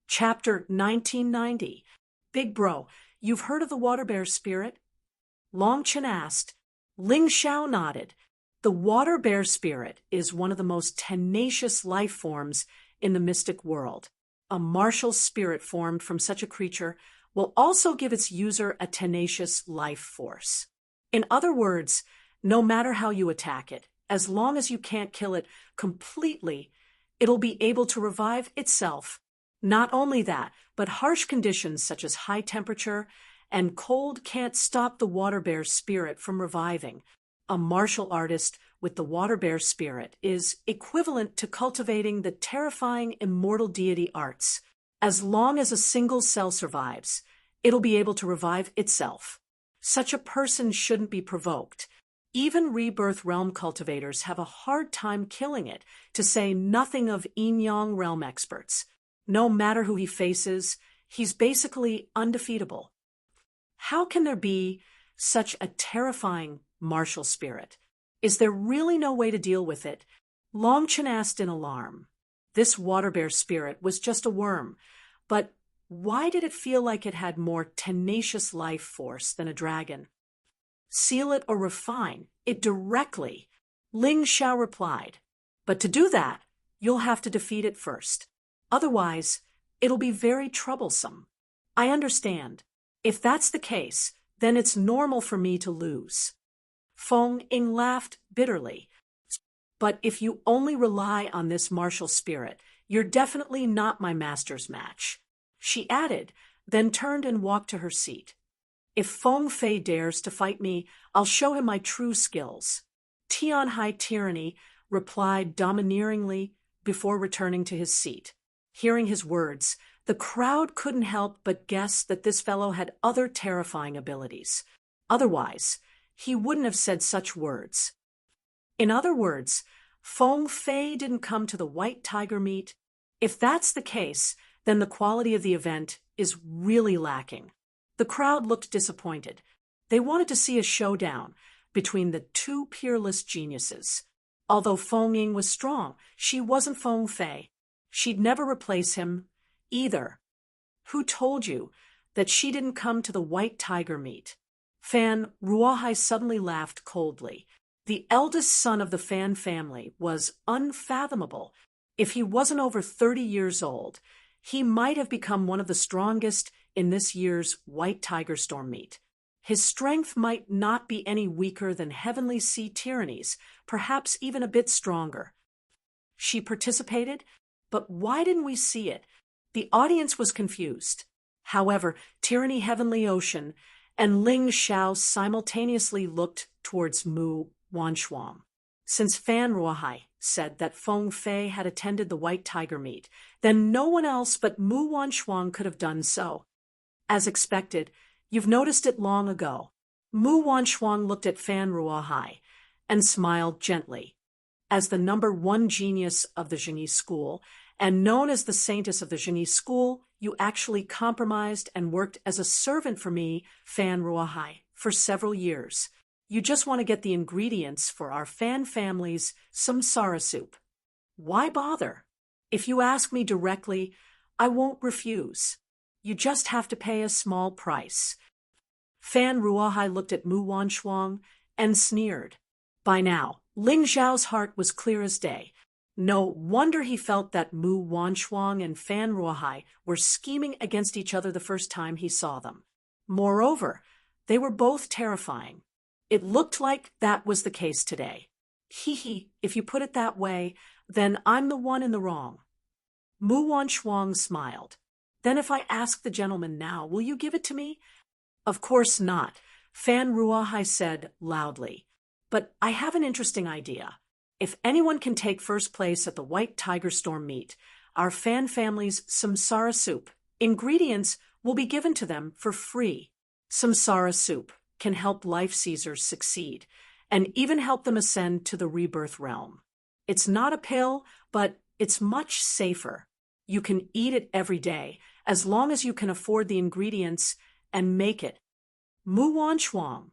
Chapter 1990. Big Bro, you've heard of the water bear spirit? Long Chen asked. Ling Xiao nodded. The water bear spirit is one of the most tenacious life forms in the mystic world. A martial spirit formed from such a creature will also give its user a tenacious life force. In other words, no matter how you attack it, as long as you can't kill it completely, it'll be able to revive itself. Not only that, but harsh conditions such as high temperature and cold can't stop the water bear spirit from reviving. A martial artist with the water bear spirit is equivalent to cultivating the terrifying immortal deity arts. As long as a single cell survives, it'll be able to revive itself. Such a person shouldn't be provoked. Even rebirth realm cultivators have a hard time killing it, to say nothing of yin-yang realm experts. No matter who he faces, he's basically undefeatable. How can there be such a terrifying martial spirit? Is there really no way to deal with it? Long Chen asked in alarm. This water bear spirit was just a worm, but why did it feel like it had more tenacious life force than a dragon? Seal it or refine it directly, Ling Xiao replied. But to do that, you'll have to defeat it first. Otherwise, it'll be very troublesome. I understand. If that's the case, then it's normal for me to lose. Feng Ying laughed bitterly. But if you only rely on this martial spirit, you're definitely not my master's match, she added, then turned and walked to her seat. If Feng Fei dares to fight me, I'll show him my true skills, Tianhai Tyranny replied domineeringly before returning to his seat. Hearing his words, the crowd couldn't help but guess that this fellow had other terrifying abilities. Otherwise, he wouldn't have said such words. In other words, Feng Fei didn't come to the White Tiger meet. If that's the case, then the quality of the event is really lacking. The crowd looked disappointed. They wanted to see a showdown between the two peerless geniuses. Although Feng Ying was strong, she wasn't Feng Fei. She'd never replace him either. Who told you that she didn't come to the White Tiger meet? Fan Ruohai suddenly laughed coldly. The eldest son of the Fan family was unfathomable. If he wasn't over 30 years old, he might have become one of the strongest in this year's White Tiger Storm meet. His strength might not be any weaker than Heavenly Sea Tyranny's, perhaps even a bit stronger. She participated, but why didn't we see it? The audience was confused. However, Tyranny Heavenly Ocean and Ling Xiao simultaneously looked towards Mu Wanshuang. Since Fan Ruohai said that Feng Fei had attended the White Tiger meet, then no one else but Mu Wanshuang could have done so. As expected, you've noticed it long ago. Mu Wanshuang looked at Fan Ruohai and smiled gently. As the #1 genius of the Zhengyi school, and known as the saintess of the Zhengyi school, you actually compromised and worked as a servant for me, Fan Ruohai, for several years. You just want to get the ingredients for our Fan family's samsara soup. Why bother? If you ask me directly, I won't refuse. You just have to pay a small price. Fan Ruohai looked at Mu Wanshuang and sneered. By now, Ling Xiao's heart was clear as day. No wonder he felt that Mu Wanshuang and Fan Ruohai were scheming against each other the first time he saw them. Moreover, they were both terrifying. It looked like that was the case today. Hee, if you put it that way, then I'm the one in the wrong. Mu Wanshuang smiled. Then if I ask the gentleman now, will you give it to me? Of course not, Fan Ruohai said loudly. But I have an interesting idea. If anyone can take first place at the White Tiger Storm meet, our Fan family's samsara soup ingredients will be given to them for free. Samsara soup can help life seizers succeed and even help them ascend to the rebirth realm. It's not a pill, but it's much safer. You can eat it every day, as long as you can afford the ingredients and make it. Mu Wanshuang.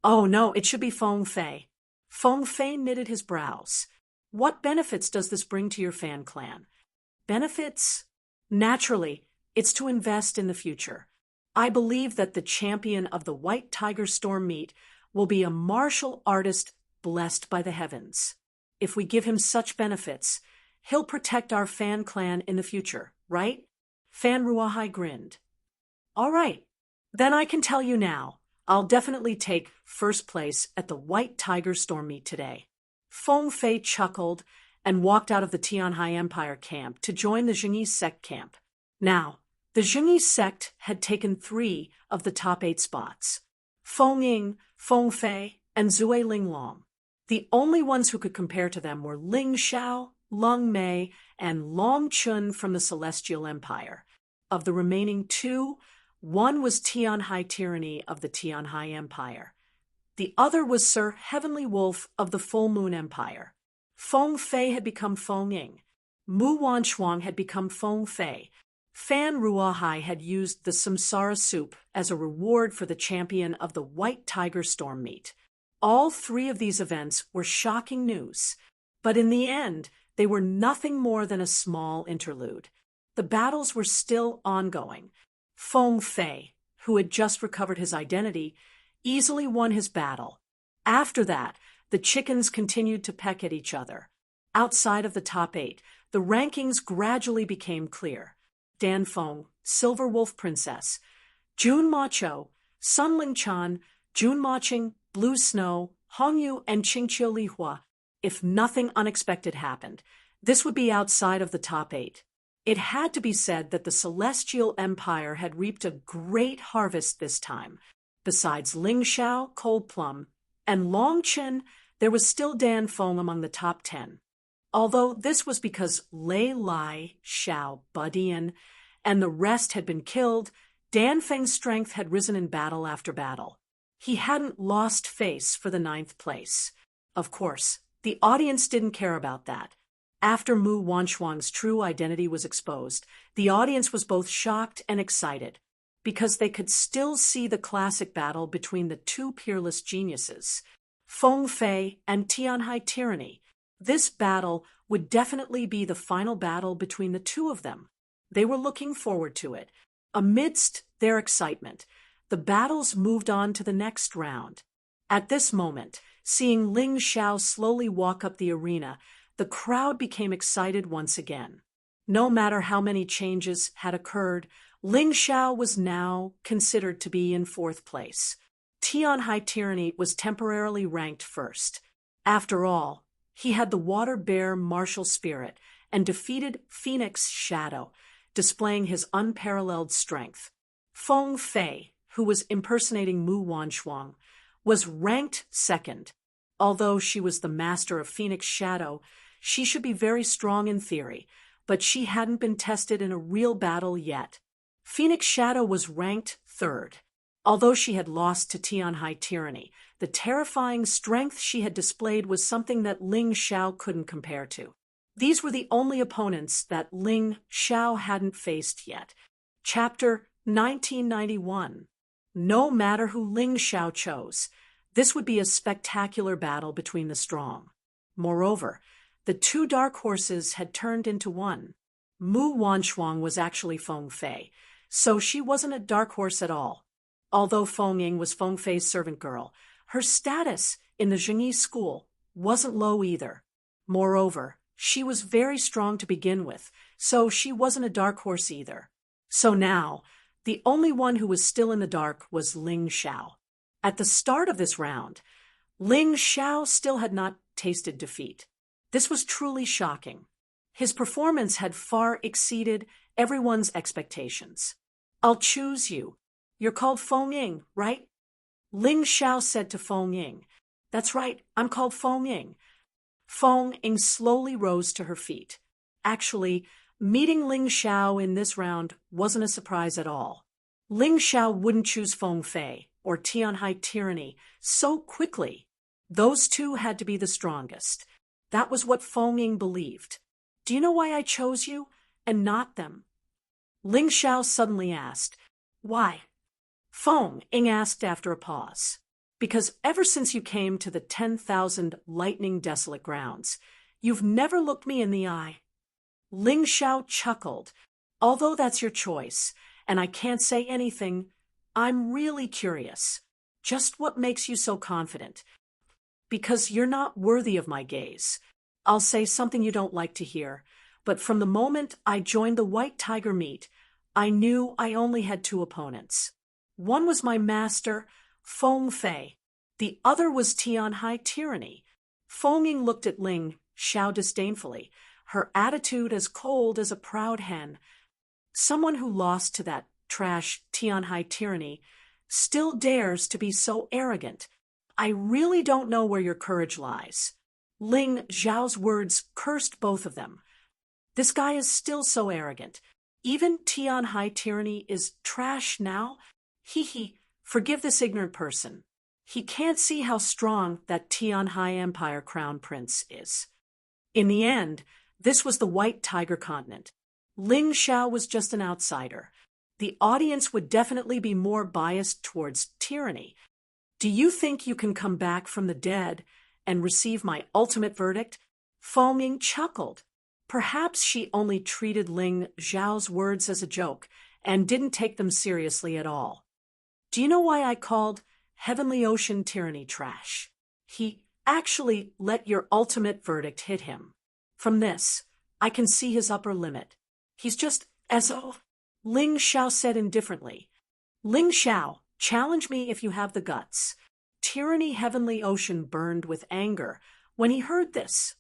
Oh no, it should be Feng Fei. Feng Fei knitted his brows. What benefits does this bring to your Fan clan? Benefits? Naturally, It's to invest in the future. I believe that the champion of the White Tiger Storm meet will be a martial artist blessed by the heavens. If we give him such benefits, he'll protect our Fan clan in the future, right? Fan Ruahai grinned. All right, then I can tell you now. I'll definitely take first place at the White Tiger Storm meet today. Feng Fei chuckled and walked out of the Tianhai Empire camp to join the Zhengyi sect camp. Now, the Zhengyi sect had taken 3 of the top 8 spots. Feng Ying, Feng Fei, and Zui Linglong. The only ones who could compare to them were Ling Xiao, Leng Mei, and Long Chun from the Celestial Empire. Of the remaining 2, one was Tianhai Tyranny of the Tianhai Empire. The other was Sir Heavenly Wolf of the Full Moon Empire. Feng Fei had become Feng Ying. Mu Wanchuang had become Feng Fei. Fan Ruahai had used the Samsara soup as a reward for the champion of the White Tiger Storm meet. All 3 of these events were shocking news, but in the end, they were nothing more than a small interlude. The battles were still ongoing. Feng Fei, who had just recovered his identity, easily won his battle. After that, the chickens continued to peck at each other. Outside of the top 8, the rankings gradually became clear. Dan Feng, Silver Wolf Princess, Jun Macho, Sun Lingchan, Jun Maching, Blue Snow, Hongyu, and Qingqiu Lihua. If nothing unexpected happened, this would be outside of the top 8. It had to be said that the Celestial Empire had reaped a great harvest this time. Besides Ling Xiao, Cold Plum, and Long Chen, there was still Dan Feng among the top 10. Although this was because Lei Lai, Xiao, Badian, and the rest had been killed, Dan Feng's strength had risen in battle after battle. He hadn't lost face for the 9th place. Of course, the audience didn't care about that. After Mu Wanchuang's true identity was exposed, the audience was both shocked and excited, because they could still see the classic battle between the 2 peerless geniuses, Feng Fei and Tianhai Tyranny. This battle would definitely be the final battle between the 2 of them. They were looking forward to it. Amidst their excitement, the battles moved on to the next round. At this moment, seeing Ling Xiao slowly walk up the arena, the crowd became excited once again. No matter how many changes had occurred, Ling Xiao was now considered to be in 4th place. Tianhai Tyranny was temporarily ranked 1st. After all, he had the water bear martial spirit and defeated Phoenix Shadow, displaying his unparalleled strength. Feng Fei, who was impersonating Mu Wanchuang, was ranked 2nd. Although she was the master of Phoenix Shadow, she should be very strong in theory, but she hadn't been tested in a real battle yet. Phoenix Shadow was ranked 3rd. Although she had lost to Tianhai Tyranny, the terrifying strength she had displayed was something that Ling Xiao couldn't compare to. These were the only opponents that Ling Xiao hadn't faced yet. Chapter 1991. No matter who Ling Xiao chose, this would be a spectacular battle between the strong. Moreover, the 2 dark horses had turned into one. Mu Wanchuang was actually Feng Fei, so she wasn't a dark horse at all. Although Feng Ying was Feng Fei's servant girl, her status in the Zhengyi school wasn't low either. Moreover, she was very strong to begin with, so she wasn't a dark horse either. So now, the only one who was still in the dark was Ling Xiao. At the start of this round, Ling Xiao still had not tasted defeat. This was truly shocking. His performance had far exceeded everyone's expectations. "I'll choose you. You're called Feng Ying, right?" Ling Xiao said to Feng Ying. "That's right, I'm called Feng Ying." Feng Ying slowly rose to her feet. Actually, meeting Ling Xiao in this round wasn't a surprise at all. Ling Xiao wouldn't choose Feng Fei or Tianhai Tyranny so quickly. Those 2 had to be the strongest. That was what Feng Ying believed. "Do you know why I chose you and not them?" Ling Xiao suddenly asked. "Why?" Feng Ying asked after a pause. "Because ever since you came to the 10,000 lightning desolate grounds, you've never looked me in the eye." Ling Xiao chuckled. Although that's your choice, and I can't say anything, I'm really curious. Just what makes you so confident? Because you're not worthy of my gaze. I'll say something you don't like to hear, but from the moment I joined the White Tiger meet, I knew I only had two opponents. One was my master, Feng Fei. The other was Tian Hai Tyranny. Feng Ying looked at Ling Xiao disdainfully, her attitude as cold as a proud hen. Someone who lost to that trash Tian Hai Tyranny still dares to be so arrogant. I really don't know where your courage lies. Ling Xiao's words cursed both of them. This guy is still so arrogant. Even Tian Hai Tyranny is trash now? Hee, forgive this ignorant person. He can't see how strong that Tian Hai Empire crown prince is. In the end, this was the White Tiger continent. Ling Xiao was just an outsider. The audience would definitely be more biased towards tyranny. Do you think you can come back from the dead and receive my ultimate verdict? Feng Ying chuckled. Perhaps she only treated Ling Xiao's words as a joke and didn't take them seriously at all. Do you know why I called Heavenly Ocean tyranny trash? He actually let your ultimate verdict hit him. From this, I can see his upper limit. He's just as old. Ling Xiao said indifferently. Ling Xiao, challenge me if you have the guts. Tyranny Heavenly Ocean burned with anger when he heard this.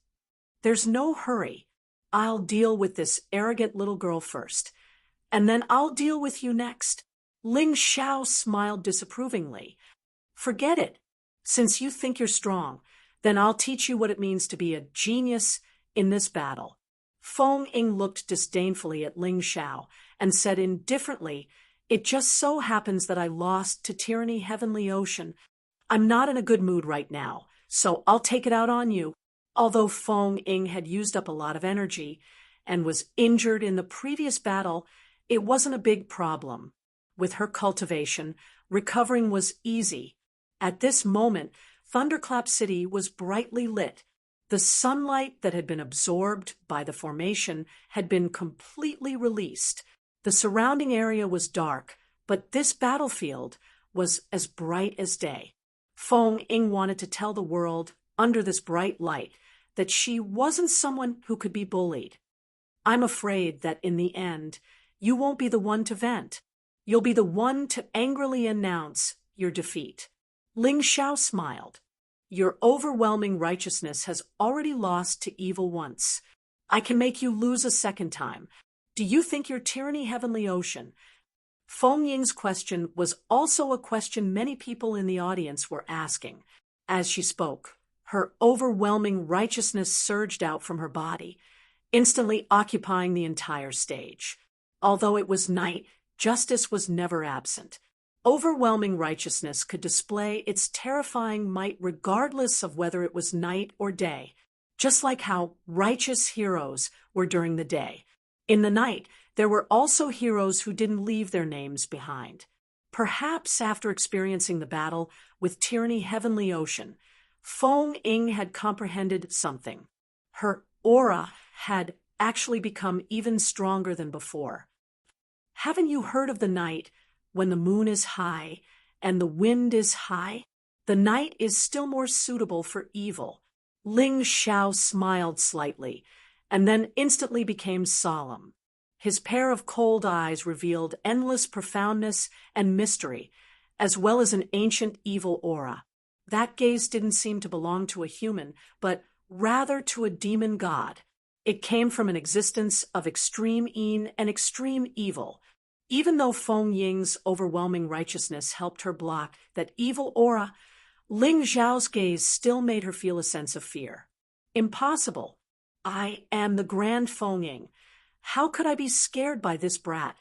There's no hurry. I'll deal with this arrogant little girl first, and then I'll deal with you next. Ling Xiao smiled disapprovingly. Forget it. Since you think you're strong, then I'll teach you what it means to be a genius in this battle. Feng Ying looked disdainfully at Ling Xiao and said indifferently, it just so happens that I lost to Tyranny Heavenly Ocean. I'm not in a good mood right now, so I'll take it out on you. Although Feng Ying had used up a lot of energy and was injured in the previous battle, it wasn't a big problem. With her cultivation, recovering was easy. At this moment, Thunderclap City was brightly lit. The sunlight that had been absorbed by the formation had been completely released. The surrounding area was dark, but this battlefield was as bright as day. Feng Ying wanted to tell the world, under this bright light, that she wasn't someone who could be bullied. I'm afraid that in the end, you won't be the one to vent. You'll be the one to angrily announce your defeat. Ling Xiao smiled. Your overwhelming righteousness has already lost to evil once. I can make you lose a second time. Do you think your Tyranny Heavenly Ocean? Feng Ying's question was also a question many people in the audience were asking. As she spoke, her overwhelming righteousness surged out from her body, instantly occupying the entire stage. Although it was night, justice was never absent. Overwhelming righteousness could display its terrifying might regardless of whether it was night or day, just like how righteous heroes were during the day. In the night, there were also heroes who didn't leave their names behind. Perhaps after experiencing the battle with Tyranny Heavenly Ocean, Feng Ying had comprehended something. Her aura had actually become even stronger than before. Haven't you heard of the night when the moon is high and the wind is high? The night is still more suitable for evil. Ling Xiao smiled slightly, and then instantly became solemn. His pair of cold eyes revealed endless profoundness and mystery, as well as an ancient evil aura. That gaze didn't seem to belong to a human, but rather to a demon god. It came from an existence of extreme yin and extreme evil. Even though Feng Ying's overwhelming righteousness helped her block that evil aura, Ling Xiao's gaze still made her feel a sense of fear. Impossible. I am the Grand Feng Ying. How could I be scared by this brat?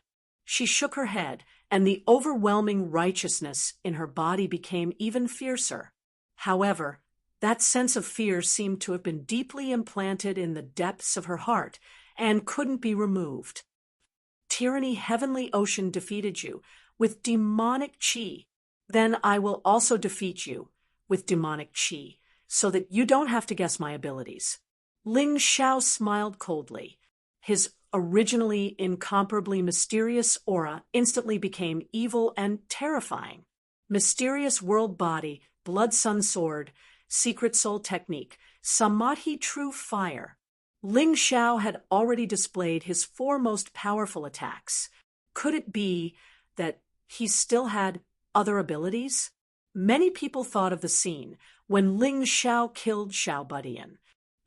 She shook her head, and the overwhelming righteousness in her body became even fiercer. However, that sense of fear seemed to have been deeply implanted in the depths of her heart and couldn't be removed. Tyranny Heavenly Ocean defeated you with demonic qi. Then I will also defeat you with demonic qi, so that you don't have to guess my abilities. Ling Xiao smiled coldly. His originally incomparably mysterious aura instantly became evil and terrifying. Mysterious world body, blood sun sword, secret soul technique, Samadhi true fire. Ling Xiao had already displayed his four most powerful attacks. Could it be that he still had other abilities? Many people thought of the scene when Ling Xiao killed Xiao Budian.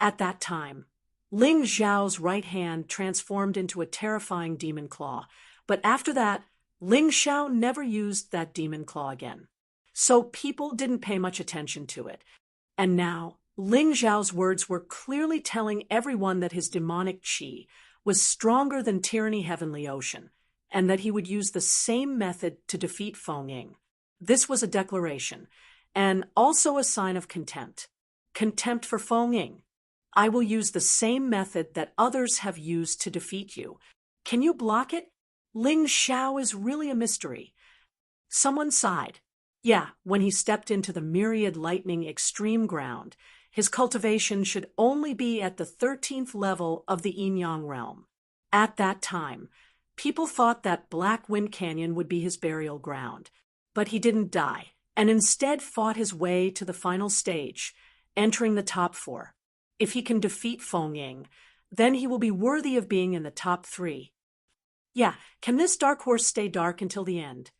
At that time, Ling Xiao's right hand transformed into a terrifying demon claw, but after that, Ling Xiao never used that demon claw again. So people didn't pay much attention to it. And now, Ling Xiao's words were clearly telling everyone that his demonic qi was stronger than Tyranny Heavenly Ocean, and that he would use the same method to defeat Feng Ying. This was a declaration, and also a sign of contempt. Contempt for Feng Ying. I will use the same method that others have used to defeat you. Can you block it? Ling Xiao is really a mystery. Someone sighed. Yeah, when he stepped into the myriad lightning extreme ground, his cultivation should only be at the 13th level of the Yin-Yang realm. At that time, people thought that Black Wind Canyon would be his burial ground. But he didn't die, and instead fought his way to the final stage, entering the top 4. If he can defeat Feng Ying, then he will be worthy of being in the top 3. Yeah, can this dark horse stay dark until the end?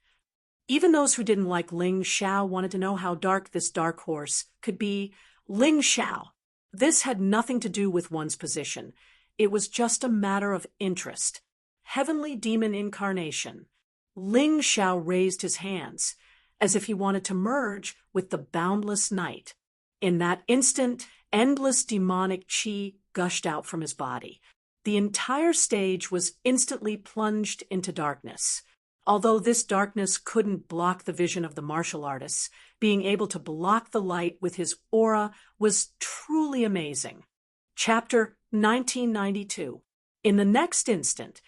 Even those who didn't like Ling Xiao wanted to know how dark this dark horse could be. Ling Xiao. This had nothing to do with one's position. It was just a matter of interest. Heavenly demon incarnation. Ling Xiao raised his hands, as if he wanted to merge with the boundless night. In that instant, endless demonic qi gushed out from his body. The entire stage was instantly plunged into darkness. Although this darkness couldn't block the vision of the martial artists, being able to block the light with his aura was truly amazing. Chapter 1992. In the next instant,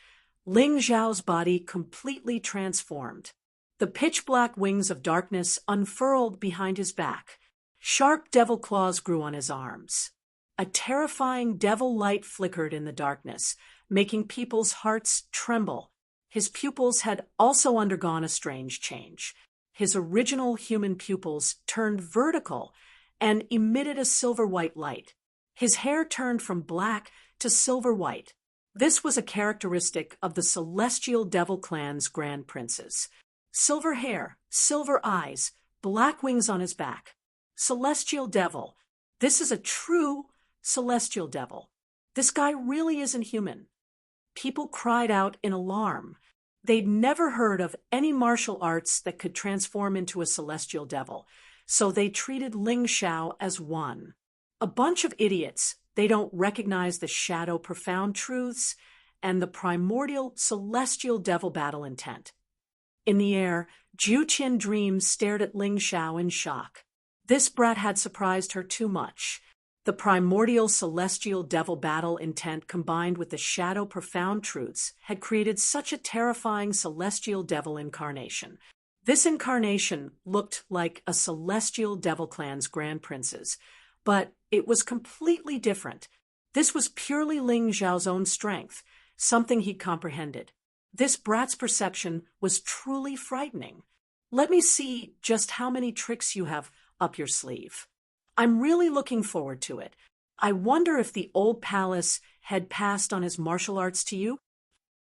Ling Xiao's body completely transformed. The pitch-black wings of darkness unfurled behind his back. Sharp devil claws grew on his arms. A terrifying devil light flickered in the darkness, making people's hearts tremble. His pupils had also undergone a strange change. His original human pupils turned vertical and emitted a silver-white light. His hair turned from black to silver-white. This was a characteristic of the celestial devil clan's grand princes. Silver hair, silver eyes, black wings on his back. Celestial devil. This is a true celestial devil. This guy really isn't human. People cried out in alarm. They'd never heard of any martial arts that could transform into a celestial devil, so they treated Ling Xiao as one. A bunch of idiots. They don't recognize the shadow profound truths and the primordial celestial devil battle intent. In the air, Jiu Qin Dream stared at Ling Xiao in shock. This brat had surprised her too much. The primordial celestial devil battle intent combined with the shadow profound truths had created such a terrifying celestial devil incarnation. This incarnation looked like a celestial devil clan's grand princes, but it was completely different. This was purely Ling Xiao's own strength, something he'd comprehended. This brat's perception was truly frightening. Let me see just how many tricks you have up your sleeve. I'm really looking forward to it. I wonder if the old palace had passed on his martial arts to you?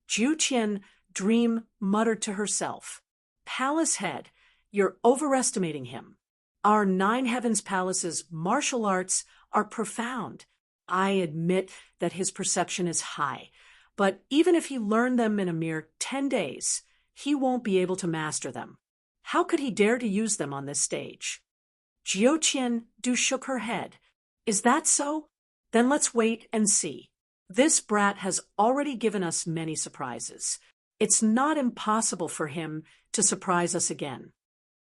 Jiu Qin Dream muttered to herself. Palace head, you're overestimating him. Our Nine Heavens Palace's martial arts are profound. I admit that his perception is high, but even if he learned them in a mere 10 days, he won't be able to master them. How could he dare to use them on this stage? Jiu Qin Du shook her head. Is that so? Then let's wait and see. This brat has already given us many surprises. It's not impossible for him to surprise us again.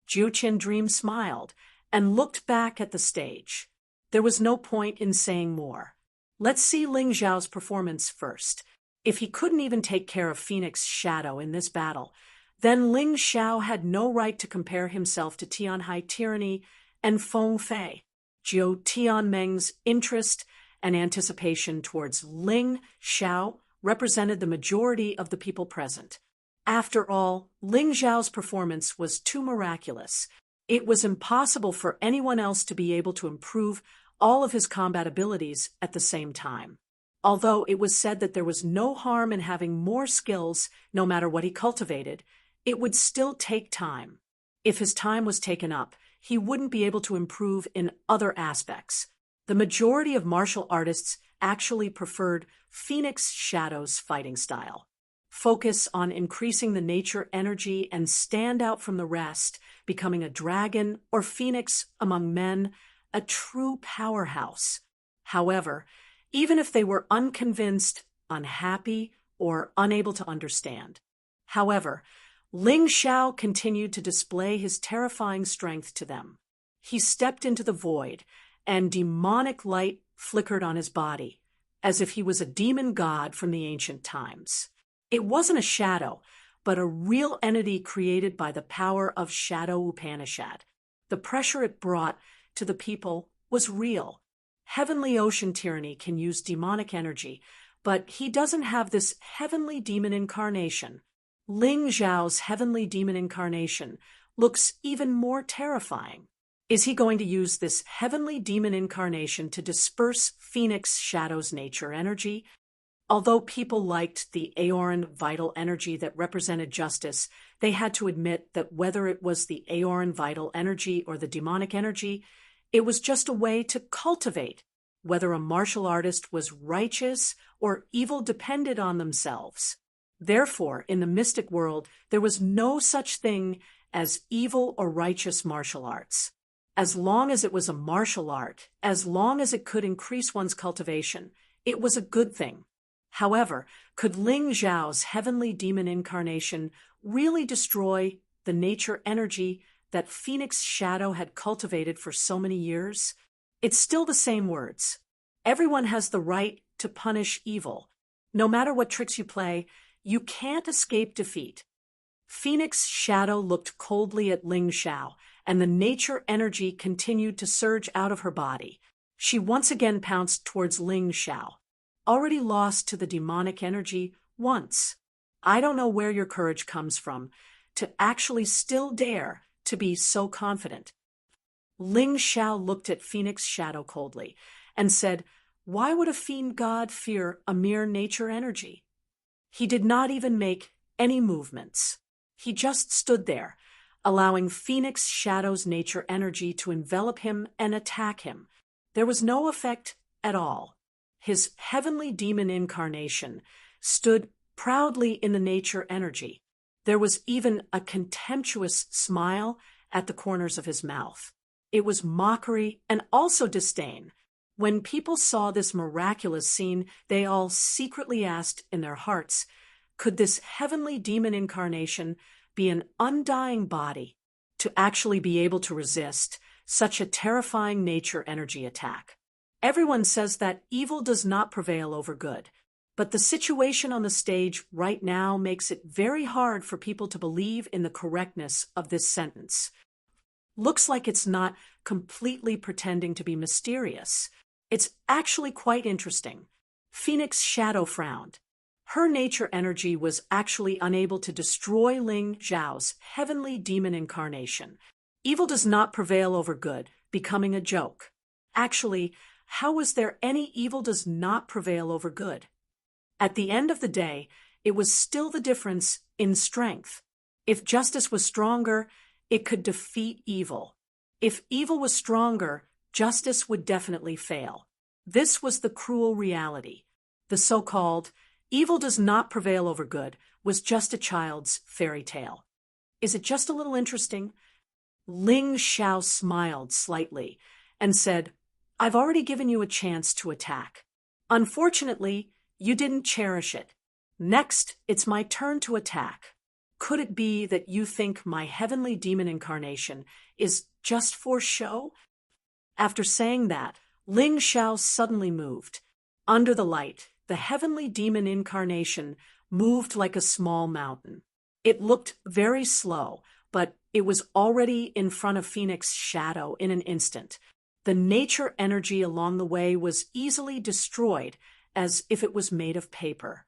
Jiu Qin Dream smiled and looked back at the stage. There was no point in saying more. Let's see Ling Xiao's performance first. If he couldn't even take care of Phoenix's shadow in this battle, then Ling Xiao had no right to compare himself to Tianhai Tyranny and Feng Fei. Jiu Tianmeng's interest and anticipation towards Ling Xiao represented the majority of the people present. After all, Ling Zhao's performance was too miraculous. It was impossible for anyone else to be able to improve all of his combat abilities at the same time. Although it was said that there was no harm in having more skills, no matter what he cultivated, it would still take time. If his time was taken up, he wouldn't be able to improve in other aspects. The majority of martial artists actually preferred Phoenix Shadow's fighting style. Focus on increasing the nature energy and stand out from the rest, becoming a dragon or phoenix among men, a true powerhouse. However, even if they were unconvinced, unhappy, or unable to understand. However, Ling Xiao continued to display his terrifying strength to them. He stepped into the void, and demonic light flickered on his body, as if he was a demon god from the ancient times. It wasn't a shadow, but a real entity created by the power of Shadow Upanishad. The pressure it brought to the people was real. Heavenly Ocean Tyranny can use demonic energy, but he doesn't have this heavenly demon incarnation. Ling Zhao's heavenly demon incarnation looks even more terrifying. Is he going to use this heavenly demon incarnation to disperse Phoenix Shadow's nature energy? Although people liked the Aoran vital energy that represented justice, they had to admit that whether it was the Aoran vital energy or the demonic energy, it was just a way to cultivate. Whether a martial artist was righteous or evil depended on themselves. Therefore, in the mystic world, there was no such thing as evil or righteous martial arts. As long as it was a martial art, as long as it could increase one's cultivation, it was a good thing. However, could Ling Zhao's heavenly demon incarnation really destroy the nature energy that Phoenix Shadow had cultivated for so many years? It's still the same words. Everyone has the right to punish evil. No matter what tricks you play, you can't escape defeat. Phoenix Shadow looked coldly at Ling Xiao, and the nature energy continued to surge out of her body. She once again pounced towards Ling Xiao, already lost to the demonic energy once. I don't know where your courage comes from, to actually still dare to be so confident. Ling Xiao looked at Phoenix Shadow coldly and said, "Why would a fiend god fear a mere nature energy?" He did not even make any movements. He just stood there, allowing Phoenix Shadow's nature energy to envelop him and attack him. There was no effect at all. His heavenly demon incarnation stood proudly in the nature energy. There was even a contemptuous smile at the corners of his mouth. It was mockery and also disdain. When people saw this miraculous scene, they all secretly asked in their hearts, could this heavenly demon incarnation be an undying body to actually be able to resist such a terrifying nature energy attack? Everyone says that evil does not prevail over good, but the situation on the stage right now makes it very hard for people to believe in the correctness of this sentence. Looks like it's not completely pretending to be mysterious. It's actually quite interesting. Phoenix Shadow frowned. Her nature energy was actually unable to destroy Ling Zhao's heavenly demon incarnation. Evil does not prevail over good, becoming a joke. Actually, how was there any evil does not prevail over good? At the end of the day, it was still the difference in strength. If justice was stronger, it could defeat evil. If evil was stronger, justice would definitely fail. This was the cruel reality. The so-called evil does not prevail over good was just a child's fairy tale. Is it just a little interesting? Ling Xiao smiled slightly and said, I've already given you a chance to attack. Unfortunately, you didn't cherish it. Next, it's my turn to attack. Could it be that you think my heavenly demon incarnation is just for show? After saying that, Ling Xiao suddenly moved. Under the light, the heavenly demon incarnation moved like a small mountain. It looked very slow, but it was already in front of Phoenix Shadow in an instant. The nature energy along the way was easily destroyed, as if it was made of paper.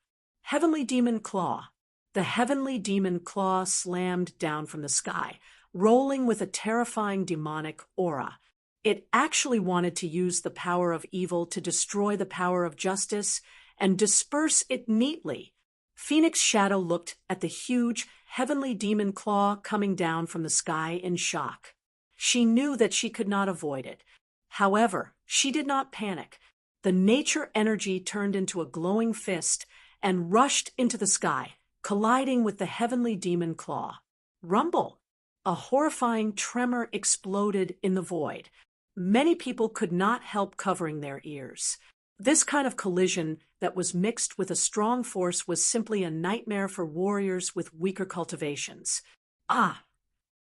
Heavenly Demon Claw. The heavenly demon claw slammed down from the sky, rolling with a terrifying demonic aura. It actually wanted to use the power of evil to destroy the power of justice and disperse it neatly. Phoenix Shadow looked at the huge, heavenly demon claw coming down from the sky in shock. She knew that she could not avoid it. However, she did not panic. The nature energy turned into a glowing fist and rushed into the sky, colliding with the heavenly demon claw. Rumble! A horrifying tremor exploded in the void. Many people could not help covering their ears. This kind of collision that was mixed with a strong force was simply a nightmare for warriors with weaker cultivations. Ah!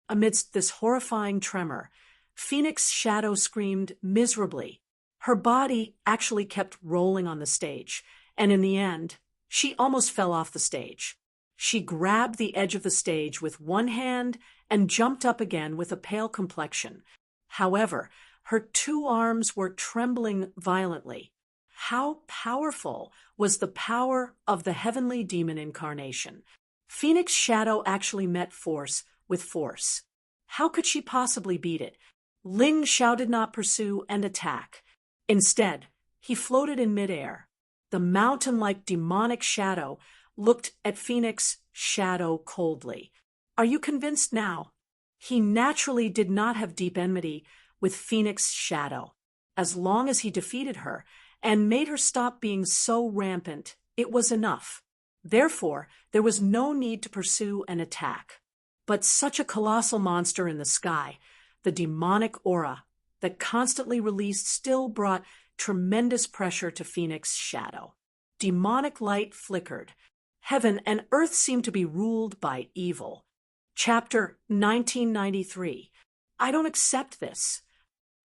Amidst this horrifying tremor, Phoenix Shadow screamed miserably. Her body actually kept rolling on the stage, and in the end, she almost fell off the stage. She grabbed the edge of the stage with one hand and jumped up again with a pale complexion. However, her two arms were trembling violently. How powerful was the power of the heavenly demon incarnation? Phoenix Shadow actually met force with force. How could she possibly beat it? Ling Xiao did not pursue and attack. Instead, he floated in midair. The mountain-like demonic shadow looked at Phoenix Shadow coldly. Are you convinced now? He naturally did not have deep enmity with Phoenix Shadow. As long as he defeated her and made her stop being so rampant, it was enough. Therefore, there was no need to pursue an attack. But such a colossal monster in the sky, the demonic aura that constantly released, still brought tremendous pressure to Phoenix Shadow. Demonic light flickered. Heaven and earth seemed to be ruled by evil. Chapter 1993. I don't accept this.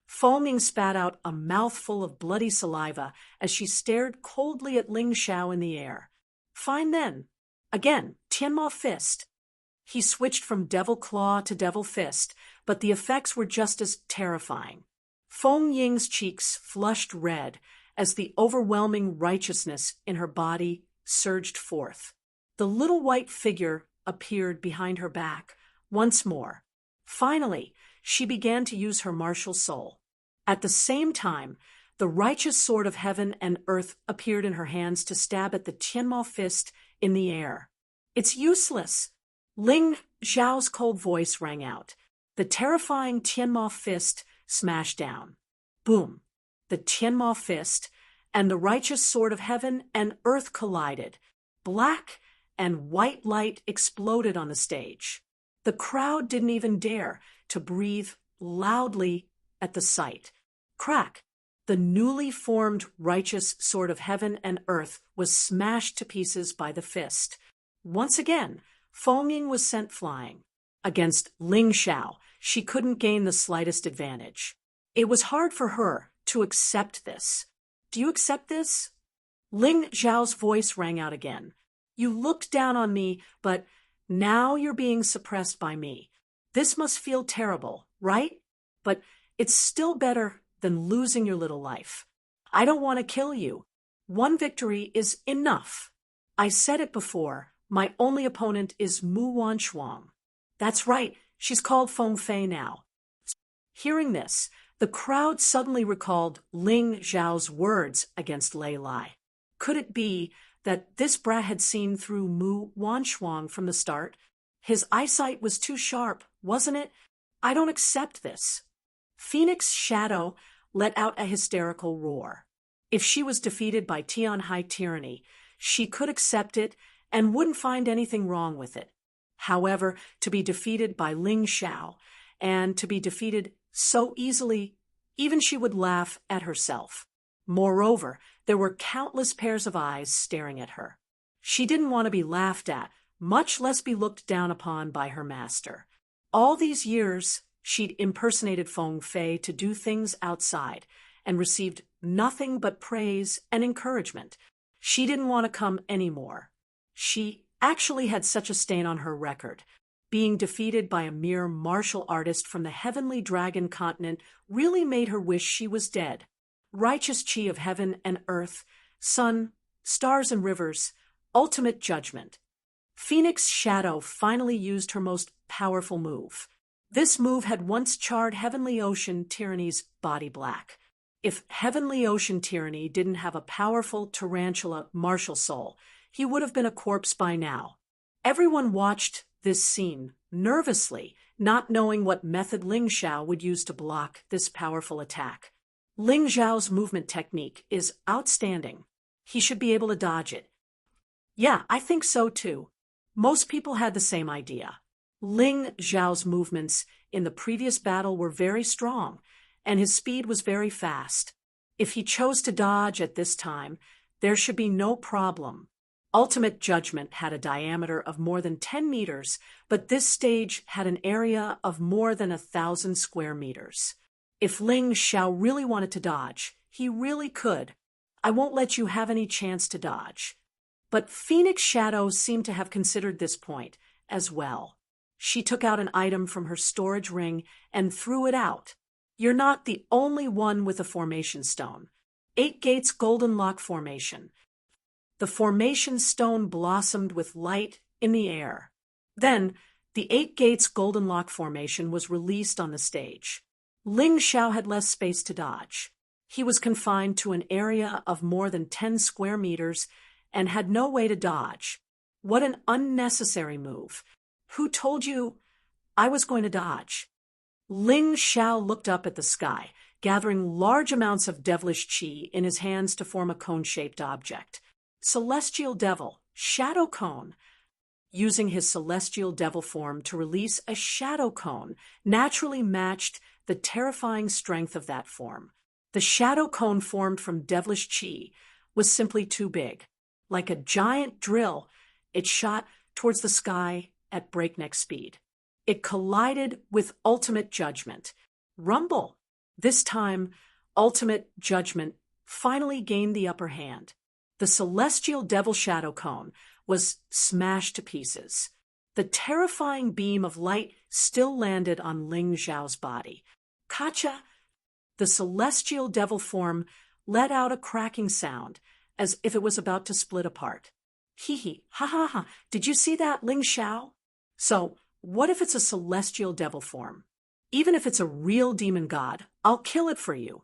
Feng spat out a mouthful of bloody saliva as she stared coldly at Ling Xiao in the air. Fine then. Again, Tianma Fist. He switched from Devil Claw to Devil Fist, but the effects were just as terrifying. Feng Ying's cheeks flushed red as the overwhelming righteousness in her body surged forth. The little white figure appeared behind her back once more. Finally, she began to use her martial soul. At the same time, the righteous sword of heaven and earth appeared in her hands to stab at the Tianma Fist in the air. It's useless. Ling Xiao's cold voice rang out. The terrifying Tianma Fist smashed down. Boom! The Tianma Fist and the righteous sword of heaven and earth collided. Black and white light exploded on the stage. The crowd didn't even dare to breathe loudly at the sight. Crack! The newly formed righteous sword of heaven and earth was smashed to pieces by the fist. Once again, Feng Ying was sent flying. Against Ling Xiao, she couldn't gain the slightest advantage. It was hard for her to accept this. Do you accept this? Ling Xiao's voice rang out again. You looked down on me, but now you're being suppressed by me. This must feel terrible, right? But it's still better than losing your little life. I don't want to kill you. One victory is enough. I said it before. My only opponent is Mu Wanshuang. That's right. She's called Feng Fei now. Hearing this, the crowd suddenly recalled Ling Xiao's words against Lei Lai. Could it be that this brat had seen through Mu Wanshuang from the start? His eyesight was too sharp, wasn't it? I don't accept this. Phoenix Shadow let out a hysterical roar. If she was defeated by Tianhai tyranny, she could accept it and wouldn't find anything wrong with it. However, to be defeated by Ling Xiao, and to be defeated so easily, even she would laugh at herself. Moreover, there were countless pairs of eyes staring at her. She didn't want to be laughed at, much less be looked down upon by her master. All these years, she'd impersonated Feng Fei to do things outside and received nothing but praise and encouragement. She didn't want to come anymore. She actually had such a stain on her record. Being defeated by a mere martial artist from the heavenly dragon continent really made her wish she was dead. Righteous chi of heaven and earth, sun, stars and rivers, Ultimate Judgment. Phoenix Shadow finally used her most powerful move. This move had once charred Heavenly Ocean Tyranny's body black. If Heavenly Ocean Tyranny didn't have a powerful tarantula martial soul, he would have been a corpse by now. Everyone watched this scene nervously, not knowing what method Ling Xiao would use to block this powerful attack. Ling Xiao's movement technique is outstanding. He should be able to dodge it. Yeah, I think so too. Most people had the same idea. Ling Xiao's movements in the previous battle were very strong, and his speed was very fast. If he chose to dodge at this time, there should be no problem. Ultimate Judgment had a diameter of more than 10 meters, but this stage had an area of more than 1,000 square meters. If Ling Xiao really wanted to dodge, he really could. I won't let you have any chance to dodge. But Phoenix Shadow seemed to have considered this point as well. She took out an item from her storage ring and threw it out. You're not the only one with a formation stone. 8 Gates Golden Lock Formation. The formation stone blossomed with light in the air. Then, the 8 Gates Golden Lock Formation was released on the stage. Ling Xiao had less space to dodge. He was confined to an area of more than 10 square meters and had no way to dodge. What an unnecessary move. Who told you I was going to dodge? Ling Xiao looked up at the sky, gathering large amounts of devilish qi in his hands to form a cone-shaped object. Celestial Devil, Shadow Cone. Using his Celestial Devil form to release a shadow cone naturally matched the terrifying strength of that form. The shadow cone formed from devilish qi was simply too big. Like a giant drill, it shot towards the sky at breakneck speed. It collided with Ultimate Judgment. Rumble! This time, Ultimate Judgment finally gained the upper hand. The Celestial Devil Shadow Cone was smashed to pieces. The terrifying beam of light still landed on Ling Xiao's body. Kacha! The Celestial Devil form let out a cracking sound, as if it was about to split apart. Hee, ha ha ha, did you see that, Ling Xiao? So, what if it's a celestial devil form? Even if it's a real demon god, I'll kill it for you.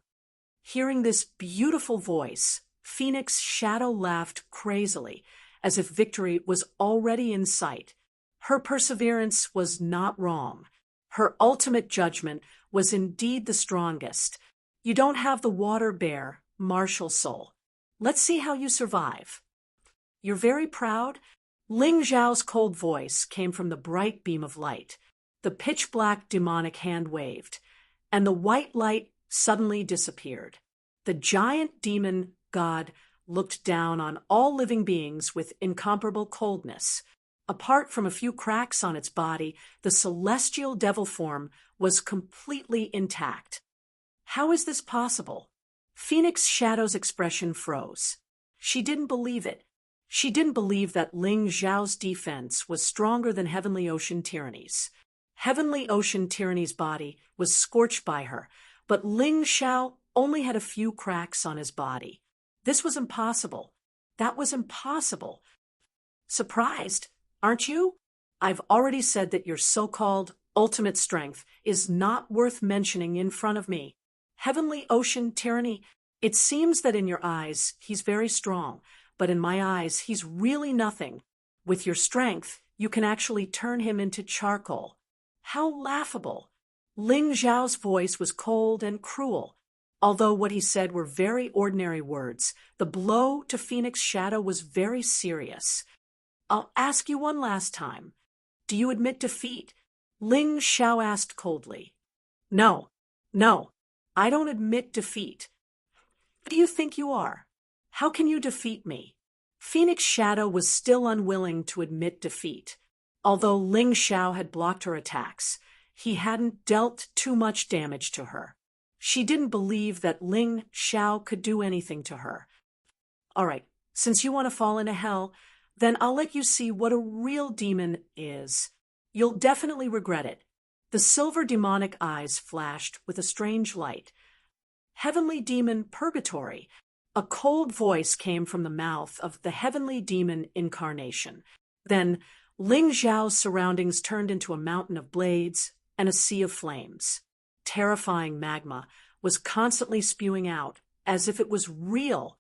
Hearing this beautiful voice, Phoenix Shadow laughed crazily, as if victory was already in sight. Her perseverance was not wrong. Her ultimate judgment was indeed the strongest. You don't have the water bear, martial soul. Let's see how you survive. You're very proud? Ling Xiao's cold voice came from the bright beam of light. The pitch-black demonic hand waved, and the white light suddenly disappeared. The giant demon god looked down on all living beings with incomparable coldness. Apart from a few cracks on its body, the celestial devil form was completely intact. How is this possible? Phoenix Shadow's expression froze. She didn't believe it. She didn't believe that Ling Xiao's defense was stronger than Heavenly Ocean Tyranny's. Heavenly Ocean Tyranny's body was scorched by her, but Ling Xiao only had a few cracks on his body. This was impossible. That was impossible. Surprised, aren't you? I've already said that your so-called ultimate strength is not worth mentioning in front of me. Heavenly Ocean Tyranny, it seems that in your eyes he's very strong, but in my eyes he's really nothing. With your strength, you can actually turn him into charcoal. How laughable! Ling Xiao's voice was cold and cruel. Although what he said were very ordinary words, the blow to Phoenix Shadow was very serious. I'll ask you one last time. Do you admit defeat? Ling Xiao asked coldly. No. I don't admit defeat. Who do you think you are? How can you defeat me? Phoenix Shadow was still unwilling to admit defeat. Although Ling Xiao had blocked her attacks, he hadn't dealt too much damage to her. She didn't believe that Ling Xiao could do anything to her. All right, since you want to fall into hell, then I'll let you see what a real demon is. You'll definitely regret it. The silver demonic eyes flashed with a strange light. Heavenly demon Purgatory, A cold voice came from the mouth of the heavenly demon incarnation. Then Ling Xiao's surroundings turned into a mountain of blades and a sea of flames. Terrifying magma was constantly spewing out, as if it was real.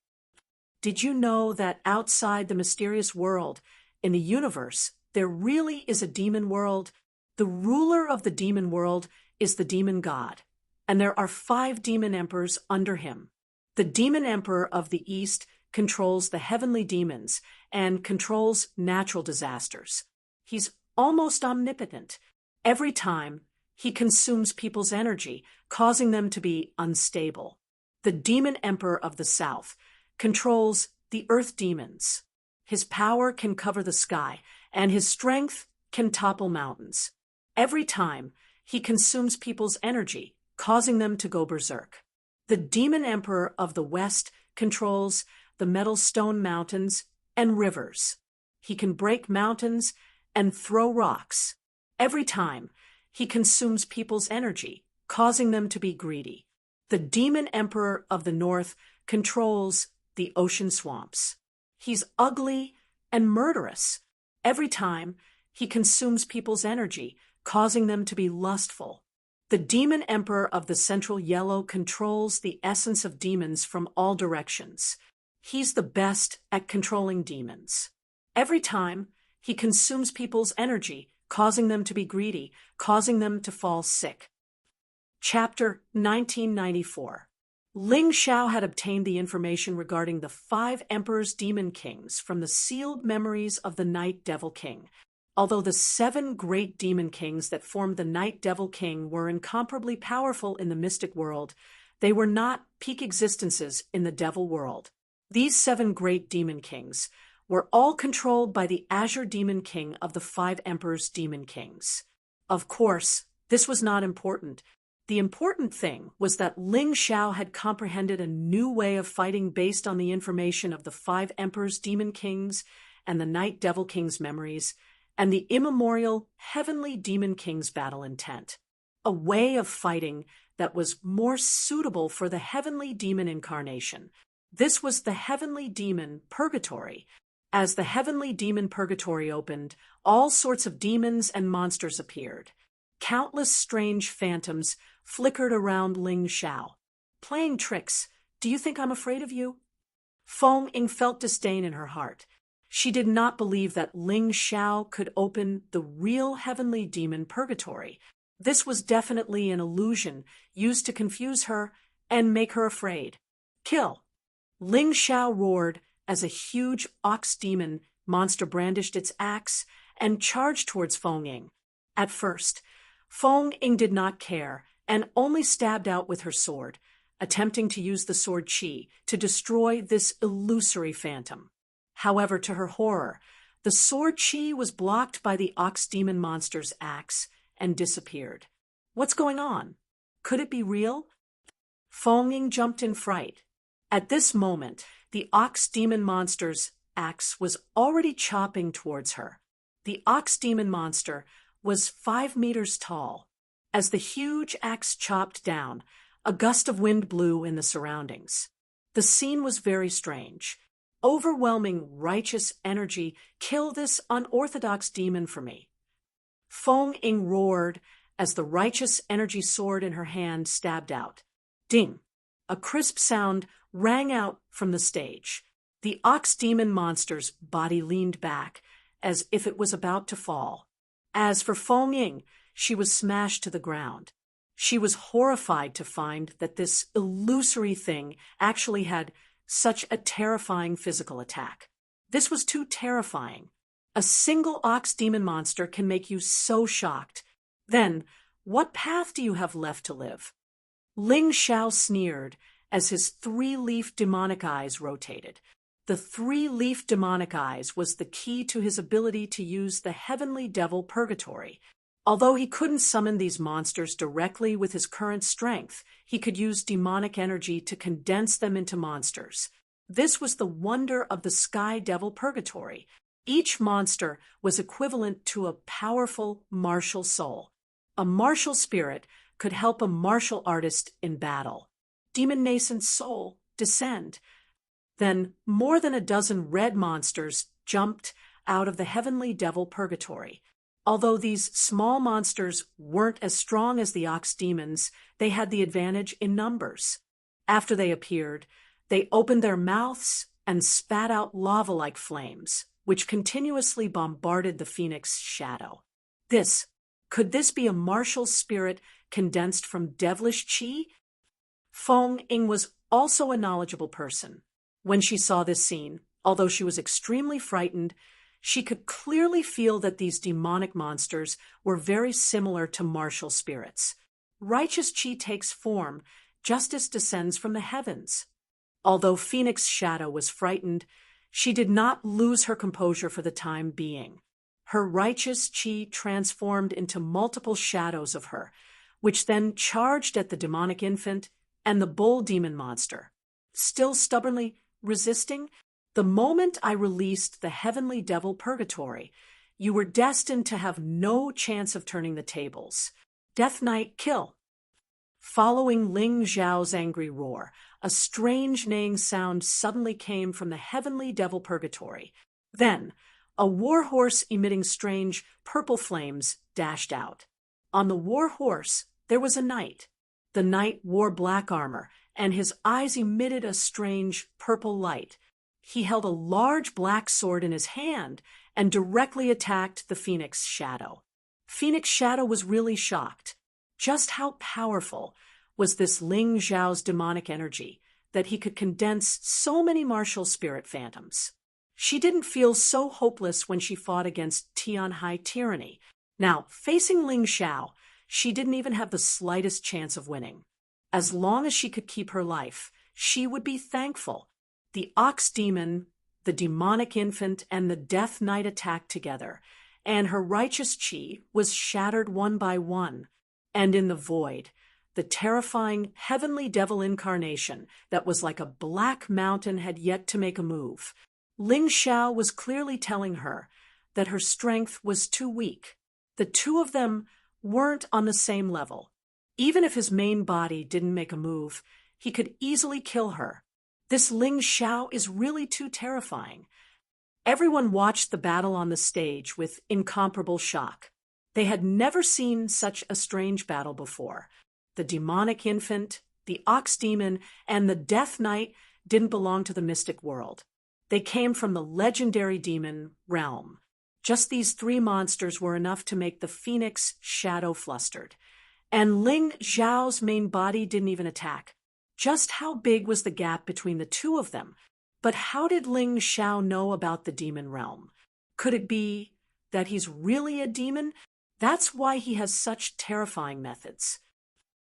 Did you know that outside the mysterious world, in the universe, there really is a demon world? The ruler of the demon world is the demon god, and there are 5 demon emperors under him. The demon emperor of the East controls the heavenly demons and controls natural disasters. He's almost omnipotent. Every time, he consumes people's energy, causing them to be unstable. The demon emperor of the South controls the earth demons. His power can cover the sky, and his strength can topple mountains. Every time, he consumes people's energy, causing them to go berserk. The demon emperor of the West controls the metal stone mountains and rivers. He can break mountains and throw rocks. Every time, he consumes people's energy, causing them to be greedy. The demon emperor of the North controls the ocean swamps. He's ugly and murderous. Every time, he consumes people's energy, causing them to be lustful. The demon emperor of the Central Yellow controls the essence of demons from all directions. He's the best at controlling demons. Every time, he consumes people's energy, causing them to be greedy, causing them to fall sick. Chapter 1994. Ling Xiao had obtained the information regarding the 5 emperors' demon kings from the sealed memories of the Night Devil King. Although the 7 great demon kings that formed the Night Devil King were incomparably powerful in the mystic world, they were not peak existences in the devil world. These 7 great demon kings were all controlled by the Azure Demon King of the 5 emperors' demon kings. Of course, this was not important. The important thing was that Ling Xiao had comprehended a new way of fighting based on the information of the 5 emperors' demon kings and the Night Devil King's memories, and the immemorial Heavenly Demon King's battle intent. A way of fighting that was more suitable for the Heavenly Demon incarnation. This was the Heavenly Demon Purgatory. As the Heavenly Demon Purgatory opened, all sorts of demons and monsters appeared. Countless strange phantoms flickered around Ling Xiao. Playing tricks. Do you think I'm afraid of you? Feng Ying felt disdain in her heart. She did not believe that Ling Xiao could open the real Heavenly Demon Purgatory. This was definitely an illusion used to confuse her and make her afraid. Kill! Ling Xiao roared as a huge ox demon monster brandished its axe and charged towards Feng Ying. At first, Feng Ying did not care and only stabbed out with her sword, attempting to use the sword qi to destroy this illusory phantom. However, to her horror, the sword qi was blocked by the ox demon monster's axe and disappeared. What's going on? Could it be real? Feng Ying jumped in fright. At this moment, the ox demon monster's axe was already chopping towards her. The ox demon monster was 5 meters tall. As the huge axe chopped down, a gust of wind blew in the surroundings. The scene was very strange. Overwhelming righteous energy, kill this unorthodox demon for me. Feng Ying roared as the righteous energy sword in her hand stabbed out. Ding! A crisp sound rang out from the stage. The ox demon monster's body leaned back as if it was about to fall. As for Feng Ying, she was smashed to the ground. She was horrified to find that this illusory thing actually had such a terrifying physical attack. This was too terrifying. A single ox demon monster can make you so shocked. Then, what path do you have left to live? Ling Xiao sneered as his 3-leaf demonic eyes rotated. The 3-leaf demonic eyes was the key to his ability to use the Heavenly Devil Purgatory. Although he couldn't summon these monsters directly with his current strength, he could use demonic energy to condense them into monsters. This was the wonder of the Sky Devil Purgatory. Each monster was equivalent to a powerful martial soul. A martial spirit could help a martial artist in battle. Demon Nascent Soul, descend. Then more than a dozen red monsters jumped out of the heavenly devil purgatory. Although these small monsters weren't as strong as the ox demons, they had the advantage in numbers. After they appeared, they opened their mouths and spat out lava-like flames, which continuously bombarded the phoenix shadow. Could this be a martial spirit condensed from devilish chi? Feng Ying was also a knowledgeable person. When she saw this scene, although she was extremely frightened, she could clearly feel that these demonic monsters were very similar to martial spirits. Righteous chi takes form, justice descends from the heavens. Although Phoenix Shadow was frightened, she did not lose her composure for the time being. Her righteous chi transformed into multiple shadows of her, which then charged at the demonic infant and the bull demon monster. Still stubbornly resisting, the moment I released the heavenly devil purgatory, you were destined to have no chance of turning the tables. Death Knight, kill. Following Ling Zhao's angry roar, a strange neighing sound suddenly came from the heavenly devil purgatory. Then, a war horse emitting strange purple flames dashed out. On the war horse, there was a knight. The knight wore black armor, and his eyes emitted a strange purple light. He held a large black sword in his hand and directly attacked the Phoenix Shadow. Phoenix Shadow was really shocked. Just how powerful was this Ling Zhao's demonic energy that he could condense so many martial spirit phantoms? She didn't feel so hopeless when she fought against Tianhai tyranny. Now, facing Ling Zhao, she didn't even have the slightest chance of winning. As long as she could keep her life, she would be thankful. The ox demon, the demonic infant, and the death knight attacked together, and her righteous chi was shattered one by one. And in the void, the terrifying heavenly devil incarnation that was like a black mountain had yet to make a move. Ling Zhao was clearly telling her that her strength was too weak. The two of them weren't on the same level. Even if his main body didn't make a move, he could easily kill her. This Ling Zhao is really too terrifying. Everyone watched the battle on the stage with incomparable shock. They had never seen such a strange battle before. The demonic infant, the ox demon, and the death knight didn't belong to the mystic world. They came from the legendary demon realm. Just these three monsters were enough to make the Phoenix Shadow flustered. And Ling Zhao's main body didn't even attack. Just how big was the gap between the two of them? But how did Ling Zhao know about the demon realm? Could it be that he's really a demon? That's why he has such terrifying methods.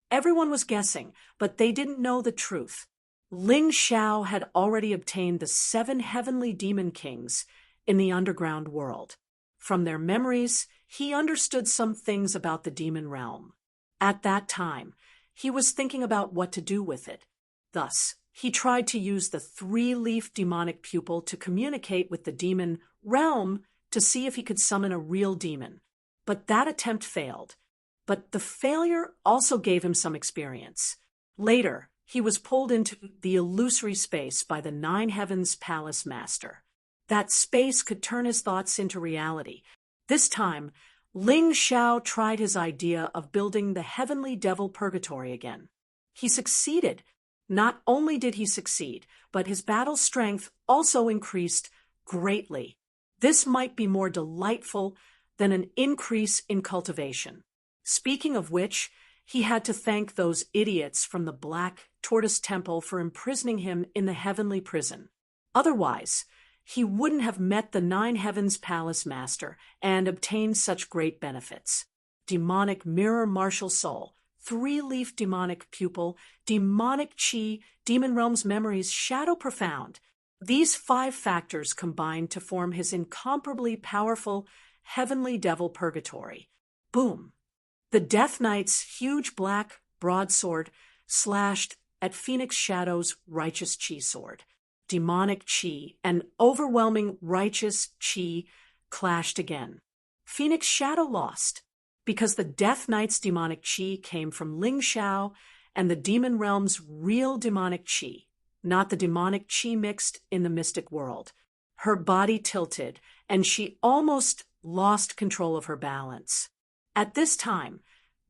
Everyone was guessing, but they didn't know the truth. Ling Zhao had already obtained the 7 heavenly demon kings in the underground world. From their memories, he understood some things about the demon realm. At that time, he was thinking about what to do with it. Thus, he tried to use the 3-leaf demonic pupil to communicate with the demon realm to see if he could summon a real demon. But that attempt failed. But the failure also gave him some experience. Later, he was pulled into the illusory space by the 9 Heavens Palace Master. That space could turn his thoughts into reality. This time, Ling Zhao tried his idea of building the heavenly devil purgatory again. He succeeded. Not only did he succeed, but his battle strength also increased greatly. This might be more delightful than an increase in cultivation. Speaking of which, he had to thank those idiots from the Black Tortoise Temple for imprisoning him in the heavenly prison. Otherwise, he wouldn't have met the 9 Heavens Palace Master and obtained such great benefits. Demonic mirror martial soul, 3-leaf demonic pupil, demonic chi, demon realm's memories, shadow profound. These 5 factors combined to form his incomparably powerful heavenly devil purgatory. Boom! The Death Knight's huge black broadsword slashed at Phoenix Shadow's righteous chi sword. Demonic chi and overwhelming righteous chi clashed again. Phoenix Shadow lost because the Death Knight's demonic chi came from Ling Zhao and the demon realm's real demonic chi. not the demonic chi mixed in the mystic world. Her body tilted, and she almost lost control of her balance. At this time,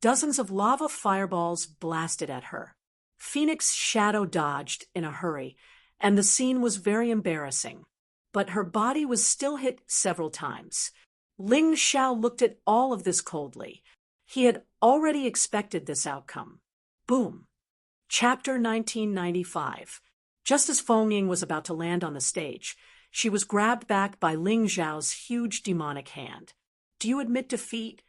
dozens of lava fireballs blasted at her. Phoenix's shadow dodged in a hurry, and the scene was very embarrassing. But her body was still hit several times. Ling Xiao looked at all of this coldly. He had already expected this outcome. Boom. Chapter 1995. Just as Feng Ying was about to land on the stage, she was grabbed back by Ling Xiao's huge demonic hand. Do you admit defeat?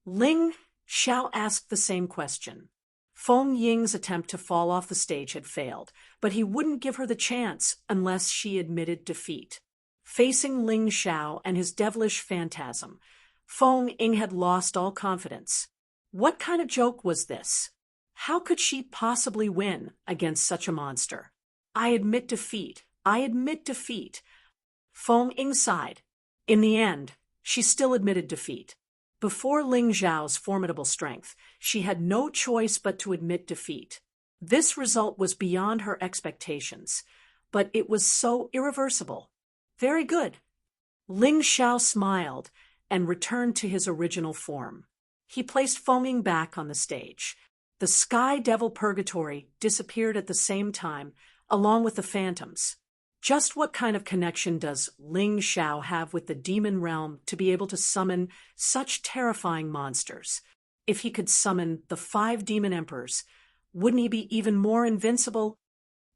Ling Xiao asked the same question. Feng Ying's attempt to fall off the stage had failed, but he wouldn't give her the chance unless she admitted defeat. Facing Ling Xiao and his devilish phantasm, Feng Ying had lost all confidence. What kind of joke was this? How could she possibly win against such a monster? I admit defeat. I admit defeat. Feng Ying sighed. In the end, she still admitted defeat. Before Ling Xiao's formidable strength, she had no choice but to admit defeat. This result was beyond her expectations, but it was so irreversible. Very good. Ling Xiao smiled and returned to his original form. He placed Feng Ying back on the stage. The Sky Devil Purgatory disappeared at the same time, along with the phantoms. Just what kind of connection does Ling Xiao have with the demon realm to be able to summon such terrifying monsters? If he could summon the 5 demon emperors, wouldn't he be even more invincible?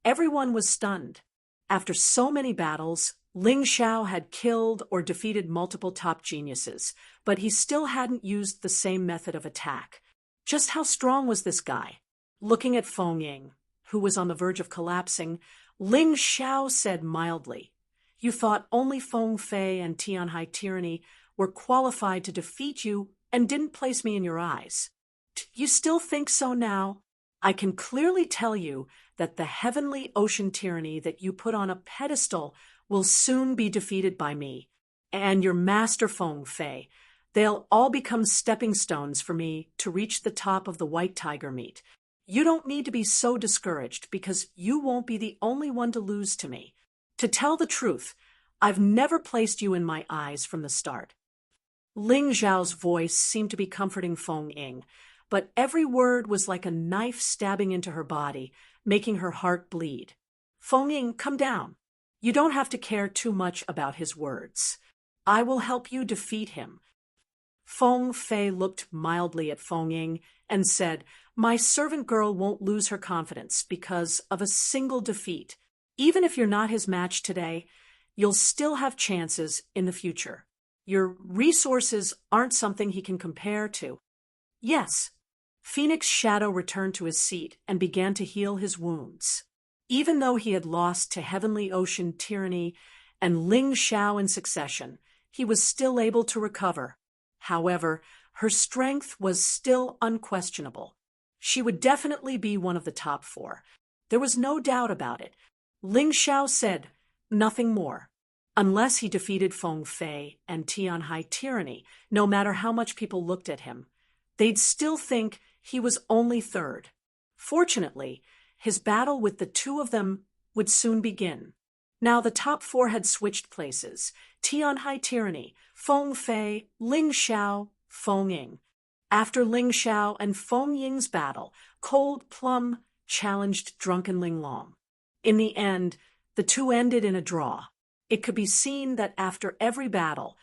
Everyone was stunned. After so many battles, Ling Xiao had killed or defeated multiple top geniuses, but he still hadn't used the same method of attack. Just how strong was this guy? Looking at Feng Ying, who was on the verge of collapsing, Ling Xiao said mildly, "You thought only Feng Fei and Tianhai Tyranny were qualified to defeat you and didn't place me in your eyes. You still think so now? I can clearly tell you that the heavenly ocean tyranny that you put on a pedestal will soon be defeated by me, and your master Feng Fei. They'll all become stepping stones for me to reach the top of the white tiger meat. You don't need to be so discouraged because you won't be the only one to lose to me. To tell the truth, I've never placed you in my eyes from the start." Ling Xiao's voice seemed to be comforting Feng Ying, but every word was like a knife stabbing into her body, making her heart bleed. "Feng Ying, come down. You don't have to care too much about his words. I will help you defeat him." Feng Fei looked mildly at Feng Ying and said, "My servant girl won't lose her confidence because of a single defeat. Even if you're not his match today, you'll still have chances in the future. Your resources aren't something he can compare to." "Yes." Phoenix's shadow returned to his seat and began to heal his wounds. Even though he had lost to Heavenly Ocean Tyranny and Ling Xiao in succession, he was still able to recover. However, her strength was still unquestionable. She would definitely be one of the top 4. There was no doubt about it. Ling Xiao said nothing more. Unless he defeated Feng Fei and Tianhai Tyranny, no matter how much people looked at him, they'd still think he was only 3rd. Fortunately, his battle with the 2 of them would soon begin. Now the top 4 had switched places. Tianhai Tyranny, Feng Fei, Ling Xiao, Feng Ying. After Ling Xiao and Feng Ying's battle, Cold Plum challenged Drunken Ling Long. In the end, the 2 ended in a draw. It could be seen that after every battle,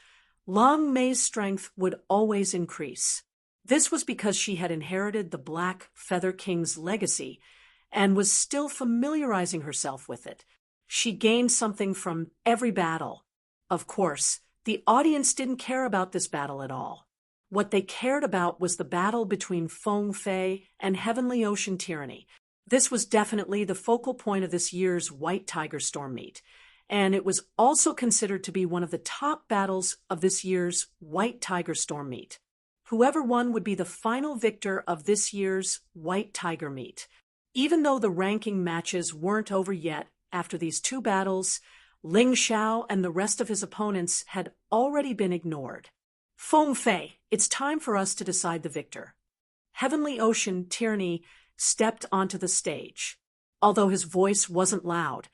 Long Mei's strength would always increase. This was because she had inherited the Black Feather King's legacy and was still familiarizing herself with it. She gained something from every battle. Of course, the audience didn't care about this battle at all. What they cared about was the battle between Feng Fei and Heavenly Ocean Tyranny. This was definitely the focal point of this year's White Tiger Storm meet, and it was also considered to be one of the top battles of this year's White Tiger Storm meet. Whoever won would be the final victor of this year's White Tiger meet. Even though the ranking matches weren't over yet after these 2 battles, Ling Xiao and the rest of his opponents had already been ignored. "Feng Fei, it's time for us to decide the victor." Heavenly Ocean Tyranny stepped onto the stage. Although his voice wasn't loud,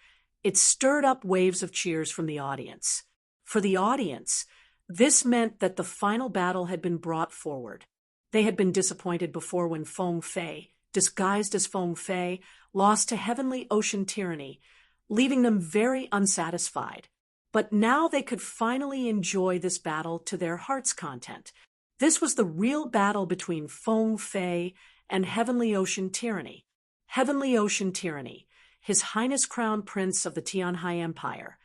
it stirred up waves of cheers from the audience. For the audience, this meant that the final battle had been brought forward. They had been disappointed before when Feng Fei, disguised as Feng Fei, lost to Heavenly Ocean Tyranny, leaving them very unsatisfied. But now they could finally enjoy this battle to their heart's content. This was the real battle between Feng Fei and Heavenly Ocean Tyranny. Heavenly Ocean Tyranny, His Highness Crown Prince of the Tianhai Empire,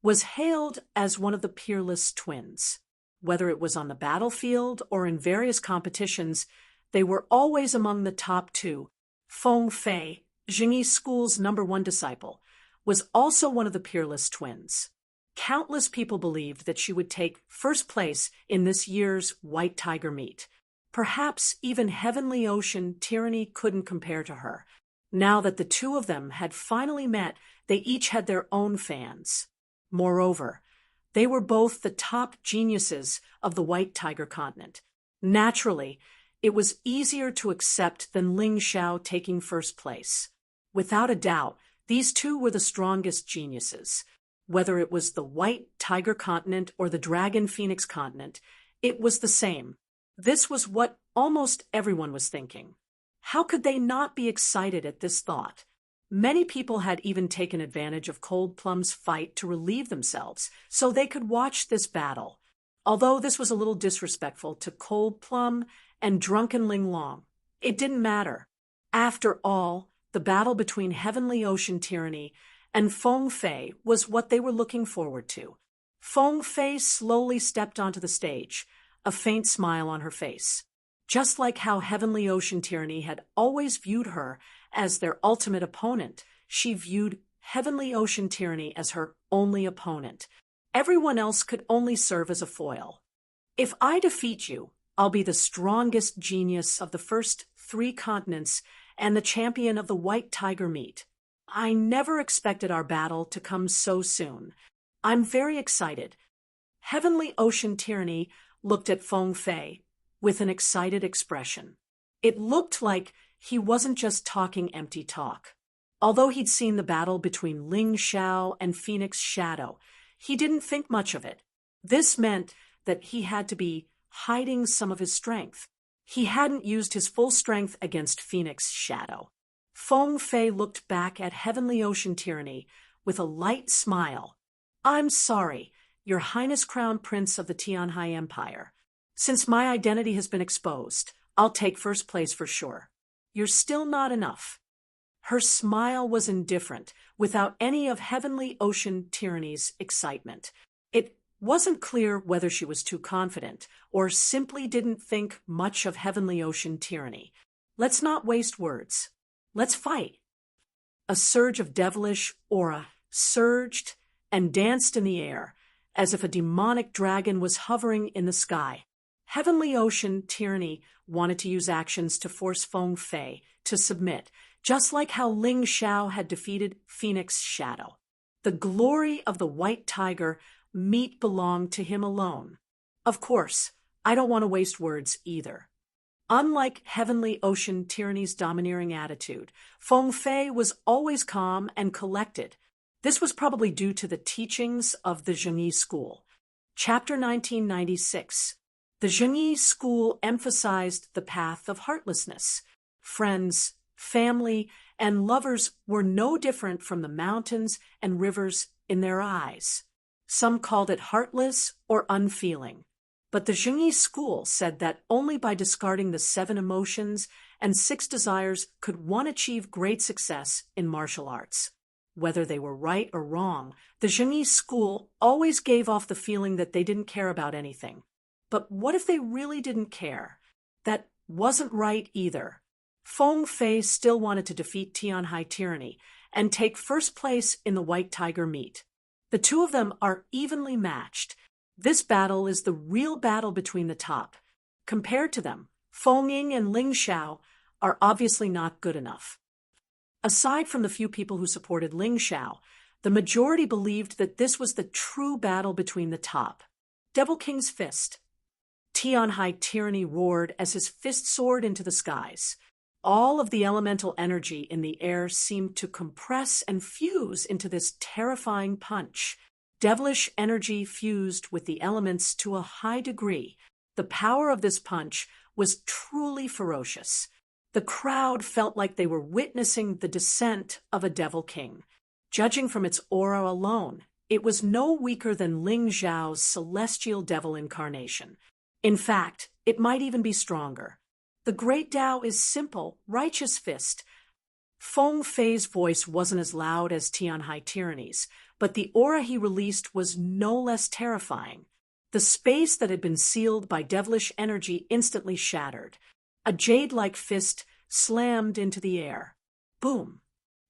was hailed as one of the peerless twins. Whether it was on the battlefield or in various competitions, they were always among the top two. Feng Fei, Jingyi School's #1 disciple, was also one of the peerless twins. Countless people believed that she would take first place in this year's White Tiger meet. Perhaps even Heavenly Ocean Tyranny couldn't compare to her. Now that the two of them had finally met, they each had their own fans. Moreover, they were both the top geniuses of the White Tiger continent. Naturally, it was easier to accept than Ling Xiao taking first place. Without a doubt, these two were the strongest geniuses. Whether it was the White Tiger continent or the Dragon Phoenix continent, it was the same. This was what almost everyone was thinking. How could they not be excited at this thought? Many people had even taken advantage of Cold Plum's fight to relieve themselves, so they could watch this battle. Although this was a little disrespectful to Cold Plum and drunken Ling Long, it didn't matter. After all, the battle between Heavenly Ocean Tyranny and Feng Fei was what they were looking forward to. Feng Fei slowly stepped onto the stage, a faint smile on her face. Just like how Heavenly Ocean Tyranny had always viewed her as their ultimate opponent, she viewed Heavenly Ocean Tyranny as her only opponent. Everyone else could only serve as a foil. If I defeat you, I'll be the strongest genius of the first 3 continents and the champion of the White Tiger meet. I never expected our battle to come so soon. I'm very excited. Heavenly Ocean Tyranny looked at Feng Fei with an excited expression. It looked like he wasn't just talking empty talk. Although he'd seen the battle between Ling Xiao and Phoenix Shadow, he didn't think much of it. This meant that he had to be hiding some of his strength. He hadn't used his full strength against Phoenix Shadow. Feng Fei looked back at Heavenly Ocean Tyranny with a light smile. I'm sorry, Your Highness Crown Prince of the Tianhai Empire. Since my identity has been exposed, I'll take first place for sure. You're still not enough. Her smile was indifferent, without any of Heavenly Ocean Tyranny's excitement. It wasn't clear whether she was too confident or simply didn't think much of Heavenly Ocean Tyranny. Let's not waste words. Let's fight. A surge of devilish aura surged and danced in the air, as if a demonic dragon was hovering in the sky. Heavenly Ocean Tyranny wanted to use actions to force Feng Fei to submit, just like how Ling Xiao had defeated Phoenix Shadow. The glory of the White Tiger meet belonged to him alone. Of course, I don't want to waste words either. Unlike Heavenly Ocean Tyranny's domineering attitude, Feng Fei was always calm and collected. This was probably due to the teachings of the Jingyi School. Chapter 1996. The Jingyi School emphasized the path of heartlessness. Friends, family, and lovers were no different from the mountains and rivers in their eyes. Some called it heartless or unfeeling. But the Jingyi School said that only by discarding the 7 emotions and 6 desires could one achieve great success in martial arts. Whether they were right or wrong, the Jingyi School always gave off the feeling that they didn't care about anything. But what if they really didn't care? That wasn't right either. Feng Fei still wanted to defeat Tianhai Tyranny and take first place in the White Tiger meet. The two of them are evenly matched. This battle is the real battle between the top. Compared to them, Feng Ying and Ling Xiao are obviously not good enough. Aside from the few people who supported Ling Xiao, the majority believed that this was the true battle between the top. Devil King's Fist. Tianhai Tyranny roared as his fist soared into the skies. All of the elemental energy in the air seemed to compress and fuse into this terrifying punch. Devilish energy fused with the elements to a high degree. The power of this punch was truly ferocious. The crowd felt like they were witnessing the descent of a devil king. Judging from its aura alone, it was no weaker than Ling Xiao's celestial devil incarnation. In fact, it might even be stronger. The great Tao is simple, righteous fist. Feng Fei's voice wasn't as loud as Tianhai Tyranny's, but the aura he released was no less terrifying. The space that had been sealed by devilish energy instantly shattered. A jade-like fist slammed into the air. Boom!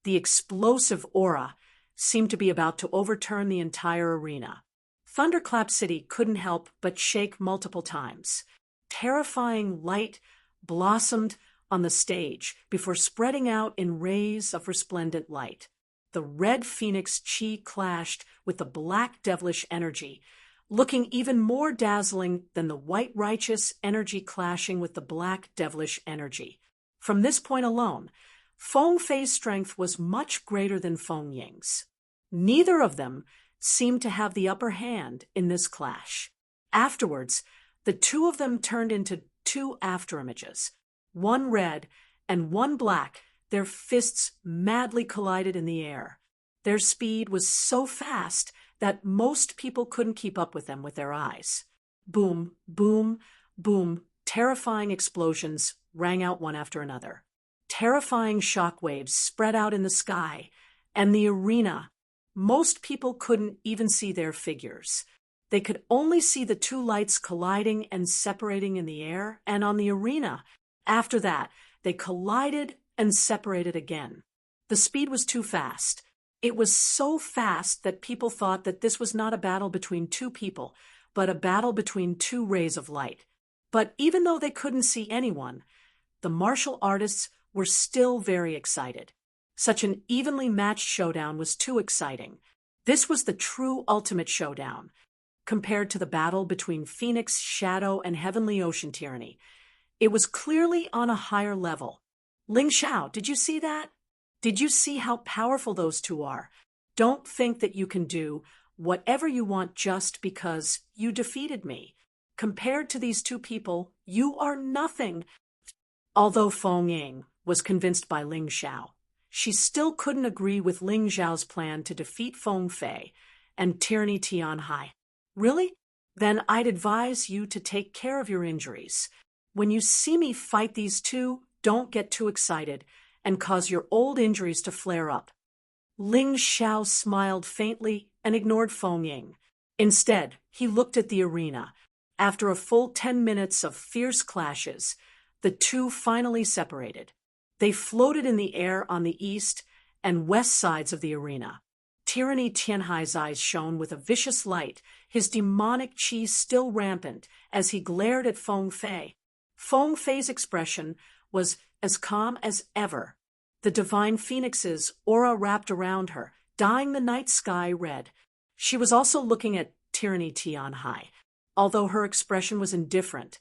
The explosive aura seemed to be about to overturn the entire arena. Thunderclap City couldn't help but shake multiple times. Terrifying light blossomed on the stage before spreading out in rays of resplendent light. The red phoenix chi clashed with the black devilish energy, looking even more dazzling than the white righteous energy clashing with the black devilish energy. From this point alone, Feng Fei's strength was much greater than Feng Ying's. Neither of them seemed to have the upper hand in this clash. Afterwards, the two of them turned into two afterimages, one red and one black. Their fists madly collided in the air. Their speed was so fast that most people couldn't keep up with them with their eyes. Boom, boom, boom, terrifying explosions rang out one after another. Terrifying shockwaves spread out in the sky, and the arena. Most people couldn't even see their figures. They could only see the two lights colliding and separating in the air and on the arena. After that, they collided and separated again. The speed was too fast. It was so fast that people thought that this was not a battle between two people, but a battle between two rays of light. But even though they couldn't see anyone, the martial artists were still very excited. Such an evenly matched showdown was too exciting. This was the true ultimate showdown. Compared to the battle between Phoenix, Shadow, and Heavenly Ocean Tyranny, it was clearly on a higher level. Ling Xiao, did you see that? Did you see how powerful those two are? Don't think that you can do whatever you want just because you defeated me. Compared to these two people, you are nothing. Although Feng Ying was convinced by Ling Xiao, she still couldn't agree with Ling Xiao's plan to defeat Feng Fei and Tyranny Tianhai. Really? Then I'd advise you to take care of your injuries. When you see me fight these two, don't get too excited and cause your old injuries to flare up. Ling Xiao smiled faintly and ignored Feng Ying. Instead, he looked at the arena. After a full 10 minutes of fierce clashes, the two finally separated. They floated in the air on the east and west sides of the arena. Tyranny Tianhai's eyes shone with a vicious light, his demonic chi still rampant as he glared at Feng Fei. Feng Fei's expression was as calm as ever. The divine phoenix's aura wrapped around her, dyeing the night sky red. She was also looking at Tyranny Tianhai. Although her expression was indifferent,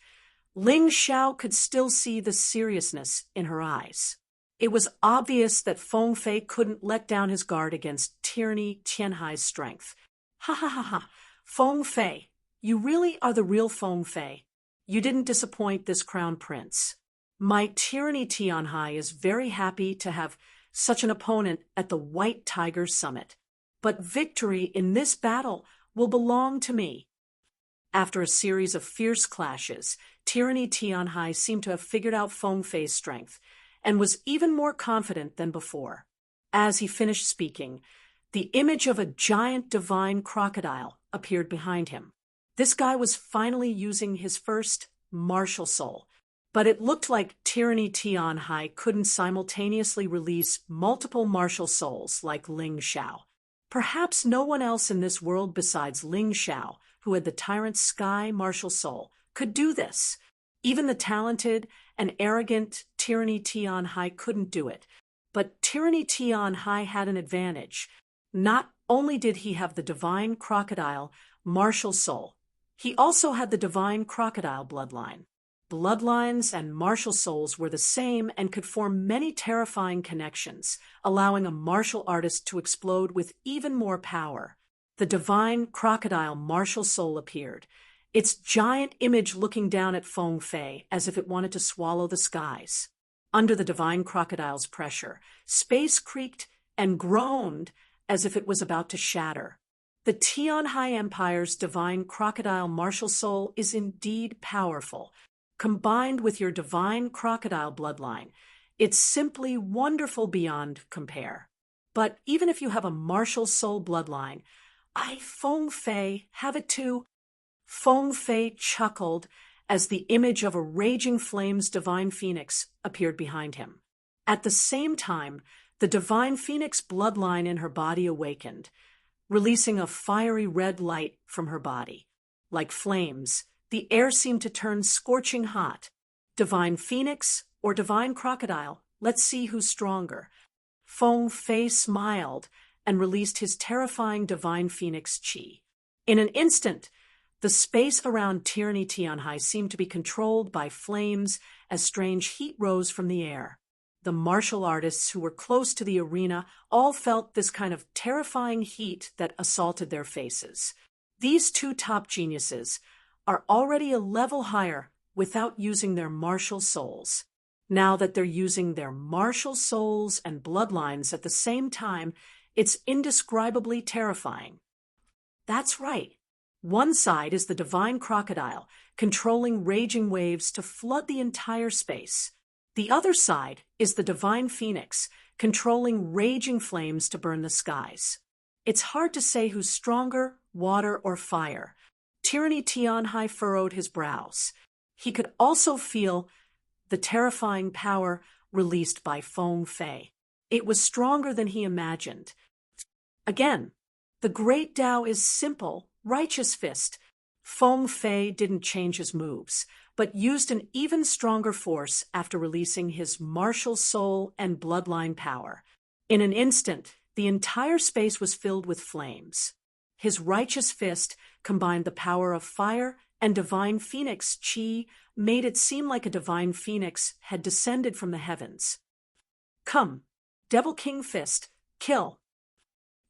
Ling Xiao could still see the seriousness in her eyes. It was obvious that Feng Fei couldn't let down his guard against Tyranny Tianhai's strength. Ha ha ha ha! Feng Fei, you really are the real Feng Fei. You didn't disappoint this crown prince. My Tyranny Tianhai is very happy to have such an opponent at the White Tiger Summit. But victory in this battle will belong to me. After a series of fierce clashes, Tyranny Tianhai seemed to have figured out Feng Fei's strength and was even more confident than before. As he finished speaking, the image of a giant divine crocodile appeared behind him. This guy was finally using his first martial soul, but it looked like Tyranny Tianhai couldn't simultaneously release multiple martial souls like Ling Xiao. Perhaps no one else in this world besides Ling Xiao, who had the Tyrant Sky martial soul, could do this. Even the talented and arrogant Tyranny Tianhai couldn't do it. But Tyranny Tianhai had an advantage. Not only did he have the divine crocodile martial soul, he also had the divine crocodile bloodline. bloodlines and martial souls were the same and could form many terrifying connections, allowing a martial artist to explode with even more power. The divine crocodile martial soul appeared, its giant image looking down at Feng Fei as if it wanted to swallow the skies. Under the divine crocodile's pressure, space creaked and groaned as if it was about to shatter. The Tianhai Empire's divine crocodile martial soul is indeed powerful. Combined with your divine crocodile bloodline, it's simply wonderful beyond compare. But even if you have a martial soul bloodline, Feng Fei, have it too. Feng Fei chuckled as the image of a raging flames divine phoenix appeared behind him. At the same time, the divine phoenix bloodline in her body awakened, releasing a fiery red light from her body. Like flames, the air seemed to turn scorching hot. Divine phoenix or divine crocodile, let's see who's stronger. Feng Fei smiled and released his terrifying divine phoenix chi. In an instant, the space around Tyranny Tianhai seemed to be controlled by flames as strange heat rose from the air. The martial artists who were close to the arena all felt this kind of terrifying heat that assaulted their faces. These two top geniuses are already a level higher without using their martial souls. Now that they're using their martial souls and bloodlines at the same time, it's indescribably terrifying. That's right. One side is the divine crocodile, controlling raging waves to flood the entire space. The other side is the divine phoenix, controlling raging flames to burn the skies. It's hard to say who's stronger, water or fire. Tyranny Tianhai furrowed his brows. He could also feel the terrifying power released by Feng Fei. It was stronger than he imagined. Again, the great Tao is simple, righteous fist. Feng Fei didn't change his moves, but used an even stronger force after releasing his martial soul and bloodline power. In an instant, the entire space was filled with flames. His righteous fist combined the power of fire and divine phoenix chi, made it seem like a divine phoenix had descended from the heavens. Come, Devil King Fist, kill.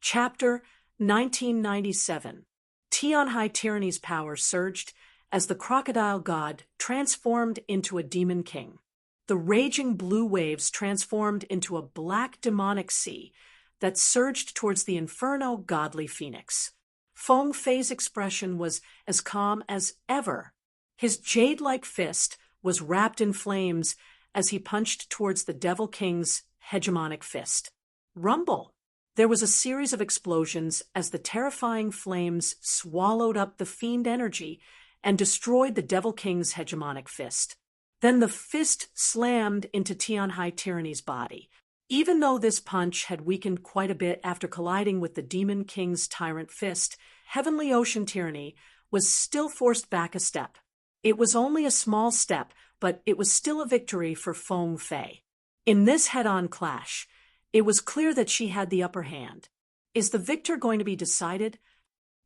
Chapter 1997. Tianhai Tyranny's power surged as the crocodile god transformed into a demon king. The raging blue waves transformed into a black demonic sea that surged towards the inferno godly phoenix. Feng Fei's expression was as calm as ever. His jade-like fist was wrapped in flames as he punched towards the Devil King's hegemonic fist. Rumble! There was a series of explosions as the terrifying flames swallowed up the fiend energy and destroyed the Devil King's hegemonic fist. Then the fist slammed into Tianhai Tyranny's body. Even though this punch had weakened quite a bit after colliding with the Demon King's tyrant fist, Heavenly Ocean Tyranny was still forced back a step. It was only a small step, but it was still a victory for Feng Fei. In this head-on clash, it was clear that she had the upper hand. Is the victor going to be decided?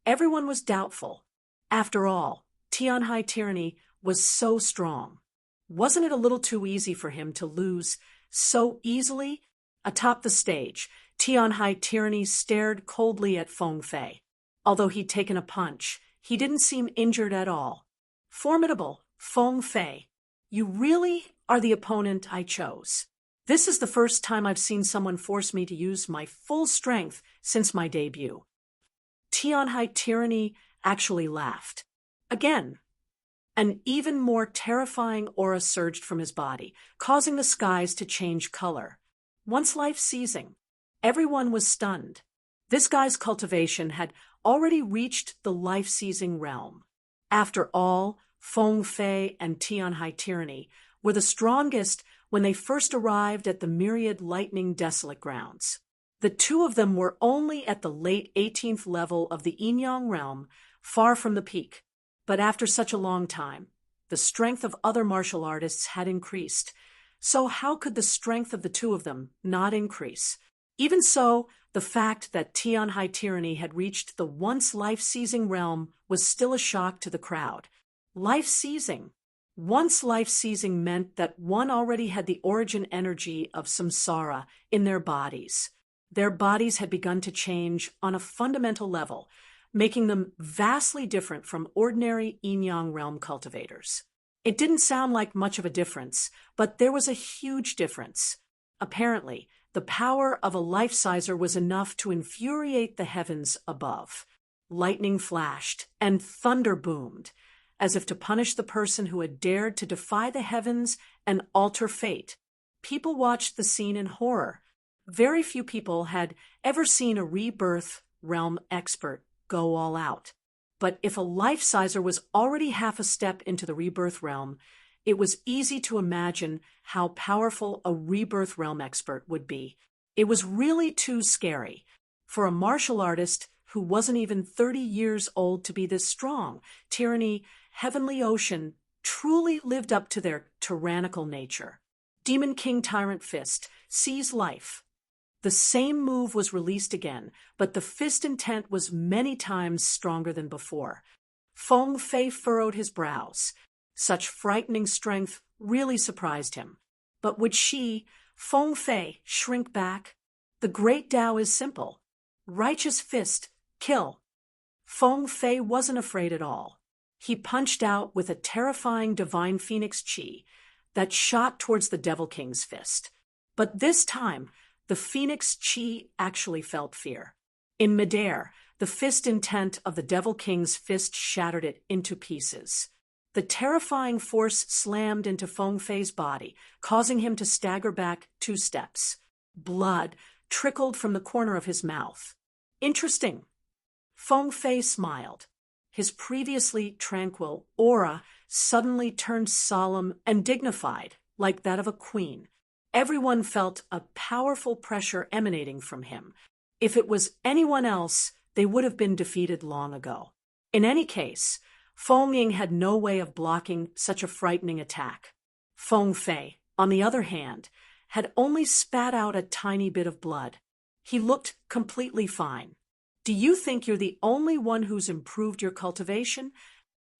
Everyone was doubtful. After all, Tianhai Tyranny was so strong. Wasn't it a little too easy for him to lose so easily? Atop the stage, Tianhai Tyranny stared coldly at Feng Fei. Although he'd taken a punch, he didn't seem injured at all. Formidable, Feng Fei. You really are the opponent I chose. This is the first time I've seen someone force me to use my full strength since my debut. Tianhai Tyranny actually laughed. Again, an even more terrifying aura surged from his body, causing the skies to change color. Once life-seizing, everyone was stunned. This guy's cultivation had already reached the life-seizing realm. After all, Feng Fei and Tianhai Tyranny were the strongest when they first arrived at the myriad lightning desolate grounds. The two of them were only at the late 18th level of the Yin-Yang realm, far from the peak. But after such a long time, the strength of other martial artists had increased. So how could the strength of the two of them not increase? Even so, the fact that Tianhai Tyranny had reached the once life-seizing realm was still a shock to the crowd. Life-seizing? Once life-seizing meant that one already had the origin energy of samsara in their bodies. Their bodies had begun to change on a fundamental level, making them vastly different from ordinary yin-yang realm cultivators. It didn't sound like much of a difference, but there was a huge difference. Apparently, the power of a life-sizer was enough to infuriate the heavens above. Lightning flashed, and thunder boomed, as if to punish the person who had dared to defy the heavens and alter fate. People watched the scene in horror. Very few people had ever seen a rebirth realm expert go all out. But if a life-sizer was already half a step into the rebirth realm, it was easy to imagine how powerful a rebirth realm expert would be. It was really too scary for a martial artist who wasn't even 30 years old to be this strong. Tyranny, Heavenly Ocean truly lived up to their tyrannical nature. Demon King Tyrant Fist, seize life. The same move was released again, but the fist intent was many times stronger than before. Feng Fei furrowed his brows. Such frightening strength really surprised him. But would she, Feng Fei, shrink back? The great Tao is simple. Righteous fist, kill. Feng Fei wasn't afraid at all. He punched out with a terrifying divine phoenix chi that shot towards the Devil King's fist. But this time, the phoenix chi actually felt fear. In midair, the fist intent of the Devil King's fist shattered it into pieces. The terrifying force slammed into Feng Fei's body, causing him to stagger back 2 steps. Blood trickled from the corner of his mouth. Interesting. Feng Fei smiled. His previously tranquil aura suddenly turned solemn and dignified, like that of a queen. Everyone felt a powerful pressure emanating from him. If it was anyone else, they would have been defeated long ago. In any case, Feng Ying had no way of blocking such a frightening attack. Feng Fei, on the other hand, had only spat out a tiny bit of blood. He looked completely fine. Do you think you're the only one who's improved your cultivation?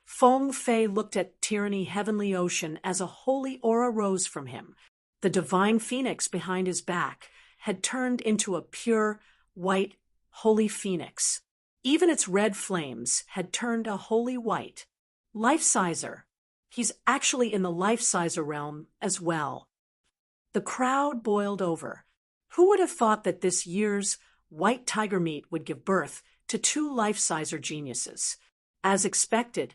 Feng Fei looked at Tyranny Heavenly Ocean as a holy aura rose from him. The divine phoenix behind his back had turned into a pure, white, holy phoenix. Even its red flames had turned a holy white. Life-sizer. He's actually in the life-sizer realm as well. The crowd boiled over. Who would have thought that this year's white tiger meat would give birth to 2 life-sizer geniuses? As expected,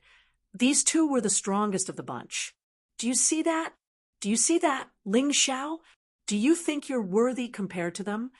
these 2 were the strongest of the bunch. Do you see that? Do you see that, Ling Xiao? Do you think you're worthy compared to them?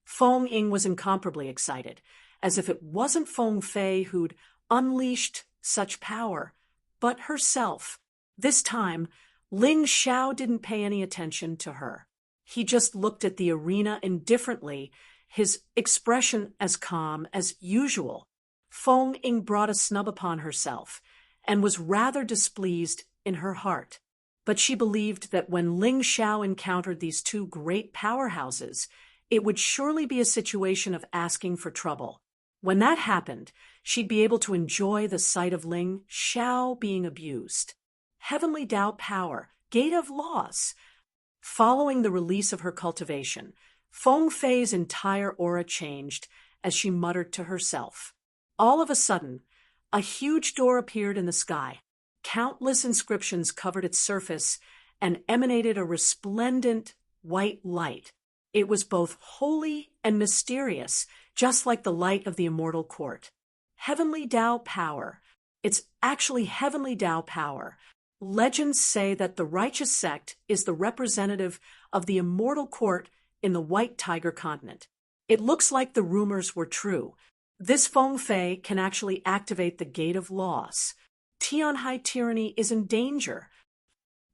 Feng Ying was incomparably excited, as if it wasn't Feng Fei who'd unleashed such power, but herself. This time, Ling Xiao didn't pay any attention to her. He just looked at the arena indifferently, his expression as calm as usual. Feng Ying brought a snub upon herself, and was rather displeased in her heart. But she believed that when Ling Xiao encountered these 2 great powerhouses, it would surely be a situation of asking for trouble. When that happened, she'd be able to enjoy the sight of Ling Xiao being abused. Heavenly Tao power, gate of laws. Following the release of her cultivation, Feng Fei's entire aura changed as she muttered to herself. All of a sudden, a huge door appeared in the sky. Countless inscriptions covered its surface and emanated a resplendent white light. It was both holy and mysterious, just like the light of the immortal court. Heavenly Tao power. It's actually Heavenly Tao power. Legends say that the righteous sect is the representative of the immortal court in the White Tiger continent. It looks like the rumors were true. This Feng Fei can actually activate the Gate of Laws. Tianhai tyranny is in danger.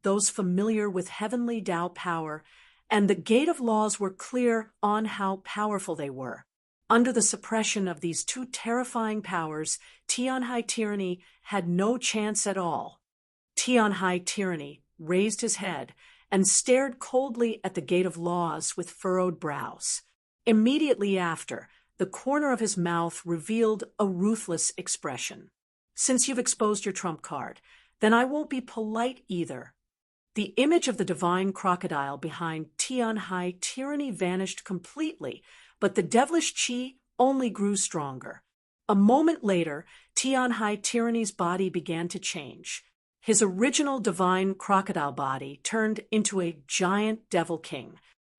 Those familiar with Heavenly Tao power and the Gate of Laws were clear on how powerful they were. Under the suppression of these 2 terrifying powers, Tianhai tyranny had no chance at all. Tianhai tyranny raised his head and stared coldly at the Gate of Laws with furrowed brows. Immediately after, the corner of his mouth revealed a ruthless expression. Since you've exposed your trump card, then I won't be polite either. The image of the divine crocodile behind Tianhai tyranny vanished completely, but the devilish qi only grew stronger. A moment later, Tianhai tyranny's body began to change. His original divine crocodile body turned into a giant devil king.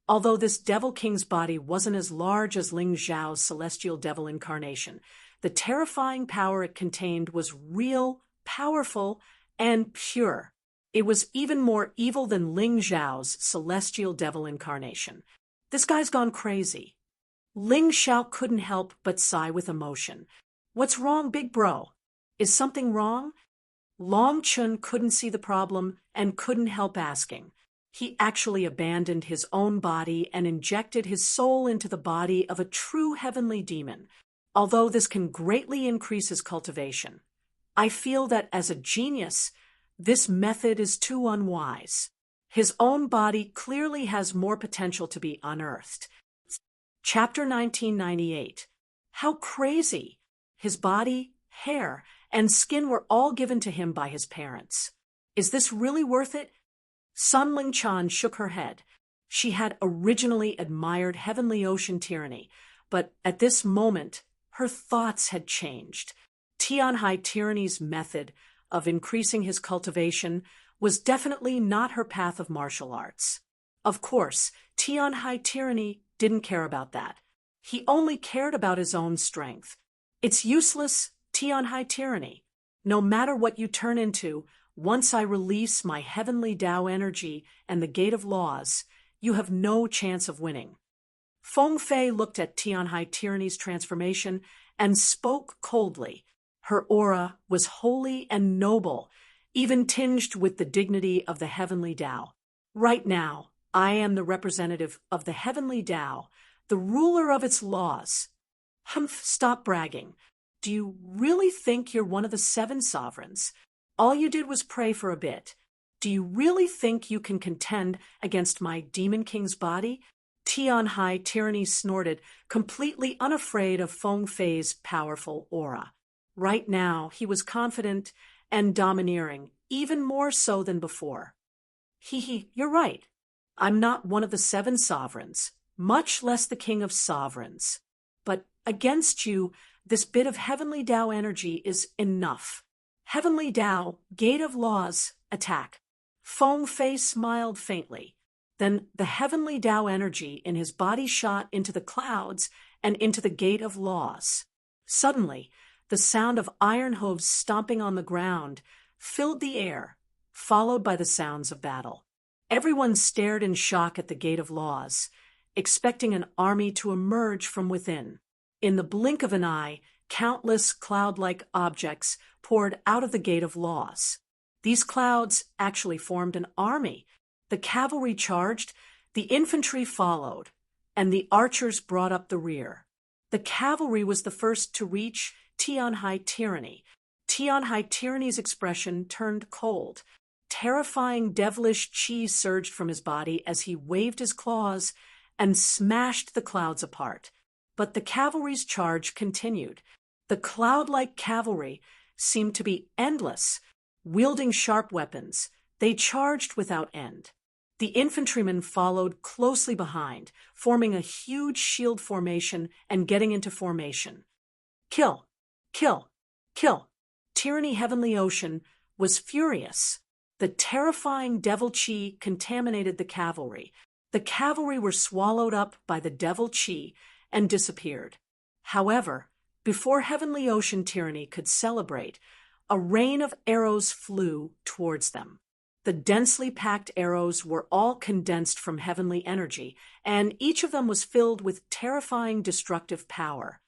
Although this devil king's body wasn't as large as Ling Zhao's celestial devil incarnation, the terrifying power it contained was real, powerful, and pure. It was even more evil than Ling Zhao's celestial devil incarnation. This guy's gone crazy. Ling Xiao couldn't help but sigh with emotion. What's wrong, big bro? Is something wrong? Long Chun couldn't see the problem and couldn't help asking. He actually abandoned his own body and injected his soul into the body of a true heavenly demon, although this can greatly increase his cultivation. I feel that as a genius, this method is too unwise. His own body clearly has more potential to be unearthed. Chapter 1998. How crazy! His body, hair, and skin were all given to him by his parents. Is this really worth it? Sun Lingchan shook her head. She had originally admired Heavenly Ocean tyranny, but at this moment, her thoughts had changed. Tianhai tyranny's method of increasing his cultivation was definitely not her path of martial arts. Of course, Tianhai tyranny didn't care about that. He only cared about his own strength. It's useless, Tianhai tyranny. No matter what you turn into, once I release my heavenly Tao energy and the gate of laws, you have no chance of winning. Feng Fei looked at Tianhai tyranny's transformation and spoke coldly. Her aura was holy and noble, even tinged with the dignity of the heavenly Tao. Right now, I am the representative of the heavenly Tao, the ruler of its laws. Humph, stop bragging. Do you really think you're one of the 7 sovereigns? All you did was pray for a bit. Do you really think you can contend against my demon king's body? Tianhai tyranny snorted, completely unafraid of Feng Fei's powerful aura. Right now, he was confident and domineering, even more so than before. You're right. I'm not one of the 7 sovereigns, much less the king of sovereigns. But against you, this bit of heavenly Tao energy is enough. Heavenly Tao, gate of laws, attack. Feng Fei smiled faintly. Then the heavenly Tao energy in his body shot into the clouds and into the gate of laws. Suddenly, the sound of iron hooves stomping on the ground filled the air, followed by the sounds of battle. Everyone stared in shock at the gate of laws, expecting an army to emerge from within. In the blink of an eye, countless cloud-like objects poured out of the gate of laws. These clouds actually formed an army. The cavalry charged, the infantry followed, and the archers brought up the rear. The cavalry was the first to reach Tianhai tyranny. Tianhai tyranny's expression turned cold. Terrifying devilish qi surged from his body as he waved his claws and smashed the clouds apart. But the cavalry's charge continued. The cloud-like cavalry seemed to be endless. Wielding sharp weapons, they charged without end. The infantrymen followed closely behind, forming a huge shield formation and getting into formation. Kill! Kill! Kill! Tyranny Heavenly Ocean was furious. The terrifying devil qi contaminated the cavalry. The cavalry were swallowed up by the devil qi and disappeared. However, before Heavenly Ocean tyranny could celebrate, a rain of arrows flew towards them. The densely packed arrows were all condensed from heavenly energy, and each of them was filled with terrifying destructive power.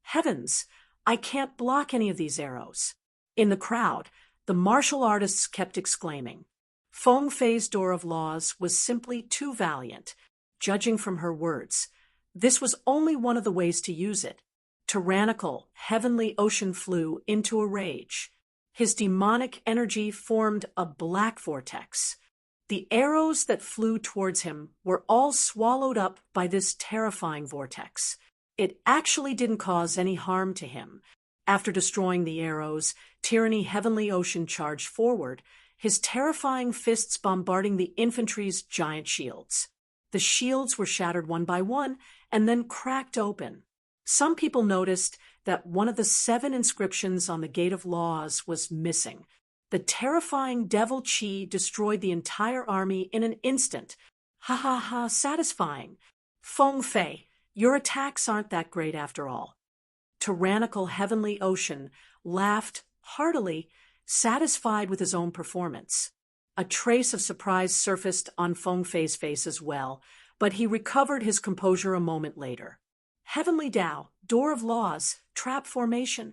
Heavens, I can't block any of these arrows. In the crowd, the martial artists kept exclaiming. Feng Fei's door of laws was simply too valiant, judging from her words. This was only one of the ways to use it. Tyrannical, Heavenly Ocean flew into a rage. His demonic energy formed a black vortex. The arrows that flew towards him were all swallowed up by this terrifying vortex. It actually didn't cause any harm to him. After destroying the arrows, Tyranny Heavenly Ocean charged forward, his terrifying fists bombarding the infantry's giant shields. The shields were shattered one by one and then cracked open. Some people noticed that one of the 7 inscriptions on the Gate of Laws was missing. The terrifying devil Chi destroyed the entire army in an instant. Ha ha ha, satisfying. Feng Fei, your attacks aren't that great after all. Tyrannical Heavenly Ocean laughed heartily, satisfied with his own performance. A trace of surprise surfaced on Feng Fei's face as well, but he recovered his composure a moment later. Heavenly Tao, Door of Laws, Trap Formation.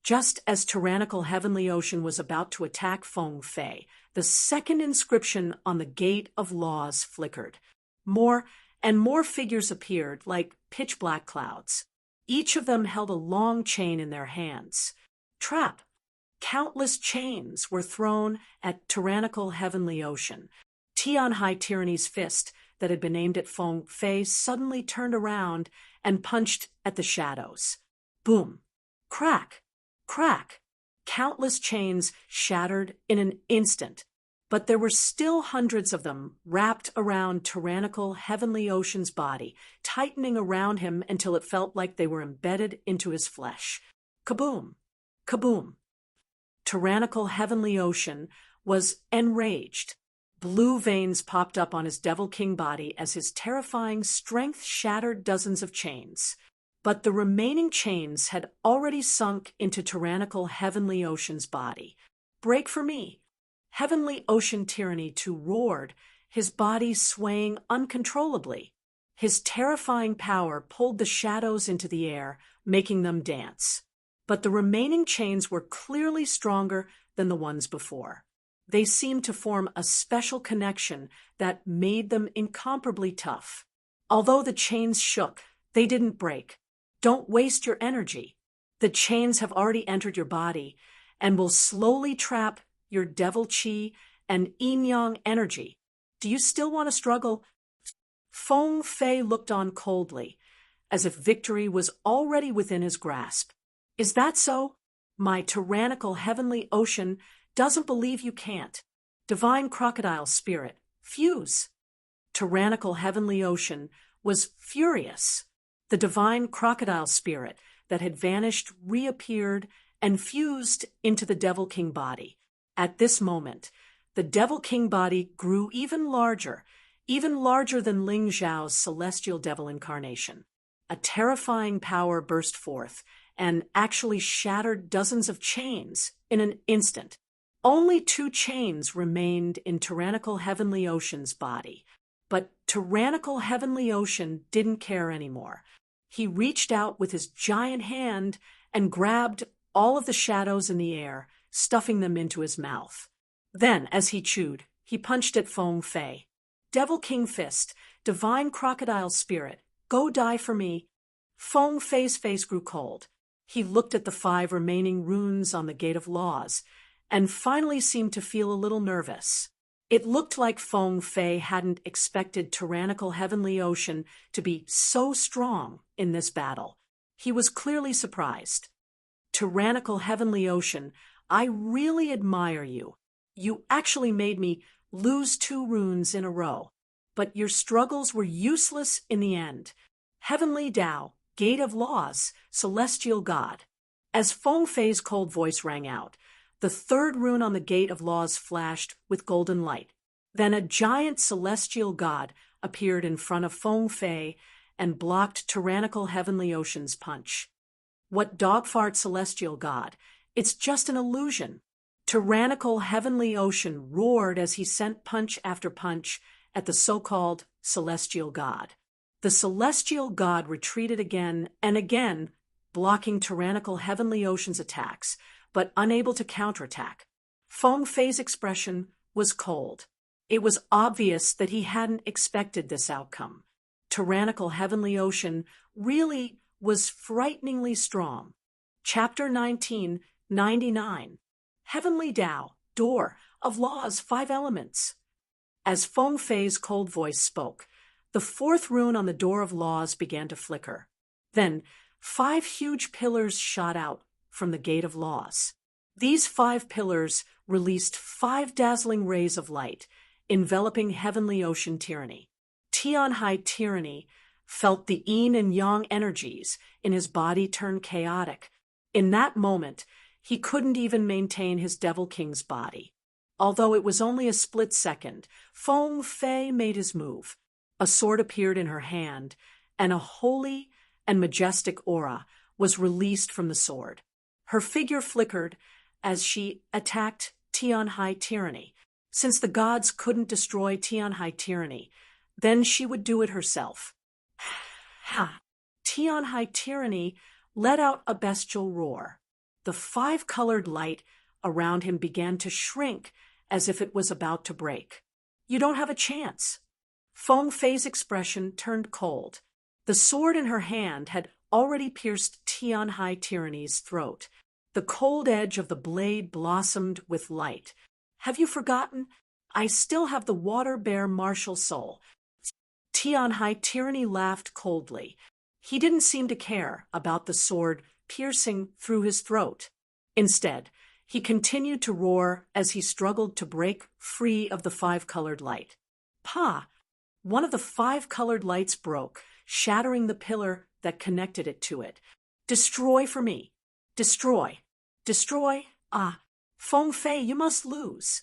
Just as Tyrannical Heavenly Ocean was about to attack Feng Fei, the second inscription on the Gate of Laws flickered. More and more figures appeared, like pitch-black clouds. Each of them held a long chain in their hands. Trap. Countless chains were thrown at Tyrannical Heavenly Ocean. Tianhai Tyranny's fist that had been aimed at Feng Fei suddenly turned around and punched at the shadows. Boom. Crack. Crack. Countless chains shattered in an instant, but there were still hundreds of them wrapped around Tyrannical Heavenly Ocean's body, tightening around him until it felt like they were embedded into his flesh. Kaboom! Kaboom! Tyrannical Heavenly Ocean was enraged. Blue veins popped up on his Devil King body as his terrifying strength shattered dozens of chains. But the remaining chains had already sunk into Tyrannical Heavenly Ocean's body. Break for me! Heavenly Ocean Tyranny too roared, his body swaying uncontrollably. His terrifying power pulled the shadows into the air, making them dance. But the remaining chains were clearly stronger than the ones before. They seemed to form a special connection that made them incomparably tough. Although the chains shook, they didn't break. Don't waste your energy. The chains have already entered your body and will slowly trap your devil chi and yin-yang energy. Do you still want to struggle? Feng Fei looked on coldly, as if victory was already within his grasp. Is that so? My Tyrannical Heavenly Ocean doesn't believe you can't. Divine Crocodile Spirit, fuse. Tyrannical Heavenly Ocean was furious. The Divine Crocodile Spirit that had vanished reappeared and fused into the Devil King body. At this moment, the Devil King body grew even larger than Ling Zhao's celestial devil incarnation. A terrifying power burst forth and actually shattered dozens of chains in an instant. Only 2 chains remained in Tyrannical Heavenly Ocean's body, but Tyrannical Heavenly Ocean didn't care anymore. He reached out with his giant hand and grabbed all of the shadows in the air, stuffing them into his mouth. Then, as he chewed, he punched at Feng Fei. Devil King Fist, Divine Crocodile Spirit, go die for me. Feng Fei's face grew cold. He looked at the 5 remaining runes on the Gate of Laws, and finally seemed to feel a little nervous. It looked like Feng Fei hadn't expected Tyrannical Heavenly Ocean to be so strong in this battle. He was clearly surprised. Tyrannical Heavenly Ocean, I really admire you. You actually made me lose 2 runes in a row, but your struggles were useless in the end. Heavenly Tao, Gate of Laws, Celestial God. As Feng Fei's cold voice rang out, the 3rd rune on the Gate of Laws flashed with golden light. Then a giant celestial god appeared in front of Feng Fei and blocked Tyrannical Heavenly Ocean's punch. What dogfart celestial god? It's just an illusion. Tyrannical Heavenly Ocean roared as he sent punch after punch at the so-called celestial god. The celestial god retreated again and again, blocking Tyrannical Heavenly Ocean's attacks, but unable to counterattack. Feng Fei's expression was cold. It was obvious that he hadn't expected this outcome. Tyrannical Heavenly Ocean really was frighteningly strong. Chapter 1999. Heavenly Tao, Door of Laws, 5 Elements. As Feng Fei's cold voice spoke, the 4th rune on the Door of Laws began to flicker. Then 5 huge pillars shot out from the Gate of Laws. These 5 pillars released 5 dazzling rays of light, enveloping heavenly ocean tyranny. Tianhai tyranny felt the yin and yang energies in his body turn chaotic. In that moment, he couldn't even maintain his Devil King's body. Although it was only a split second, Feng Fei made his move. A sword appeared in her hand, and a holy and majestic aura was released from the sword. Her figure flickered as she attacked Tianhai tyranny. Since the gods couldn't destroy Tianhai tyranny, then she would do it herself. Ha! Tianhai tyranny let out a bestial roar. The 5-colored light around him began to shrink as if it was about to break. You don't have a chance. Feng Fei's expression turned cold. The sword in her hand had already pierced Tianhai tyranny's throat. The cold edge of the blade blossomed with light. Have you forgotten? I still have the water bear martial soul. Tianhai tyranny laughed coldly. He didn't seem to care about the sword piercing through his throat. Instead, he continued to roar as he struggled to break free of the 5-colored light. Pa! One of the 5-colored lights broke, shattering the pillar that connected it to it. Destroy for me. Destroy. Destroy. Ah, Feng Fei, you must lose.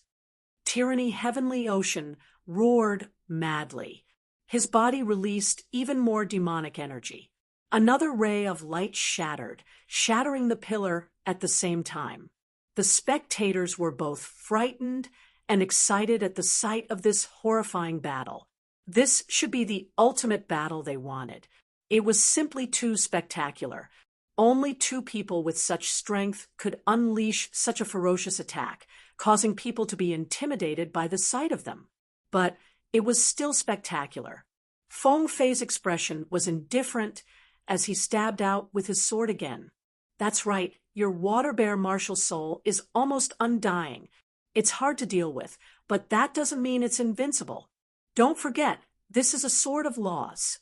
Tyranny Heavenly Ocean roared madly. His body released even more demonic energy. Another ray of light shattered, shattering the pillar at the same time. The spectators were both frightened and excited at the sight of this horrifying battle. This should be the ultimate battle they wanted. It was simply too spectacular. Only 2 people with such strength could unleash such a ferocious attack, causing people to be intimidated by the sight of them. But it was still spectacular. Feng Fei's expression was indifferent as he stabbed out with his sword again. That's right, your water bear martial soul is almost undying. It's hard to deal with, but that doesn't mean it's invincible. Don't forget, this is a sword of laws.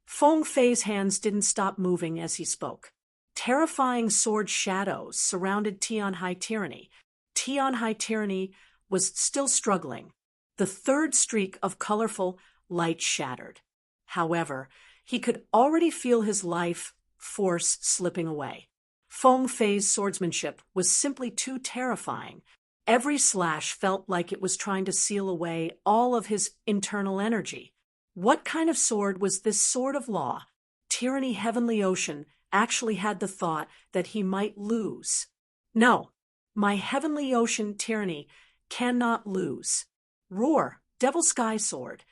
Feng Fei's hands didn't stop moving as he spoke. Terrifying sword shadows surrounded Tianhai tyranny. Tianhai tyranny was still struggling. The 3rd streak of colorful light shattered. However, he could already feel his life force slipping away. Feng Fei's swordsmanship was simply too terrifying. Every slash felt like it was trying to seal away all of his internal energy. What kind of sword was this sword of law? Tyranny Heavenly Ocean actually had the thought that he might lose. No, my Heavenly Ocean tyranny cannot lose. Roar, Devil Sky Sword.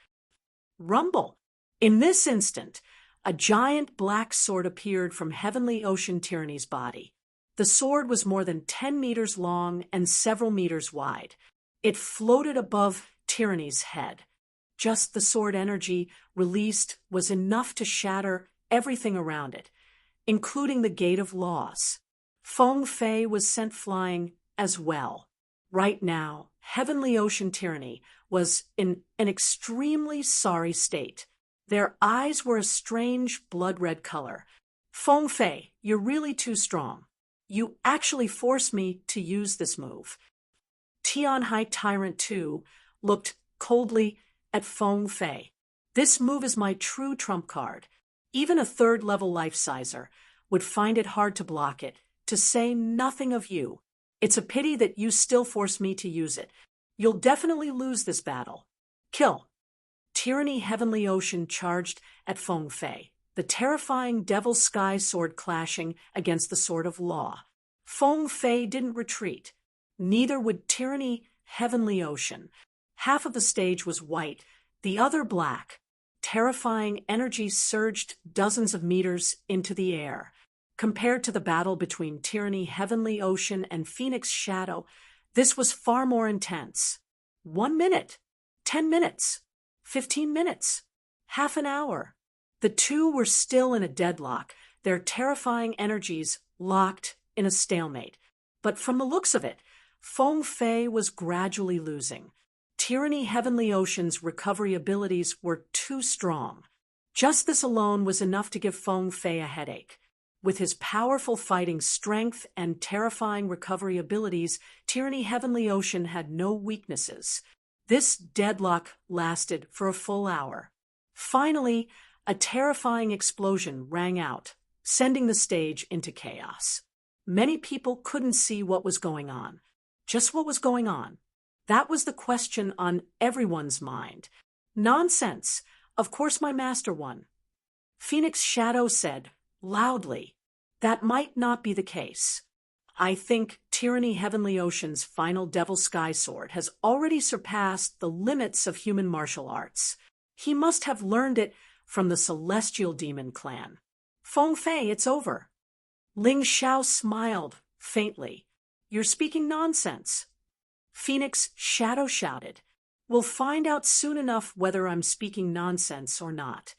Rumble. In this instant, a giant black sword appeared from Heavenly Ocean Tyranny's body. The sword was more than 10 meters long and several meters wide. It floated above Tyranny's head. Just the sword energy released was enough to shatter everything around it, including the Gate of Laws. Feng Fei was sent flying as well. Right now, Heavenly Ocean Tyranny was in an extremely sorry state. Their eyes were a strange blood-red color. Feng Fei, you're really too strong. You actually forced me to use this move. Tianhai Tyrant 2 looked coldly at Feng Fei. This move is my true trump card. Even a 3rd-level life-sizer would find it hard to block it, to say nothing of you. It's a pity that you still force me to use it. You'll definitely lose this battle. Kill. Tyranny Heavenly Ocean charged at Feng Fei, the terrifying Devil Sky Sword clashing against the Sword of Law. Feng Fei didn't retreat. Neither would Tyranny Heavenly Ocean. Half of the stage was white, the other black. Terrifying energy surged dozens of meters into the air. Compared to the battle between Tyranny Heavenly Ocean and Phoenix Shadow, this was far more intense. 1 minute, 10 minutes, 15 minutes, half an hour. The 2 were still in a deadlock, their terrifying energies locked in a stalemate. But from the looks of it, Feng Fei was gradually losing. Tyranny Heavenly Ocean's recovery abilities were too strong. Just this alone was enough to give Feng Fei a headache. With his powerful fighting strength and terrifying recovery abilities, Tyranny Heavenly Ocean had no weaknesses. This deadlock lasted for a full hour. Finally, a terrifying explosion rang out, sending the stage into chaos. Many people couldn't see what was going on. Just what was going on? That was the question on everyone's mind. Nonsense. Of course my master won. Phoenix Shadow said, loudly, that might not be the case. I think Tyranny Heavenly Ocean's final Devil Sky Sword has already surpassed the limits of human martial arts. He must have learned it from the Celestial Demon Clan. Feng Fei, it's over. Ling Xiao smiled faintly. You're speaking nonsense. Phoenix Shadow shouted, we'll find out soon enough whether I'm speaking nonsense or not.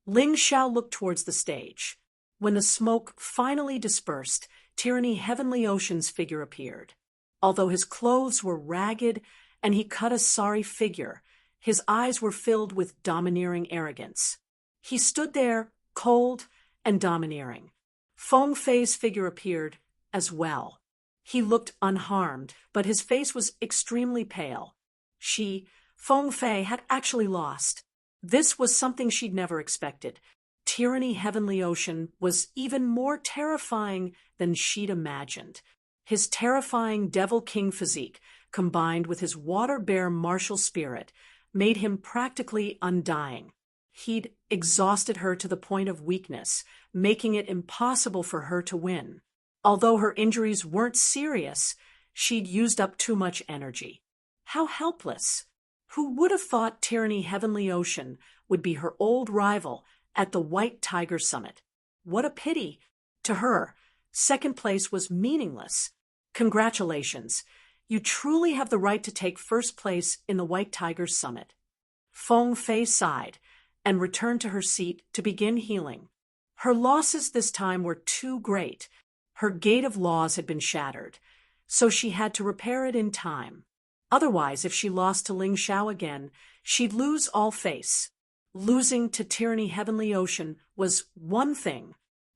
Ling Xiao looked towards the stage. When the smoke finally dispersed, Tyranny Heavenly Ocean's figure appeared. Although his clothes were ragged and he cut a sorry figure, his eyes were filled with domineering arrogance. He stood there, cold and domineering. Feng Fei's figure appeared as well. He looked unharmed, but his face was extremely pale. Feng Fei, had actually lost. This was something she'd never expected. Tyranny Heavenly Ocean was even more terrifying than she'd imagined. His terrifying Devil King physique, combined with his water bear martial spirit, made him practically undying. He'd exhausted her to the point of weakness, making it impossible for her to win. Although her injuries weren't serious, she'd used up too much energy. How helpless! Who would have thought Tyranny Heavenly Ocean would be her old rival at the White Tiger Summit? What a pity! To her, second place was meaningless. Congratulations! You truly have the right to take first place in the White Tiger Summit. Feng Fei sighed and returned to her seat to begin healing. Her losses this time were too great. Her gate of laws had been shattered, so she had to repair it in time. Otherwise, if she lost to Ling Xiao again, she'd lose all face. Losing to Tyranny Heavenly Ocean was one thing.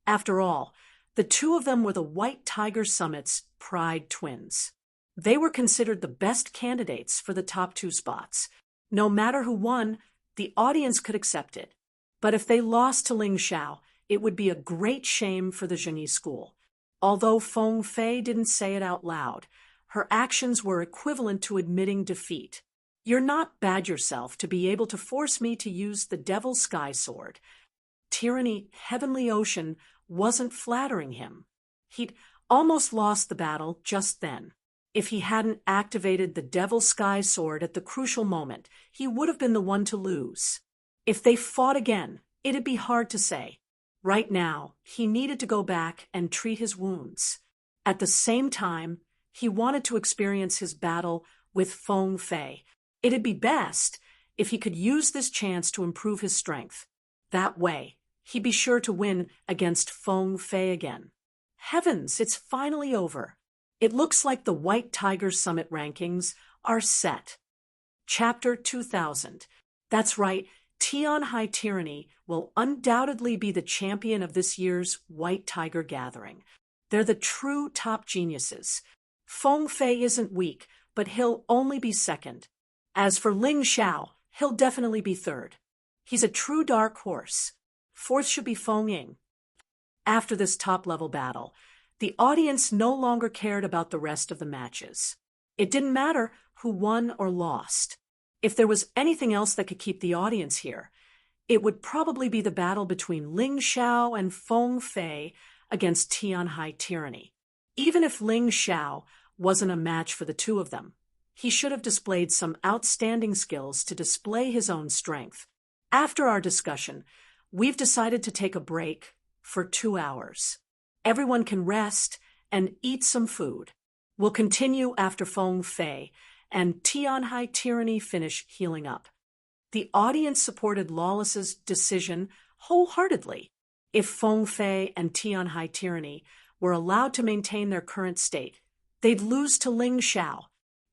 After all, the two of them were the White Tiger Summit's pride twins. They were considered the best candidates for the top two spots. No matter who won, the audience could accept it. But if they lost to Ling Xiao, it would be a great shame for the Zhenyi school. Although Feng Fei didn't say it out loud, her actions were equivalent to admitting defeat. You're not bad yourself to be able to force me to use the Devil Sky Sword. Tyranny Heavenly Ocean wasn't flattering him. He'd almost lost the battle just then. If he hadn't activated the Devil Sky Sword at the crucial moment, he would have been the one to lose. If they fought again, it'd be hard to say. Right now, he needed to go back and treat his wounds. At the same time, he wanted to experience his battle with Feng Fei. It'd be best if he could use this chance to improve his strength. That way, he'd be sure to win against Feng Fei again. Heavens, it's finally over. It looks like the White Tiger Summit rankings are set. Chapter 2000. That's right, Tian Hai Tyranny will undoubtedly be the champion of this year's White Tiger Gathering. They're the true top geniuses. Feng Fei isn't weak, but he'll only be second. As for Ling Xiao, he'll definitely be third. He's a true dark horse. Fourth should be Feng Ying. After this top-level battle, the audience no longer cared about the rest of the matches. It didn't matter who won or lost. If there was anything else that could keep the audience here, it would probably be the battle between Ling Xiao and Feng Fei against Tian Hai Tyranny. Even if Ling Xiao wasn't a match for the two of them, he should have displayed some outstanding skills to display his own strength. After our discussion, we've decided to take a break for 2 hours. Everyone can rest and eat some food. We'll continue after Feng Fei and Tian Hai Tyranny finish healing up. The audience supported Lawless's decision wholeheartedly. If Feng Fei and Tian Hai Tyranny were allowed to maintain their current state, they'd lose to Ling Xiao.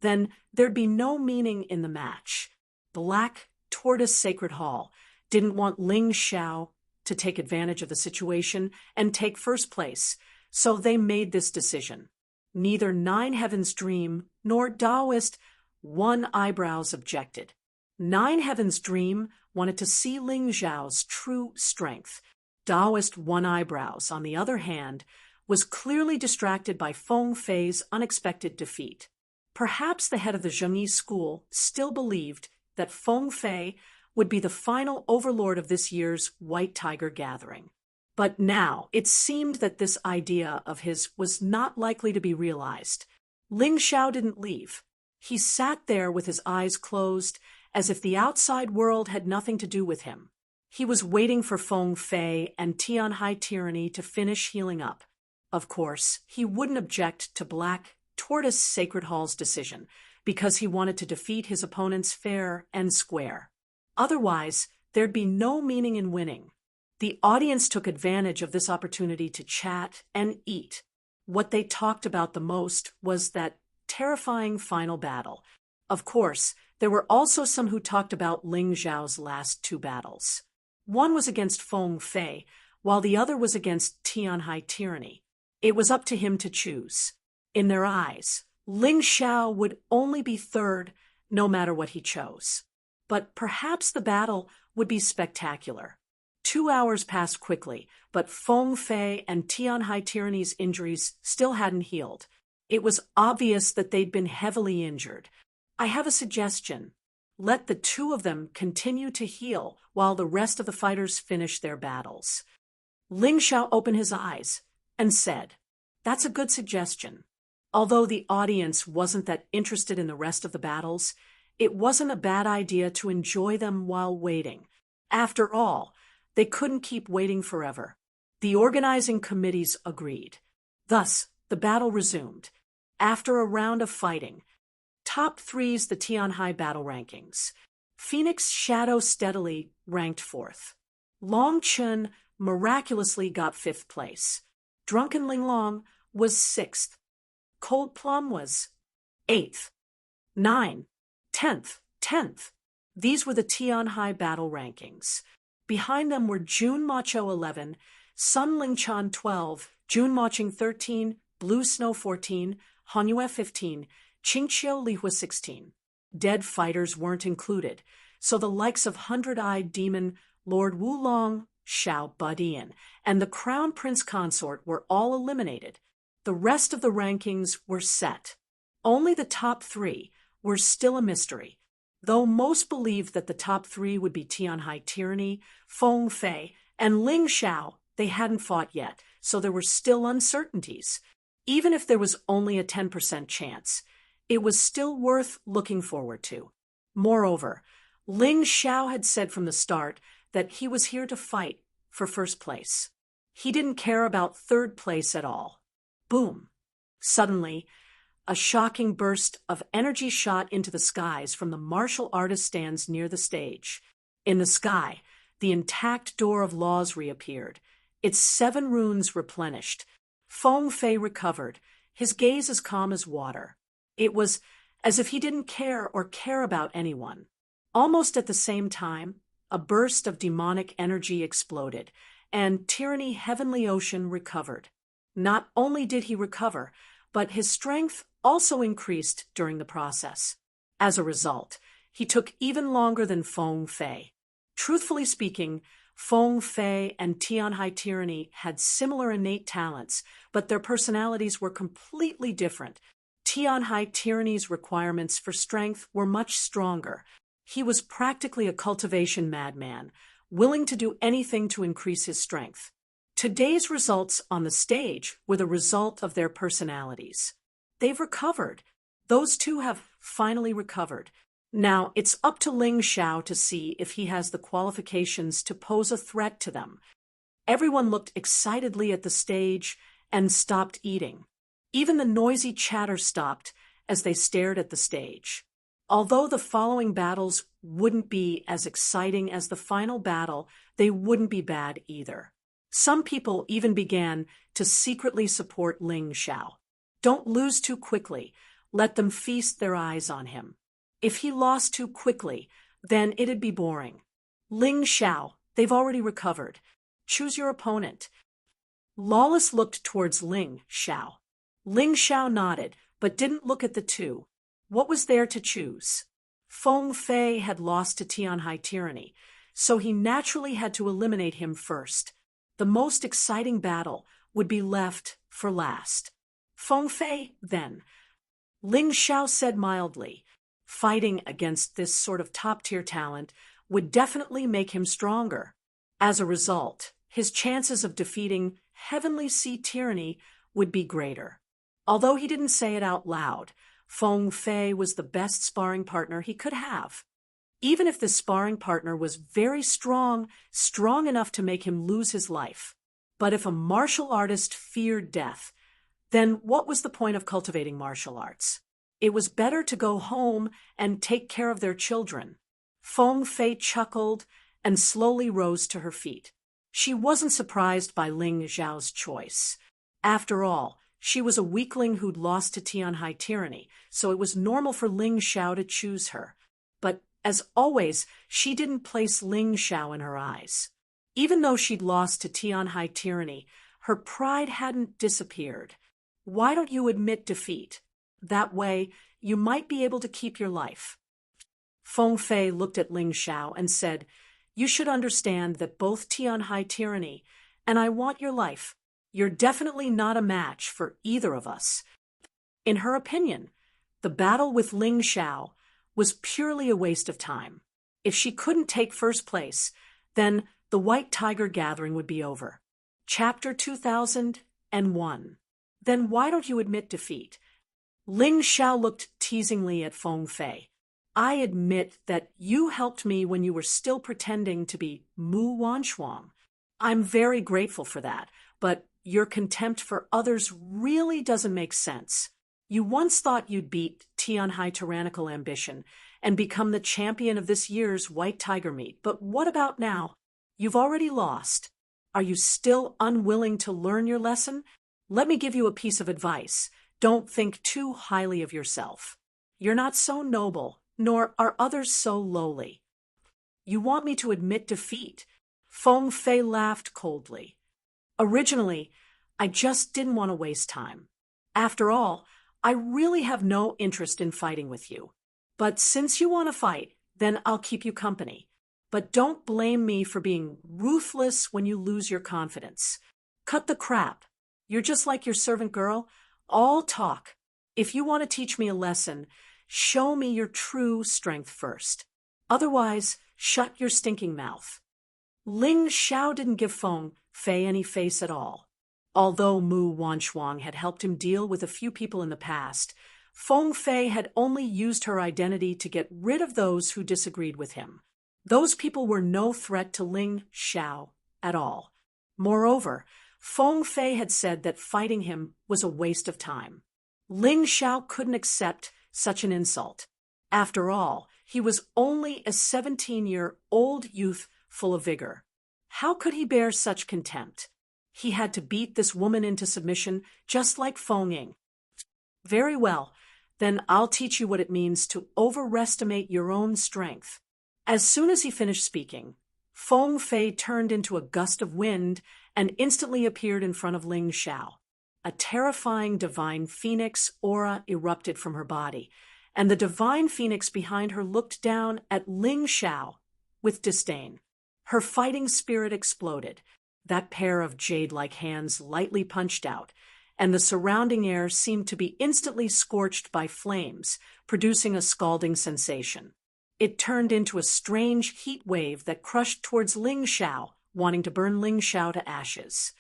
Then there'd be no meaning in the match. Black Tortoise Sacred Hall didn't want Ling Xiao to take advantage of the situation and take first place, so they made this decision. Neither Nine Heavens Dream nor Taoist One Eyebrows objected. Nine Heavens Dream wanted to see Ling Zhao's true strength. Taoist One Eyebrows, on the other hand, was clearly distracted by Feng Fei's unexpected defeat. Perhaps the head of the Zhengyi school still believed that Feng Fei would be the final overlord of this year's White Tiger gathering. But now it seemed that this idea of his was not likely to be realized. Ling Xiao didn't leave. He sat there with his eyes closed, as if the outside world had nothing to do with him. He was waiting for Feng Fei and Tianhai tyranny to finish healing up. Of course, he wouldn't object to Black Tortoise Sacred Hall's decision, because he wanted to defeat his opponents fair and square. Otherwise, there'd be no meaning in winning. The audience took advantage of this opportunity to chat and eat. What they talked about the most was that terrifying final battle. Of course, there were also some who talked about Ling Zhao's last two battles. One was against Feng Fei, while the other was against Tianhai tyranny. It was up to him to choose. In their eyes, Ling Xiao would only be third, no matter what he chose. But perhaps the battle would be spectacular. 2 hours passed quickly, but Feng Fei and Tianhai tyranny's injuries still hadn't healed. It was obvious that they'd been heavily injured. I have a suggestion. Let the two of them continue to heal while the rest of the fighters finish their battles. Ling Xiao opened his eyes and said, "That's a good suggestion." Although the audience wasn't that interested in the rest of the battles, it wasn't a bad idea to enjoy them while waiting. After all, they couldn't keep waiting forever. The organizing committees agreed. Thus, the battle resumed. After a round of fighting, top three's the Tianhai battle rankings. Phoenix Shadow steadily ranked 4th. Long Chun miraculously got 5th place. Drunken Linglong was 6th. Cold Plum was 8th. 9, 10th. These were the Tianhai battle rankings. Behind them were Jun Macho 11, Sun Lingchan 12, Jun Maching 13, Blue Snow 14, Hanyue 15, Qingqiu Lihua 16. Dead fighters weren't included, so the likes of Hundred-Eyed Demon Lord Wulong, Xiao Badian, and the Crown Prince Consort were all eliminated. The rest of the rankings were set. Only the top 3 were still a mystery. Though most believed that the top 3 would be Tianhai tyranny, Feng Fei, and Ling Xiao, they hadn't fought yet, so there were still uncertainties. Even if there was only a 10% chance, it was still worth looking forward to. Moreover, Ling Xiao had said from the start that he was here to fight for first place. He didn't care about third place at all. Boom! Suddenly, a shocking burst of energy shot into the skies from the martial artist stands near the stage. In the sky, the intact Door of Laws reappeared, its 7 runes replenished. Feng Fei recovered, his gaze as calm as water. It was as if he didn't care about anyone. Almost at the same time, a burst of demonic energy exploded, and Tyranny Heavenly Ocean recovered. Not only did he recover, but his strength also increased during the process. As a result, he took even longer than Feng Fei. Truthfully speaking, Feng Fei and Tianhai tyranny had similar innate talents, but their personalities were completely different. Tianhai tyranny's requirements for strength were much stronger. He was practically a cultivation madman, willing to do anything to increase his strength. Today's results on the stage were the result of their personalities. They've recovered. Those two have finally recovered. Now, it's up to Ling Xiao to see if he has the qualifications to pose a threat to them. Everyone looked excitedly at the stage and stopped eating. Even the noisy chatter stopped as they stared at the stage. Although the following battles wouldn't be as exciting as the final battle, they wouldn't be bad either. Some people even began to secretly support Ling Xiao. Don't lose too quickly. Let them feast their eyes on him. If he lost too quickly, then it'd be boring. Ling Xiao, they've already recovered. Choose your opponent. Lawless looked towards Ling Xiao. Ling Xiao nodded, but didn't look at the two. What was there to choose? Feng Fei had lost to Tianhai tyranny, so he naturally had to eliminate him first. The most exciting battle would be left for last. Feng Fei, then. Ling Xiao said mildly. Fighting against this sort of top-tier talent would definitely make him stronger. As a result, his chances of defeating Heavenly Sea tyranny would be greater. Although he didn't say it out loud, Feng Fei was the best sparring partner he could have. Even if this sparring partner was very strong enough to make him lose his life. But if a martial artist feared death, then what was the point of cultivating martial arts? It was better to go home and take care of their children. Feng Fei chuckled and slowly rose to her feet. She wasn't surprised by Ling Xiao's choice. After all, she was a weakling who'd lost to Tianhai tyranny, so it was normal for Ling Xiao to choose her. But, as always, she didn't place Ling Xiao in her eyes. Even though she'd lost to Tianhai tyranny, her pride hadn't disappeared. Why don't you admit defeat? That way, you might be able to keep your life. Feng Fei looked at Ling Xiao and said, You should understand that both Tianhai tyranny and I want your life. You're definitely not a match for either of us. In her opinion, the battle with Ling Xiao was purely a waste of time. If she couldn't take first place, then the White Tiger Gathering would be over. Chapter 2001. Then why don't you admit defeat? Ling Xiao looked teasingly at Feng Fei. I admit that you helped me when you were still pretending to be Mu Wanchuang. I'm very grateful for that, but your contempt for others really doesn't make sense. You once thought you'd beat Tianhai tyrannical ambition and become the champion of this year's White Tiger meet, but what about now? You've already lost. Are you still unwilling to learn your lesson? Let me give you a piece of advice. Don't think too highly of yourself. You're not so noble, nor are others so lowly. You want me to admit defeat? Feng Fei laughed coldly. Originally, I just didn't want to waste time. After all, I really have no interest in fighting with you. But since you want to fight, then I'll keep you company. But don't blame me for being ruthless when you lose your confidence. Cut the crap. You're just like your servant girl, all talk. If you want to teach me a lesson, show me your true strength first. Otherwise, shut your stinking mouth. Ling Xiao didn't give Feng Fei any face at all. Although Mu Wanchuang had helped him deal with a few people in the past, Feng Fei had only used her identity to get rid of those who disagreed with him. Those people were no threat to Ling Xiao at all. Moreover, Feng Fei had said that fighting him was a waste of time. Ling Xiao couldn't accept such an insult. After all, he was only a 17-year-old youth full of vigor. How could he bear such contempt? He had to beat this woman into submission just like Feng Ying. Very well, then I'll teach you what it means to overestimate your own strength. As soon as he finished speaking, Feng Fei turned into a gust of wind and instantly appeared in front of Ling Xiao. A terrifying divine phoenix aura erupted from her body, and the divine phoenix behind her looked down at Ling Xiao with disdain. Her fighting spirit exploded. That pair of jade-like hands lightly punched out, and the surrounding air seemed to be instantly scorched by flames, producing a scalding sensation. It turned into a strange heat wave that crushed towards Ling Xiao, wanting to burn Ling Xiao to ashes.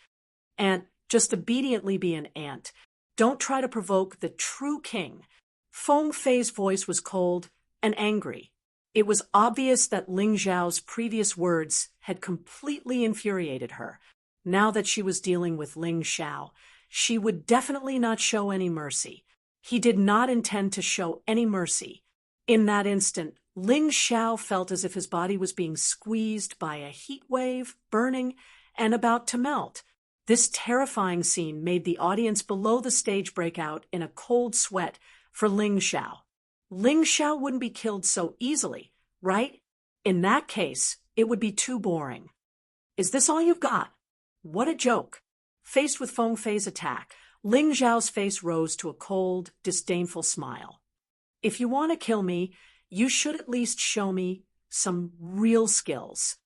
Ant, just obediently be an ant. Don't try to provoke the true king. Feng Fei's voice was cold and angry. It was obvious that Ling Xiao's previous words had completely infuriated her. Now that she was dealing with Ling Xiao, she would definitely not show any mercy. He did not intend to show any mercy. In that instant, Ling Xiao felt as if his body was being squeezed by a heat wave, burning, and about to melt. This terrifying scene made the audience below the stage break out in a cold sweat for Ling Xiao. Ling Xiao wouldn't be killed so easily, right? In that case, it would be too boring. Is this all you've got? What a joke! Faced with Feng Fei's attack, Ling Zhao's face rose to a cold, disdainful smile. If you want to kill me, you should at least show me some real skills.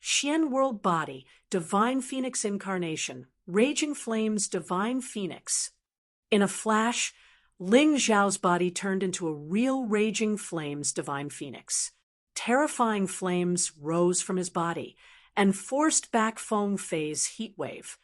Xian World Body, Divine Phoenix Incarnation, Raging Flames Divine Phoenix. In a flash, Ling Zhao's body turned into a real Raging Flames Divine Phoenix. Terrifying flames rose from his body and forced back Feng Fei's heat wave.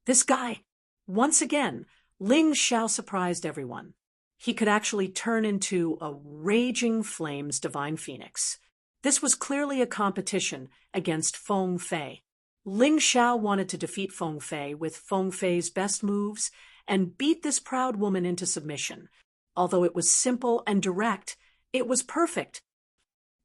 This guy! Once again, Ling Zhao surprised everyone. He could actually turn into a Raging Flames Divine Phoenix. This was clearly a competition against Feng Fei. Ling Zhao wanted to defeat Feng Fei with Feng Fei's best moves and beat this proud woman into submission. Although it was simple and direct, it was perfect.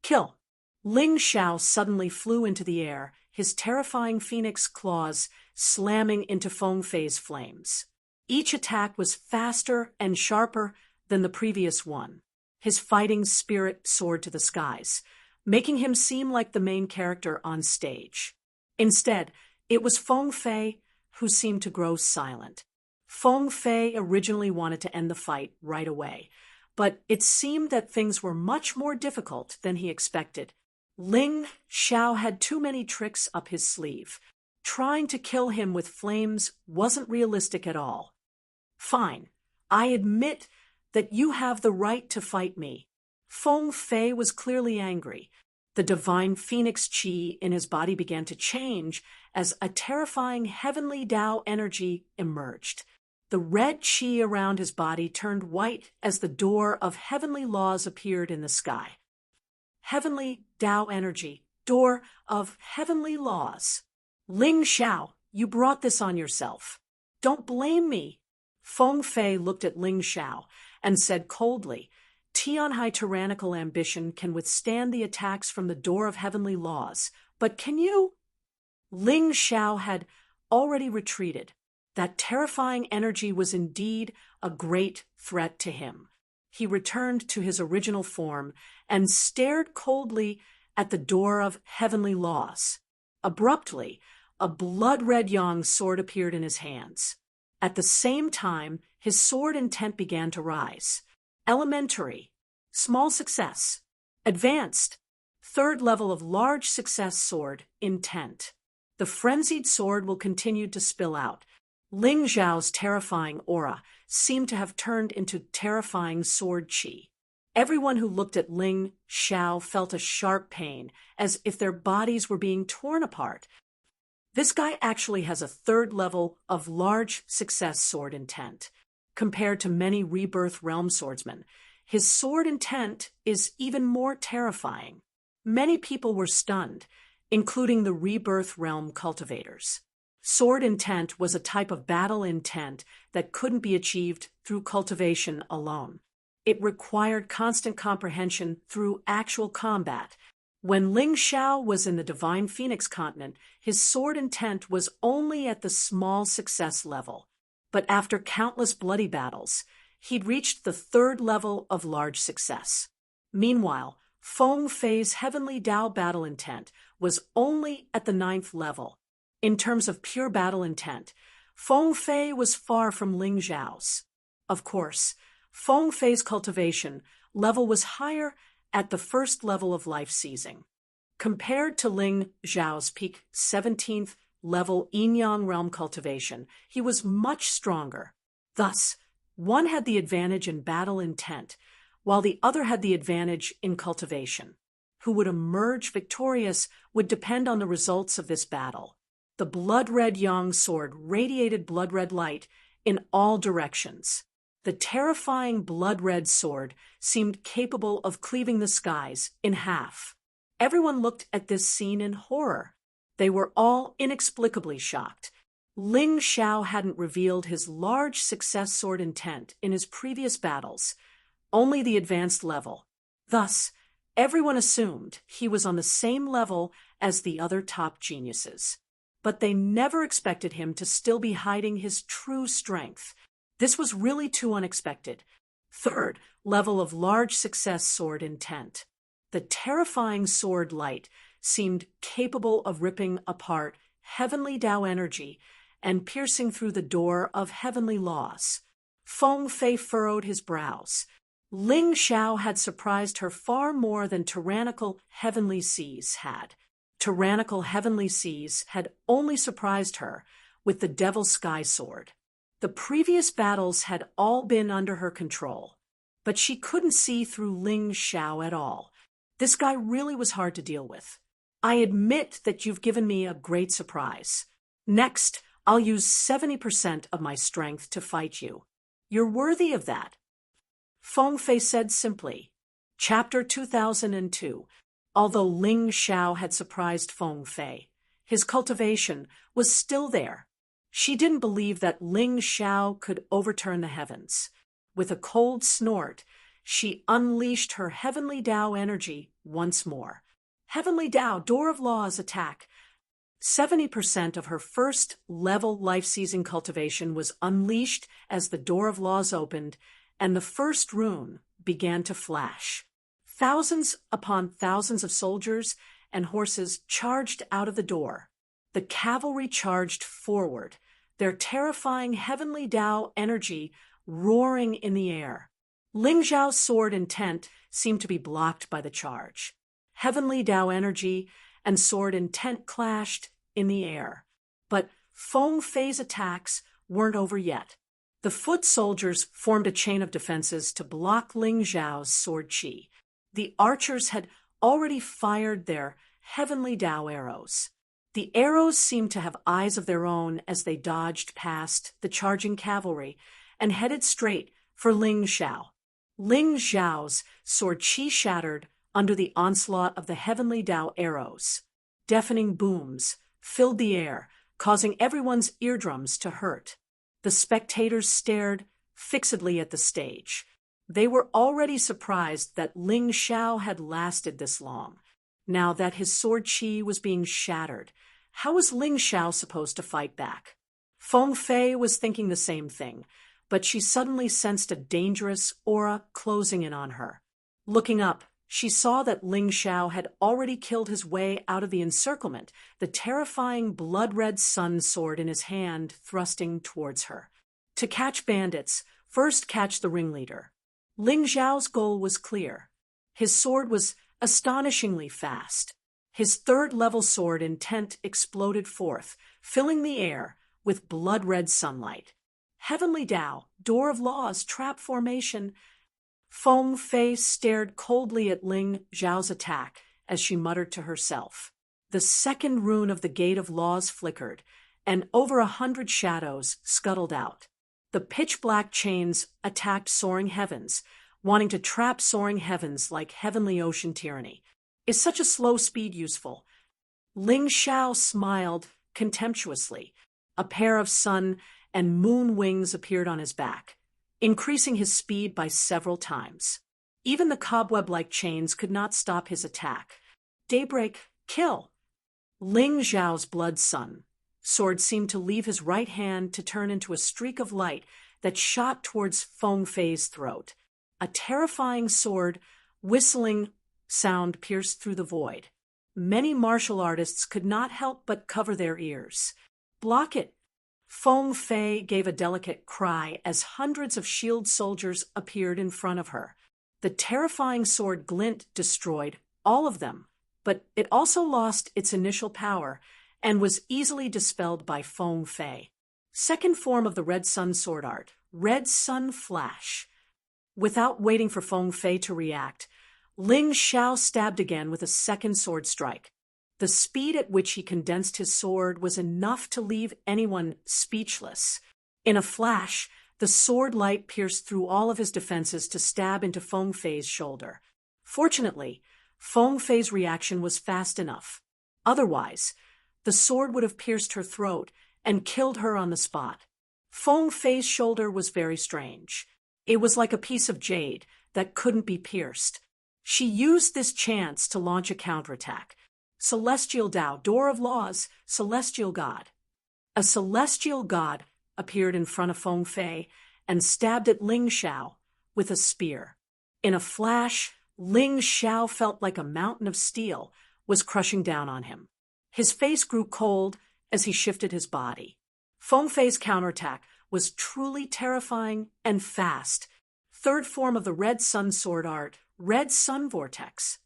Kill! Ling Zhao suddenly flew into the air, his terrifying phoenix claws slamming into Feng Fei's flames. Each attack was faster and sharper than the previous one. His fighting spirit soared to the skies, making him seem like the main character on stage. Instead, it was Feng Fei who seemed to grow silent. Feng Fei originally wanted to end the fight right away, but it seemed that things were much more difficult than he expected. Ling Zhao had too many tricks up his sleeve. Trying to kill him with flames wasn't realistic at all. Fine, I admit that you have the right to fight me. Feng Fei was clearly angry. The divine phoenix qi in his body began to change as a terrifying heavenly Tao energy emerged. The red qi around his body turned white as the door of heavenly laws appeared in the sky. Heavenly Tao energy, door of heavenly laws. Ling Zhao, you brought this on yourself. Don't blame me. Feng Fei looked at Ling Zhao and said coldly, Tianhai tyrannical ambition can withstand the attacks from the door of heavenly laws, but can you? Ling Zhao had already retreated. That terrifying energy was indeed a great threat to him. He returned to his original form and stared coldly at the door of heavenly laws. Abruptly, a blood-red yang sword appeared in his hands. At the same time, his sword intent began to rise. Elementary, small success. Advanced, third level of large success sword, intent. The frenzied sword will continue to spill out. Ling Zhao's terrifying aura seemed to have turned into terrifying sword qi. Everyone who looked at Ling Zhao felt a sharp pain, as if their bodies were being torn apart. This guy actually has a third level of large success sword intent. Compared to many Rebirth Realm swordsmen, his sword intent is even more terrifying. Many people were stunned, including the Rebirth Realm cultivators. Sword intent was a type of battle intent that couldn't be achieved through cultivation alone. It required constant comprehension through actual combat. When Ling Zhao was in the Divine Phoenix continent, his sword intent was only at the small success level. But after countless bloody battles, he'd reached the third level of large success. Meanwhile, Feng Fei's heavenly Tao battle intent was only at the 9th level. In terms of pure battle intent, Feng Fei was far from Ling Zhao's. Of course, Feng Fei's cultivation level was higher at the first level of life seizing. Compared to Ling Zhao's peak 17th level Yin-Yang realm cultivation, he was much stronger. Thus, one had the advantage in battle intent, while the other had the advantage in cultivation. Who would emerge victorious would depend on the results of this battle. The blood-red yang sword radiated blood-red light in all directions. The terrifying blood-red sword seemed capable of cleaving the skies in half. Everyone looked at this scene in horror. They were all inexplicably shocked. Ling Zhao hadn't revealed his large success sword intent in his previous battles, only the advanced level. Thus, everyone assumed he was on the same level as the other top geniuses. But they never expected him to still be hiding his true strength. This was really too unexpected. Third level of large success sword intent. The terrifying sword light seemed capable of ripping apart heavenly Tao energy and piercing through the door of heavenly laws. Feng Fei furrowed his brows. Ling Xiao had surprised her far more than tyrannical heavenly seas had. Tyrannical heavenly seas had only surprised her with the Devil's Sky Sword. The previous battles had all been under her control, but she couldn't see through Ling Xiao at all. This guy really was hard to deal with. I admit that you've given me a great surprise. Next, I'll use 70% of my strength to fight you. You're worthy of that. Feng Fei said simply. Chapter 2002. Although Ling Xiao had surprised Feng Fei, his cultivation was still there. She didn't believe that Ling Xiao could overturn the heavens. With a cold snort, she unleashed her heavenly Tao energy once more. Heavenly Tao, Door of Laws, attack. 70% of her first-level life-seizing cultivation was unleashed as the Door of Laws opened, and the first rune began to flash. Thousands upon thousands of soldiers and horses charged out of the door. The cavalry charged forward, their terrifying heavenly Tao energy roaring in the air. Ling Zhao's sword intent seemed to be blocked by the charge. Heavenly Tao energy and sword intent clashed in the air. But Feng Fei's attacks weren't over yet. The foot soldiers formed a chain of defenses to block Ling Zhao's sword chi. The archers had already fired their heavenly Tao arrows. The arrows seemed to have eyes of their own as they dodged past the charging cavalry and headed straight for Ling Xiao. Ling Zhao's sword chi shattered under the onslaught of the heavenly Tao arrows. Deafening booms filled the air, causing everyone's eardrums to hurt. The spectators stared fixedly at the stage. They were already surprised that Ling Xiao had lasted this long. Now that his sword chi was being shattered, how was Ling Xiao supposed to fight back? Feng Fei was thinking the same thing, but she suddenly sensed a dangerous aura closing in on her. Looking up, she saw that Ling Xiao had already killed his way out of the encirclement, the terrifying blood-red sun sword in his hand thrusting towards her. To catch bandits, first catch the ringleader. Ling Zhao's goal was clear. His sword was astonishingly fast. His third-level sword intent exploded forth, filling the air with blood-red sunlight. Heavenly Tao, Door of Laws, trap formation. Feng Fei stared coldly at Ling Zhao's attack as she muttered to herself. The second rune of the Gate of Laws flickered, and over 100 shadows scuttled out. The pitch-black chains attacked soaring heavens, wanting to trap soaring heavens like heavenly ocean tyranny. Is such a slow speed useful? Ling Xiao smiled contemptuously. A pair of sun and moon wings appeared on his back, increasing his speed by several times. Even the cobweb-like chains could not stop his attack. Daybreak, kill! Ling Zhao's blood sun sword seemed to leave his right hand to turn into a streak of light that shot towards Feng Fei's throat. A terrifying sword, whistling sound pierced through the void. Many martial artists could not help but cover their ears. Block it! Feng Fei gave a delicate cry as hundreds of shield soldiers appeared in front of her. The terrifying sword glint destroyed all of them, but it also lost its initial power and was easily dispelled by Feng Fei. Second form of the Red Sun sword art, Red Sun Flash. Without waiting for Feng Fei to react, Ling Xiao stabbed again with a second sword strike. The speed at which he condensed his sword was enough to leave anyone speechless. In a flash, the sword light pierced through all of his defenses to stab into Feng Fei's shoulder. Fortunately, Feng Fei's reaction was fast enough. Otherwise, the sword would have pierced her throat and killed her on the spot. Feng Fei's shoulder was very strange. It was like a piece of jade that couldn't be pierced. She used this chance to launch a counterattack. Celestial Tao, Door of Laws, Celestial God. A celestial god appeared in front of Feng Fei and stabbed at Ling Xiao with a spear. In a flash, Ling Xiao felt like a mountain of steel was crushing down on him. His face grew cold as he shifted his body. Feng Fei's counterattack was truly terrifying and fast. Third form of the Red Sun sword art, Red Sun Vortex.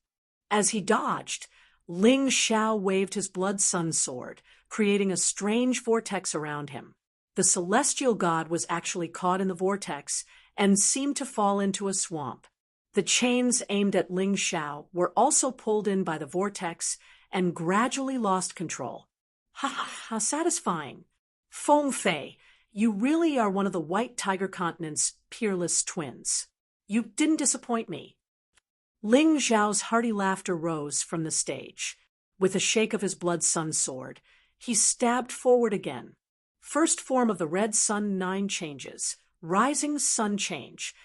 As he dodged, Ling Xiao waved his Blood Sun sword, creating a strange vortex around him. The celestial god was actually caught in the vortex and seemed to fall into a swamp. The chains aimed at Ling Xiao were also pulled in by the vortex and gradually lost control. Ha ha, how satisfying. Feng Fei, you really are one of the White Tiger Continent's peerless twins. You didn't disappoint me. Ling Xiao's hearty laughter rose from the stage. With a shake of his Blood Sun sword, he stabbed forward again. First form of the Red Sun 9 changes, Rising Sun Change.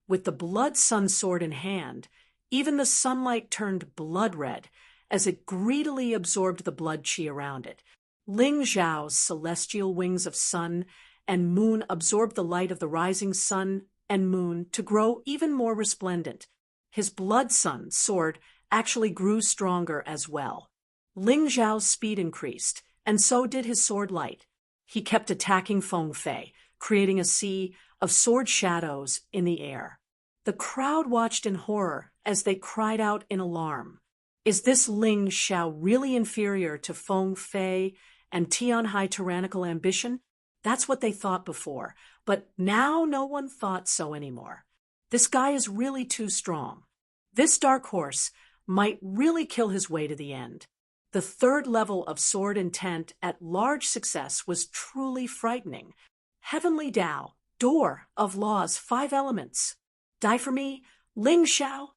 With the Blood Sun sword in hand, even the sunlight turned blood red as it greedily absorbed the blood qi around it. Ling Xiao's celestial wings of sun and moon absorbed the light of the rising sun and moon to grow even more resplendent. His Blood Sun sword actually grew stronger as well. Ling Xiao's speed increased, and so did his sword light. He kept attacking Feng Fei, creating a sea of sword shadows in the air. The crowd watched in horror as they cried out in alarm. Is this Ling Xiao really inferior to Feng Fei and Tianhai tyrannical ambition? That's what they thought before, but now no one thought so anymore. This guy is really too strong. This dark horse might really kill his way to the end. The third level of sword intent at large success was truly frightening. Heavenly Tao, door of laws, 5 elements. Die for me, Ling Xiao.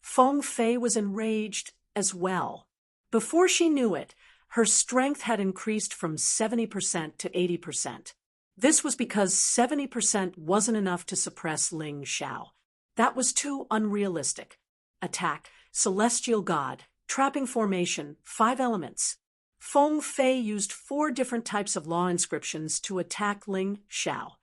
Feng Fei was enraged as well. Before she knew it, her strength had increased from 70% to 80%. This was because 70% wasn't enough to suppress Ling Xiao. That was too unrealistic. Attack, celestial god, trapping formation, 5 elements. Feng Fei used 4 different types of law inscriptions to attack Ling Xiao.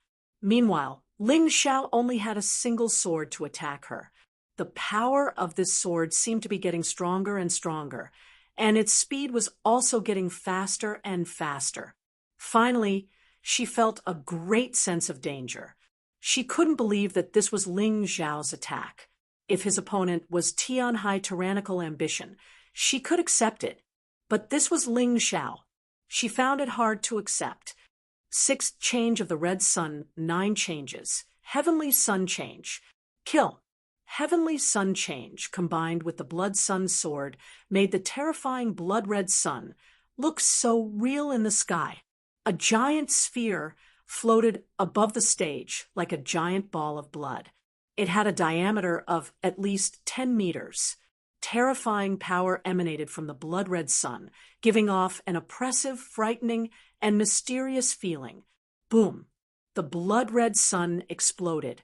Meanwhile, Ling Xiao only had a single sword to attack her. The power of this sword seemed to be getting stronger and stronger, and its speed was also getting faster and faster. Finally, she felt a great sense of danger. She couldn't believe that this was Ling Xiao's attack. If his opponent was Tianhai tyrannical ambition, she could accept it. But this was Ling Xiao. She found it hard to accept. 6th change of the Red Sun, 9 changes. Heavenly Sun Change. Kill. Heavenly Sun Change, combined with the Blood Sun sword, made the terrifying blood-red sun look so real in the sky. A giant sphere floated above the stage like a giant ball of blood. It had a diameter of at least 10 meters. Terrifying power emanated from the blood-red sun, giving off an oppressive, frightening, and mysterious feeling. Boom! The blood-red sun exploded,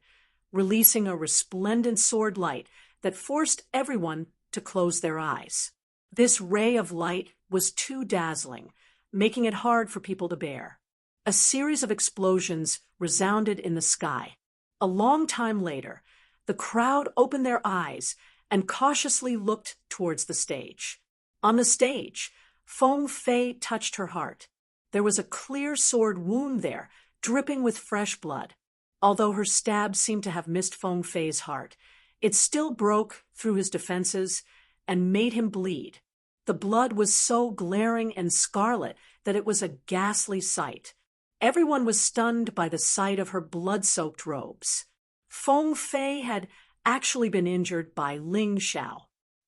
releasing a resplendent sword light that forced everyone to close their eyes. This ray of light was too dazzling, making it hard for people to bear. A series of explosions resounded in the sky. A long time later, the crowd opened their eyes and cautiously looked towards the stage. On the stage, Feng Fei touched her heart. There was a clear sword wound there, dripping with fresh blood. Although her stab seemed to have missed Feng Fei's heart, it still broke through his defenses and made him bleed. The blood was so glaring and scarlet that it was a ghastly sight. Everyone was stunned by the sight of her blood-soaked robes. Feng Fei had actually been injured by Ling Xiao.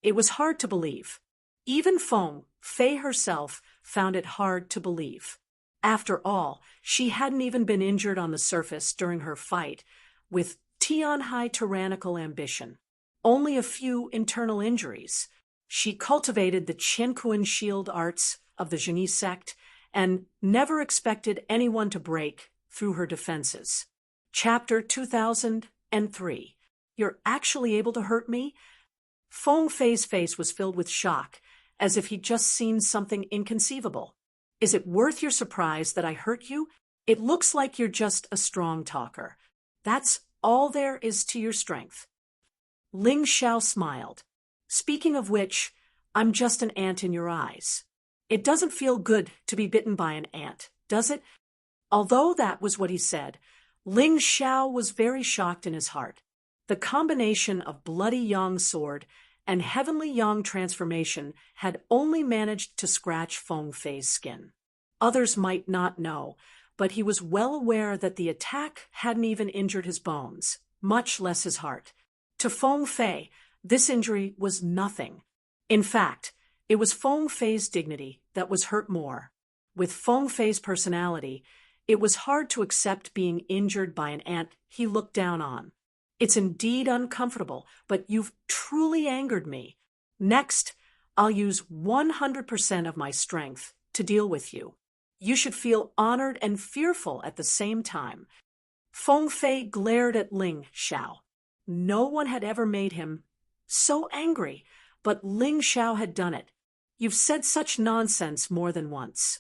It was hard to believe. Even Feng Fei herself found it hard to believe. After all, she hadn't even been injured on the surface during her fight with Tianhai tyrannical ambition. Only a few internal injuries. She cultivated the Qianquan shield arts of the Zhenyi sect and never expected anyone to break through her defenses. Chapter 2003. You're actually able to hurt me? Feng Fei's face was filled with shock, as if he'd just seen something inconceivable. Is it worth your surprise that I hurt you? It looks like you're just a strong talker. That's all there is to your strength. Ling Xiao smiled. Speaking of which, I'm just an ant in your eyes. It doesn't feel good to be bitten by an ant, does it? Although that was what he said, Ling Xiao was very shocked in his heart. The combination of bloody yang sword and heavenly yang transformation had only managed to scratch Feng Fei's skin. Others might not know, but he was well aware that the attack hadn't even injured his bones, much less his heart. To Feng Fei, this injury was nothing. In fact, it was Feng Fei's dignity that was hurt more. With Feng Fei's personality, it was hard to accept being injured by an ant he looked down on. It's indeed uncomfortable, but you've truly angered me. Next, I'll use 100% of my strength to deal with you. You should feel honored and fearful at the same time. Feng Fei glared at Ling Xiao. No one had ever made him so angry, but Ling Xiao had done it. You've said such nonsense more than once.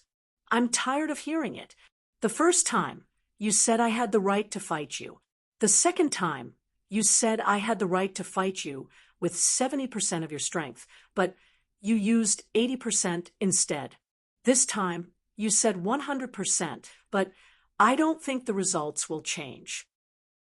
I'm tired of hearing it. The first time, you said I had the right to fight you. The second time, you said I had the right to fight you with 70% of your strength, but you used 80% instead. This time, you said 100%, but I don't think the results will change.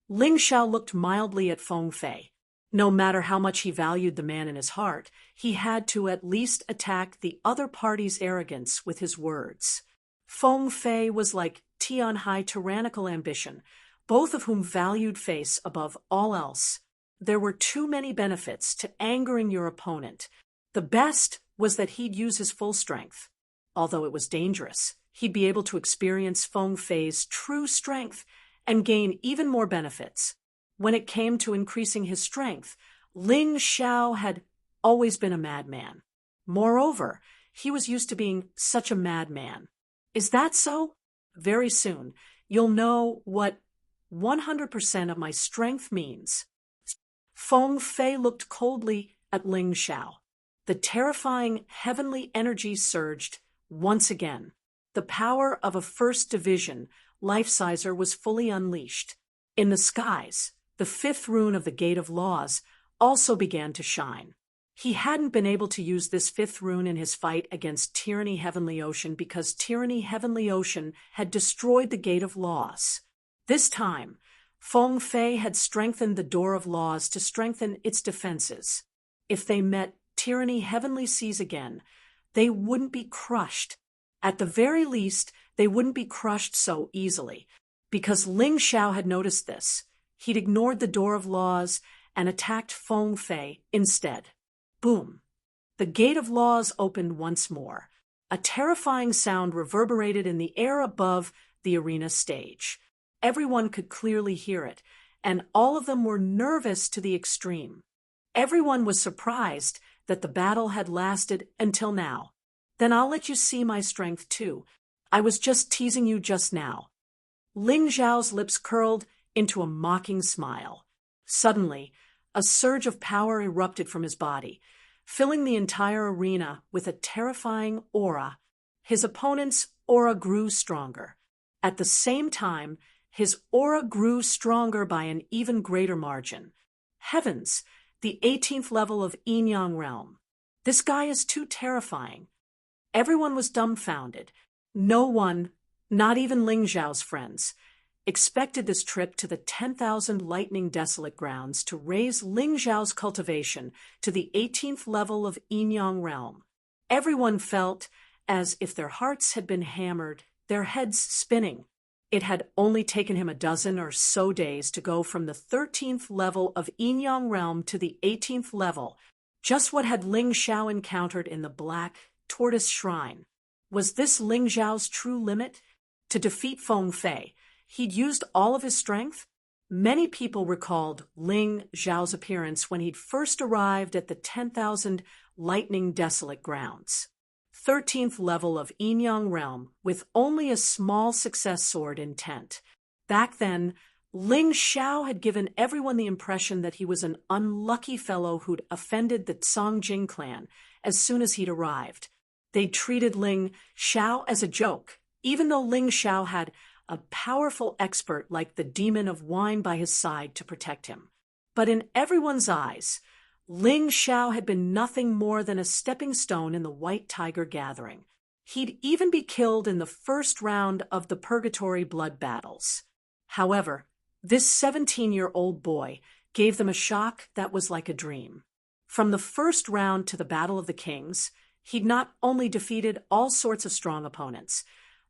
Ling Xiao looked mildly at Feng Fei. No matter how much he valued the man in his heart, he had to at least attack the other party's arrogance with his words. Feng Fei was like Tianhai tyrannical ambition, both of whom valued face above all else. There were too many benefits to angering your opponent. The best was that he'd use his full strength. Although it was dangerous, he'd be able to experience Feng Fei's true strength and gain even more benefits. When it came to increasing his strength, Ling Xiao had always been a madman. Moreover, he was used to being such a madman. Is that so? Very soon, you'll know what 100% of my strength means. Feng Fei looked coldly at Ling Xiao. The terrifying heavenly energy surged once again. The power of a first division life-sizer was fully unleashed. In the skies, the fifth rune of the Gate of Laws also began to shine. He hadn't been able to use this fifth rune in his fight against Tyranny Heavenly Ocean because Tyranny Heavenly Ocean had destroyed the Gate of Laws. This time, Feng Fei had strengthened the Door of Laws to strengthen its defenses. If they met Tyranny Heavenly Seas again, they wouldn't be crushed. At the very least, they wouldn't be crushed so easily. Because Ling Xiao had noticed this, he'd ignored the Door of Laws and attacked Feng Fei instead. Boom! The Gate of Laws opened once more. A terrifying sound reverberated in the air above the arena stage. Everyone could clearly hear it, and all of them were nervous to the extreme. Everyone was surprised that the battle had lasted until now. Then I'll let you see my strength too. I was just teasing you just now. Ling Xiao's lips curled into a mocking smile. Suddenly, a surge of power erupted from his body, filling the entire arena with a terrifying aura. His opponent's aura grew stronger. At the same time, his aura grew stronger by an even greater margin. Heavens, the 18th level of Yin-Yang realm. This guy is too terrifying. Everyone was dumbfounded. No one, not even Ling Xiao's friends, expected this trip to the 10,000 lightning desolate grounds to raise Ling Xiao's cultivation to the 18th level of Yin-Yang realm. Everyone felt as if their hearts had been hammered, their heads spinning. It had only taken him a dozen or so days to go from the 13th level of Yin-Yang realm to the 18th level. Just what had Ling Xiao encountered in the Black Tortoise Shrine? Was this Ling Xiao's true limit? To defeat Feng Fei, he'd used all of his strength? Many people recalled Ling Xiao's appearance when he'd first arrived at the 10,000 lightning desolate grounds. 13th level of Yin-Yang realm with only a small success sword in tent. Back then, Ling Xiao had given everyone the impression that he was an unlucky fellow who'd offended the Songjing clan as soon as he'd arrived. They'd treated Ling Xiao as a joke, even though Ling Xiao had a powerful expert like the demon of wine by his side to protect him. But in everyone's eyes, Ling Xiao had been nothing more than a stepping stone in the White Tiger gathering. He'd even be killed in the first round of the Purgatory blood battles. However, this 17-year-old boy gave them a shock that was like a dream. From the first round to the Battle of the Kings, he'd not only defeated all sorts of strong opponents,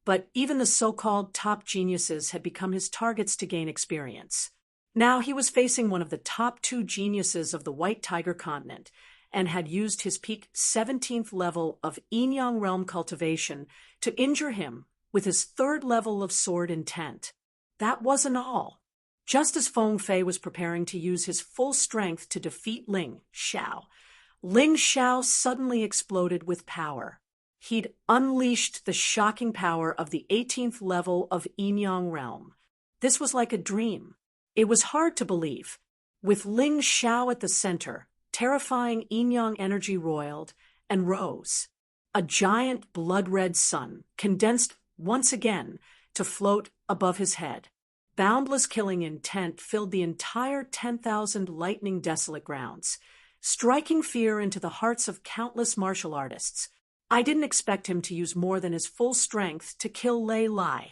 but even the so-called top geniuses had become his targets to gain experience. Now he was facing one of the top 2 geniuses of the White Tiger continent, and had used his peak 17th level of Yin-Yang realm cultivation to injure him with his 3rd level of sword intent. That wasn't all. Just as Feng Fei was preparing to use his full strength to defeat Ling Xiao suddenly exploded with power. He'd unleashed the shocking power of the 18th level of Yin-Yang realm. This was like a dream. It was hard to believe. With Ling Xiao at the center, terrifying Yin-Yang energy roiled and rose. A giant blood-red sun condensed once again to float above his head. Boundless killing intent filled the entire 10,000 lightning desolate grounds, striking fear into the hearts of countless martial artists. I didn't expect him to use more than his full strength to kill Lei Lai.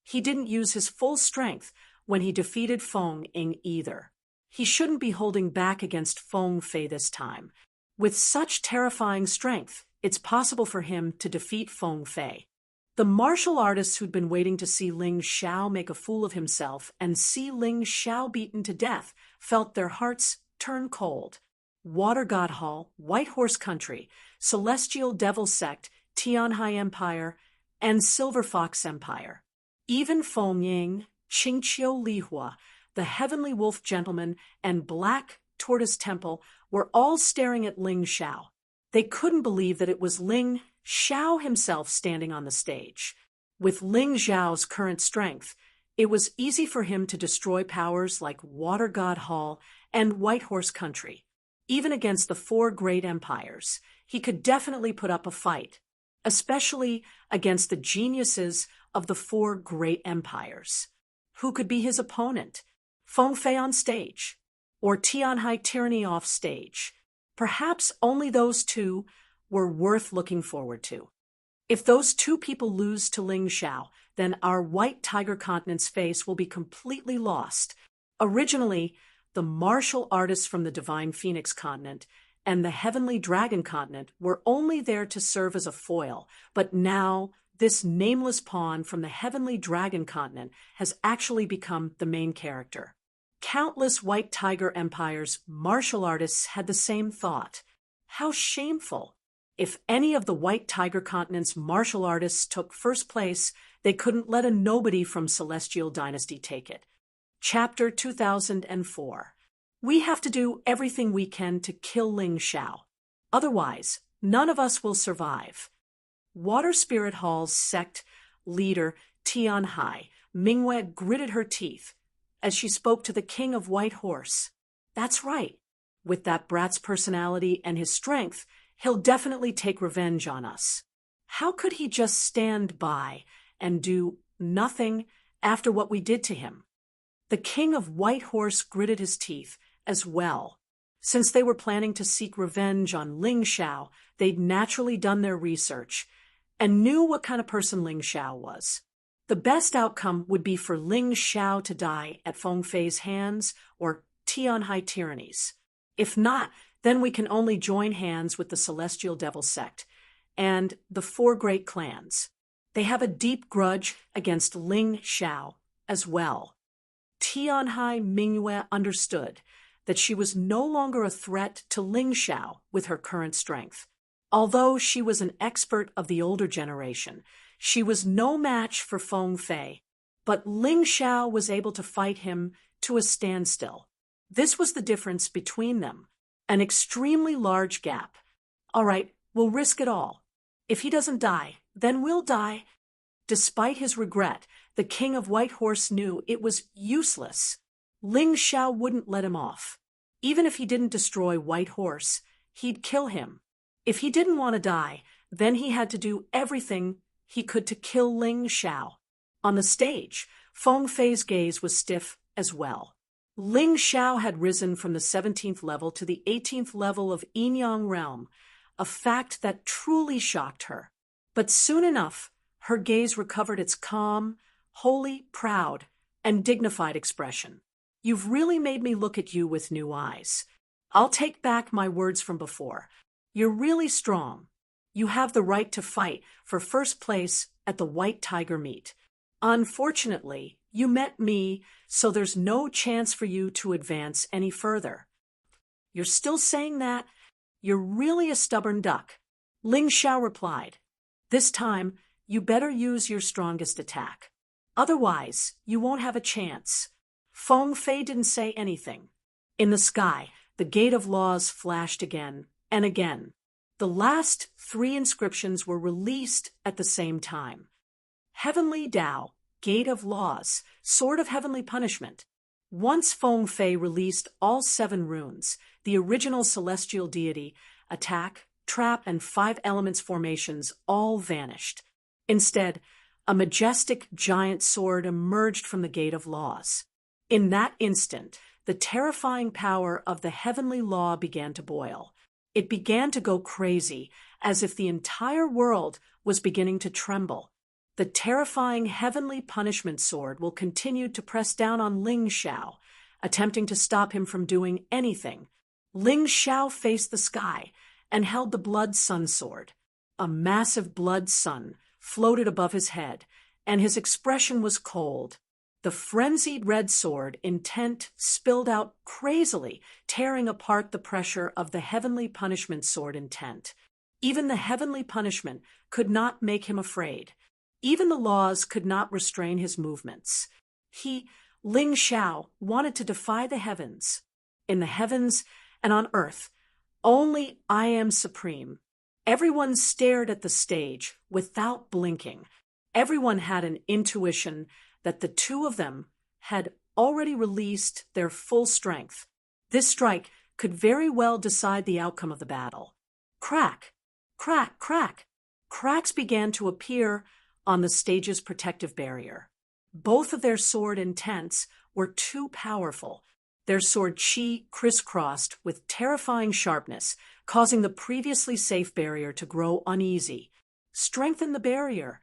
He didn't use his full strength when he defeated Feng Ying either. He shouldn't be holding back against Feng Fei this time. With such terrifying strength, it's possible for him to defeat Feng Fei. The martial artists who'd been waiting to see Ling Xiao make a fool of himself and see Ling Xiao beaten to death felt their hearts turn cold. Water God Hall, White Horse Country, Celestial Devil Sect, Tianhai Empire, and Silver Fox Empire. Even Feng Ying, Qingqiu Lihua, the Heavenly Wolf Gentleman, and Black Tortoise Temple were all staring at Ling Xiao. They couldn't believe that it was Ling Xiao himself standing on the stage. With Ling Xiao's current strength, it was easy for him to destroy powers like Water God Hall and White Horse Country. Even against the 4 great empires, he could definitely put up a fight, especially against the geniuses of the 4 great empires. Who could be his opponent? Feng Fei on stage, or Tianhai Tyranny off stage? Perhaps only those 2 were worth looking forward to. If those 2 people lose to Ling Xiao, then our White Tiger continent's face will be completely lost. Originally, the martial artists from the Divine Phoenix continent and the Heavenly Dragon continent were only there to serve as a foil, but now this nameless pawn from the Heavenly Dragon continent has actually become the main character. Countless White Tiger Empire's martial artists had the same thought. How shameful! If any of the White Tiger continent's martial artists took first place, they couldn't let a nobody from Celestial Dynasty take it. Chapter 2004. We have to do everything we can to kill Ling Xiao. Otherwise, none of us will survive. Water Spirit Hall's sect leader, Tianhai, Mingwei gritted her teeth as she spoke to the King of White Horse. That's right. With that brat's personality and his strength, he'll definitely take revenge on us. How could he just stand by and do nothing after what we did to him? The King of White Horse gritted his teeth as well. Since they were planning to seek revenge on Ling Xiao, they'd naturally done their research and knew what kind of person Ling Xiao was. The best outcome would be for Ling Xiao to die at Feng Fei's hands or Tianhai Tyranny's. If not, then we can only join hands with the Celestial Devil Sect and the 4 great clans. They have a deep grudge against Ling Xiao as well. Tianhai Mingyue understood that she was no longer a threat to Ling Xiao with her current strength. Although she was an expert of the older generation, she was no match for Feng Fei. But Ling Xiao was able to fight him to a standstill. This was the difference between them, an extremely large gap. All right, we'll risk it all. If he doesn't die, then we'll die. Despite his regret, the King of White Horse knew it was useless. Ling Xiao wouldn't let him off. Even if he didn't destroy White Horse, he'd kill him. If he didn't want to die, then he had to do everything he could to kill Ling Xiao. On the stage, Feng Fei's gaze was stiff as well. Ling Xiao had risen from the 17th level to the 18th level of Yin-Yang realm, a fact that truly shocked her. But soon enough, her gaze recovered its calm, wholly proud, and dignified expression. You've really made me look at you with new eyes. I'll take back my words from before. You're really strong. You have the right to fight for first place at the White Tiger meet. Unfortunately, you met me, so there's no chance for you to advance any further. You're still saying that? You're really a stubborn duck. Ling Xiao replied. This time, you better use your strongest attack. Otherwise, you won't have a chance. Feng Fei didn't say anything. In the sky, the Gate of Laws flashed again and again. The last 3 inscriptions were released at the same time. Heavenly Tao, Gate of Laws, Sword of Heavenly Punishment. Once Feng Fei released all 7 runes, the original celestial deity, attack, trap, and 5 elements formations all vanished. Instead, a majestic giant sword emerged from the Gate of Laws. In that instant, the terrifying power of the heavenly law began to boil. It began to go crazy, as if the entire world was beginning to tremble. The terrifying heavenly punishment sword will continue to press down on Ling Xiao, attempting to stop him from doing anything. Ling Xiao faced the sky and held the blood sun sword. A massive blood sun floated above his head, and his expression was cold. The frenzied red sword, intent, spilled out crazily, tearing apart the pressure of the heavenly punishment sword, intent. Even the heavenly punishment could not make him afraid. Even the laws could not restrain his movements. Ling Xiao, wanted to defy the heavens. In the heavens and on earth, only I am supreme. Everyone stared at the stage without blinking. Everyone had an intuition that the 2 of them had already released their full strength. This strike could very well decide the outcome of the battle. Crack, crack, crack. Cracks began to appear on the stage's protective barrier. Both of their sword intents were too powerful. Their sword chi crisscrossed with terrifying sharpness, causing the previously safe barrier to grow uneasy. Strengthen the barrier,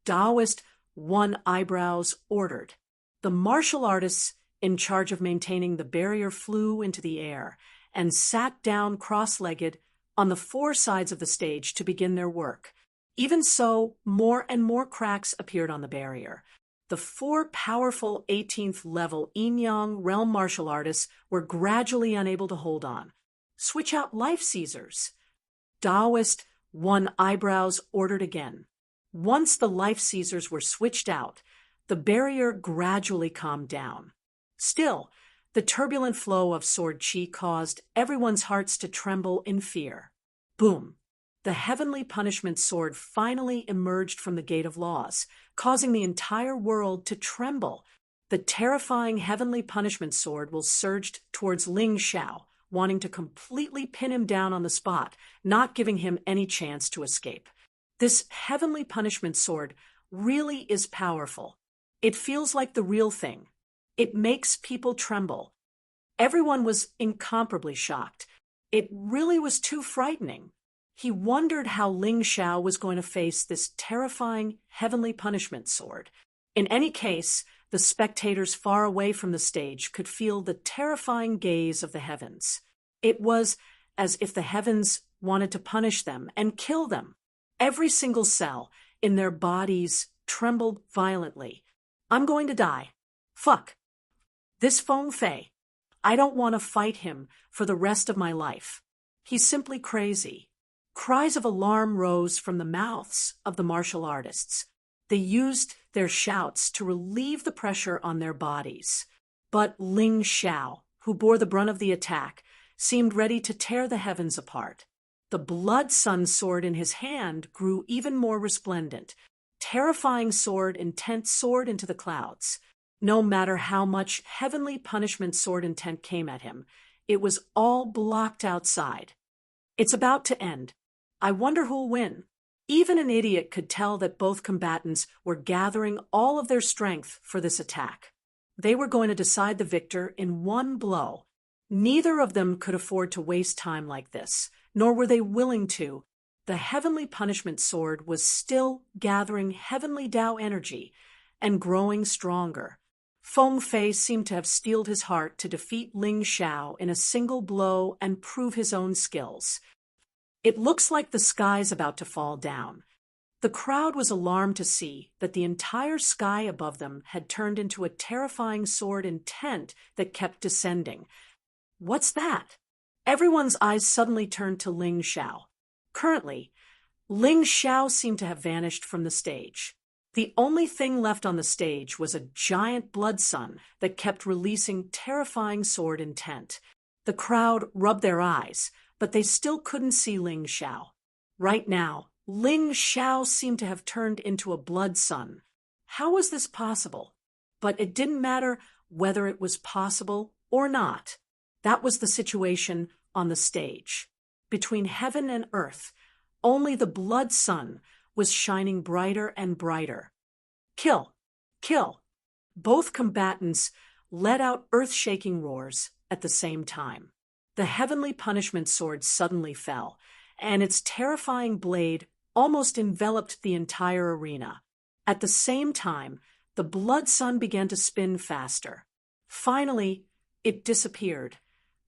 Taoist One Eyebrows ordered. The martial artists in charge of maintaining the barrier flew into the air and sat down cross-legged on the 4 sides of the stage to begin their work. Even so, more and more cracks appeared on the barrier. The 4 powerful 18th level Yin-Yang realm martial artists were gradually unable to hold on. Switch out life seizers. Taoist One Eyebrows ordered again. Once the life seizers were switched out, the barrier gradually calmed down. Still, the turbulent flow of sword chi caused everyone's hearts to tremble in fear. Boom! The heavenly punishment sword finally emerged from the Gate of Laws, causing the entire world to tremble. The terrifying heavenly punishment sword will surged towards Ling Xiao, wanting to completely pin him down on the spot, not giving him any chance to escape. This heavenly punishment sword really is powerful. It feels like the real thing. It makes people tremble. Everyone was incomparably shocked. It really was too frightening. He wondered how Ling Xiao was going to face this terrifying heavenly punishment sword. In any case, the spectators far away from the stage could feel the terrifying gaze of the heavens. It was as if the heavens wanted to punish them and kill them. Every single cell in their bodies trembled violently. I'm going to die. Fuck. This Feng Fei. I don't want to fight him for the rest of my life. He's simply crazy. Cries of alarm rose from the mouths of the martial artists. They used their shouts to relieve the pressure on their bodies. But Ling Xiao, who bore the brunt of the attack, seemed ready to tear the heavens apart. The blood sun sword in his hand grew even more resplendent. Terrifying sword, intent soared into the clouds. No matter how much heavenly punishment sword intent came at him, it was all blocked outside. It's about to end. I wonder who'll win. Even an idiot could tell that both combatants were gathering all of their strength for this attack. They were going to decide the victor in one blow. Neither of them could afford to waste time like this, nor were they willing to. The heavenly punishment sword was still gathering heavenly Tao energy and growing stronger. Feng Fei seemed to have steeled his heart to defeat Ling Xiao in a single blow and prove his own skills. It looks like the sky's about to fall down. The crowd was alarmed to see that the entire sky above them had turned into a terrifying sword in tent that kept descending. What's that? Everyone's eyes suddenly turned to Ling Xiao. Currently, Ling Xiao seemed to have vanished from the stage. The only thing left on the stage was a giant blood sun that kept releasing terrifying sword intent. The crowd rubbed their eyes, but they still couldn't see Ling Xiao. Right now, Ling Xiao seemed to have turned into a blood sun. How was this possible? But it didn't matter whether it was possible or not. That was the situation on the stage. Between heaven and earth, only the blood sun was shining brighter and brighter. Kill! Kill! Both combatants let out earth-shaking roars at the same time. The heavenly punishment sword suddenly fell, and its terrifying blade almost enveloped the entire arena. At the same time, the blood sun began to spin faster. Finally, it disappeared,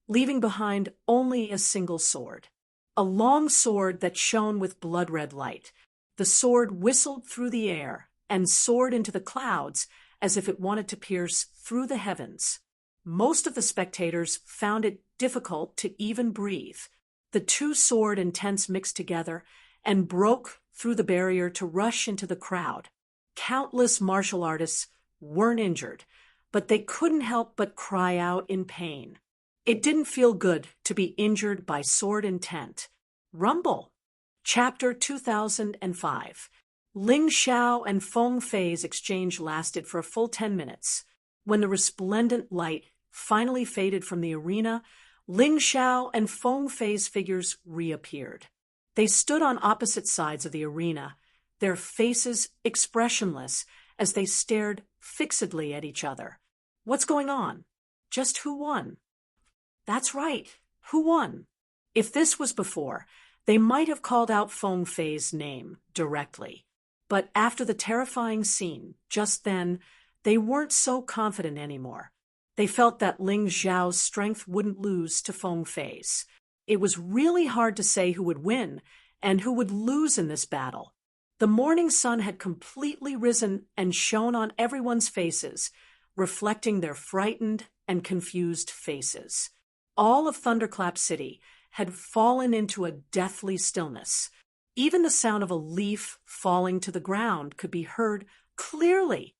leaving behind only a single sword. A long sword that shone with blood-red light. The sword whistled through the air and soared into the clouds as if it wanted to pierce through the heavens. Most of the spectators found it difficult to even breathe. The two sword and tents mixed together and broke through the barrier to rush into the crowd. Countless martial artists weren't injured, but they couldn't help but cry out in pain. It didn't feel good to be injured by sword and tent. Rumble. Chapter 2005. Ling Xiao and Feng Fei's exchange lasted for a full 10 minutes. When the resplendent light finally faded from the arena, Ling Xiao and Feng Fei's figures reappeared. They stood on opposite sides of the arena, their faces expressionless as they stared fixedly at each other. What's going on? Just who won? That's right. Who won? If this was before, they might have called out Feng Fei's name directly. But after the terrifying scene just then, they weren't so confident anymore. They felt that Ling Xiao's strength wouldn't lose to Feng Fei's. It was really hard to say who would win and who would lose in this battle. The morning sun had completely risen and shone on everyone's faces, reflecting their frightened and confused faces. All of Thunderclap City had fallen into a deathly stillness. Even the sound of a leaf falling to the ground could be heard clearly.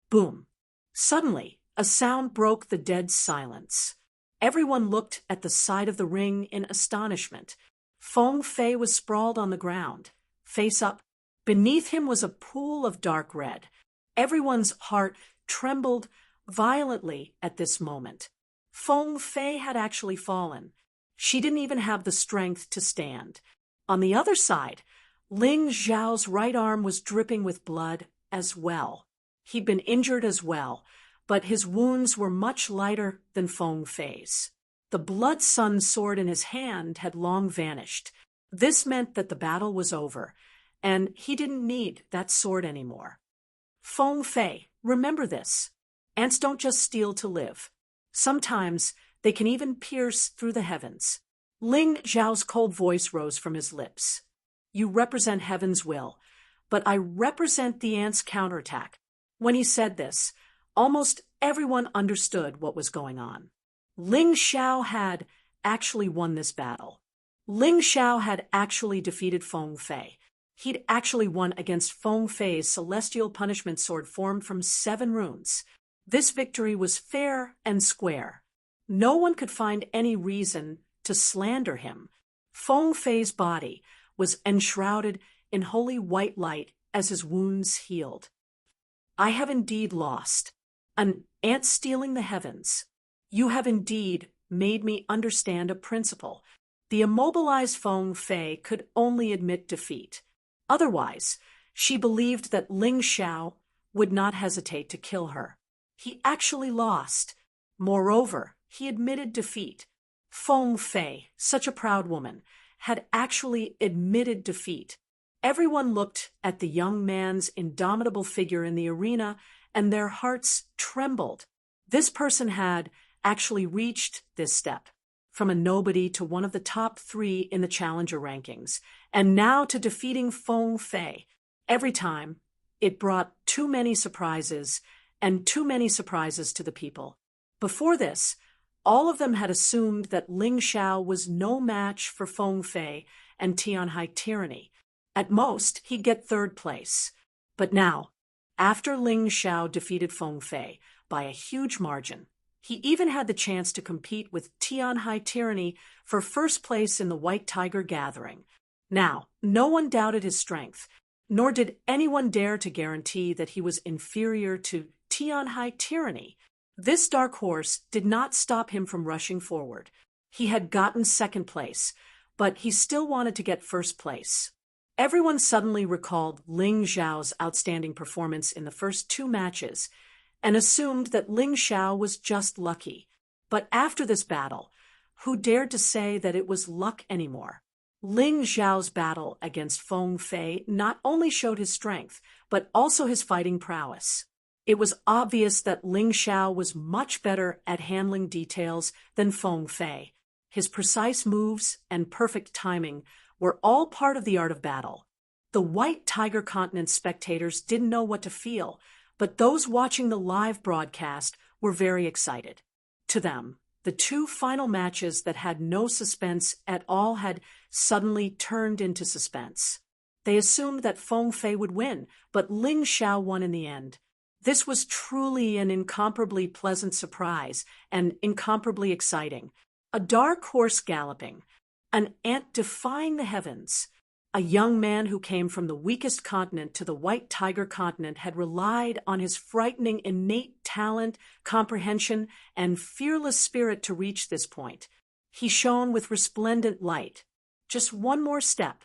Boom! Suddenly, a sound broke the dead silence. Everyone looked at the side of the ring in astonishment. Feng Fei was sprawled on the ground, face up. Beneath him was a pool of dark red. Everyone's heart trembled violently at this moment. Feng Fei had actually fallen. She didn't even have the strength to stand. On the other side, Ling Xiao's right arm was dripping with blood as well. He'd been injured as well, but his wounds were much lighter than Feng Fei's. The blood sun sword in his hand had long vanished. This meant that the battle was over, and he didn't need that sword anymore. Feng Fei, remember this. Ants don't just steal to live. Sometimes they can even pierce through the heavens. Ling Xiao's cold voice rose from his lips. You represent heaven's will, but I represent the ants' counterattack. When he said this, almost everyone understood what was going on. Ling Xiao had actually won this battle. Ling Xiao had actually defeated Feng Fei. He'd actually won against Feng Fei's celestial punishment sword formed from 7 runes. This victory was fair and square. No one could find any reason to slander him. Feng Fei's body was enshrouded in holy white light as his wounds healed. I have indeed lost. An ant stealing the heavens. You have indeed made me understand a principle. The immobilized Feng Fei could only admit defeat. Otherwise, she believed that Ling Xiao would not hesitate to kill her. He actually lost. Moreover, he admitted defeat. Feng Fei, such a proud woman, had actually admitted defeat. Everyone looked at the young man's indomitable figure in the arena, and their hearts trembled. This person had actually reached this step, from a nobody to one of the top 3 in the challenger rankings, and now to defeating Feng Fei. Every time, it brought too many surprises, and too many surprises to the people. Before this, all of them had assumed that Ling Xiao was no match for Feng Fei and Tianhai tyranny. At most, he'd get 3rd place. But now, after Ling Xiao defeated Feng Fei by a huge margin, he even had the chance to compete with Tianhai tyranny for 1st place in the White Tiger Gathering. Now, no one doubted his strength, nor did anyone dare to guarantee that he was inferior to Tianhai tyranny. This dark horse did not stop him from rushing forward. He had gotten 2nd place, but he still wanted to get 1st place. Everyone suddenly recalled Ling Xiao's outstanding performance in the first 2 matches and assumed that Ling Xiao was just lucky. But after this battle, who dared to say that it was luck anymore? Ling Xiao's battle against Feng Fei not only showed his strength, but also his fighting prowess. It was obvious that Ling Xiao was much better at handling details than Feng Fei. His precise moves and perfect timing were all part of the art of battle. The White Tiger Continent spectators didn't know what to feel, but those watching the live broadcast were very excited. To them, the 2 final matches that had no suspense at all had suddenly turned into suspense. They assumed that Feng Fei would win, but Ling Xiao won in the end. This was truly an incomparably pleasant surprise and incomparably exciting. A dark horse galloping, an ant defying the heavens. A young man who came from the weakest continent to the White Tiger Continent had relied on his frightening innate talent, comprehension, and fearless spirit to reach this point. He shone with resplendent light. Just one more step.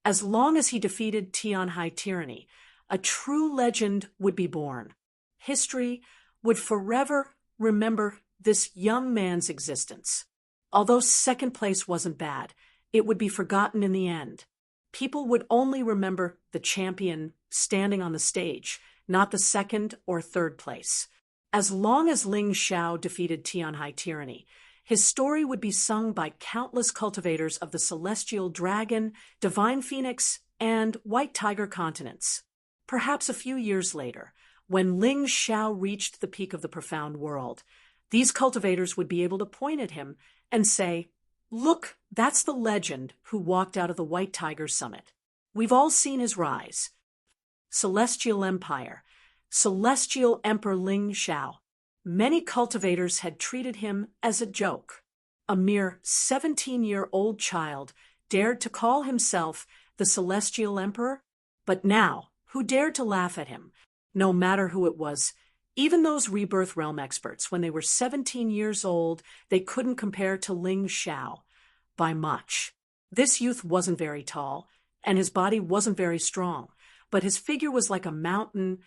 As long as he defeated Tianhai tyranny, a true legend would be born. History would forever remember this young man's existence. Although 2nd place wasn't bad, it would be forgotten in the end. People would only remember the champion standing on the stage, not the 2nd or 3rd place. As long as Ling Xiao defeated Tianhai tyranny, his story would be sung by countless cultivators of the Celestial Dragon, Divine Phoenix, and White Tiger continents. Perhaps a few years later, when Ling Xiao reached the peak of the profound world, these cultivators would be able to point at him and say, "Look, that's the legend who walked out of the White Tiger Summit. We've all seen his rise. Celestial Empire, Celestial Emperor Ling Xiao." Many cultivators had treated him as a joke. A mere 17-year-old child dared to call himself the Celestial Emperor, but now, who dared to laugh at him? No matter who it was, even those Rebirth Realm experts, when they were 17 years old, they couldn't compare to Ling Xiao by much. This youth wasn't very tall, and his body wasn't very strong, but his figure was like a mountain,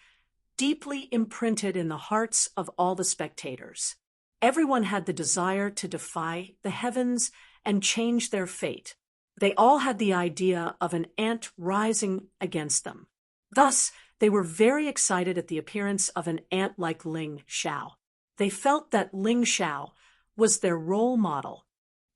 deeply imprinted in the hearts of all the spectators. Everyone had the desire to defy the heavens and change their fate. They all had the idea of an ant rising against them. Thus, they were very excited at the appearance of an ant like Ling Xiao. They felt that Ling Xiao was their role model.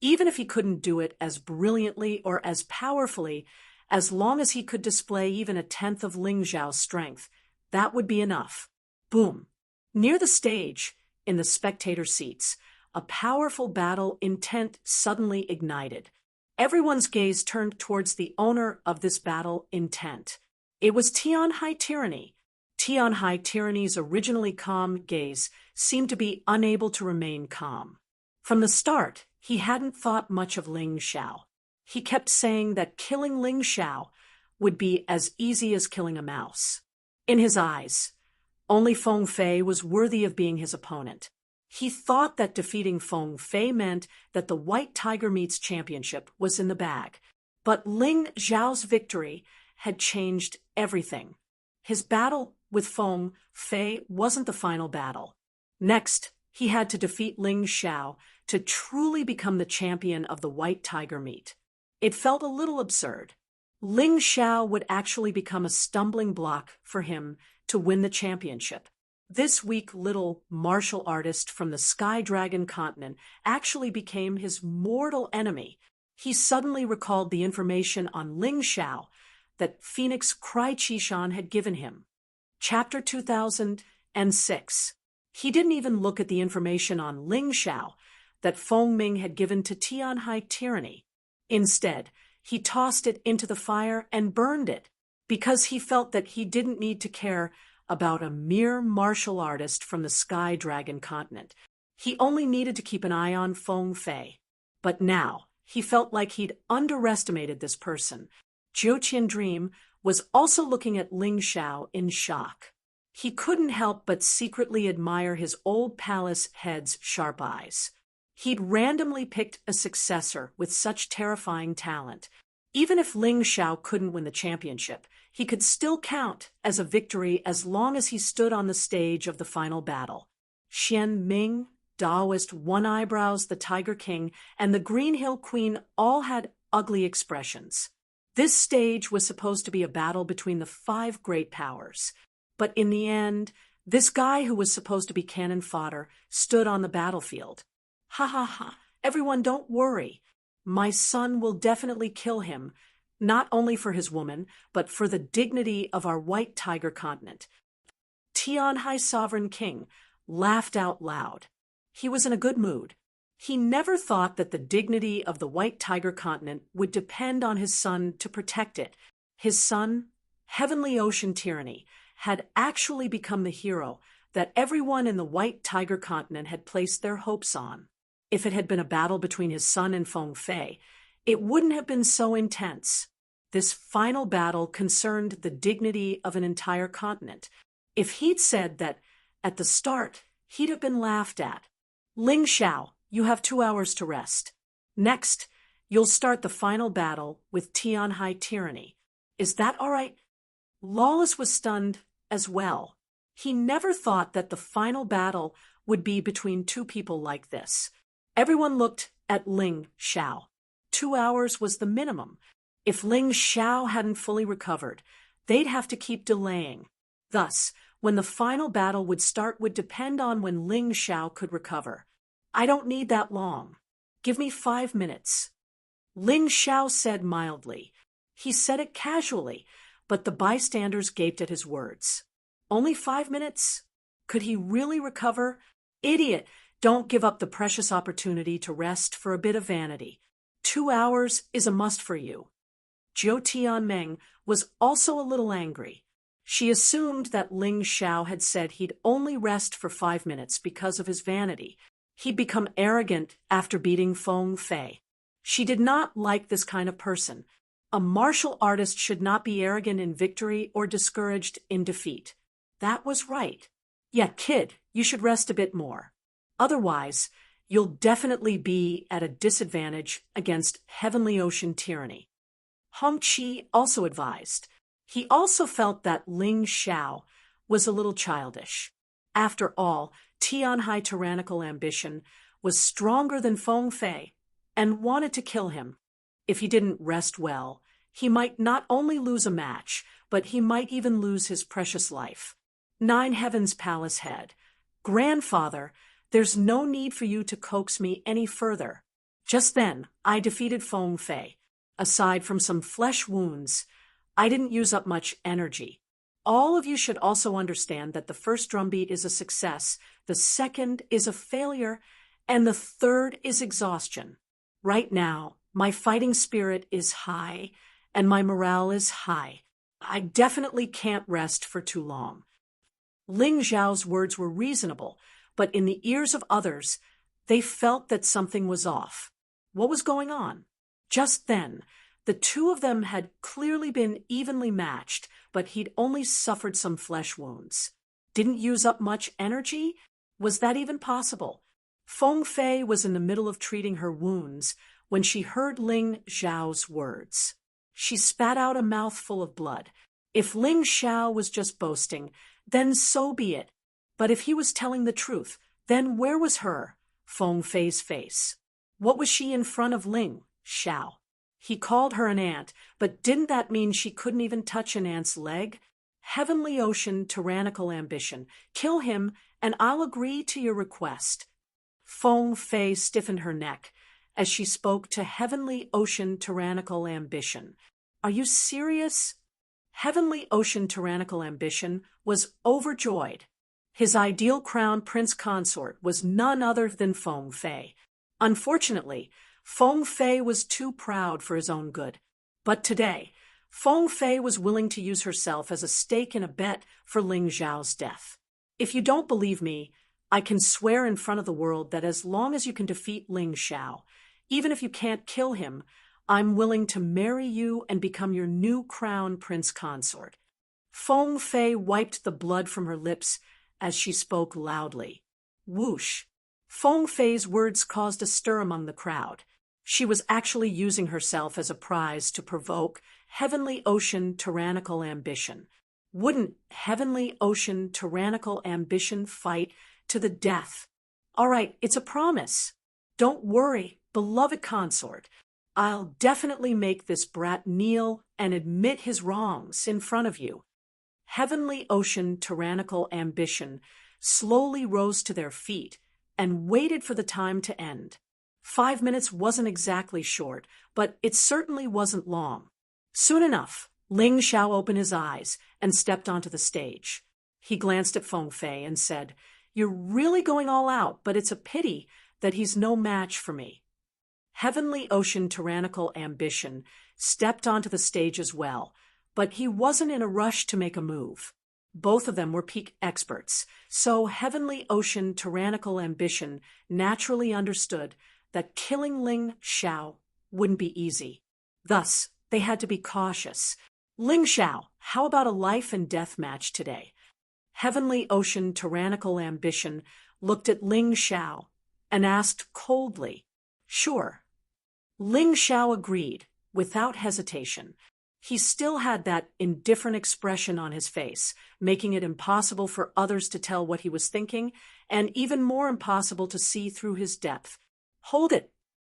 Even if he couldn't do it as brilliantly or as powerfully, as long as he could display even a tenth of Ling Xiao's strength, that would be enough. Boom. Near the stage, in the spectator seats, a powerful battle intent suddenly ignited. Everyone's gaze turned towards the owner of this battle intent. It was Tianhai tyranny. Tianhai tyranny's originally calm gaze seemed to be unable to remain calm. From the start, he hadn't thought much of Ling Xiao. He kept saying that killing Ling Xiao would be as easy as killing a mouse. In his eyes, only Feng Fei was worthy of being his opponent. He thought that defeating Feng Fei meant that the White Tiger Meats Championship was in the bag. But Ling Xiao's victory had changed everything. His battle with Feng Fei wasn't the final battle. Next, he had to defeat Ling Xiao to truly become the champion of the White Tiger Meat. It felt a little absurd. Ling Xiao would actually become a stumbling block for him to win the championship. This weak little martial artist from the Sky Dragon continent actually became his mortal enemy. He suddenly recalled the information on Ling Xiao that Phoenix Cry Chishan had given him. Chapter 2006. He didn't even look at the information on Ling Xiao that Feng Ming had given to Tianhai Tyranny. Instead, he tossed it into the fire and burned it, because he felt that he didn't need to care about a mere martial artist from the Sky Dragon continent. He only needed to keep an eye on Feng Fei. But now, he felt like he'd underestimated this person. Jiuqian Dream was also looking at Ling Xiao in shock. He couldn't help but secretly admire his old palace head's sharp eyes. He'd randomly picked a successor with such terrifying talent. Even if Ling Xiao couldn't win the championship, he could still count as a victory as long as he stood on the stage of the final battle. Xian Ming, Daoist One Eyebrows, the Tiger King, and the Green Hill Queen all had ugly expressions. This stage was supposed to be a battle between the 5 great powers. But in the end, this guy who was supposed to be cannon fodder stood on the battlefield. Ha ha ha, everyone don't worry. My son will definitely kill him, not only for his woman, but for the dignity of our White Tiger continent. Tianhai Sovereign King laughed out loud. He was in a good mood. He never thought that the dignity of the White Tiger continent would depend on his son to protect it. His son, Heavenly Ocean Tyranny, had actually become the hero that everyone in the White Tiger continent had placed their hopes on. If it had been a battle between his son and Feng Fei, it wouldn't have been so intense. This final battle concerned the dignity of an entire continent. If he'd said that at the start, he'd have been laughed at. Ling Xiao, you have 2 hours to rest. Next, you'll start the final battle with Tianhai Tyranny. Is that all right? Lawless was stunned as well. He never thought that the final battle would be between 2 people like this. Everyone looked at Ling Xiao. 2 hours was the minimum. If Ling Xiao hadn't fully recovered, they'd have to keep delaying. Thus, when the final battle would start would depend on when Ling Xiao could recover. I don't need that long. Give me 5 minutes. Ling Xiao said mildly. He said it casually, but the bystanders gaped at his words. Only 5 minutes? Could he really recover? Idiot! Don't give up the precious opportunity to rest for a bit of vanity. 2 hours is a must for you. Zhou Tianmeng was also a little angry. She assumed that Ling Xiao had said he'd only rest for 5 minutes because of his vanity. He'd become arrogant after beating Feng Fei. She did not like this kind of person. A martial artist should not be arrogant in victory or discouraged in defeat. That was right. Yeah, kid, you should rest a bit more. Otherwise, you'll definitely be at a disadvantage against Heavenly Ocean Tyranny. Hong Qi also advised. He also felt that Ling Xiao was a little childish. After all, Tianhai tyrannical ambition was stronger than Feng Fei and wanted to kill him. If he didn't rest well, he might not only lose a match, but he might even lose his precious life. 9 Heavens Palace Head. Grandfather, there's no need for you to coax me any further. Just then, I defeated Feng Fei. Aside from some flesh wounds, I didn't use up much energy. All of you should also understand that the first drumbeat is a success, the second is a failure, and the third is exhaustion. Right now, my fighting spirit is high, and my morale is high. I definitely can't rest for too long. Ling Xiao's words were reasonable, but in the ears of others, they felt that something was off. What was going on? Just then, the 2 of them had clearly been evenly matched, but he'd only suffered some flesh wounds. Didn't use up much energy? Was that even possible? Feng Fei was in the middle of treating her wounds when she heard Ling Xiao's words. She spat out a mouthful of blood. If Ling Xiao was just boasting, then so be it. But if he was telling the truth, then where was Feng Fei's face? What was she in front of Ling Xiao? He called her an ant, but didn't that mean she couldn't even touch an ant's leg? Heavenly Ocean, tyrannical ambition. Kill him, and I'll agree to your request. Feng Fei stiffened her neck as she spoke to Heavenly Ocean, tyrannical ambition. Are you serious? Heavenly Ocean, tyrannical ambition was overjoyed. His ideal crown prince consort was none other than Feng Fei. Unfortunately, Feng Fei was too proud for his own good. But today, Feng Fei was willing to use herself as a stake in a bet for Ling Xiao's death. If you don't believe me, I can swear in front of the world that as long as you can defeat Ling Xiao, even if you can't kill him, I'm willing to marry you and become your new crown prince consort. Feng Fei wiped the blood from her lips as she spoke loudly. Whoosh! Feng Fei's words caused a stir among the crowd. She was actually using herself as a prize to provoke Heavenly Ocean, tyrannical ambition. Wouldn't Heavenly Ocean, tyrannical ambition fight to the death? All right, it's a promise. Don't worry, beloved consort. I'll definitely make this brat kneel and admit his wrongs in front of you. Heavenly Ocean, tyrannical ambition slowly rose to their feet and waited for the time to end. 5 minutes wasn't exactly short, but it certainly wasn't long. Soon enough, Ling Xiao opened his eyes and stepped onto the stage. He glanced at Feng Fei and said, "You're really going all out, but it's a pity that he's no match for me." Heavenly Ocean, tyrannical ambition stepped onto the stage as well, but he wasn't in a rush to make a move. Both of them were peak experts, so Heavenly Ocean, tyrannical ambition naturally understood that killing Ling Xiao wouldn't be easy. Thus, they had to be cautious. Ling Xiao, how about a life and death match today? Heavenly Ocean, tyrannical ambition looked at Ling Xiao and asked coldly. Sure. Ling Xiao agreed, without hesitation. He still had that indifferent expression on his face, making it impossible for others to tell what he was thinking, and even more impossible to see through his depth. Hold it,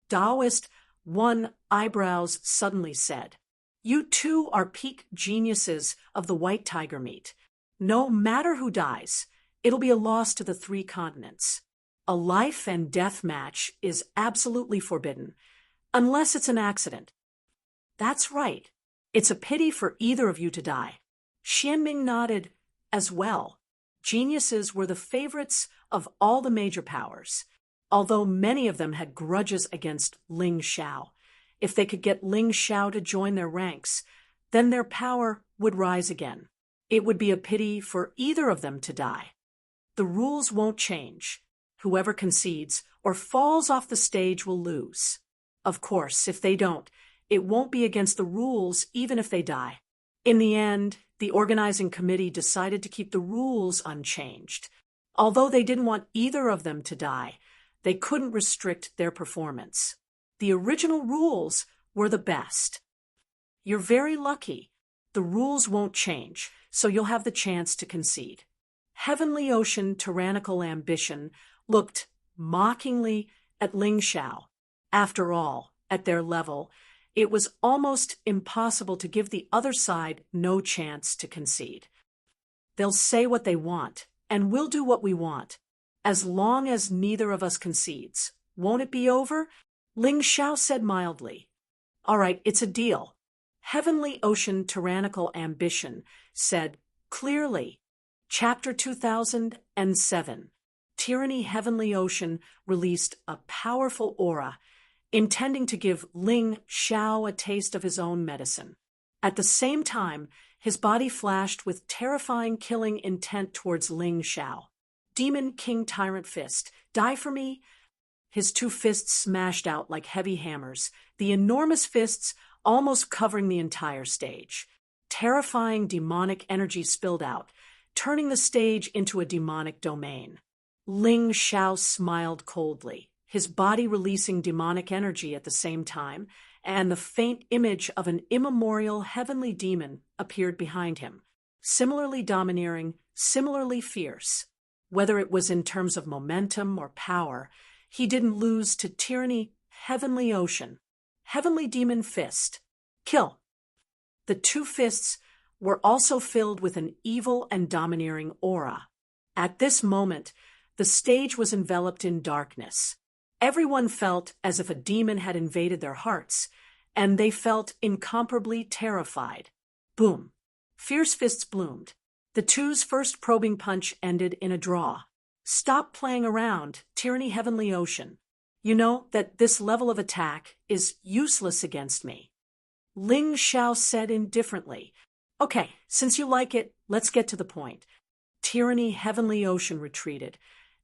Taoist, one eyebrows suddenly said. You two are peak geniuses of the white tiger meat. No matter who dies, it'll be a loss to the 3 continents. A life and death match is absolutely forbidden, unless it's an accident. That's right. It's a pity for either of you to die. Xianming nodded as well. Geniuses were the favorites of all the major powers, although many of them had grudges against Ling Xiao. If they could get Ling Xiao to join their ranks, then their power would rise again. It would be a pity for either of them to die. The rules won't change. Whoever concedes or falls off the stage will lose. Of course, if they don't, it won't be against the rules even if they die. In the end, the organizing committee decided to keep the rules unchanged. Although they didn't want either of them to die, they couldn't restrict their performance. The original rules were the best. You're very lucky. The rules won't change, so you'll have the chance to concede. Heavenly Ocean, tyrannical ambition looked mockingly at Ling Xiao. After all, at their level, it was almost impossible to give the other side no chance to concede. They'll say what they want, and we'll do what we want. As long as neither of us concedes. Won't it be over? Ling Xiao said mildly. All right, it's a deal. Heavenly Ocean, tyrannical ambition said clearly. Chapter 2007. Tyranny. Heavenly Ocean released a powerful aura, intending to give Ling Xiao a taste of his own medicine. At the same time, his body flashed with terrifying killing intent towards Ling Xiao. Demon King Tyrant Fist, die for me? His 2 fists smashed out like heavy hammers, the enormous fists almost covering the entire stage. Terrifying demonic energy spilled out, turning the stage into a demonic domain. Ling Xiao smiled coldly, his body releasing demonic energy at the same time, and the faint image of an immemorial heavenly demon appeared behind him, similarly domineering, similarly fierce. Whether it was in terms of momentum or power, he didn't lose to Tyranny. Heavenly Ocean. Heavenly Demon Fist. Kill. The two fists were also filled with an evil and domineering aura. At this moment, the stage was enveloped in darkness. Everyone felt as if a demon had invaded their hearts, and they felt incomparably terrified. Boom. Fierce fists bloomed. The two's first probing punch ended in a draw. Stop playing around, Tyranny Heavenly Ocean. You know that this level of attack is useless against me. Ling Xiao said indifferently. Okay, since you like it, let's get to the point. Tyranny Heavenly Ocean retreated,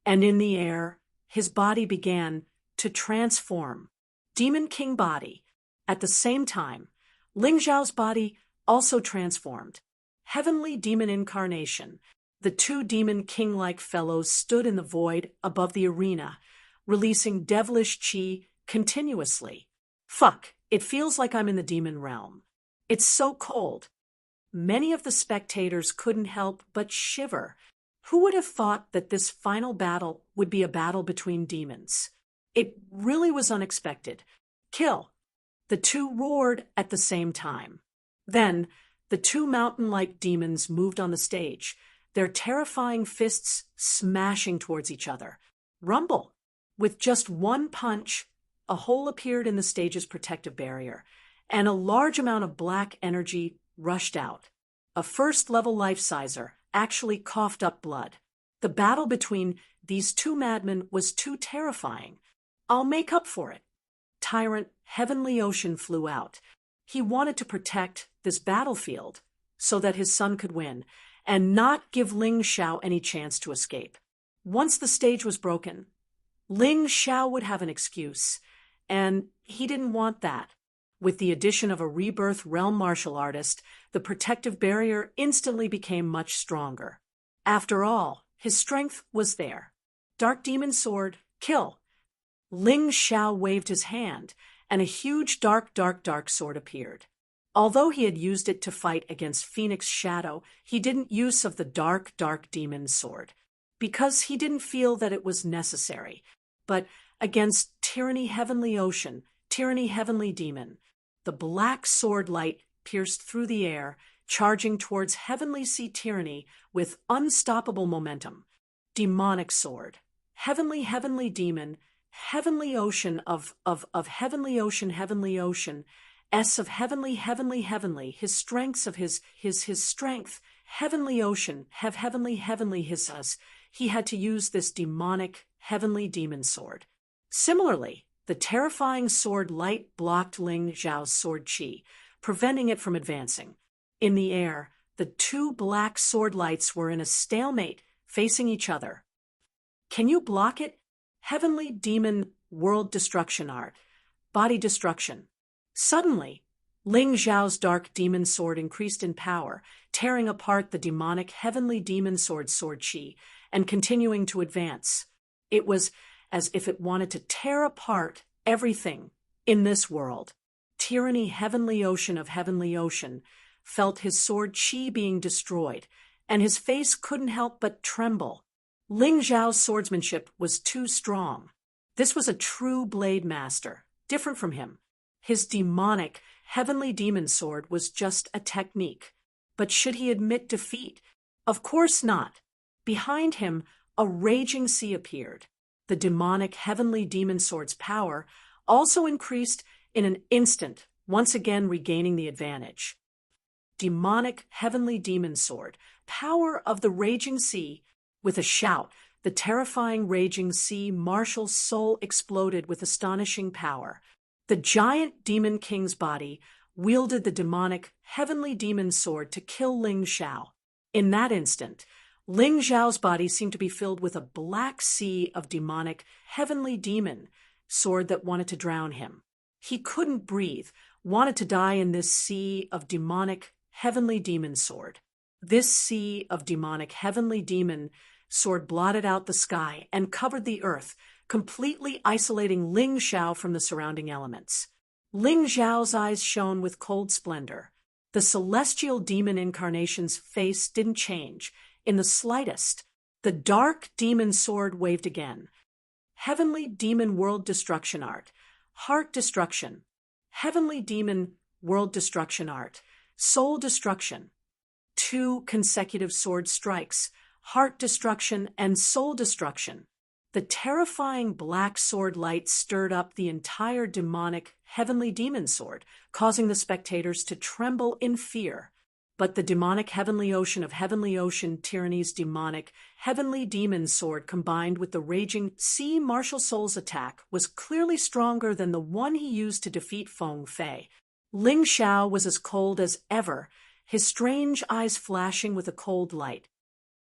and in the air, his body began to transform. Demon King body. At the same time, Ling Xiao's body also transformed. Heavenly Demon Incarnation. The two Demon King-like fellows stood in the void above the arena, releasing devilish chi continuously. Fuck, it feels like I'm in the demon realm. It's so cold. Many of the spectators couldn't help but shiver. Who would have thought that this final battle would be a battle between demons? It really was unexpected. Kill. The two roared at the same time. Then, the two mountain-like demons moved on the stage, their terrifying fists smashing towards each other. Rumble. With just one punch, a hole appeared in the stage's protective barrier, and a large amount of black energy rushed out. A first-level life-sizer actually coughed up blood. The battle between these two madmen was too terrifying. I'll make up for it. Tyrant Heavenly Ocean flew out. He wanted to protect this battlefield so that his son could win, and not give Ling Xiao any chance to escape. Once the stage was broken, Ling Xiao would have an excuse, and he didn't want that. With the addition of a rebirth realm martial artist, the protective barrier instantly became much stronger. After all, his strength was there. Dark Demon Sword, kill. Ling Xiao waved his hand, and a huge dark sword appeared. Although he had used it to fight against Phoenix Shadow, he didn't use of the dark demon sword, because he didn't feel that it was necessary. But against Tyranny Heavenly Ocean, Tyranny Heavenly Demon, the black sword light pierced through the air, charging towards Heavenly Sea Tyranny with unstoppable momentum. Demonic Sword. Heavenly Demon, Heavenly Ocean of Heavenly Ocean, Heavenly Ocean, S of Heavenly, his strengths of his strength, Heavenly Ocean, Heavenly, his us. He had to use this demonic Heavenly Demon Sword. Similarly, the terrifying sword light blocked Ling Xiao's sword chi, preventing it from advancing. In the air, the two black sword lights were in a stalemate, facing each other. Can you block it? Heavenly Demon World Destruction Art. Body Destruction. Suddenly, Ling Xiao's dark demon sword increased in power, tearing apart the demonic Heavenly Demon Sword chi, and continuing to advance. It was as if it wanted to tear apart everything in this world. Tyranny Heavenly Ocean of Heavenly Ocean felt his sword chi being destroyed, and his face couldn't help but tremble. Ling Xiao's swordsmanship was too strong. This was a true blade master, different from him. His demonic, Heavenly Demon Sword was just a technique. But should he admit defeat? Of course not. Behind him, a raging sea appeared. The demonic Heavenly Demon Sword's power also increased in an instant, once again regaining the advantage. Demonic Heavenly Demon Sword, power of the raging sea. With a shout, the terrifying raging sea marshal's soul exploded with astonishing power. The giant Demon King's body wielded the demonic Heavenly Demon Sword to kill Ling Xiao. In that instant, Ling Xiao's body seemed to be filled with a black sea of demonic Heavenly Demon Sword that wanted to drown him. He couldn't breathe, wanted to die in this sea of demonic Heavenly Demon Sword. This sea of demonic Heavenly Demon Sword blotted out the sky and covered the earth, completely isolating Ling Xiao from the surrounding elements. Ling Xiao's eyes shone with cold splendor. The celestial demon incarnation's face didn't change in the slightest. The dark demon sword waved again. Heavenly Demon World Destruction Art. Heart Destruction. Heavenly Demon World Destruction Art, Soul Destruction. 2 consecutive sword strikes, heart destruction and soul destruction. The terrifying black sword light stirred up the entire demonic heavenly demon sword, causing the spectators to tremble in fear. But the demonic heavenly ocean of Heavenly Ocean Tyranny's demonic heavenly demon sword combined with the raging sea martial soul's attack was clearly stronger than the one he used to defeat Feng Fei. Ling Xiao was as cold as ever, his strange eyes flashing with a cold light.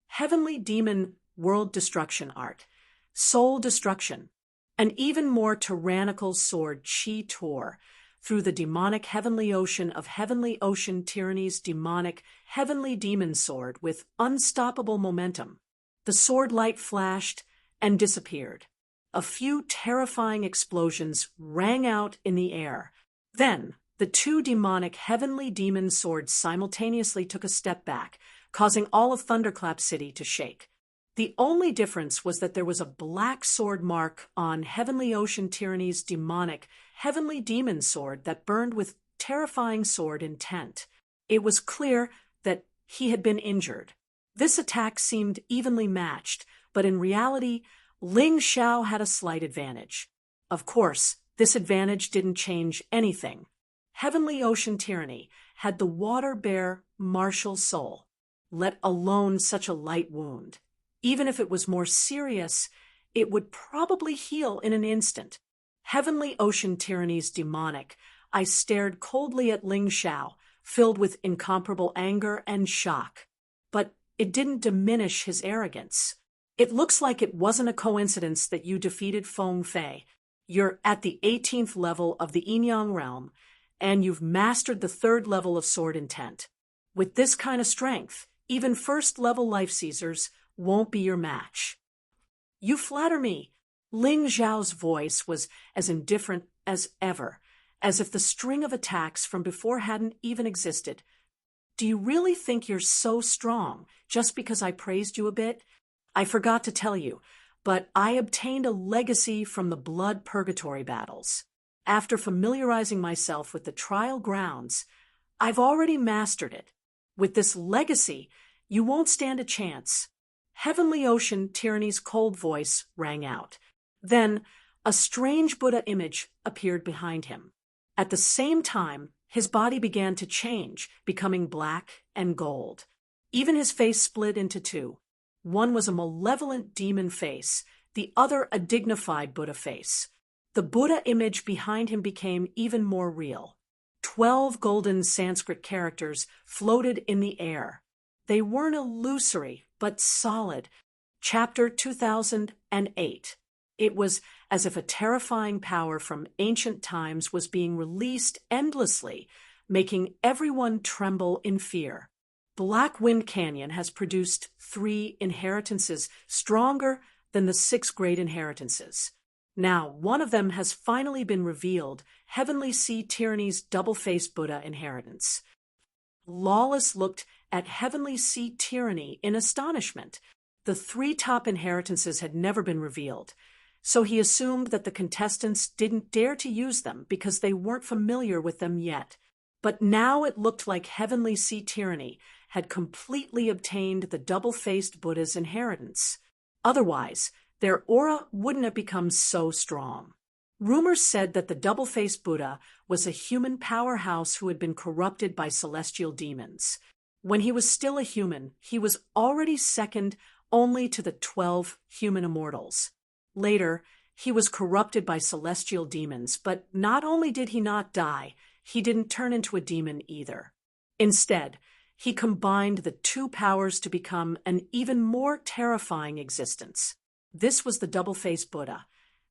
Heavenly Demon World Destruction Art, Soul Destruction. An even more tyrannical sword Qi tore through the demonic heavenly ocean of Heavenly Ocean Tyranny's demonic heavenly demon sword with unstoppable momentum. The sword light flashed and disappeared. A few terrifying explosions rang out in the air. Then, the 2 demonic heavenly demon swords simultaneously took a step back, causing all of Thunderclap City to shake. The only difference was that there was a black sword mark on Heavenly Ocean Tyranny's demonic heavenly demon sword that burned with terrifying sword intent. It was clear that he had been injured. This attack seemed evenly matched, but in reality, Ling Xiao had a slight advantage. Of course, this advantage didn't change anything. Heavenly Ocean Tyranny had the water bear martial soul, let alone such a light wound. Even if it was more serious, it would probably heal in an instant. Heavenly Ocean Tyranny's demonic. I stared coldly at Ling Xiao, filled with incomparable anger and shock. But it didn't diminish his arrogance. It looks like it wasn't a coincidence that you defeated Feng Fei. You're at the 18th level of the Yinyang realm, and you've mastered the 3rd level of sword intent. With this kind of strength, even 1st-level life seizers won't be your match. You flatter me. Ling Xiao's voice was as indifferent as ever, as if the string of attacks from before hadn't even existed. Do you really think you're so strong just because I praised you a bit? I forgot to tell you, but I obtained a legacy from the blood purgatory battles. After familiarizing myself with the trial grounds, I've already mastered it. With this legacy, you won't stand a chance. Heavenly Ocean Tyranny's cold voice rang out. Then, a strange Buddha image appeared behind him. At the same time, his body began to change, becoming black and gold. Even his face split into 2. One was a malevolent demon face, the other a dignified Buddha face. The Buddha image behind him became even more real. 12 golden Sanskrit characters floated in the air. They weren't illusory, but solid. Chapter 2008. It was as if a terrifying power from ancient times was being released endlessly, making everyone tremble in fear. Black Wind Canyon has produced 3 inheritances stronger than the 6 great inheritances. Now, one of them has finally been revealed, Heavenly Sea Tyranny's double-faced Buddha inheritance. Lawless looked at Heavenly Sea Tyranny in astonishment. The 3 top inheritances had never been revealed, so he assumed that the contestants didn't dare to use them because they weren't familiar with them yet. But now it looked like Heavenly Sea Tyranny had completely obtained the double-faced Buddha's inheritance. Otherwise, their aura wouldn't have become so strong. Rumors said that the double-faced Buddha was a human powerhouse who had been corrupted by celestial demons. When he was still a human, he was already second only to the 12 human immortals. Later, he was corrupted by celestial demons, but not only did he not die, he didn't turn into a demon either. Instead, he combined the 2 powers to become an even more terrifying existence. This was the double-faced Buddha.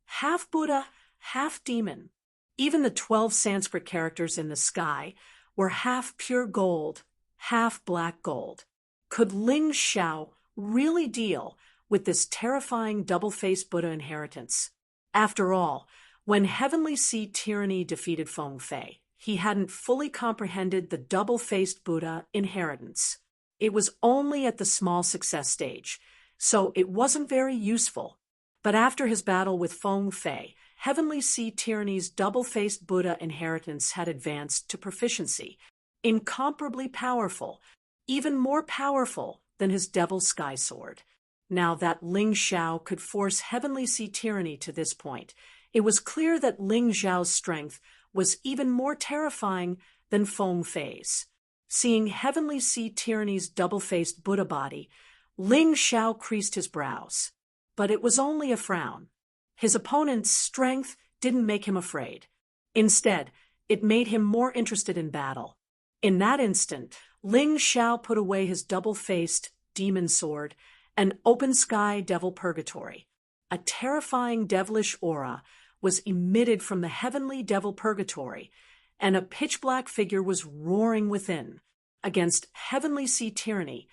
Half Buddha, half demon. Even the 12 Sanskrit characters in the sky were half pure gold, half black gold. Could Ling Xiao really deal with this terrifying double-faced Buddha inheritance? After all, when Heavenly Sea Tyranny defeated Feng Fei, he hadn't fully comprehended the double-faced Buddha inheritance. It was only at the small success stage, so it wasn't very useful. But after his battle with Feng Fei, Heavenly Sea Tyranny's double-faced Buddha inheritance had advanced to proficiency, incomparably powerful, even more powerful than his Devil Sky Sword. Now that Ling Xiao could force Heavenly Sea Tyranny to this point, it was clear that Ling Xiao's strength was even more terrifying than Feng Fei's. Seeing Heavenly Sea Tyranny's double-faced Buddha body, Ling Xiao creased his brows. But it was only a frown. His opponent's strength didn't make him afraid. Instead, it made him more interested in battle. In that instant, Ling Xiao put away his double-faced demon sword and open sky devil purgatory. A terrifying devilish aura was emitted from the heavenly devil purgatory, and a pitch-black figure was roaring within. Against Heavenly Sea Tyranny,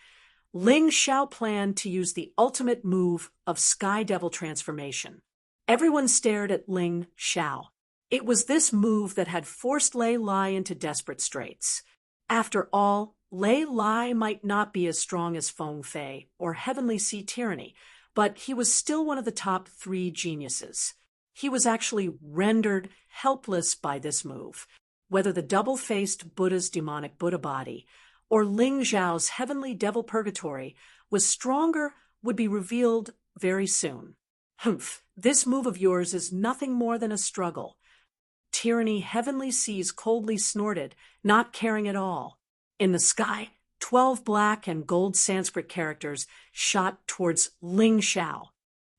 Ling Xiao planned to use the ultimate move of Sky Devil transformation. Everyone stared at Ling Xiao. It was this move that had forced Lei Lai into desperate straits. After all, Lei Lai might not be as strong as Feng Fei or Heavenly Sea Tyranny, but he was still one of the top 3 geniuses. He was actually rendered helpless by this move. Whether the double-faced Buddha's demonic Buddha body or Ling Xiao's heavenly devil purgatory was stronger would be revealed very soon. Humph, this move of yours is nothing more than a struggle. Tyranny Heavenly Seas coldly snorted, not caring at all. In the sky, 12 black and gold Sanskrit characters shot towards Ling Xiao.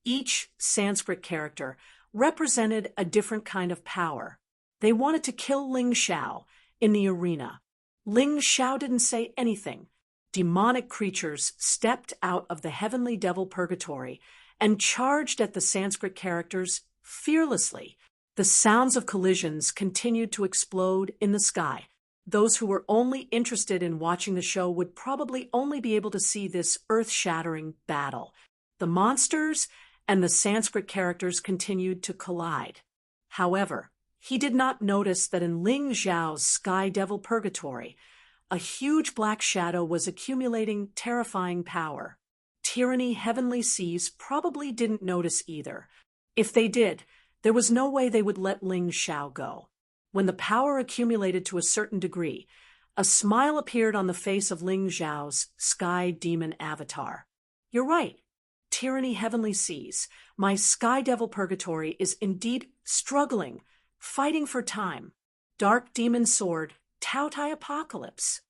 Each Sanskrit character represented a different kind of power. They wanted to kill Ling Xiao in the arena. Ling Xiao didn't say anything. Demonic creatures stepped out of the heavenly devil purgatory and charged at the Sanskrit characters fearlessly. The sounds of collisions continued to explode in the sky. Those who were only interested in watching the show would probably only be able to see this earth-shattering battle. The monsters and the Sanskrit characters continued to collide. However, he did not notice that in Ling Xiao's Sky Devil Purgatory, a huge black shadow was accumulating terrifying power. Tyranny Heavenly Seas probably didn't notice either. If they did, there was no way they would let Ling Xiao go. When the power accumulated to a certain degree, a smile appeared on the face of Ling Xiao's Sky Demon avatar. You're right. Tyranny Heavenly Seas, my Sky Devil Purgatory is indeed struggling, fighting for time. Dark Demon Sword, Tao Tai Apocalypse.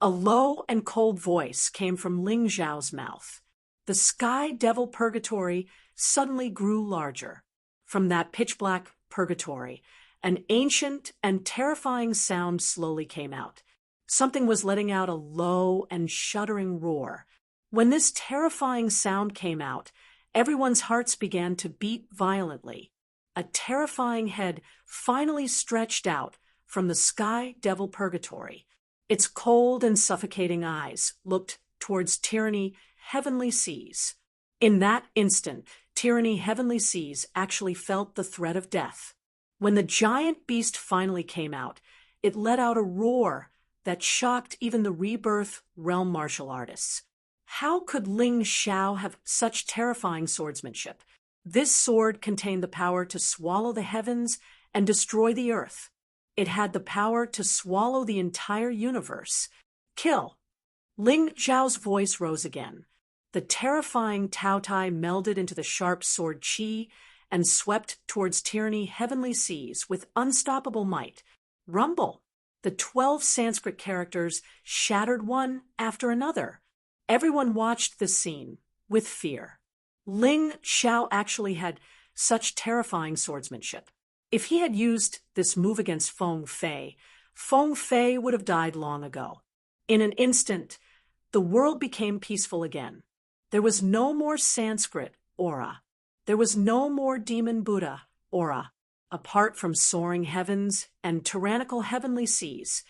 A low and cold voice came from Ling Xiao's mouth. The Sky Devil Purgatory suddenly grew larger. From that pitch-black purgatory, an ancient and terrifying sound slowly came out. Something was letting out a low and shuddering roar. When this terrifying sound came out, everyone's hearts began to beat violently. A terrifying head finally stretched out from the Sky Devil Purgatory. Its cold and suffocating eyes looked towards Tyranny Heavenly Seas. In that instant, Tyranny Heavenly Seas actually felt the threat of death. When the giant beast finally came out, it let out a roar that shocked even the Rebirth realm martial artists. How could Ling Xiao have such terrifying swordsmanship? This sword contained the power to swallow the heavens and destroy the earth. It had the power to swallow the entire universe. Kill! Ling Xiao's voice rose again. The terrifying Tao Tai melded into the sharp sword Qi and swept towards Tyranny Heavenly Seas with unstoppable might. Rumble! The 12 Sanskrit characters shattered one after another. Everyone watched this scene with fear. Ling Xiao actually had such terrifying swordsmanship. If he had used this move against Feng Fei would have died long ago. In an instant, the world became peaceful again. There was no more Sanskrit aura. There was no more demon Buddha aura. Apart from soaring heavens and tyrannical heavenly seas,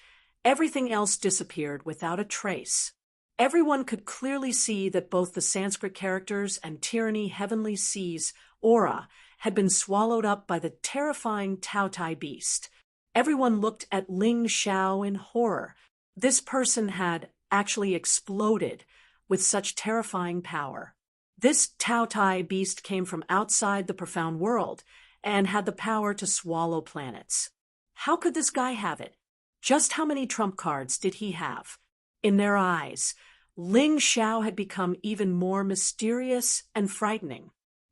everything else disappeared without a trace. Everyone could clearly see that both the Sanskrit characters and Tyranny Heavenly Seas aura had been swallowed up by the terrifying Tao Tai beast. Everyone looked at Ling Xiao in horror. This person had actually exploded with such terrifying power. This Tao Tai beast came from outside the profound world and had the power to swallow planets. How could this guy have it? Just how many trump cards did he have? In their eyes, Ling Xiao had become even more mysterious and frightening.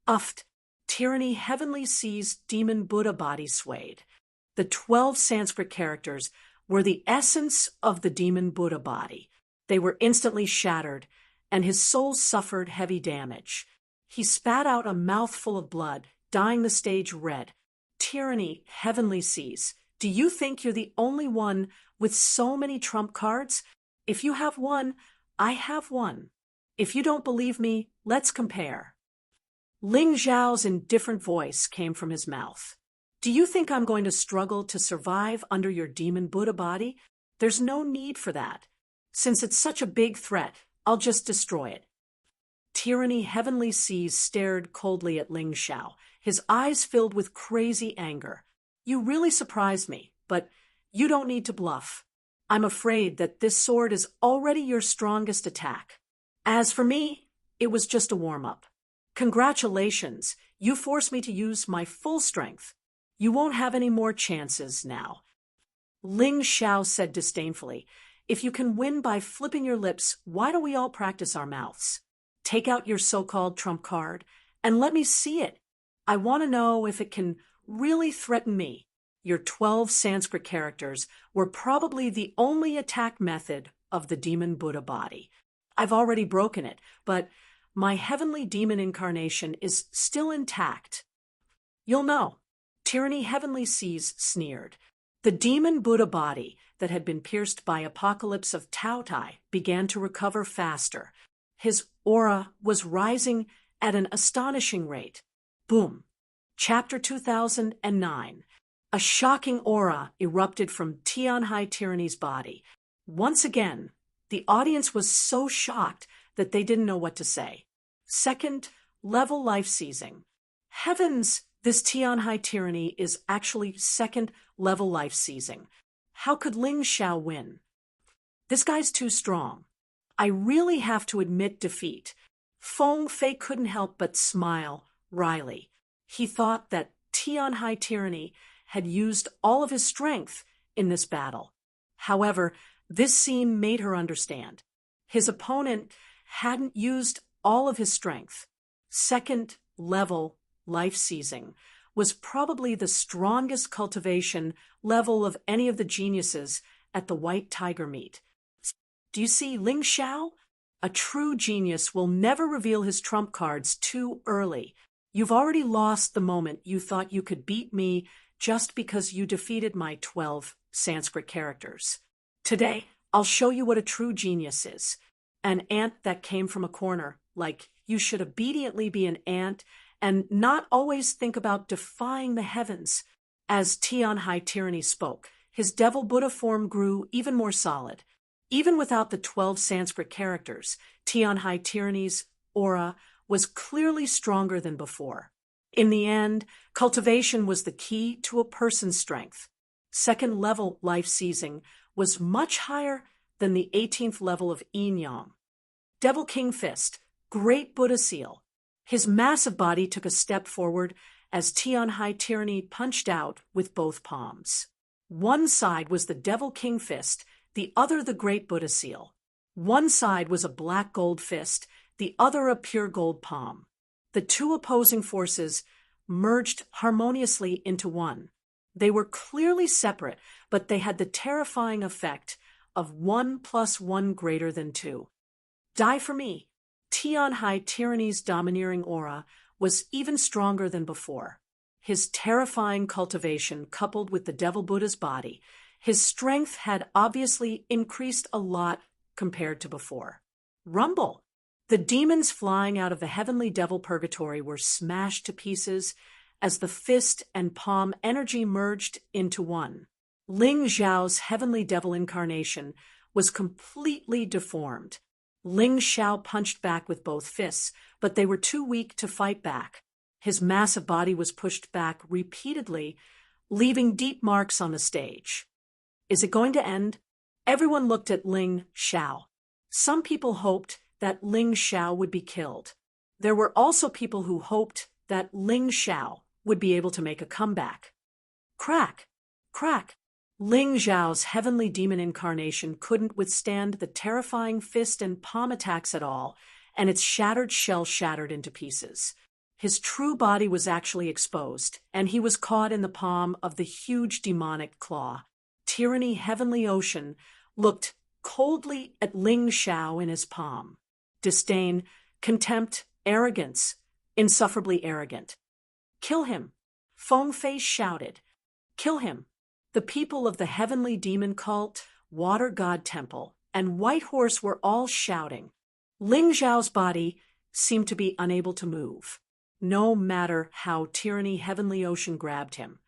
Uft, tyranny heavenly sees demon Buddha body swayed. The 12 Sanskrit characters were the essence of the demon Buddha body. They were instantly shattered, and his soul suffered heavy damage. He spat out a mouthful of blood, dyeing the stage red. Tyranny heavenly sees. Do you think you're the only one with so many trump cards? If you have one, I have one. If you don't believe me, let's compare. Ling Xiao's indifferent voice came from his mouth. Do you think I'm going to struggle to survive under your demon Buddha body? There's no need for that. Since it's such a big threat, I'll just destroy it. Tyranny heavenly sees stared coldly at Ling Xiao, his eyes filled with crazy anger. You really surprised me, but you don't need to bluff. I'm afraid that this sword is already your strongest attack. As for me, it was just a warm-up. Congratulations, you forced me to use my full strength. You won't have any more chances now. Ling Xiao said disdainfully, if you can win by flipping your lips, why don't we all practice our mouths? Take out your so-called trump card and let me see it. I want to know if it can really threaten me. Your 12 Sanskrit characters were probably the only attack method of the demon Buddha body. I've already broken it, but my heavenly demon incarnation is still intact. You'll know. Tyranny heavenly sees sneered. The demon Buddha body that had been pierced by apocalypse of Tao Tai began to recover faster. His aura was rising at an astonishing rate. Boom. Chapter 2009. A shocking aura erupted from Tianhai Tyranny's body. Once again, the audience was so shocked that they didn't know what to say. Second, level life seizing. Heavens, this Tianhai Tyranny is actually second level life seizing. How could Ling Xiao win? This guy's too strong. I really have to admit defeat. Feng Fei couldn't help but smile wryly. He thought that Tianhai Tyranny had used all of his strength in this battle. However, this scene made her understand. His opponent hadn't used all of his strength. Second level life seizing was probably the strongest cultivation level of any of the geniuses at the White Tiger meet. Do you see Ling Xiao? A true genius will never reveal his trump cards too early. You've already lost the moment you thought you could beat me just because you defeated my 12 Sanskrit characters. Today, I'll show you what a true genius is. An ant that came from a corner, like you should obediently be an ant and not always think about defying the heavens. As Tianhai Tyranny spoke, his devil Buddha form grew even more solid. Even without the 12 Sanskrit characters, Tianhai Tyranny's aura was clearly stronger than before. In the end, cultivation was the key to a person's strength. Second level life seizing was much higher than the 18th level of Yin Yang. Devil King Fist, Great Buddha Seal. His massive body took a step forward as Tianhai Tyranny punched out with both palms. One side was the Devil King Fist, the other the Great Buddha Seal. One side was a black gold fist, the other a pure gold palm. The two opposing forces merged harmoniously into one. They were clearly separate, but they had the terrifying effect of 1 + 1 greater than 2. Die for me. Tianhai Tyranny's domineering aura was even stronger than before. His terrifying cultivation coupled with the Devil Buddha's body, his strength had obviously increased a lot compared to before. Rumble! The demons flying out of the heavenly devil purgatory were smashed to pieces as the fist and palm energy merged into one. Ling Xiao's heavenly devil incarnation was completely deformed. Ling Xiao punched back with both fists, but they were too weak to fight back. His massive body was pushed back repeatedly, leaving deep marks on the stage. Is it going to end? Everyone looked at Ling Xiao. Some people hoped that Ling Xiao would be killed. There were also people who hoped that Ling Xiao would be able to make a comeback. Crack! Crack! Ling Zhao's heavenly demon incarnation couldn't withstand the terrifying fist and palm attacks at all, and its shattered shell shattered into pieces. His true body was actually exposed, and he was caught in the palm of the huge demonic claw. Tyranny Heavenly Ocean looked coldly at Ling Zhao in his palm. Disdain, contempt, arrogance, insufferably arrogant. "Kill him!" Feng Fei shouted. "Kill him!" The people of the heavenly demon cult, Water God Temple, and White Horse were all shouting. Ling Zhao's body seemed to be unable to move, no matter how Tyranny Heavenly Ocean grabbed him.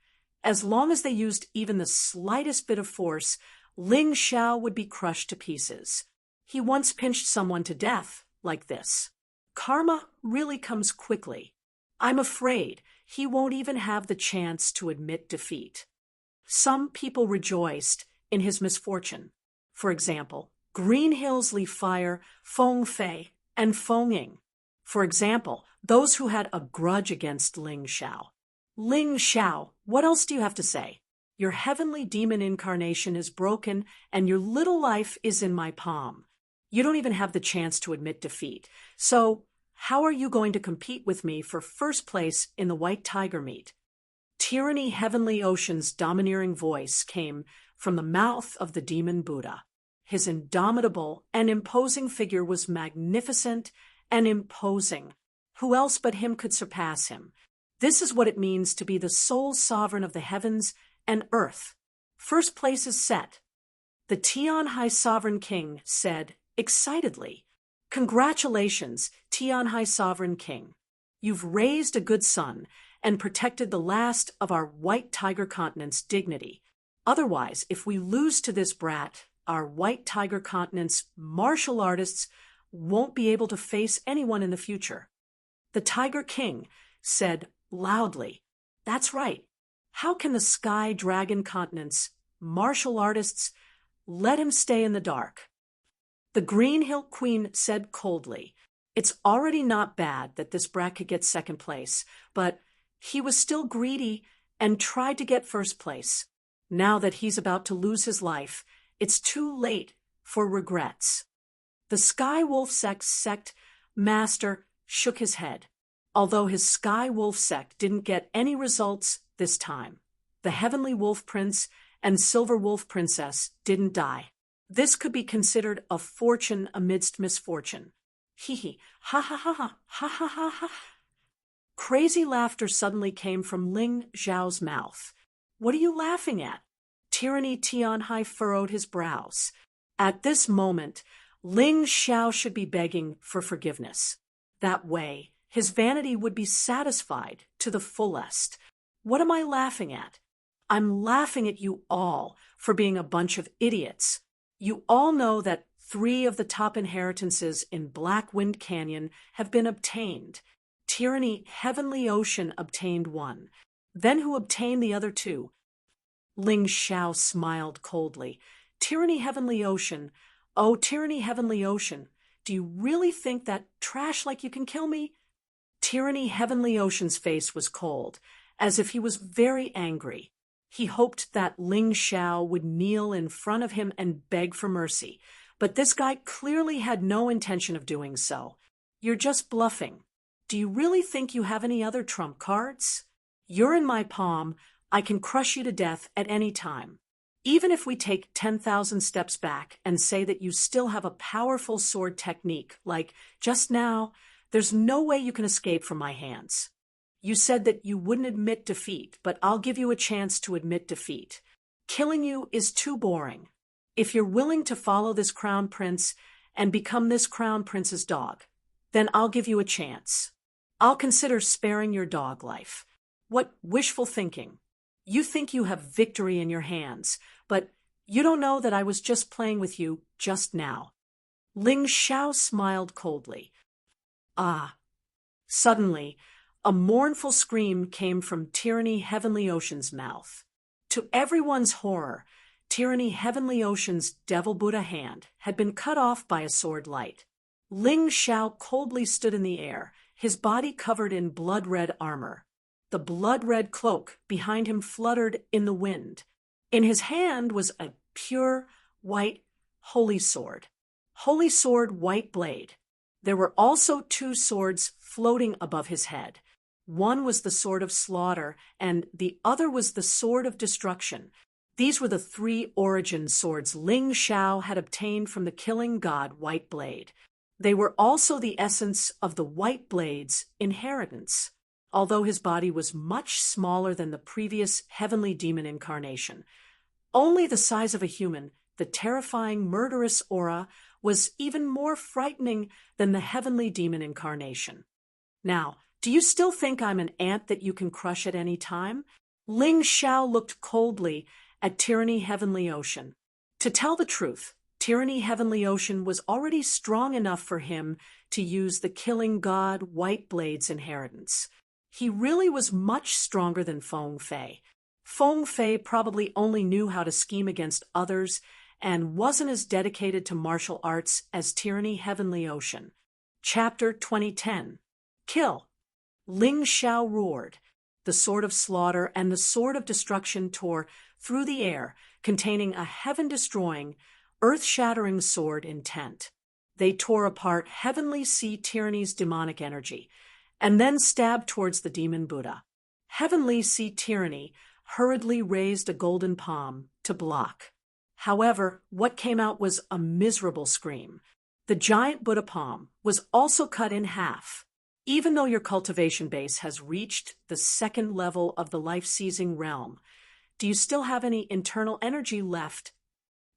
As long as they used even the slightest bit of force, Ling Zhao would be crushed to pieces. He once pinched someone to death like this. Karma really comes quickly. I'm afraid he won't even have the chance to admit defeat. Some people rejoiced in his misfortune. For example, Green Hills Leaf Fire, Feng Fei, and Feng Ying. For example, those who had a grudge against Ling Zhao. Ling Zhao, what else do you have to say? Your heavenly demon incarnation is broken, and your little life is in my palm. You don't even have the chance to admit defeat. So, how are you going to compete with me for first place in the White Tiger meet? Tyranny Heavenly Ocean's domineering voice came from the mouth of the demon Buddha. His indomitable and imposing figure was magnificent and imposing. Who else but him could surpass him? This is what it means to be the sole sovereign of the heavens and earth. First place is set. The Tian Hai Sovereign King said excitedly, "Congratulations, Tian Hai Sovereign King. You've raised a good son and protected the last of our White Tiger continent's dignity. Otherwise, if we lose to this brat, our White Tiger continent's martial artists won't be able to face anyone in the future." The Tiger King said loudly, "That's right. How can the Sky Dragon continent's martial artists let him stay in the dark?" The Green Hill Queen said coldly, "It's already not bad that this brat could get second place, but he was still greedy and tried to get first place. Now that he's about to lose his life, it's too late for regrets." The Sky Wolf sect master shook his head. Although his Sky Wolf sect didn't get any results this time, the Heavenly Wolf Prince and Silver Wolf Princess didn't die. This could be considered a fortune amidst misfortune. Hee hee, ha ha ha ha, ha ha ha ha. Crazy laughter suddenly came from Ling Zhao's mouth. "What are you laughing at?" Tyranny Tian Hai furrowed his brows. At this moment, Ling Zhao should be begging for forgiveness. That way, his vanity would be satisfied to the fullest. What am I laughing at? I'm laughing at you all for being a bunch of idiots. You all know that 3 of the top inheritances in Black Wind Canyon have been obtained. Tyranny Heavenly Ocean obtained 1. Then who obtained the other 2? Ling Zhao smiled coldly. Tyranny Heavenly Ocean, oh, Tyranny Heavenly Ocean, do you really think that trash like you can kill me? Tyranny Heavenly Ocean's face was cold, as if he was very angry. He hoped that Ling Zhao would kneel in front of him and beg for mercy, but this guy clearly had no intention of doing so. You're just bluffing. Do you really think you have any other trump cards? You're in my palm. I can crush you to death at any time. Even if we take 10,000 steps back and say that you still have a powerful sword technique, like just now, there's no way you can escape from my hands. You said that you wouldn't admit defeat, but I'll give you a chance to admit defeat. Killing you is too boring. If you're willing to follow this crown prince and become this crown prince's dog, then I'll give you a chance. I'll consider sparing your dog life. What wishful thinking. You think you have victory in your hands, but you don't know that I was just playing with you just now. Ling Zhao smiled coldly. Ah. Suddenly, a mournful scream came from Tyranny Heavenly Ocean's mouth. To everyone's horror, Tyranny Heavenly Ocean's Devil Buddha hand had been cut off by a sword light. Ling Zhao coldly stood in the air, his body covered in blood-red armor. The blood-red cloak behind him fluttered in the wind. In his hand was a pure, white, holy sword. Holy sword, white blade. There were also 2 swords floating above his head. One was the sword of slaughter, and the other was the sword of destruction. These were the 3 origin swords Ling Shao had obtained from the killing god White Blade. They were also the essence of the White Blade's inheritance. Although his body was much smaller than the previous heavenly demon incarnation, only the size of a human, the terrifying murderous aura was even more frightening than the heavenly demon incarnation. Now, do you still think I'm an ant that you can crush at any time? Ling Shao looked coldly at Tyranny Heavenly Ocean. To tell the truth, Tyranny Heavenly Ocean was already strong enough for him to use the killing god White Blade's inheritance. He really was much stronger than Feng Fei. Feng Fei probably only knew how to scheme against others and wasn't as dedicated to martial arts as Tyranny Heavenly Ocean. Chapter 2010. Kill. Ling Shao roared. The sword of slaughter and the sword of destruction tore through the air, containing a heaven-destroying, earth-shattering sword intent. They tore apart Heavenly Sea Tyranny's demonic energy, and then stabbed towards the demon Buddha. Heavenly Sea Tyranny hurriedly raised a golden palm to block. However, what came out was a miserable scream. The giant Buddha palm was also cut in half. Even though your cultivation base has reached the 2nd level of the life-seizing realm, do you still have any internal energy left?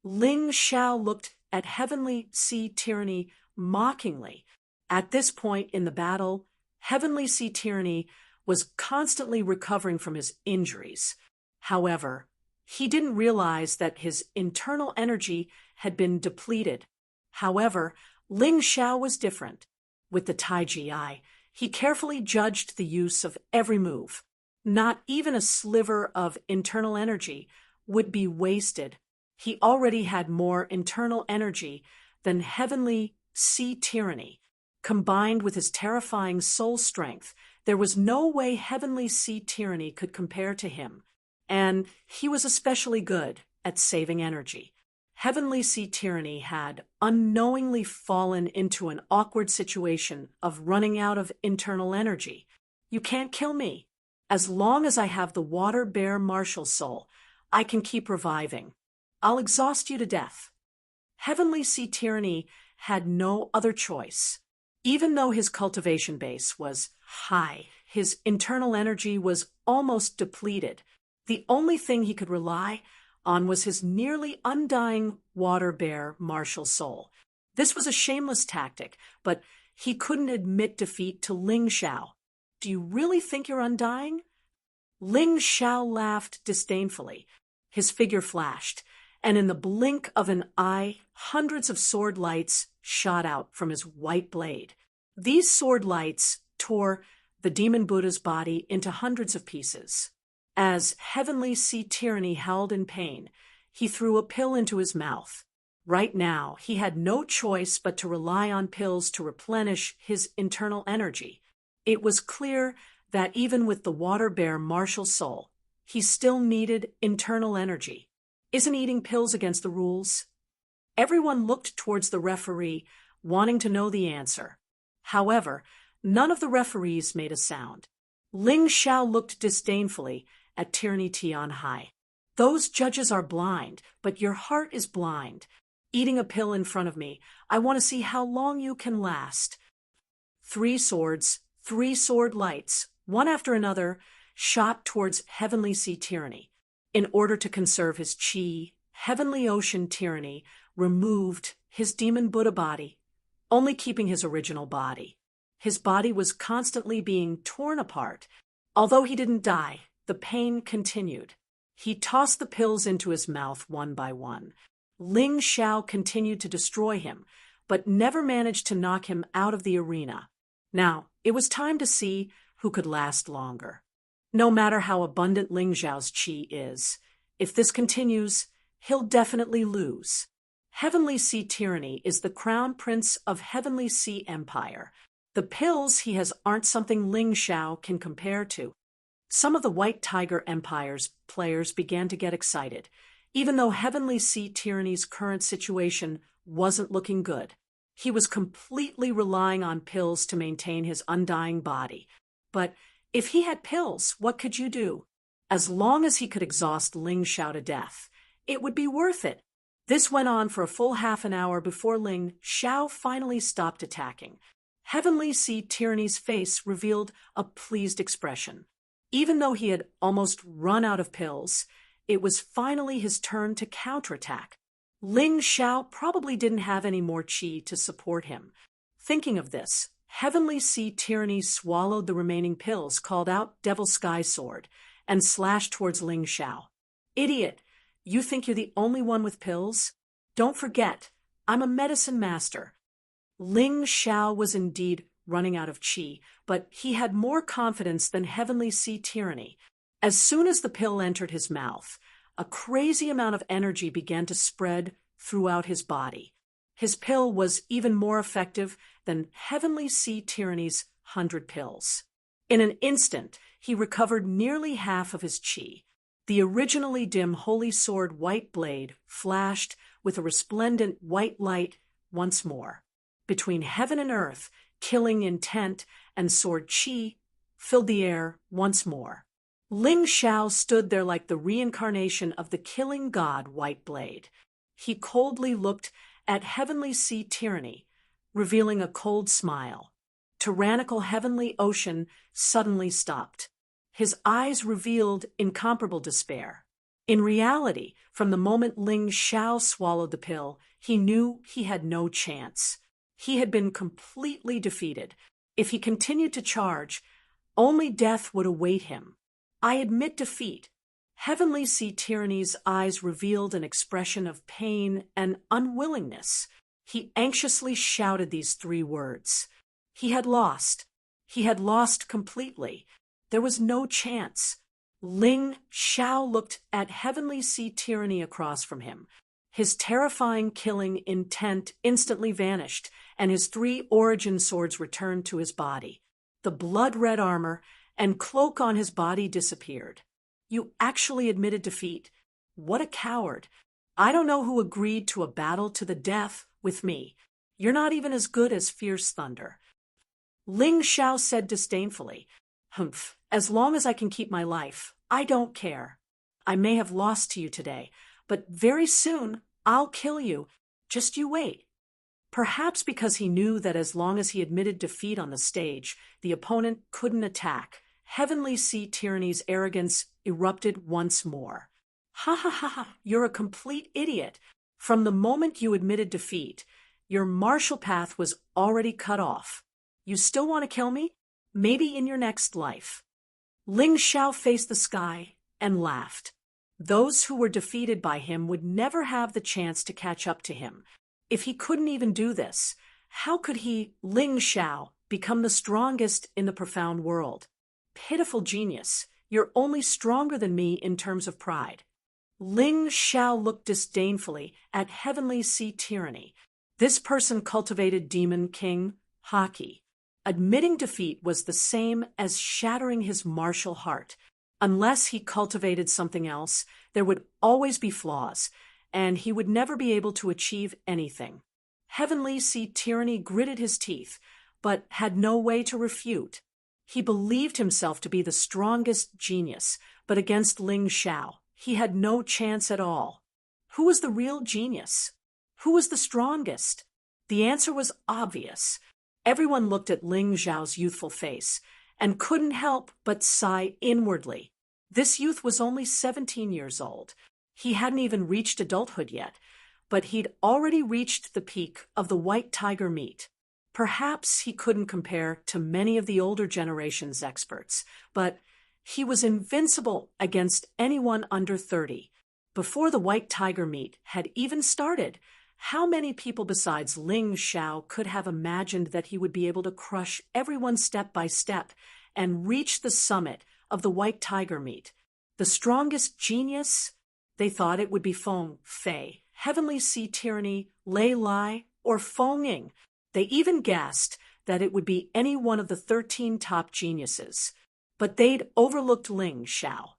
Ling Shao looked at Heavenly Sea Tyranny mockingly. At this point in the battle, Heavenly Sea Tyranny was constantly recovering from his injuries. However, he didn't realize that his internal energy had been depleted. However, Ling Shao was different. With the Taiji Eye, he carefully judged the use of every move. Not even a sliver of internal energy would be wasted. He already had more internal energy than Heavenly Sea Tyranny. Combined with his terrifying soul strength, there was no way Heavenly Sea Tyranny could compare to him. And he was especially good at saving energy. Heavenly Sea Tyranny had unknowingly fallen into an awkward situation of running out of internal energy. You can't kill me. As long as I have the water bear martial soul, I can keep reviving. I'll exhaust you to death. Heavenly Sea Tyranny had no other choice. Even though his cultivation base was high, his internal energy was almost depleted. The only thing he could rely on was his nearly undying water bear martial soul. This was a shameless tactic, but he couldn't admit defeat to Ling Shao. Do you really think you're undying? Ling Shao laughed disdainfully. His figure flashed, and in the blink of an eye, hundreds of sword lights shot out from his white blade. These sword lights tore the demon Buddha's body into hundreds of pieces. As Heavenly Sea Tyranny howled in pain, he threw a pill into his mouth. Right now, he had no choice but to rely on pills to replenish his internal energy. It was clear that even with the water bear martial soul, he still needed internal energy. Isn't eating pills against the rules? Everyone looked towards the referee, wanting to know the answer. However, none of the referees made a sound. Ling Shao looked disdainfully at Tyranny Tian Hai. Those judges are blind, but your heart is blind. Eating a pill in front of me, I want to see how long you can last. 3 swords, 3 sword lights, one after another, shot towards Heavenly Sea Tyranny. In order to conserve his chi, Heavenly Ocean Tyranny removed his demon Buddha body, only keeping his original body. His body was constantly being torn apart. Although he didn't die, the pain continued. He tossed the pills into his mouth one by one. Ling Shao continued to destroy him, but never managed to knock him out of the arena. Now, it was time to see who could last longer. No matter how abundant Ling Xiao's qi is, if this continues, he'll definitely lose. Heavenly Sea Tyranny is the crown prince of Heavenly Sea Empire. The pills he has aren't something Ling Xiao can compare to. Some of the White Tiger Empire's players began to get excited, even though Heavenly Sea Tyranny's current situation wasn't looking good. He was completely relying on pills to maintain his undying body. But if he had pills, what could you do? As long as he could exhaust Ling Xiao to death, it would be worth it. This went on for a full half an hour before Ling Xiao finally stopped attacking. Heavenly Sea Tyranny's face revealed a pleased expression. Even though he had almost run out of pills, it was finally his turn to counterattack. Ling Xiao probably didn't have any more qi to support him. Thinking of this, Heavenly Sea Tyranny swallowed the remaining pills, called out Devil Sky Sword, and slashed towards Ling Xiao. Idiot! You think you're the only one with pills? Don't forget, I'm a medicine master. Ling Xiao was indeed running out of qi, but he had more confidence than Heavenly Sea Tyranny. As soon as the pill entered his mouth, a crazy amount of energy began to spread throughout his body. His pill was even more effective than Heavenly Sea Tyranny's 100 pills. In an instant, he recovered nearly half of his qi. The originally dim holy sword white blade flashed with a resplendent white light once more. Between heaven and earth, killing intent and sword qi filled the air once more. Ling Xiao stood there like the reincarnation of the killing god White Blade. He coldly looked at Heavenly Sea Tyranny, revealing a cold smile. Tyrannical Heavenly Ocean suddenly stopped. His eyes revealed incomparable despair. In reality, from the moment Ling Xiao swallowed the pill, he knew he had no chance. He had been completely defeated. If he continued to charge, only death would await him. I admit defeat. Heavenly Sea Tyranny's eyes revealed an expression of pain and unwillingness. He anxiously shouted these 3 words. He had lost. He had lost completely. There was no chance. Ling Xiao looked at Heavenly Sea Tyranny across from him. His terrifying killing intent instantly vanished, and his 3 origin swords returned to his body. The blood-red armor and cloak on his body disappeared. You actually admitted defeat. What a coward. I don't know who agreed to a battle to the death with me. You're not even as good as Fierce Thunder. Ling Xiao said disdainfully, Humph, as long as I can keep my life, I don't care. I may have lost to you today, but very soon I'll kill you. Just you wait. Perhaps because he knew that as long as he admitted defeat on the stage, the opponent couldn't attack, Heavenly Sea Tyranny's arrogance erupted once more. Ha ha ha ha, you're a complete idiot. From the moment you admitted defeat, your martial path was already cut off. You still want to kill me? Maybe in your next life. Ling Xiao faced the sky and laughed. Those who were defeated by him would never have the chance to catch up to him. If he couldn't even do this, how could he, Ling Xiao, become the strongest in the profound world? Pitiful genius, you're only stronger than me in terms of pride. Ling Xiao looked disdainfully at Heavenly Sea Tyranny. This person cultivated Demon King Haki. Admitting defeat was the same as shattering his martial heart. Unless he cultivated something else, there would always be flaws, and he would never be able to achieve anything. Heavenly Sea Tyranny gritted his teeth, but had no way to refute. He believed himself to be the strongest genius, but against Ling Xiao, he had no chance at all. Who was the real genius? Who was the strongest? The answer was obvious. Everyone looked at Ling Xiao's youthful face and couldn't help but sigh inwardly. This youth was only 17 years old. He hadn't even reached adulthood yet, but he'd already reached the peak of the white tiger meat. Perhaps he couldn't compare to many of the older generation's experts, but he was invincible against anyone under 30. Before the white tiger meet had even started, how many people besides Ling Xiao could have imagined that he would be able to crush everyone step by step and reach the summit of the white tiger meet? The strongest genius? They thought it would be Feng Fei, Heavenly Sea Tyranny, Lei Lai, or Feng Ying. They even guessed that it would be any one of the 13 top geniuses. But they'd overlooked Ling Xiao.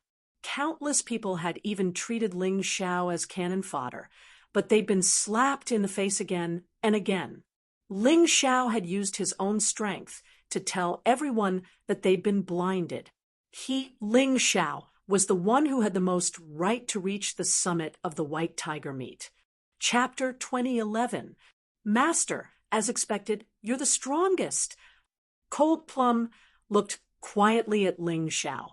Countless people had even treated Ling Xiao as cannon fodder, but they'd been slapped in the face again and again. Ling Xiao had used his own strength to tell everyone that they'd been blinded. He, Ling Xiao, was the one who had the most right to reach the summit of the White Tiger meat. Chapter 2011. Master, as expected, you're the strongest. Cold Plum looked quietly at Ling Xiao.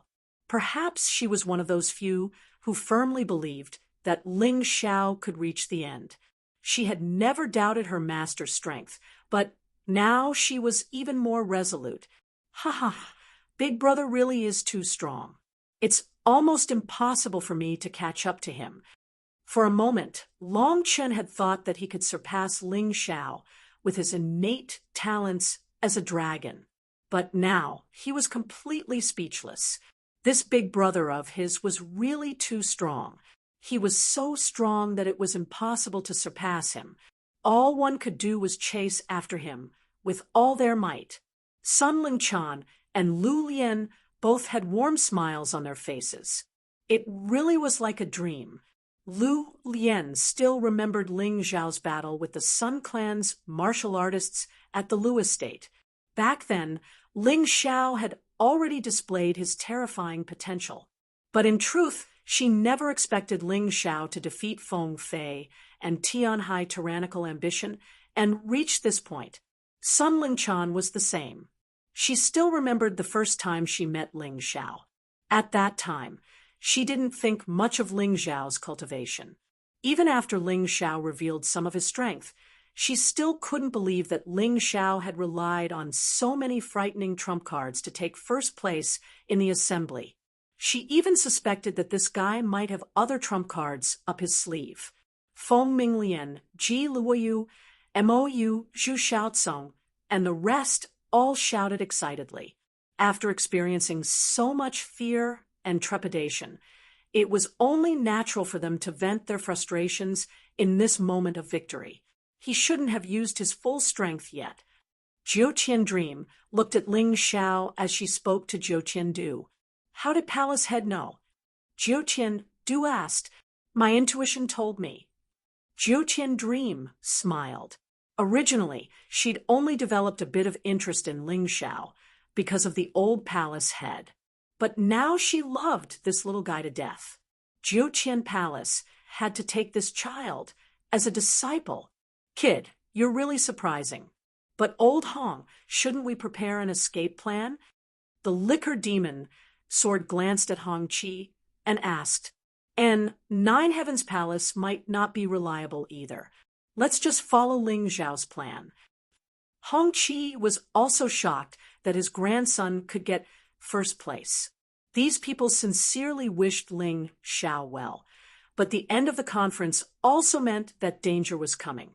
Perhaps she was one of those few who firmly believed that Ling Xiao could reach the end. She had never doubted her master's strength, but now she was even more resolute. Ha ha, Big Brother really is too strong. It's almost impossible for me to catch up to him. For a moment, Long Chen had thought that he could surpass Ling Xiao with his innate talents as a dragon. But now he was completely speechless. This big brother of his was really too strong. He was so strong that it was impossible to surpass him. All one could do was chase after him with all their might. Sun Lingchan and Lu Lian both had warm smiles on their faces. It really was like a dream. Lu Lian still remembered Ling Xiao's battle with the Sun Clan's martial artists at the Lu estate. Back then, Ling Xiao had already displayed his terrifying potential. But in truth, she never expected Ling Xiao to defeat Feng Fei and Tianhai tyrannical ambition and reach this point. Sun Lingchan was the same. She still remembered the first time she met Ling Xiao. At that time, she didn't think much of Ling Xiao's cultivation. Even after Ling Xiao revealed some of his strength, she still couldn't believe that Ling Xiao had relied on so many frightening trump cards to take first place in the assembly. She even suspected that this guy might have other trump cards up his sleeve. Feng Minglian, Ji Luoyu, Mou Zhu Xiaocong, and the rest all shouted excitedly. After experiencing so much fear and trepidation, it was only natural for them to vent their frustrations in this moment of victory. He shouldn't have used his full strength yet. Jiu Qian looked at Ling Xiao as she spoke to Jiu Qian. How did Palace Head know? Jiu Qian asked. My intuition told me. Jiu Qian smiled. Originally, she'd only developed a bit of interest in Ling Xiao because of the old Palace Head. But now she loved this little guy to death. Jiu Qian Palace had to take this child as a disciple. Kid, you're really surprising. But old Hong, shouldn't we prepare an escape plan? The liquor demon sword glanced at Hong Chi and asked, and Nine Heavens Palace might not be reliable either. Let's just follow Ling Xiao's plan. Hong Chi was also shocked that his grandson could get first place. These people sincerely wished Ling Xiao well, but the end of the conference also meant that danger was coming.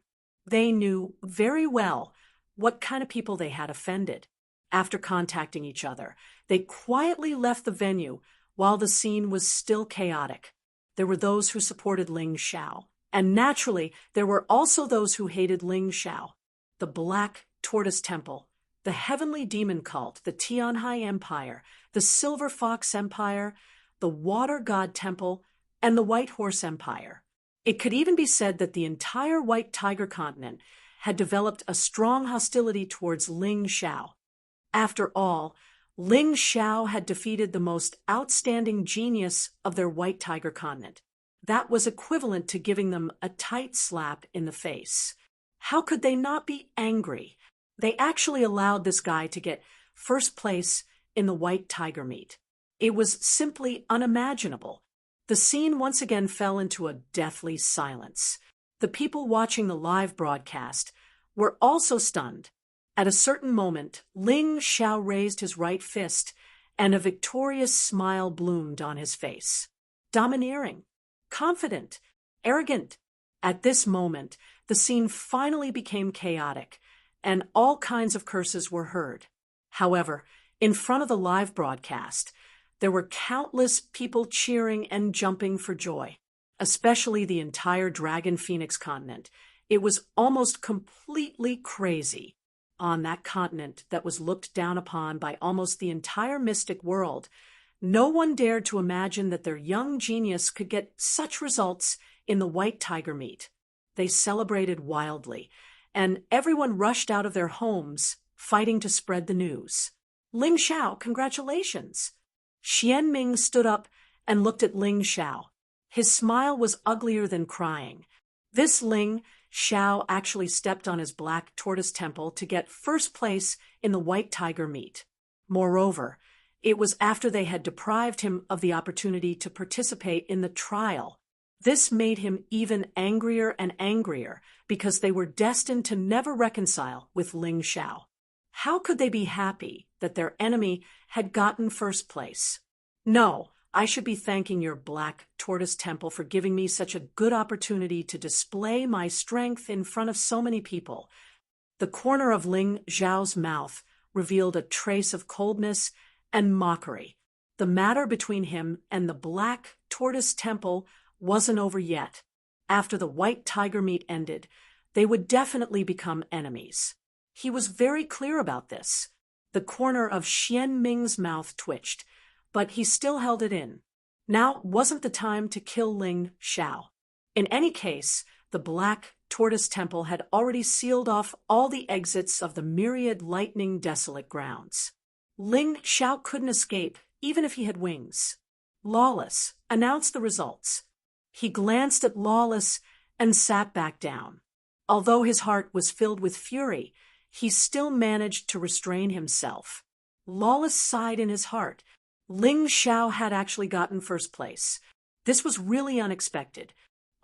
They knew very well what kind of people they had offended. After contacting each other, they quietly left the venue while the scene was still chaotic. There were those who supported Ling Xiao, and naturally, there were also those who hated Ling Xiao. The Black Tortoise Temple, the Heavenly Demon Cult, the Tianhai Empire, the Silver Fox Empire, the Water God Temple, and the White Horse Empire. It could even be said that the entire White Tiger continent had developed a strong hostility towards Ling Xiao. After all, Ling Xiao had defeated the most outstanding genius of their White Tiger continent. That was equivalent to giving them a tight slap in the face. How could they not be angry? They actually allowed this guy to get first place in the White Tiger meet. It was simply unimaginable. The scene once again fell into a deathly silence. The people watching the live broadcast were also stunned. At a certain moment, Ling Xiao raised his right fist, and a victorious smile bloomed on his face. Domineering, confident, arrogant. At this moment, the scene finally became chaotic, and all kinds of curses were heard. However, in front of the live broadcast, there were countless people cheering and jumping for joy, especially the entire Dragon Phoenix continent. It was almost completely crazy. on that continent that was looked down upon by almost the entire mystic world, no one dared to imagine that their young genius could get such results in the white tiger meat. They celebrated wildly, and everyone rushed out of their homes, fighting to spread the news. Ling Xiao, congratulations! Xian Ming stood up and looked at Ling Xiao. His smile was uglier than crying. This Ling Xiao actually stepped on his black tortoise temple to get first place in the white tiger meet. Moreover, it was after they had deprived him of the opportunity to participate in the trial. This made him even angrier and angrier because they were destined to never reconcile with Ling Xiao. How could they be happy that their enemy had gotten first place? No, I should be thanking your black tortoise temple for giving me such a good opportunity to display my strength in front of so many people. The corner of Ling Xiao's mouth revealed a trace of coldness and mockery. The matter between him and the black tortoise temple wasn't over yet. After the white tiger meet ended, they would definitely become enemies. He was very clear about this. The corner of Xian Ming's mouth twitched, but he still held it in. Now wasn't the time to kill Ling Xiao. In any case, the black tortoise temple had already sealed off all the exits of the myriad lightning desolate grounds. Ling Xiao couldn't escape, even if he had wings. Lawless announced the results. He glanced at Lawless and sat back down. Although his heart was filled with fury, he still managed to restrain himself. Lawless sighed in his heart. Ling Xiao had actually gotten first place. This was really unexpected.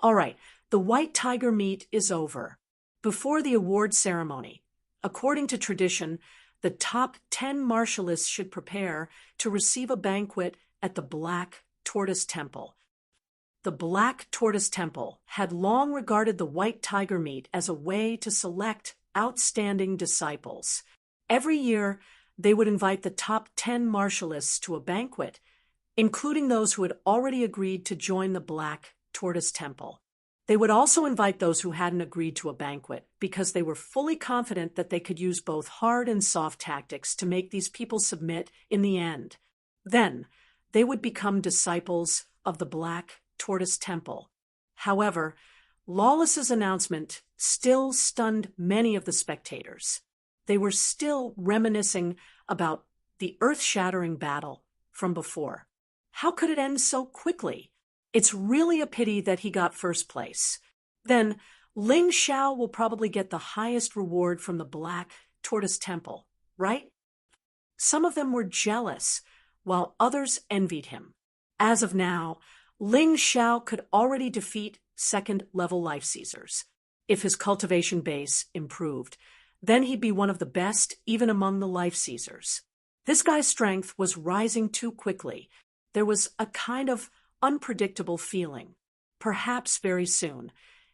All right, the white tiger meet is over. Before the award ceremony, according to tradition, the top 10 martialists should prepare to receive a banquet at the Black Tortoise Temple. The Black Tortoise Temple had long regarded the white tiger meet as a way to select outstanding disciples. Every year, they would invite the top 10 martialists to a banquet, including those who had already agreed to join the Black Tortoise Temple. They would also invite those who hadn't agreed to a banquet because they were fully confident that they could use both hard and soft tactics to make these people submit in the end. Then, they would become disciples of the Black Tortoise Temple. However, Lawless's announcement still stunned many of the spectators. They were still reminiscing about the earth-shattering battle from before. How could it end so quickly? It's really a pity that he got first place. Then, Ling Xiao will probably get the highest reward from the Black Tortoise Temple, right? Some of them were jealous, while others envied him. As of now, Ling Xiao could already defeat second-level life seizers. If his cultivation base improved, then he'd be one of the best even among the life seizers. This guy's strength was rising too quickly. There was a kind of unpredictable feeling. Perhaps very soon,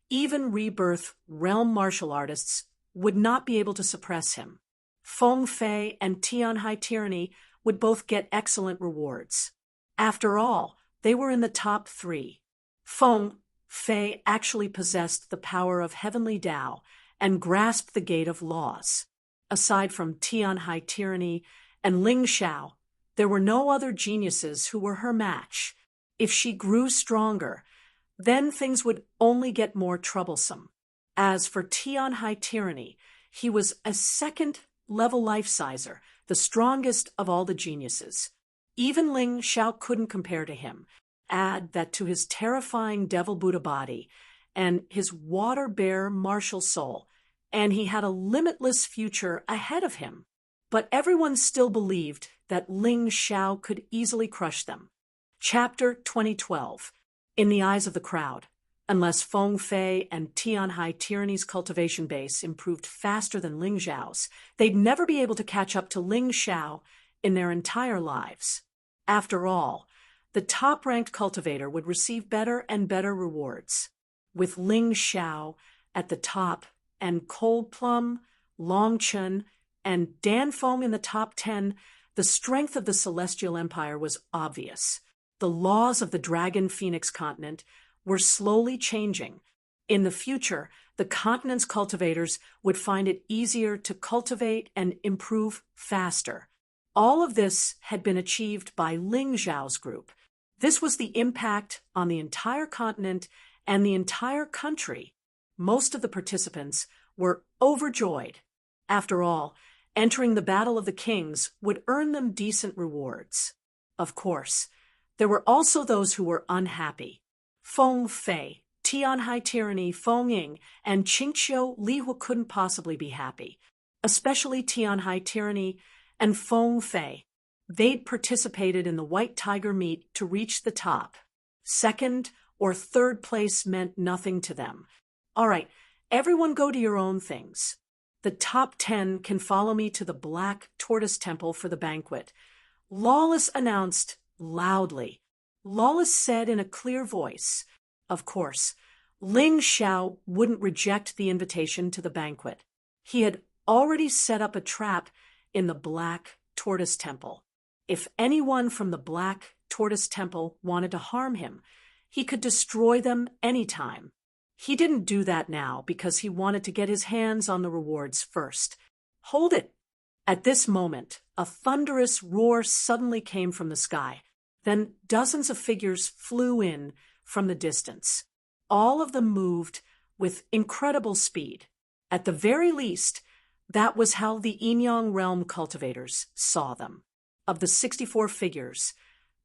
even rebirth realm martial artists would not be able to suppress him. Feng Fei and Tianhai Tyranny would both get excellent rewards. After all, they were in the top 3. Feng Fei actually possessed the power of heavenly Tao and grasped the gate of laws. Aside from Tianhai Tyranny and Ling Xiao, there were no other geniuses who were her match. If she grew stronger, then things would only get more troublesome. As for Tianhai Tyranny, he was a second-level life-sizer, the strongest of all the geniuses. Even Ling Xiao couldn't compare to him. Add that to his terrifying Devil Buddha body and his water bear martial soul, and he had a limitless future ahead of him. But everyone still believed that Ling Xiao could easily crush them. Chapter 2012. In the eyes of the crowd, unless Feng Fei and Tianhai Tyranny's cultivation base improved faster than Ling Xiao's, they'd never be able to catch up to Ling Xiao in their entire lives. After all, the top-ranked cultivator would receive better and better rewards. With Ling Xiao at the top and Cold Plum, Longchen, and Danfeng in the top 10, the strength of the Celestial Empire was obvious. The laws of the Dragon Phoenix continent were slowly changing. In the future, the continent's cultivators would find it easier to cultivate and improve faster. All of this had been achieved by Ling Zhao's group. This was the impact on the entire continent and the entire country. Most of the participants were overjoyed. After all, entering the Battle of the Kings would earn them decent rewards. Of course, there were also those who were unhappy. Feng Fei, Tianhai Tyranny, Feng Ying, and Qingqiu Lihu couldn't possibly be happy, especially Tianhai Tyranny and Feng Fei. They'd participated in the White Tiger meet to reach the top. Second or third place meant nothing to them. All right, everyone go to your own things. The top 10 can follow me to the Black Tortoise Temple for the banquet. Lawless announced loudly. Lawless said in a clear voice. Of course, Ling Xiao wouldn't reject the invitation to the banquet. He had already set up a trap in the Black Tortoise Temple. If anyone from the Black Tortoise Temple wanted to harm him, he could destroy them anytime. He didn't do that now because he wanted to get his hands on the rewards first. Hold it! At this moment, a thunderous roar suddenly came from the sky. Then dozens of figures flew in from the distance. All of them moved with incredible speed. At the very least, that was how the Yinyang realm cultivators saw them. Of the 64 figures,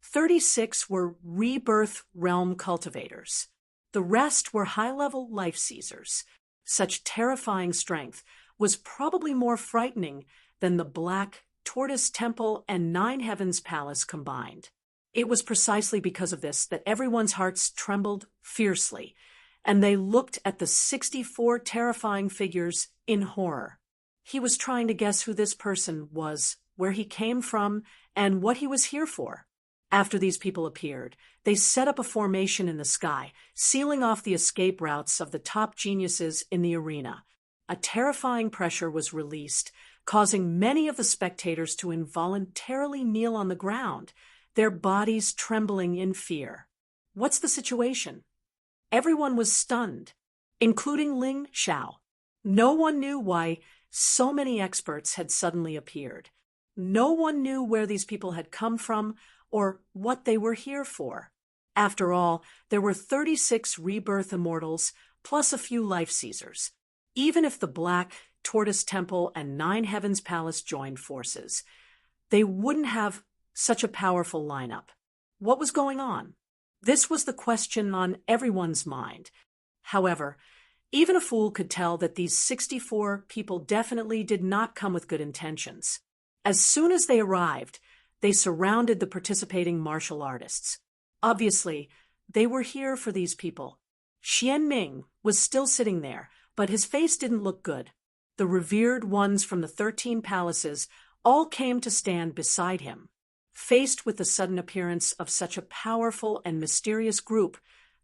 36 were rebirth realm cultivators. The rest were high-level life seizers. Such terrifying strength was probably more frightening than the Black Tortoise Temple and Nine Heavens Palace combined. It was precisely because of this that everyone's hearts trembled fiercely, and they looked at the 64 terrifying figures in horror. He was trying to guess who this person was, where he came from, and what he was here for. After these people appeared, they set up a formation in the sky, sealing off the escape routes of the top geniuses in the arena. A terrifying pressure was released, causing many of the spectators to involuntarily kneel on the ground, their bodies trembling in fear. What's the situation? Everyone was stunned, including Ling Xiao. No one knew why so many experts had suddenly appeared. No one knew where these people had come from or what they were here for. After all, there were 36 rebirth immortals plus a few life seizers. Even if the Black Tortoise Temple and Nine Heavens Palace joined forces, they wouldn't have such a powerful lineup. What was going on? This was the question on everyone's mind. However, even a fool could tell that these 64 people definitely did not come with good intentions. As soon as they arrived, they surrounded the participating martial artists. Obviously, they were here for these people. Xian Ming was still sitting there, but his face didn't look good. The revered ones from the 13 palaces all came to stand beside him. Faced with the sudden appearance of such a powerful and mysterious group,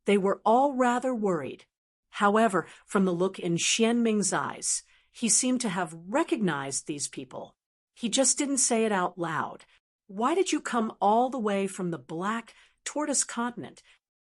they were all rather worried. However, from the look in Xian Ming's eyes, he seemed to have recognized these people. He just didn't say it out loud. Why did you come all the way from the Black Tortoise continent?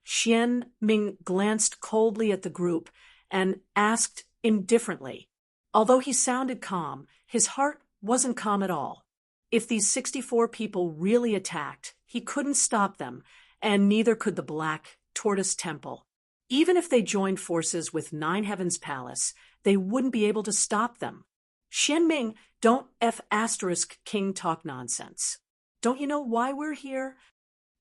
Xian Ming glanced coldly at the group and asked indifferently. Although he sounded calm, his heart wasn't calm at all. If these 64 people really attacked, he couldn't stop them, and neither could the Black Tortoise Temple. Even if they joined forces with Nine Heavens Palace, they wouldn't be able to stop them. Xian Ming, don't King talk nonsense. Don't you know why we're here?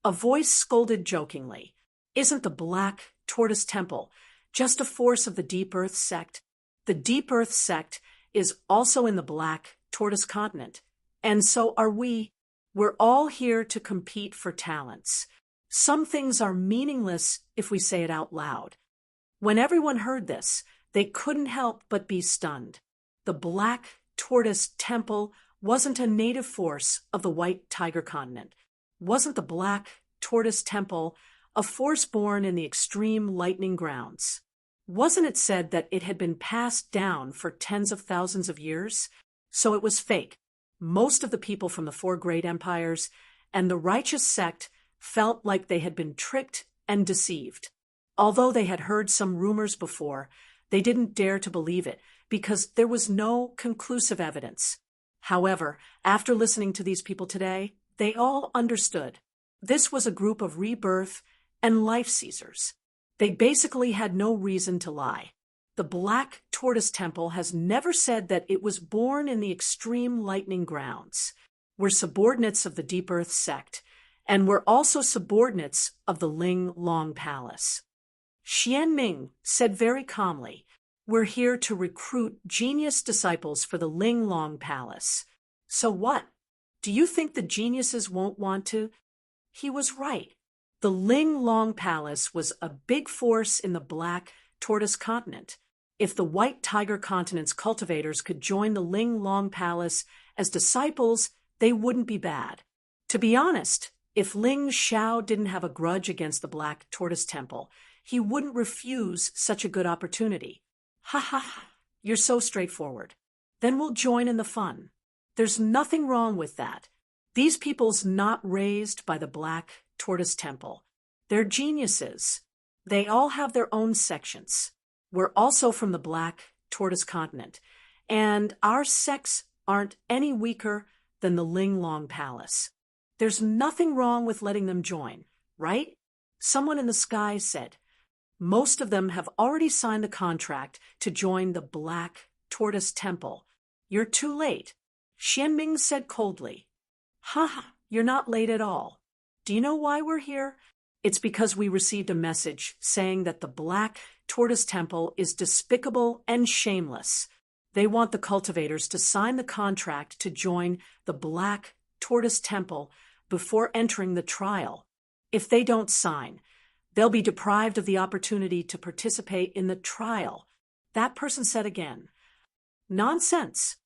A voice scolded jokingly. Isn't the Black Tortoise Temple just a force of the Deep Earth sect? The Deep Earth sect is also in the Black Tortoise continent, and so are we. We're all here to compete for talents. Some things are meaningless if we say it out loud. When everyone heard this, they couldn't help but be stunned. The Black Tortoise Temple wasn't a native force of the White Tiger continent. Wasn't the Black Tortoise Temple a force born in the extreme lightning grounds? Wasn't it said that it had been passed down for tens of thousands of years? So it was fake. Most of the people from the four great empires and the righteous sect felt like they had been tricked and deceived. Although they had heard some rumors before, they didn't dare to believe it because there was no conclusive evidence. However, after listening to these people today, they all understood. This was a group of rebirth and life seizers. They basically had no reason to lie. The Black Tortoise Temple has never said that it was born in the extreme lightning grounds. We're subordinates of the Deep Earth sect, and we're also subordinates of the Ling Long Palace. Xian Ming said very calmly, "We're here to recruit genius disciples for the Ling Long Palace." So what? Do you think the geniuses won't want to? He was right. The Ling Long Palace was a big force in the Black Tortoise Continent. If the White Tiger Continent's cultivators could join the Ling Long Palace as disciples, they wouldn't be bad. To be honest, if Ling Xiao didn't have a grudge against the Black Tortoise Temple, he wouldn't refuse such a good opportunity. Ha ha ha, you're so straightforward. Then we'll join in the fun. There's nothing wrong with that. These people's not raised by the Black Tortoise Temple. They're geniuses. They all have their own sections. We're also from the Black Tortoise Continent, and our sects aren't any weaker than the Ling Long Palace. There's nothing wrong with letting them join, right? Someone in the sky said. Most of them have already signed the contract to join the Black Tortoise Temple. You're too late. Xian Ming said coldly. Ha, you're not late at all. Do you know why we're here? It's because we received a message saying that the Black Tortoise Temple is despicable and shameless. They want the cultivators to sign the contract to join the Black Tortoise Temple before entering the trial. If they don't sign, they'll be deprived of the opportunity to participate in the trial. That person said again. Nonsense.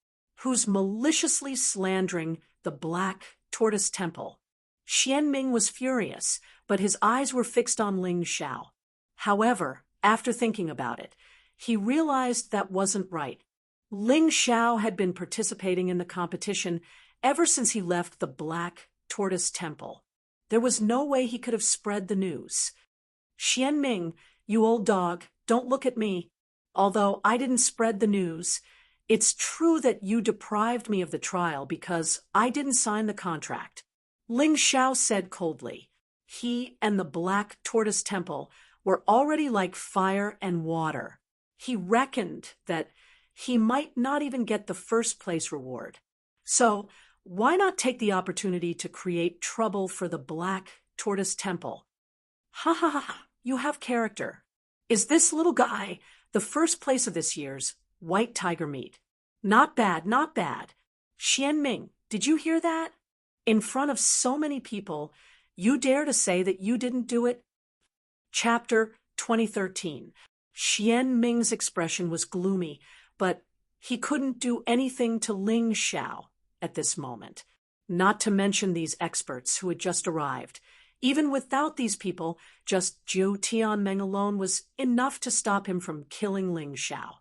Who's maliciously slandering the Black Tortoise Temple? Xian Ming was furious, but his eyes were fixed on Ling Xiao. However, after thinking about it, he realized that wasn't right. Ling Xiao had been participating in the competition ever since he left the Black Tortoise Temple. There was no way he could have spread the news. Xian Ming, you old dog, don't look at me. Although I didn't spread the news, it's true that you deprived me of the trial because I didn't sign the contract. Ling Xiao said coldly. He and the Black Tortoise Temple were already like fire and water. He reckoned that he might not even get the first place reward. So, why not take the opportunity to create trouble for the Black Tortoise Temple? Ha ha ha, you have character. Is this little guy the first place of this year's White Tiger meet? Not bad, not bad. Xian Ming, did you hear that? In front of so many people, you dare to say that you didn't do it? Chapter 2013. Xian Ming's expression was gloomy, but he couldn't do anything to Ling Xiao at this moment, not to mention these experts who had just arrived. Even without these people, just Jiu Tianmeng alone was enough to stop him from killing Ling Xiao.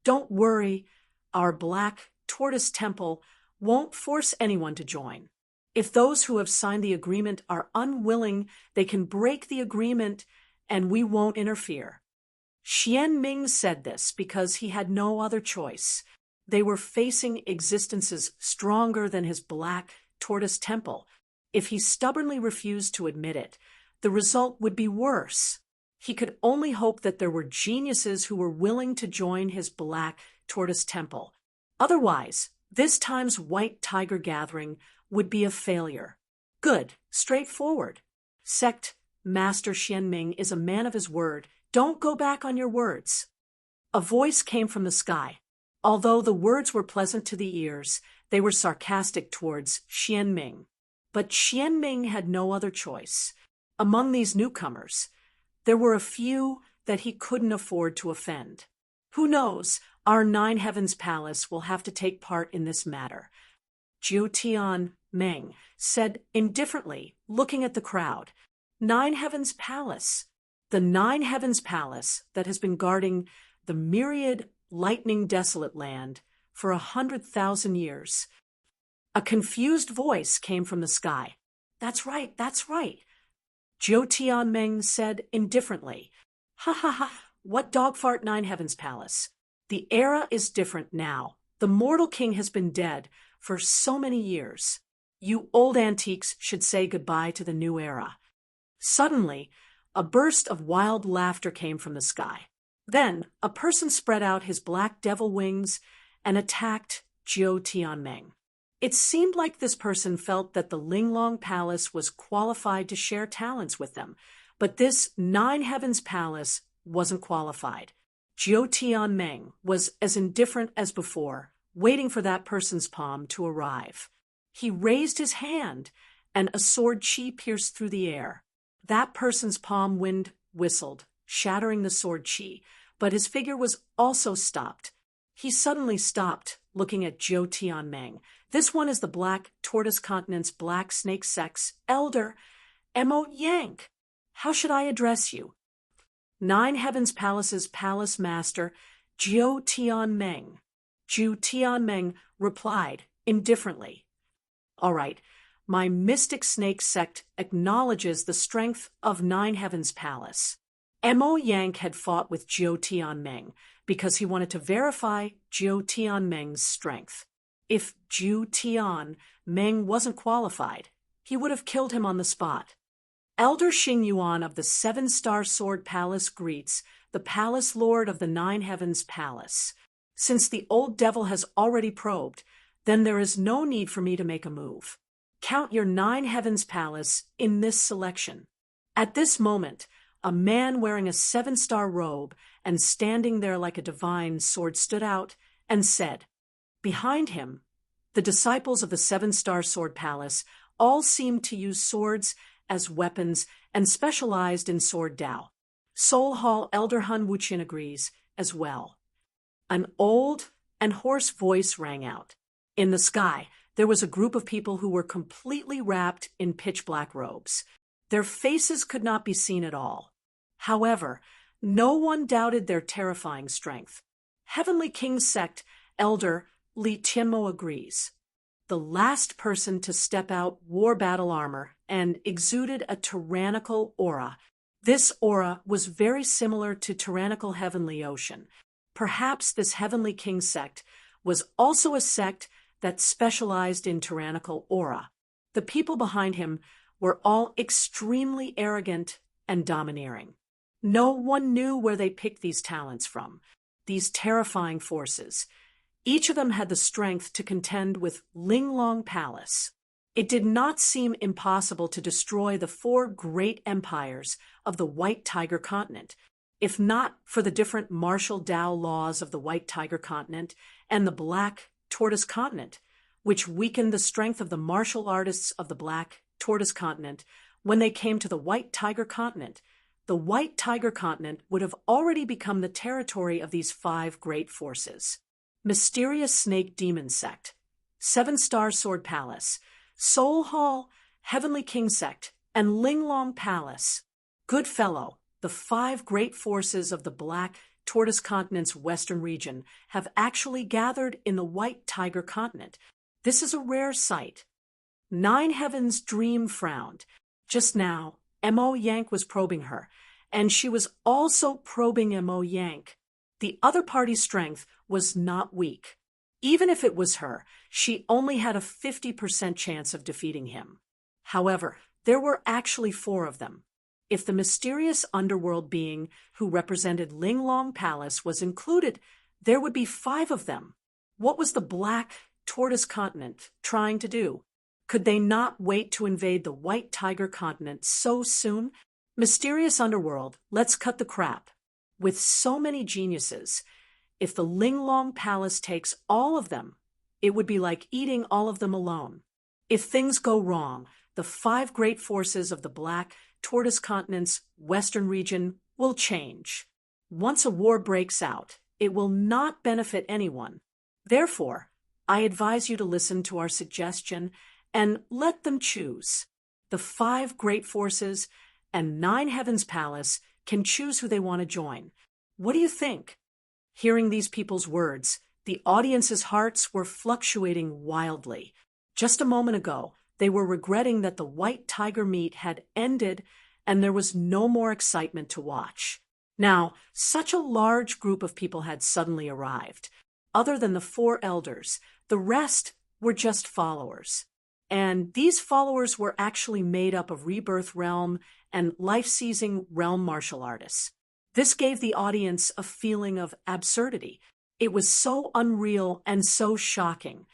Don't worry, our Black Tortoise Temple won't force anyone to join. If those who have signed the agreement are unwilling, they can break the agreement and we won't interfere. Xian Ming said this because he had no other choice. They were facing existences stronger than his Black Tortoise Temple. If he stubbornly refused to admit it, the result would be worse. He could only hope that there were geniuses who were willing to join his Black Tortoise Temple. Otherwise, this time's White Tiger gathering would be a failure. Good, straightforward. Sect Master Xian Ming is a man of his word. Don't go back on your words. A voice came from the sky. Although the words were pleasant to the ears, they were sarcastic towards Xian Ming. But Xian Ming had no other choice. Among these newcomers, there were a few that he couldn't afford to offend. Who knows, our Nine Heavens Palace will have to take part in this matter. Jiu Tianmeng said indifferently, looking at the crowd. Nine Heavens Palace. The Nine Heavens Palace that has been guarding the myriad lightning desolate land for 100,000 years. A confused voice came from the sky. That's right, that's right. Jiu Tianmeng said indifferently. Ha ha ha! What dog fart, Nine Heavens Palace? The era is different now. The mortal king has been dead for so many years. You old antiques should say goodbye to the new era. Suddenly, a burst of wild laughter came from the sky. Then, a person spread out his black devil wings and attacked Jiao Tianming. It seemed like this person felt that the Linglong Palace was qualified to share talents with them, but this Nine Heavens Palace wasn't qualified. Jiao Tianming was as indifferent as before, waiting for that person's palm to arrive. He raised his hand, and a sword chi pierced through the air. That person's palm wind whistled, shattering the sword chi, but his figure was also stopped. He suddenly stopped, looking at Jiao Tianming. This one is the Black Tortoise Continent's Black Snake Sex Elder, Mo Yank. How should I address you? Nine Heavens Palace's Palace Master, Jiao Tianming. Jiao Tianming replied indifferently. All right, my mystic snake sect acknowledges the strength of Nine Heavens Palace. Mo Yank had fought with Jiao Tianming because he wanted to verify Jiao Tianming's strength. If Jiao Tianming wasn't qualified, he would have killed him on the spot. Elder Xing Yuan of the Seven-Star Sword Palace greets the Palace Lord of the Nine Heavens Palace. Since the old devil has already probed, then there is no need for me to make a move. Count your Nine Heavens Palace in this selection. At this moment, a man wearing a seven-star robe and standing there like a divine sword stood out and said, behind him, the disciples of the Seven-Star Sword Palace all seemed to use swords as weapons and specialized in sword Dao. Seoul Hall Elder Han Wuqian agrees as well. An old and hoarse voice rang out. In the sky, there was a group of people who were completely wrapped in pitch-black robes. Their faces could not be seen at all. However, no one doubted their terrifying strength. Heavenly King Sect Elder Li Tianmo agrees. The last person to step out wore battle armor and exuded a tyrannical aura. This aura was very similar to tyrannical heavenly ocean. Perhaps this Heavenly King Sect was also a sect that specialized in tyrannical aura. The people behind him were all extremely arrogant and domineering. No one knew where they picked these talents from, these terrifying forces. Each of them had the strength to contend with Linglong Palace. It did not seem impossible to destroy the four great empires of the White Tiger Continent, if not for the different martial Dao laws of the White Tiger Continent and the Black Tortoise Continent, which weakened the strength of the martial artists of the Black Tortoise Continent. When they came to the White Tiger Continent, the White Tiger Continent would have already become the territory of these five great forces. Mysterious Snake Demon Sect, Seven-Star Sword Palace, Seoul Hall, Heavenly King Sect, and Linglong Palace. Good fellow, the five great forces of the Black Tortoise Continent's western region have actually gathered in the White Tiger Continent. This is a rare sight. Nine Heavens Dream frowned. Just now, Mo Yank was probing her, and she was also probing Mo Yank. The other party's strength was not weak. Even if it was her, she only had a 50% chance of defeating him. However, there were actually four of them. If the mysterious underworld being who represented Linglong Palace was included, there would be five of them. What was the Black Tortoise Continent trying to do? Could they not wait to invade the White Tiger Continent so soon? Mysterious underworld, let's cut the crap. With so many geniuses, if the Linglong Palace takes all of them, it would be like eating all of them alone. If things go wrong, the five great forces of the Black Tortoise Continent's western region will change. Once a war breaks out, it will not benefit anyone. Therefore, I advise you to listen to our suggestion and let them choose. The five great forces and Nine Heavens Palace can choose who they want to join. What do you think? Hearing these people's words, the audience's hearts were fluctuating wildly. Just a moment ago, they were regretting that the White Tiger meet had ended and there was no more excitement to watch. Now, such a large group of people had suddenly arrived. Other than the four elders, the rest were just followers. And these followers were actually made up of Rebirth Realm and Life-Seizing Realm martial artists. This gave the audience a feeling of absurdity. It was so unreal and so shocking.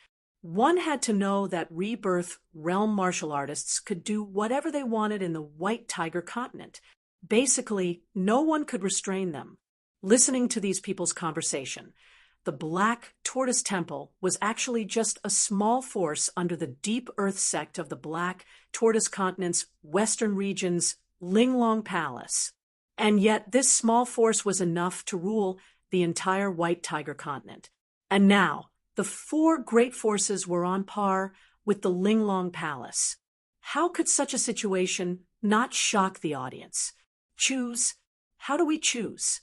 One had to know that Rebirth Realm martial artists could do whatever they wanted in the White Tiger continent. Basically, no one could restrain them. Listening to these people's conversation, the Black Tortoise Temple was actually just a small force under the Deep Earth sect of the Black Tortoise Continent's western region's Linglong Palace. And yet this small force was enough to rule the entire White Tiger continent. And now, the four great forces were on par with the Linglong Palace. How could such a situation not shock the audience? Choose? How do we choose?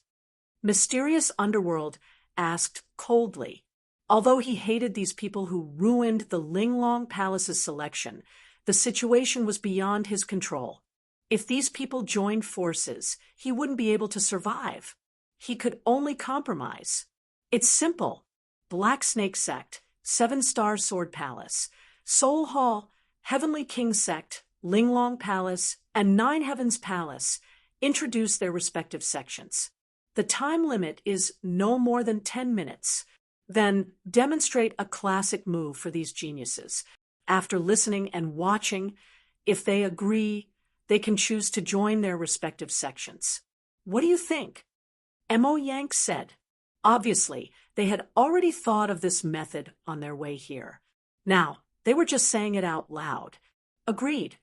Mysterious Underworld asked coldly. Although he hated these people who ruined the Linglong Palace's selection, the situation was beyond his control. If these people joined forces, he wouldn't be able to survive. He could only compromise. It's simple. Black Snake Sect, Seven Star Sword Palace, Soul Hall, Heavenly King Sect, Linglong Palace, and Nine Heavens Palace introduce their respective sections. The time limit is no more than 10 minutes. Then demonstrate a classic move for these geniuses. After listening and watching, if they agree, they can choose to join their respective sections. What do you think? Mo Yank said. Obviously, they had already thought of this method on their way here. Now, they were just saying it out loud. Agreed.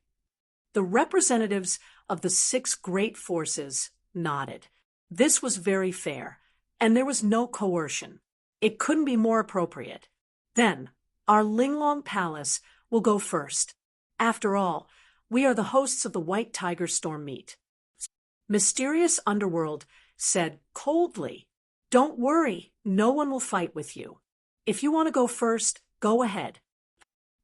The representatives of the six great forces nodded. This was very fair, and there was no coercion. It couldn't be more appropriate. Then, our Linglong Palace will go first. After all, we are the hosts of the White Tiger Storm Meet. Mysterious Underworld said coldly, "Don't worry, no one will fight with you. If you want to go first, go ahead."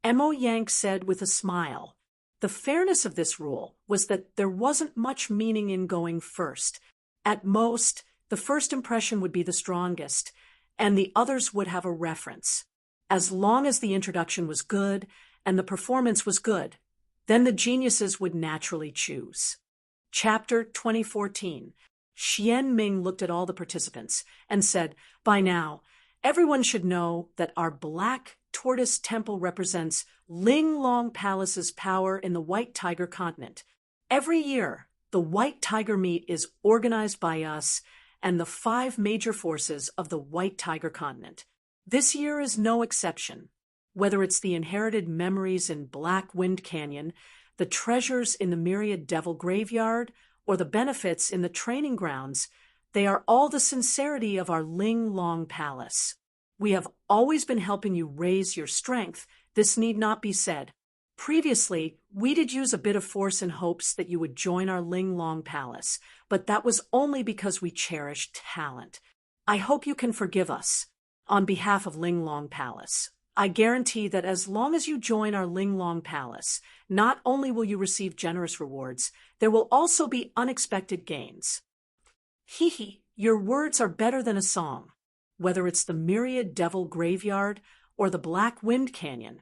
Mo Yank said with a smile. The fairness of this rule was that there wasn't much meaning in going first. At most, the first impression would be the strongest, and the others would have a reference. As long as the introduction was good and the performance was good, then the geniuses would naturally choose. Chapter 2014. Xian Ming looked at all the participants and said, "By now, everyone should know that our Black Tortoise Temple represents Linglong Palace's power in the White Tiger continent. Every year, the White Tiger Meet is organized by us and the 5 major forces of the White Tiger continent. This year is no exception. Whether it's the inherited memories in Black Wind Canyon, the treasures in the Myriad Devil Graveyard, or the benefits in the training grounds, they are all the sincerity of our Linglong Palace. We have always been helping you raise your strength. This need not be said. Previously, we did use a bit of force in hopes that you would join our Linglong Palace, but that was only because we cherish talent. I hope you can forgive us. On behalf of Linglong Palace, I guarantee that as long as you join our Linglong Palace, not only will you receive generous rewards, there will also be unexpected gains." Hee, your words are better than a song. Whether it's the Myriad Devil Graveyard or the Black Wind Canyon,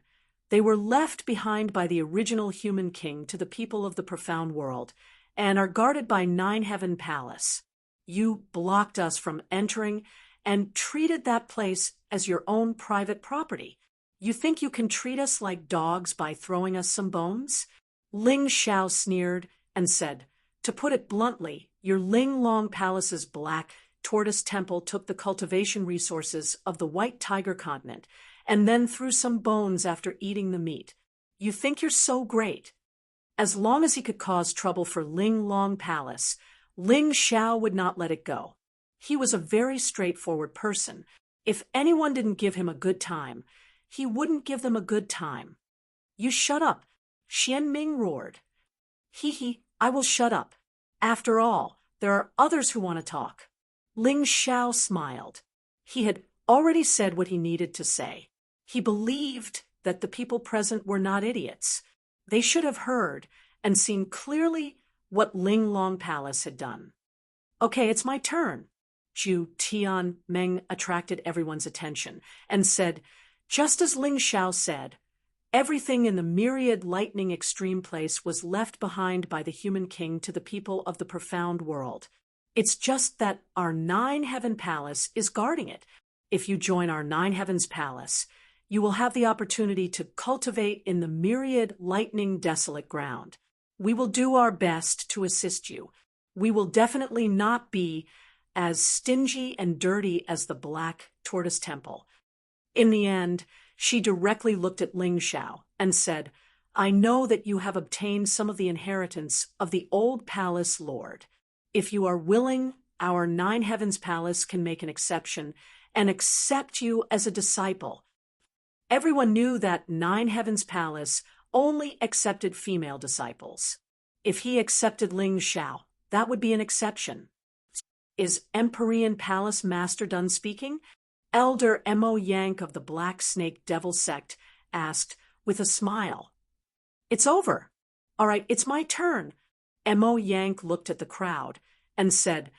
they were left behind by the original human king to the people of the profound world and are guarded by Nine Heaven Palace. You blocked us from entering and treated that place as your own private property. You think you can treat us like dogs by throwing us some bones? Ling Xiao sneered and said, "To put it bluntly, your Linglong Palace's Black Tortoise Temple took the cultivation resources of the White Tiger continent and then threw some bones after eating the meat. You think you're so great." As long as he could cause trouble for Linglong Palace, Ling Xiao would not let it go. He was a very straightforward person. If anyone didn't give him a good time, he wouldn't give them a good time. "You shut up," Xian Ming roared. I will shut up. After all, there are others who want to talk." Ling Xiao smiled. He had already said what he needed to say. He believed that the people present were not idiots. They should have heard and seen clearly what Linglong Palace had done. Okay, it's my turn. Zhu Tianmeng attracted everyone's attention and said, just as Ling Xiao said, everything in the myriad lightning extreme place was left behind by the human king to the people of the profound world. It's just that our Nine Heaven Palace is guarding it. If you join our Nine Heavens Palace, you will have the opportunity to cultivate in the myriad lightning desolate ground. We will do our best to assist you. We will definitely not be as stingy and dirty as the Black Tortoise Temple. In the end, she directly looked at Ling Xiao and said, I know that you have obtained some of the inheritance of the old palace lord. If you are willing, our Nine Heavens Palace can make an exception and accept you as a disciple. Everyone knew that Nine Heavens Palace only accepted female disciples. If he accepted Ling Xiao, that would be an exception. Is Empyrean Palace Master done speaking? Elder Mo Yank of the Black Snake Devil Sect asked with a smile. It's over. All right, it's my turn. Mo Yank looked at the crowd and said,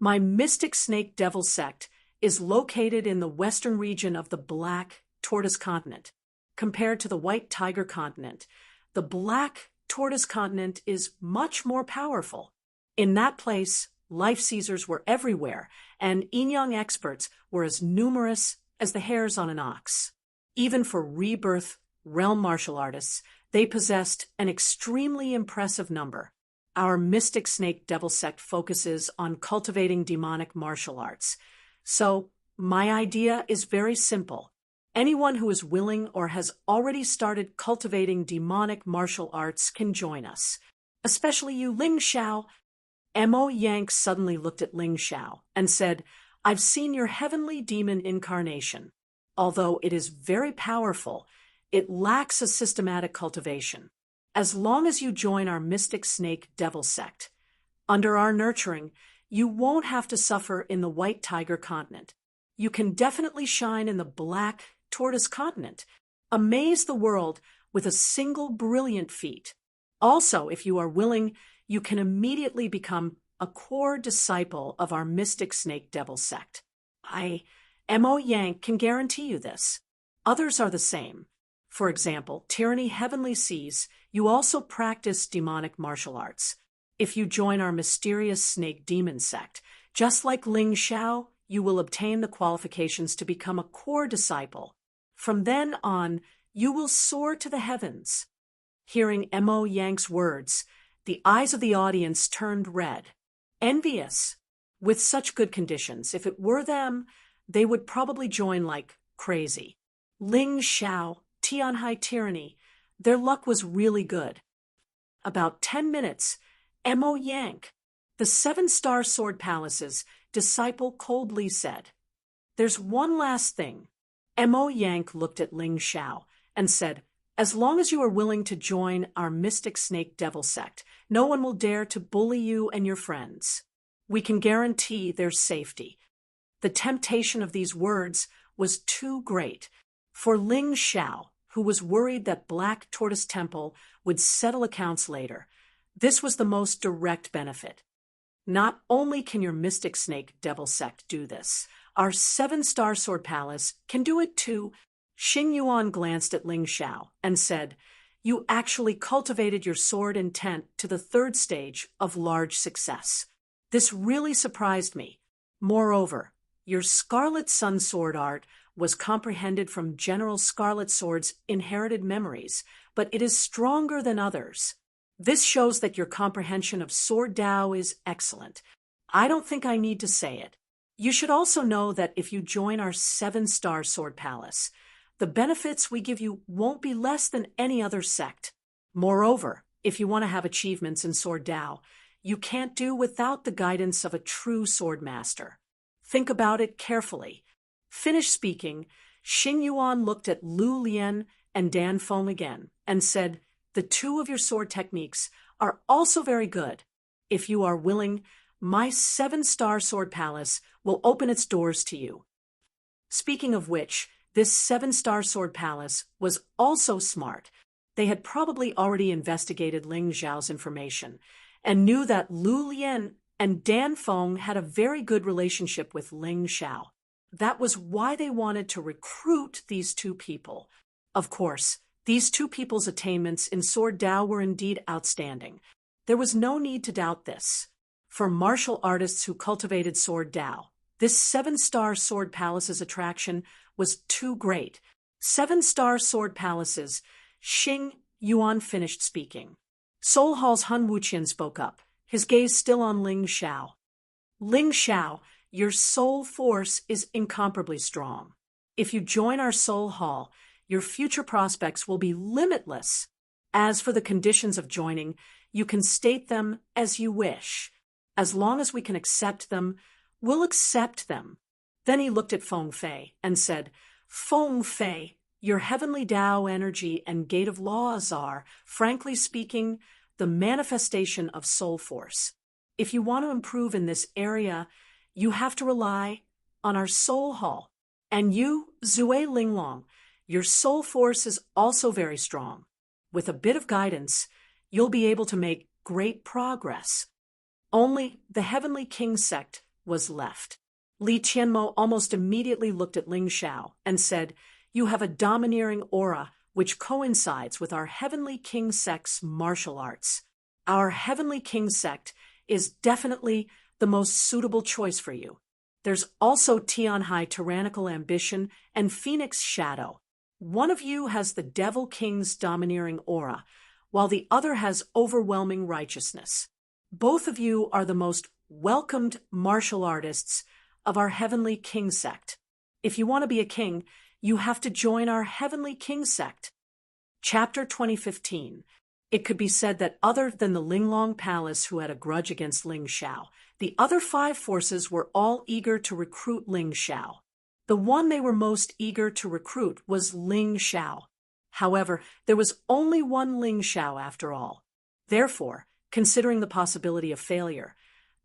my Mystic Snake Devil Sect is located in the western region of the Black Tortoise Continent. Compared to the White Tiger Continent, the Black Tortoise Continent is much more powerful. In that place, life seizers were everywhere, and yin-yang experts were as numerous as the hairs on an ox. Even for rebirth realm martial artists, they possessed an extremely impressive number. Our Mystic Snake Devil Sect focuses on cultivating demonic martial arts. So, my idea is very simple. Anyone who is willing or has already started cultivating demonic martial arts can join us. Especially you, Ling Xiao. Mo Yank suddenly looked at Ling Xiao and said, I've seen your heavenly demon incarnation. Although it is very powerful, it lacks a systematic cultivation. As long as you join our Mystic Snake Devil Sect, under our nurturing, you won't have to suffer in the White Tiger Continent. You can definitely shine in the Black Tortoise Continent. Amaze the world with a single brilliant feat. Also, if you are willing, you can immediately become a core disciple of our Mystic Snake Devil Sect. Mo Yank, can guarantee you this. Others are the same. For example, Tyranny Heavenly Sees, you also practice demonic martial arts. If you join our Mysterious Snake Demon Sect, just like Ling Xiao, you will obtain the qualifications to become a core disciple. From then on, you will soar to the heavens. Hearing Mo Yank's words, the eyes of the audience turned red. Envious. With such good conditions, if it were them, they would probably join like crazy. Ling Xiao, Tianhai Tyranny, their luck was really good. About 10 minutes, Mo Yank, the 7-star sword palace's disciple, coldly said, There's one last thing. Mo Yank looked at Ling Xiao and said, As long as you are willing to join our Mystic Snake Devil Sect, no one will dare to bully you and your friends. We can guarantee their safety. The temptation of these words was too great. For Ling Xiao, who was worried that Black Tortoise Temple would settle accounts later, this was the most direct benefit. Not only can your Mystic Snake Devil Sect do this, our 7-star sword palace can do it too. Xing Yuan glanced at Ling Xiao and said, You actually cultivated your sword intent to the 3rd stage of large success. This really surprised me. Moreover, your Scarlet Sun sword art was comprehended from General Scarlet Sword's inherited memories, but it is stronger than others. This shows that your comprehension of Sword Dao is excellent. I don't think I need to say it. You should also know that if you join our 7-star sword palace, the benefits we give you won't be less than any other sect. Moreover, if you want to have achievements in Sword Dao, you can't do without the guidance of a true sword master. Think about it carefully. Finished speaking, Xing Yuan looked at Lu Lian and Dan Feng again and said, The 2 of your sword techniques are also very good. If you are willing, my 7-star sword palace will open its doors to you. Speaking of which, this 7-star sword palace was also smart. They had probably already investigated Ling Xiao's information and knew that Lu Lian and Dan Feng had a very good relationship with Ling Xiao. That was why they wanted to recruit these two people. Of course, these two people's attainments in Sword Dao were indeed outstanding. There was no need to doubt this. For martial artists who cultivated Sword Dao, this 7-star Sword Palace's attraction was too great. 7-star Sword Palaces. Xing Yuan finished speaking. Seoul Hall's Han Wuqian spoke up, his gaze still on Ling Xiao. Ling Xiao, your soul force is incomparably strong. If you join our Seoul Hall, your future prospects will be limitless. As for the conditions of joining, you can state them as you wish. As long as we can accept them, we'll accept them. Then he looked at Feng Fei and said, Feng Fei, your heavenly Tao energy and gate of laws are, frankly speaking, the manifestation of soul force. If you want to improve in this area, you have to rely on our Soul Hall. And you, Zue Linglong, your soul force is also very strong. With a bit of guidance, you'll be able to make great progress. Only the Heavenly King sect was left. Li Qianmo almost immediately looked at Ling Xiao and said, You have a domineering aura which coincides with our Heavenly King sect's martial arts. Our Heavenly King sect is definitely the most suitable choice for you. There's also Tianhai Tyrannical Ambition and Phoenix Shadow. One of you has the Devil King's domineering aura, while the other has overwhelming righteousness. Both of you are the most welcomed martial artists of our Heavenly King sect. If you want to be a king, you have to join our Heavenly King sect. Chapter 2015. It could be said that other than the Linglong Palace who had a grudge against Ling Xiao, the other 5 forces were all eager to recruit Ling Xiao. The one they were most eager to recruit was Ling Xiao. However, there was only one Ling Xiao after all. Therefore, considering the possibility of failure,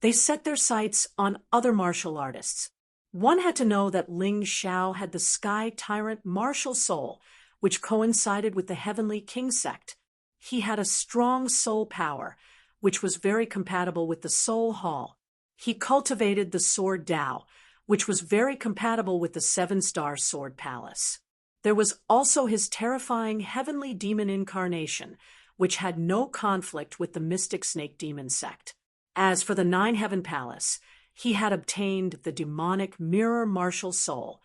they set their sights on other martial artists. One had to know that Ling Xiao had the Sky Tyrant martial soul, which coincided with the Heavenly King sect. He had a strong soul power, which was very compatible with the Soul Hall. He cultivated the Sword Dao, which was very compatible with the 7-star Sword Palace. There was also his terrifying Heavenly Demon Incarnation, which had no conflict with the Mystic Snake Demon sect. As for the 9 Heaven Palace, he had obtained the demonic Mirror Martial Soul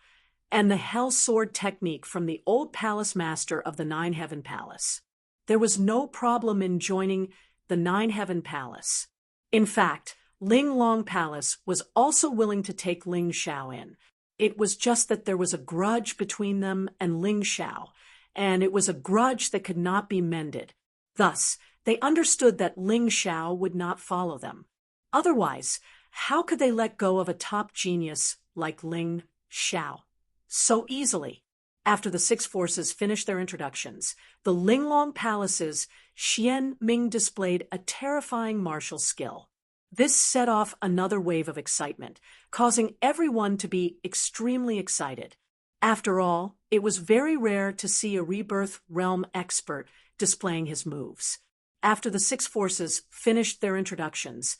and the Hell Sword technique from the old Palace Master of the 9 Heaven Palace. There was no problem in joining the 9 Heaven Palace. In fact, Linglong Palace was also willing to take Ling Xiao in. It was just that there was a grudge between them and Ling Xiao, and it was a grudge that could not be mended. Thus, they understood that Ling Xiao would not follow them. Otherwise, how could they let go of a top genius like Ling Xiao so easily? After the 6 forces finished their introductions, the Linglong Palace's Xian Ming displayed a terrifying martial skill. This set off another wave of excitement, causing everyone to be extremely excited. After all, it was very rare to see a rebirth realm expert displaying his moves. After the 6 forces finished their introductions,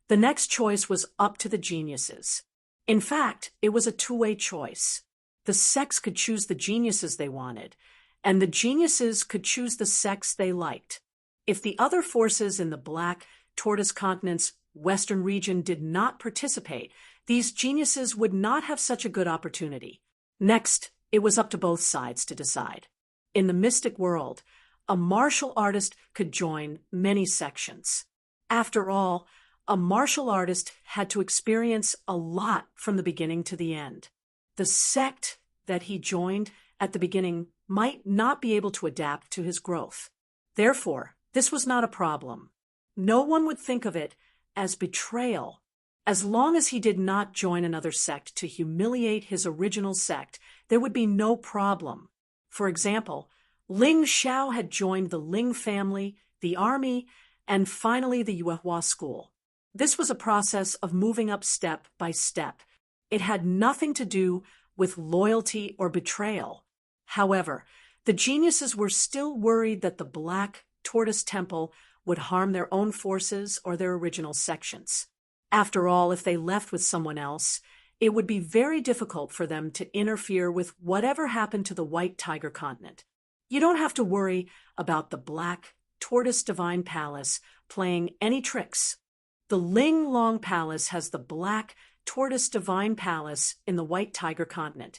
the next choice was up to the geniuses. In fact, it was a 2-way choice. The sects could choose the geniuses they wanted, and the geniuses could choose the sects they liked. If the other forces in the Black Tortoise Continent's Western region did not participate, these geniuses would not have such a good opportunity. Next, it was up to both sides to decide. In the mystic world, a martial artist could join many sections. After all, a martial artist had to experience a lot from the beginning to the end. The sect that he joined at the beginning might not be able to adapt to his growth. Therefore, this was not a problem. No one would think of it as betrayal. As long as he did not join another sect to humiliate his original sect, there would be no problem. For example, Ling Xiao had joined the Ling family, the army, and finally the Yuehua school. This was a process of moving up step by step. It had nothing to do with loyalty or betrayal. However, the geniuses were still worried that the Black Tortoise Temple would harm their own forces or their original sections. After all, if they left with someone else, it would be very difficult for them to interfere with whatever happened to the White Tiger continent. You don't have to worry about the Black Tortoise Divine Palace playing any tricks. The Ling Long Palace has the Black Tortoise Divine Palace in the White Tiger continent,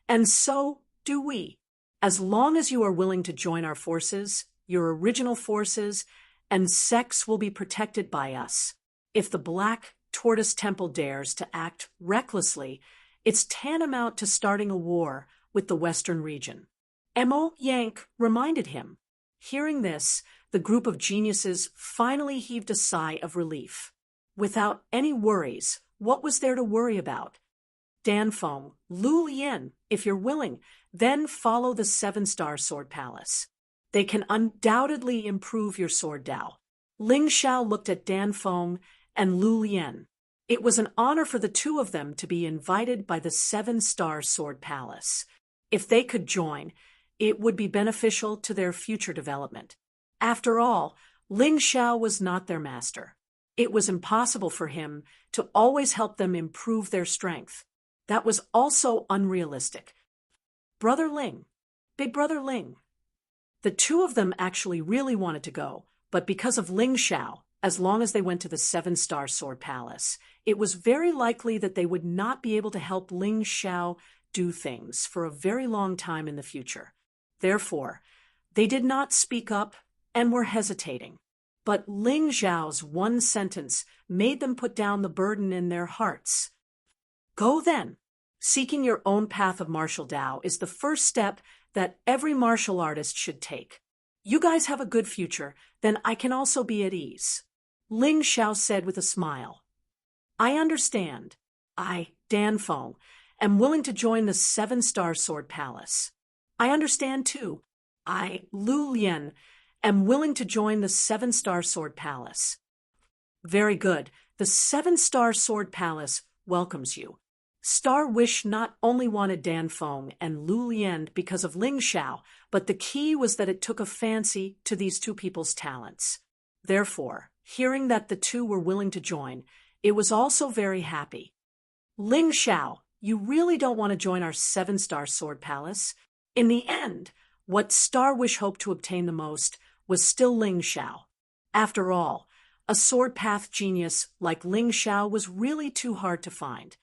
and so do we. As long as you are willing to join our forces, your original forces, and sex will be protected by us. If the Black Tortoise Temple dares to act recklessly, it's tantamount to starting a war with the Western region. Emo Yank reminded him. Hearing this, the group of geniuses finally heaved a sigh of relief. Without any worries, what was there to worry about? Danfeng, Lu Lian, if you're willing, then follow the 7-star Sword Palace. They can undoubtedly improve your sword Dao. Ling Xiao looked at Danfeng and Lu Lian. It was an honor for the two of them to be invited by the 7-star Sword Palace. If they could join, it would be beneficial to their future development. After all, Ling Xiao was not their master. It was impossible for him to always help them improve their strength. That was also unrealistic. Brother Ling, Big Brother Ling. The two of them actually really wanted to go, but because of Ling Xiao, as long as they went to the 7-star Sword Palace, it was very likely that they would not be able to help Ling Xiao do things for a very long time in the future. Therefore, they did not speak up and were hesitating. But Ling Xiao's one sentence made them put down the burden in their hearts. Go then. Seeking your own path of martial Dao is the first step that every martial artist should take. You guys have a good future, then I can also be at ease. Ling Xiao said with a smile. I understand. I, Danfeng, am willing to join the 7-star Sword Palace. I understand too. I, Lu Lian, am willing to join the 7-star Sword Palace. Very good. The 7-star Sword Palace welcomes you. Star Wish not only wanted Danfeng and Lu Lian because of Ling Xiao, but the key was that it took a fancy to these two people's talents. Therefore, hearing that the two were willing to join, it was also very happy. Ling Xiao, you really don't want to join our 7-star Sword Palace? In the end, what Star Wish hoped to obtain the most was still Ling Xiao. After all, a sword path genius like Ling Xiao was really too hard to find.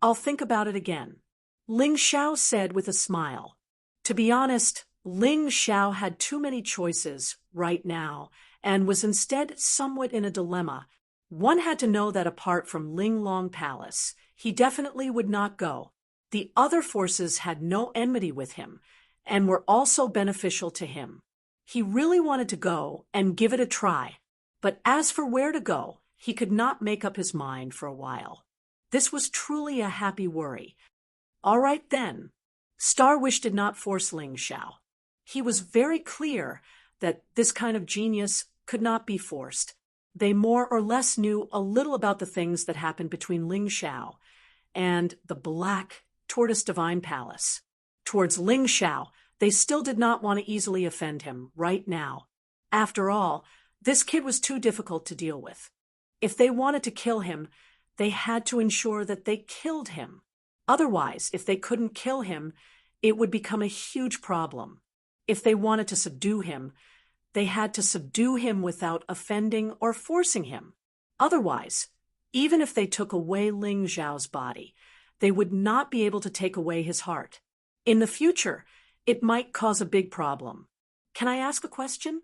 I'll think about it again, Ling Xiao said with a smile. To be honest, Ling Xiao had too many choices right now and was instead somewhat in a dilemma. One had to know that apart from Ling Long Palace, he definitely would not go. The other forces had no enmity with him and were also beneficial to him. He really wanted to go and give it a try, but as for where to go, he could not make up his mind for a while. This was truly a happy worry. All right then. Star Wish did not force Ling Xiao. He was very clear that this kind of genius could not be forced. They more or less knew a little about the things that happened between Ling Xiao and the Black Tortoise Divine Palace. Towards Ling Xiao, they still did not want to easily offend him right now. After all, this kid was too difficult to deal with. If they wanted to kill him, they had to ensure that they killed him. Otherwise, if they couldn't kill him, it would become a huge problem. If they wanted to subdue him, they had to subdue him without offending or forcing him. Otherwise, even if they took away Ling Xiao's body, they would not be able to take away his heart. In the future, it might cause a big problem. Can I ask a question?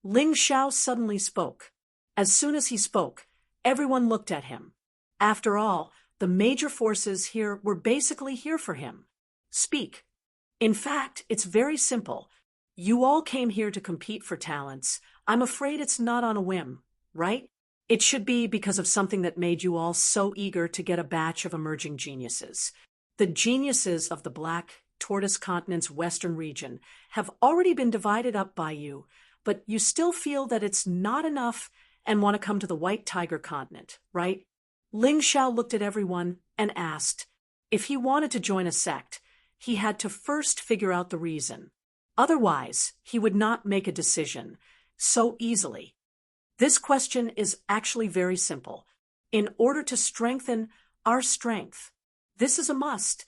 Ling Xiao suddenly spoke. As soon as he spoke, everyone looked at him. After all, the major forces here were basically here for him. Speak. In fact, it's very simple. You all came here to compete for talents. I'm afraid it's not on a whim, right? It should be because of something that made you all so eager to get a batch of emerging geniuses. The geniuses of the Black Tortoise Continent's western region have already been divided up by you, but you still feel that it's not enough and want to come to the White Tiger Continent, right? Ling Xiao looked at everyone and asked. If he wanted to join a sect, he had to first figure out the reason. Otherwise, he would not make a decision so easily. This question is actually very simple. in order to strengthen our strength. This is a must,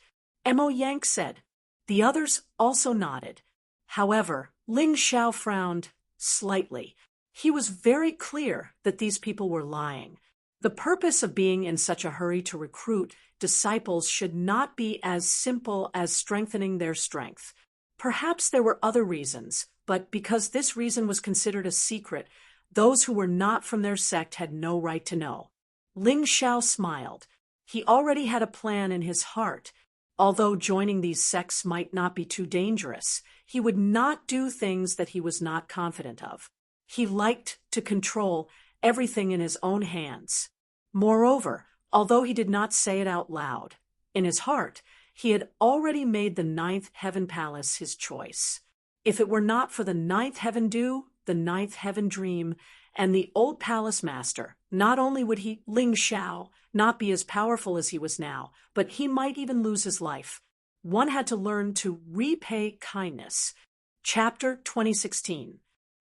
Mo Yang said. The others also nodded. However, Ling Xiao frowned slightly. He was very clear that these people were lying. The purpose of being in such a hurry to recruit disciples should not be as simple as strengthening their strength. Perhaps there were other reasons, but because this reason was considered a secret, those who were not from their sect had no right to know. Ling Xiao smiled. He already had a plan in his heart. Although joining these sects might not be too dangerous, he would not do things that he was not confident of. He liked to control everything in his own hands. Moreover, although he did not say it out loud, in his heart, he had already made the ninth heaven palace his choice. If it were not for the ninth heaven dew, the ninth heaven dream, and the old palace master, not only would he, Ling Xiao, not be as powerful as he was now, but he might even lose his life. One had to learn to repay kindness. Chapter 2016.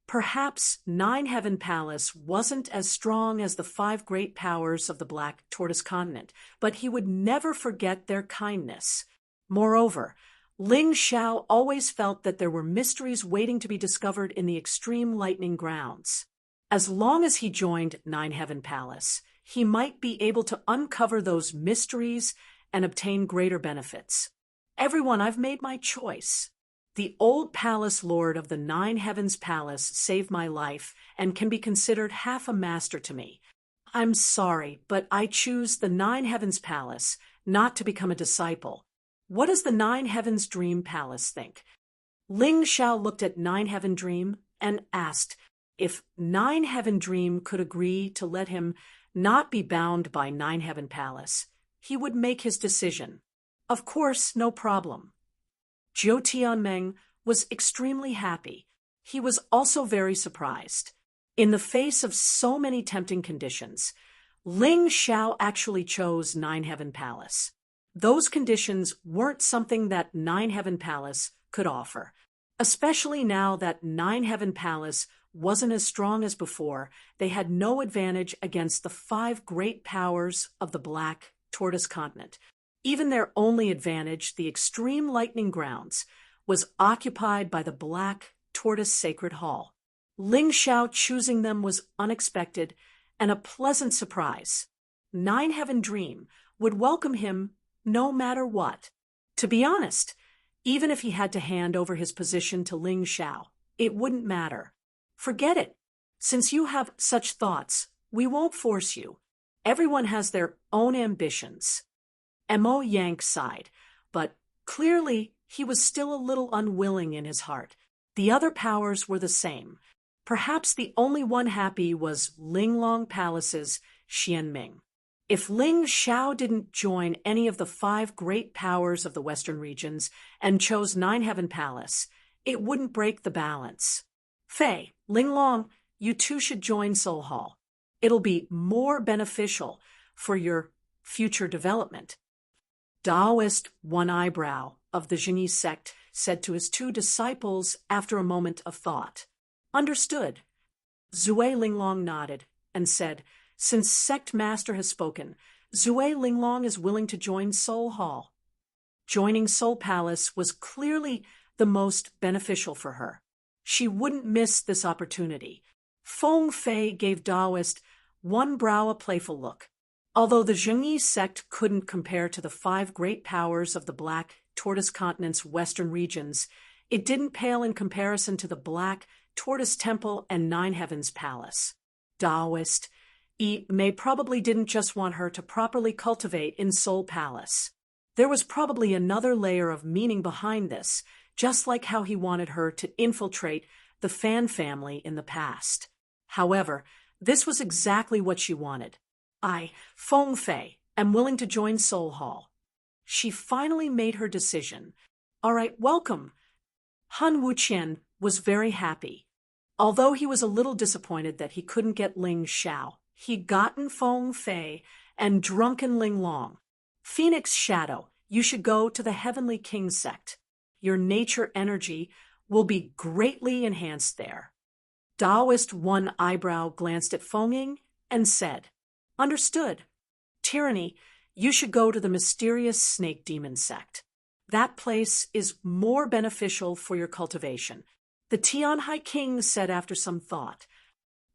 Perhaps Nine Heaven Palace wasn't as strong as the five great powers of the Black Tortoise Continent, but he would never forget their kindness. Moreover, Ling Xiao always felt that there were mysteries waiting to be discovered in the extreme lightning grounds. As long as he joined Nine Heaven Palace, he might be able to uncover those mysteries and obtain greater benefits. Everyone, I've made my choice. The old palace lord of the Nine Heavens Palace saved my life and can be considered half a master to me. I'm sorry, but I choose the Nine Heavens Palace, not to become a disciple. What does the Nine Heavens Dream Palace think? Ling Xiao looked at Nine Heaven Dream and asked if Nine Heaven Dream could agree to let him not be bound by Nine Heaven Palace. He would make his decision. Of course, no problem. Zhou Tianmeng was extremely happy. He was also very surprised. In the face of so many tempting conditions, Ling Xiao actually chose Nine Heaven Palace. Those conditions weren't something that Nine Heaven Palace could offer, especially now that Nine Heaven Palace wasn't as strong as before. They had no advantage against the five great powers of the Black Tortoise Continent. Even their only advantage, the extreme lightning grounds, was occupied by the Black Tortoise Sacred Hall. Ling Xiao choosing them was unexpected and a pleasant surprise. Nine Heaven Dream would welcome him no matter what. To be honest, even if he had to hand over his position to Ling Xiao, it wouldn't matter. Forget it. Since you have such thoughts, we won't force you. Everyone has their own ambitions. Mo Yang sighed, but clearly he was still a little unwilling in his heart. The other powers were the same. Perhaps the only one happy was Linglong Palace's Xianming. If Ling Xiao didn't join any of the five great powers of the Western regions and chose Nine Heaven Palace, it wouldn't break the balance. Fei, Linglong, you two should join Soul Hall. It'll be more beneficial for your future development. Taoist One Eyebrow of the Zhengyi sect said to his two disciples after a moment of thought. Understood. Zui Linglong nodded and said, since sect master has spoken, Zui Linglong is willing to join Soul Hall. Joining Soul Palace was clearly the most beneficial for her. She wouldn't miss this opportunity. Feng Fei gave Taoist One Brow a playful look. Although the Zhengyi sect couldn't compare to the five great powers of the Black Tortoise Continent's western regions, it didn't pale in comparison to the Black Tortoise Temple and Nine Heavens Palace. Taoist May probably didn't just want her to properly cultivate in Soul Palace. There was probably another layer of meaning behind this, just like how he wanted her to infiltrate the Fan family in the past. However, this was exactly what she wanted. I, Feng Fei, am willing to join Soul Hall. She finally made her decision. All right, welcome. Han Wuqian was very happy. Although he was a little disappointed that he couldn't get Ling Xiao, he'd gotten Feng Fei and drunken Linglong. Phoenix Shadow, you should go to the Heavenly King sect. Your nature energy will be greatly enhanced there. Taoist One Eyebrow glanced at Feng Ying and said, Understood. tyranny, you should go to the mysterious snake demon sect. That place is more beneficial for your cultivation. The Tianhai king said after some thought.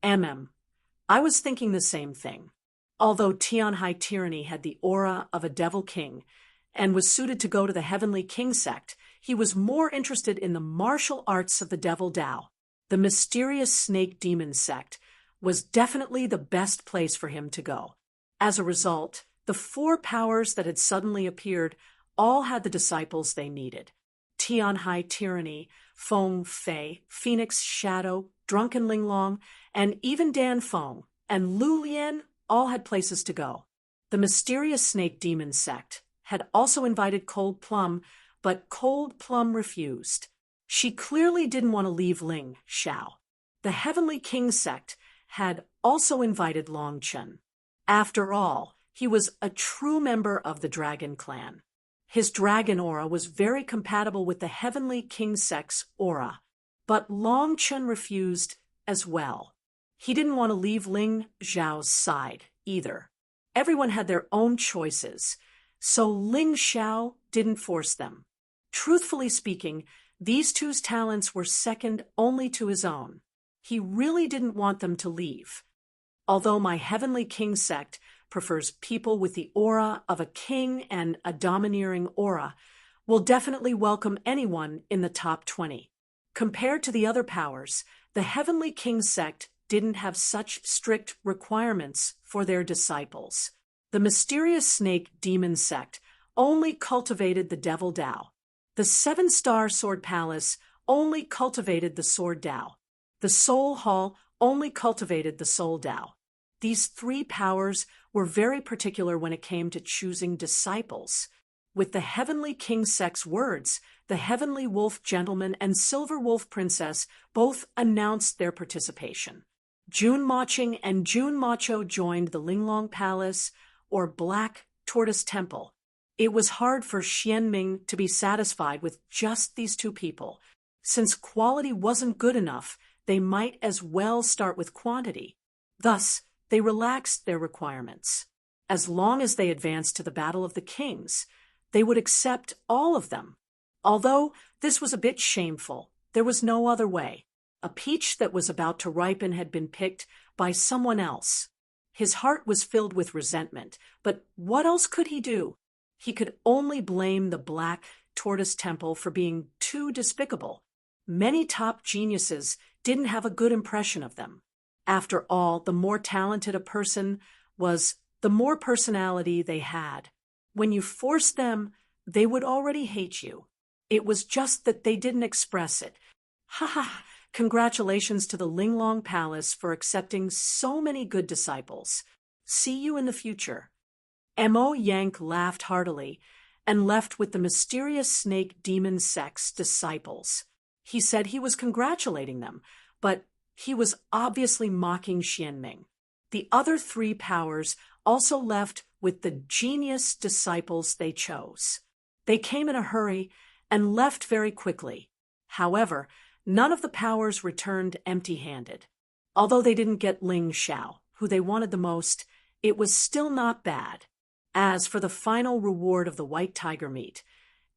I was thinking the same thing. Although Tianhai tyranny had the aura of a devil king and was suited to go to the heavenly king sect, he was more interested in the martial arts of the devil Dao. The mysterious snake demon sect was definitely the best place for him to go. As a result, the four powers that had suddenly appeared all had the disciples they needed. Tianhai tyranny, Feng Fei, Phoenix Shadow, Drunken Linglong, and even Dan Feng and Lu Lian all had places to go. The mysterious snake demon sect had also invited Cold Plum, but Cold Plum refused. She clearly didn't want to leave Ling Xiao. The Heavenly King sect had also invited Long Chen. After all, he was a true member of the Dragon Clan. His dragon aura was very compatible with the Heavenly King sect's aura, but Long Chen refused as well. He didn't want to leave Ling Xiao's side either. Everyone had their own choices, so Ling Xiao didn't force them. Truthfully speaking, these two's talents were second only to his own. He really didn't want them to leave. Although my Heavenly King sect prefers people with the aura of a king and a domineering aura, will definitely welcome anyone in the top 20. Compared to the other powers, the Heavenly King sect didn't have such strict requirements for their disciples. The mysterious snake demon sect only cultivated the devil Dao. The 7-star sword palace only cultivated the sword Dao. The soul hall only cultivated the soul Dao. These three powers were very particular when it came to choosing disciples. With the Heavenly King sect's words, the Heavenly Wolf Gentleman and Silver Wolf Princess both announced their participation. Jun Maching and Jun Macho joined the Linglong Palace, or Black Tortoise Temple. It was hard for Xianming to be satisfied with just these two people. Since quality wasn't good enough, they might as well start with quantity. Thus, they relaxed their requirements. As long as they advanced to the Battle of the Kings, they would accept all of them. Although this was a bit shameful, there was no other way. A peach that was about to ripen had been picked by someone else. His heart was filled with resentment, but what else could he do? He could only blame the Black Tortoise Temple for being too despicable. Many top geniuses didn't have a good impression of them. After all, the more talented a person was, the more personality they had. When you forced them, they would already hate you. It was just that they didn't express it. Ha ha! Congratulations to the Linglong Palace for accepting so many good disciples. See you in the future. Mo Yank laughed heartily and left with the mysterious snake demon sect's disciples. He said he was congratulating them, but he was obviously mocking Xianming. The other three powers also left with the genius disciples they chose. They came in a hurry and left very quickly. However, none of the powers returned empty-handed. Although they didn't get Ling Xiao, who they wanted the most, it was still not bad. As for the final reward of the white tiger meat,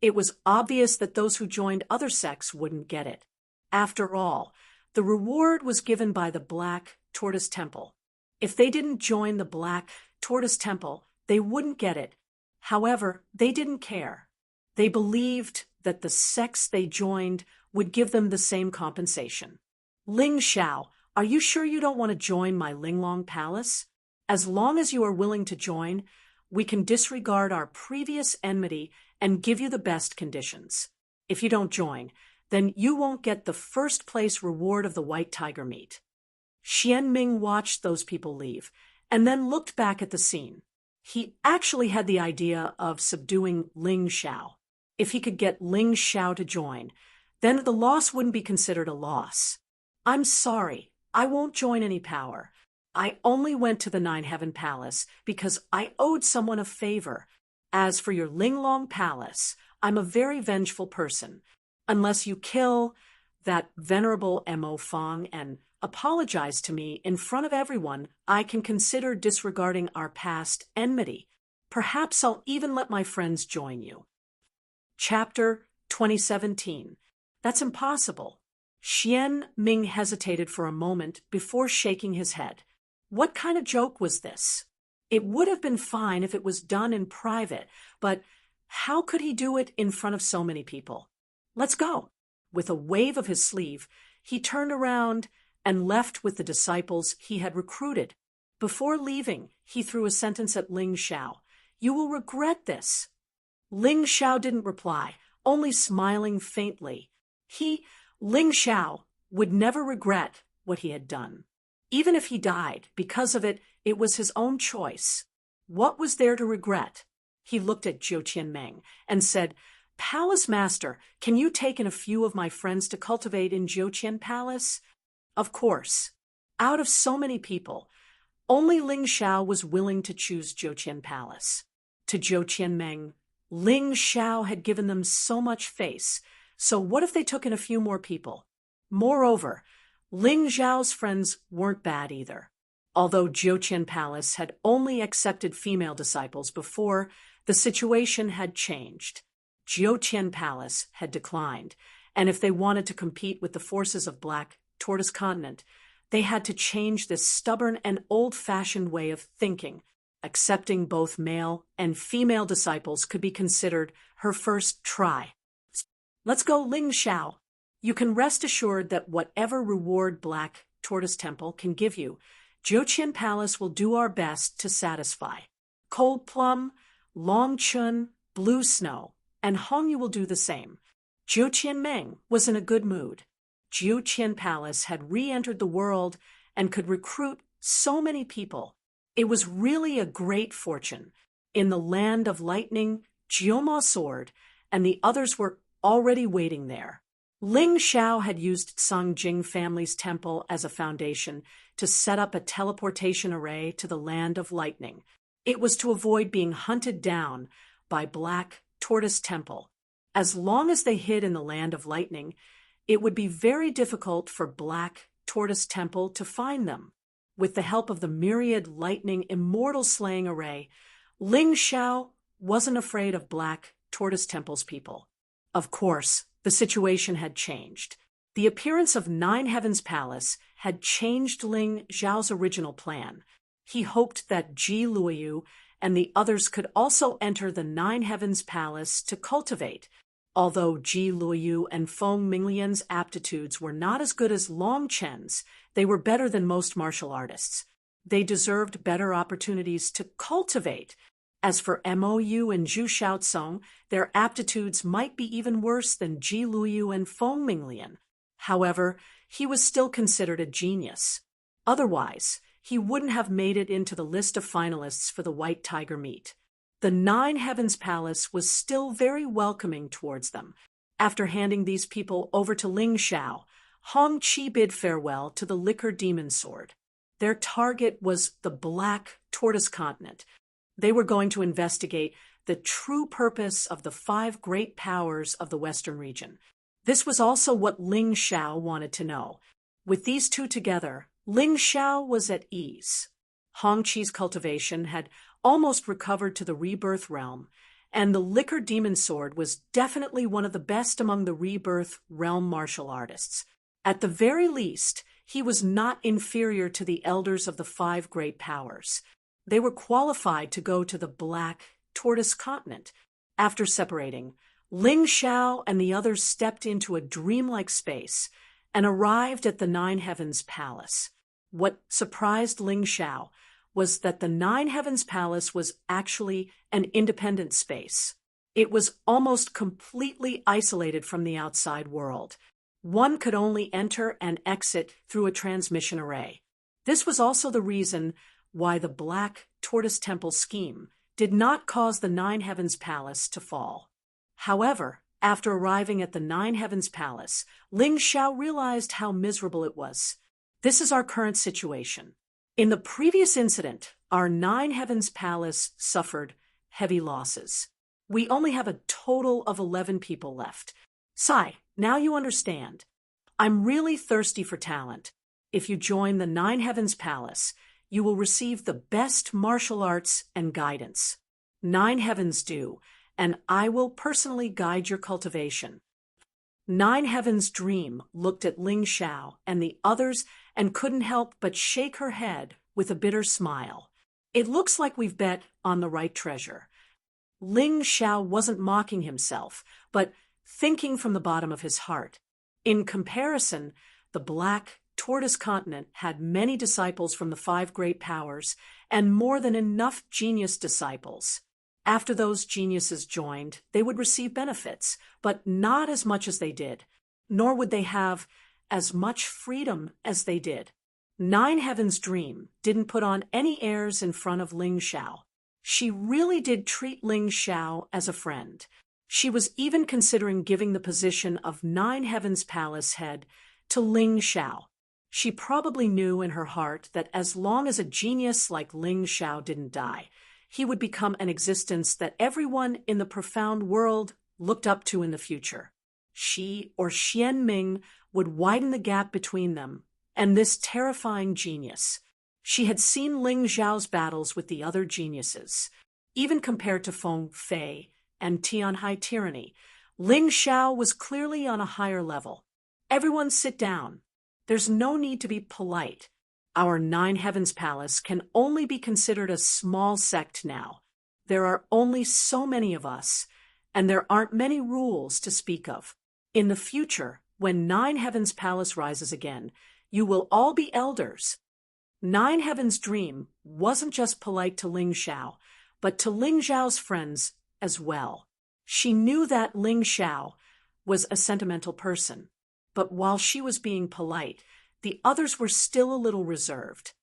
it was obvious that those who joined other sects wouldn't get it. After all, the reward was given by the Black Tortoise Temple. If they didn't join the Black Tortoise Temple, they wouldn't get it. However, they didn't care. They believed that the sects they joined would give them the same compensation. Ling Xiao, are you sure you don't want to join my Linglong Palace? As long as you are willing to join, we can disregard our previous enmity and give you the best conditions. If you don't join, then you won't get the first place reward of the white tiger meat. Xianming watched those people leave and then looked back at the scene. He actually had the idea of subduing Ling Xiao. If he could get Ling Xiao to join, then the loss wouldn't be considered a loss. I'm sorry, I won't join any power. I only went to the Nine Heaven Palace because I owed someone a favor. As for your Linglong Palace, I'm a very vengeful person. Unless you kill, that venerable Mo Fong and apologize to me in front of everyone, I can consider disregarding our past enmity. Perhaps I'll even let my friends join you. Chapter 2017. That's impossible. Xian Ming hesitated for a moment before shaking his head. What kind of joke was this? It would have been fine if it was done in private, but how could he do it in front of so many people? Let's go. With a wave of his sleeve, he turned around and left with the disciples he had recruited. Before leaving, he threw a sentence at Ling Xiao. You will regret this. Ling Xiao didn't reply, only smiling faintly. Ling Xiao, would never regret what he had done. Even if he died because of it, it was his own choice. What was there to regret? He looked at Zhou Qianmeng and said, Palace Master, can you take in a few of my friends to cultivate in Zhouqian Palace? Of course. Out of so many people, only Ling Xiao was willing to choose Zhouqian Palace. To Zhou Qianmeng, Ling Xiao had given them so much face, so what if they took in a few more people? Moreover, Ling Xiao's friends weren't bad either. Although Zhouqian Palace had only accepted female disciples before, the situation had changed. Zhouqian Palace had declined, and if they wanted to compete with the forces of Black Tortoise Continent, they had to change this stubborn and old-fashioned way of thinking. Accepting both male and female disciples could be considered her first try. Let's go, Ling Xiao. You can rest assured that whatever reward Black Tortoise Temple can give you, Zhouqian Palace will do our best to satisfy. Cold Plum, Long Chun, Blue Snow, and Hongyu will do the same. Zhou Qianmeng was in a good mood. Zhouqian Palace had re-entered the world and could recruit so many people. It was really a great fortune. In the land of lightning, Jioma Sword and the others were already waiting there. Ling Xiao had used Songjing family's temple as a foundation to set up a teleportation array to the land of lightning. It was to avoid being hunted down by Black Tortoise Temple. As long as they hid in the land of lightning, it would be very difficult for Black Tortoise Temple to find them. With the help of the myriad lightning immortal slaying array, Ling Xiao wasn't afraid of Black Tortoise Temple's people. Of course, the situation had changed. The appearance of Nine Heavens Palace had changed Ling Xiao's original plan. He hoped that Ji Luoyu and the others could also enter the Nine Heavens Palace to cultivate. Although Ji Luoyu and Feng Minglian's aptitudes were not as good as Long Chen's, they were better than most martial artists. They deserved better opportunities to cultivate. As for Mou and Zhu Xiaocong, their aptitudes might be even worse than Ji Luoyu and Feng Minglian. However, he was still considered a genius. Otherwise, he wouldn't have made it into the list of finalists for the White Tiger meet. The Nine Heavens Palace was still very welcoming towards them. After handing these people over to Ling Xiao, Hong Qi bid farewell to the Liquor Demon Sword. Their target was the Black Tortoise Continent. They were going to investigate the true purpose of the 5 great powers of the Western region. This was also what Ling Xiao wanted to know. With these two together, Ling Xiao was at ease. Hong Qi's cultivation had almost recovered to the rebirth realm, and the Liquor Demon Sword was definitely one of the best among the rebirth realm martial artists. At the very least, he was not inferior to the elders of the 5 great powers. They were qualified to go to the Black Tortoise Continent. After separating, Ling Xiao and the others stepped into a dreamlike space and arrived at the Nine Heavens Palace. What surprised Ling Xiao was that the Nine Heavens Palace was actually an independent space. It was almost completely isolated from the outside world. One could only enter and exit through a transmission array. This was also the reason why the Black Tortoise Temple scheme did not cause the Nine Heavens Palace to fall. However, after arriving at the Nine Heavens Palace, Ling Xiao realized how miserable it was. This is our current situation. In the previous incident, our Nine Heavens Palace suffered heavy losses. We only have a total of 11 people left. Sai, now you understand. I'm really thirsty for talent. If you join the Nine Heavens Palace, you will receive the best martial arts and guidance. Nine Heavens do, and I will personally guide your cultivation. Nine Heavens Dream looked at Ling Xiao and the others and couldn't help but shake her head with a bitter smile. It looks like we've bet on the right treasure. Ling Xiao wasn't mocking himself, but thinking from the bottom of his heart. In comparison, the Black Tortoise Continent had many disciples from the five great powers and more than enough genius disciples. After those geniuses joined, they would receive benefits, but not as much as they did, nor would they have as much freedom as they did. Nine Heavens Dream didn't put on any airs in front of Ling Xiao. She really did treat Ling Xiao as a friend. She was even considering giving the position of Nine Heavens Palace head to Ling Xiao. She probably knew in her heart that as long as a genius like Ling Xiao didn't die, he would become an existence that everyone in the profound world looked up to in the future. She or Xian Ming would widen the gap between them and this terrifying genius. She had seen Ling Xiao's battles with the other geniuses. Even compared to Feng Fei and Tianhai tyranny, Ling Xiao was clearly on a higher level. Everyone sit down. There's no need to be polite. Our Nine Heavens Palace can only be considered a small sect now. There are only so many of us, and there aren't many rules to speak of. In the future, when Nine Heavens Palace rises again, you will all be elders. Nine Heavens Dream wasn't just polite to Ling Xiao, but to Ling Xiao's friends as well. She knew that Ling Xiao was a sentimental person, but while she was being polite, the others were still a little reserved.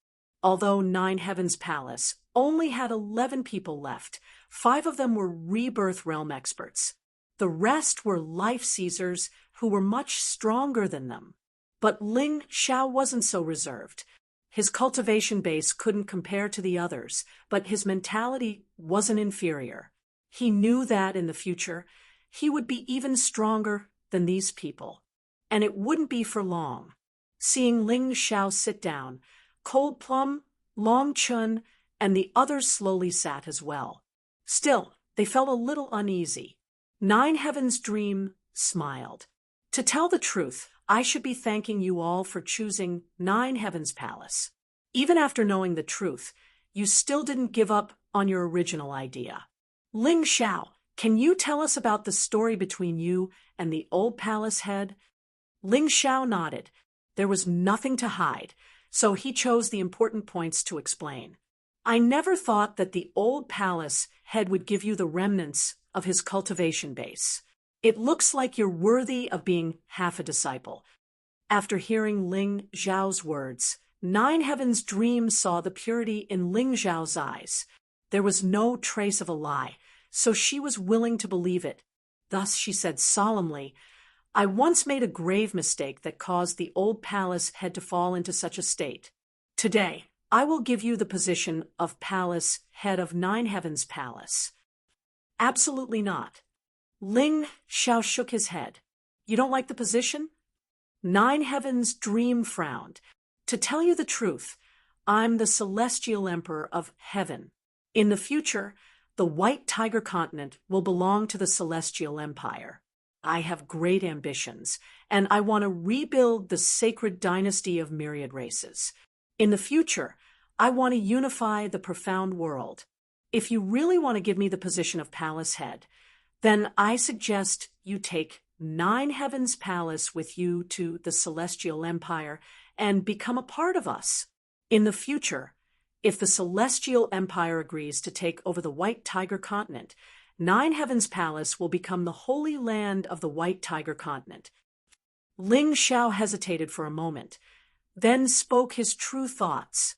Although Nine Heavens Palace only had 11 people left, 5 of them were rebirth realm experts. The rest were life seizers who were much stronger than them. But Ling Xiao wasn't so reserved. His cultivation base couldn't compare to the others, but his mentality wasn't inferior. He knew that in the future, he would be even stronger than these people. And it wouldn't be for long. Seeing Ling Xiao sit down, Cold Plum, Long Chun, and the others slowly sat as well. Still, they felt a little uneasy. Nine Heavens Dream smiled. To tell the truth, I should be thanking you all for choosing Nine Heavens Palace. Even after knowing the truth, you still didn't give up on your original idea. Ling Xiao, can you tell us about the story between you and the old palace head? Ling Xiao nodded. There was nothing to hide, so he chose the important points to explain. I never thought that the old palace head would give you the remnants of his cultivation base. It looks like you're worthy of being half a disciple. After hearing Ling Xiao's words, Nine Heavens Dream saw the purity in Ling Xiao's eyes. There was no trace of a lie, so she was willing to believe it. Thus she said solemnly, I once made a grave mistake that caused the old palace head to fall into such a state. Today, I will give you the position of palace head of Nine Heavens Palace. Absolutely not. Ling Xiao shook his head. You don't like the position? Nine Heavens Dream frowned. To tell you the truth, I'm the celestial emperor of heaven. In the future, the White Tiger Continent will belong to the Celestial Empire. I have great ambitions, and I want to rebuild the sacred dynasty of myriad races. In the future, I want to unify the profound world. If you really want to give me the position of palace head, then I suggest you take Nine Heavens Palace with you to the Celestial Empire and become a part of us. In the future, if the Celestial Empire agrees to take over the White Tiger Continent, Nine Heavens Palace will become the holy land of the White Tiger Continent. Ling Xiao hesitated for a moment, then spoke his true thoughts.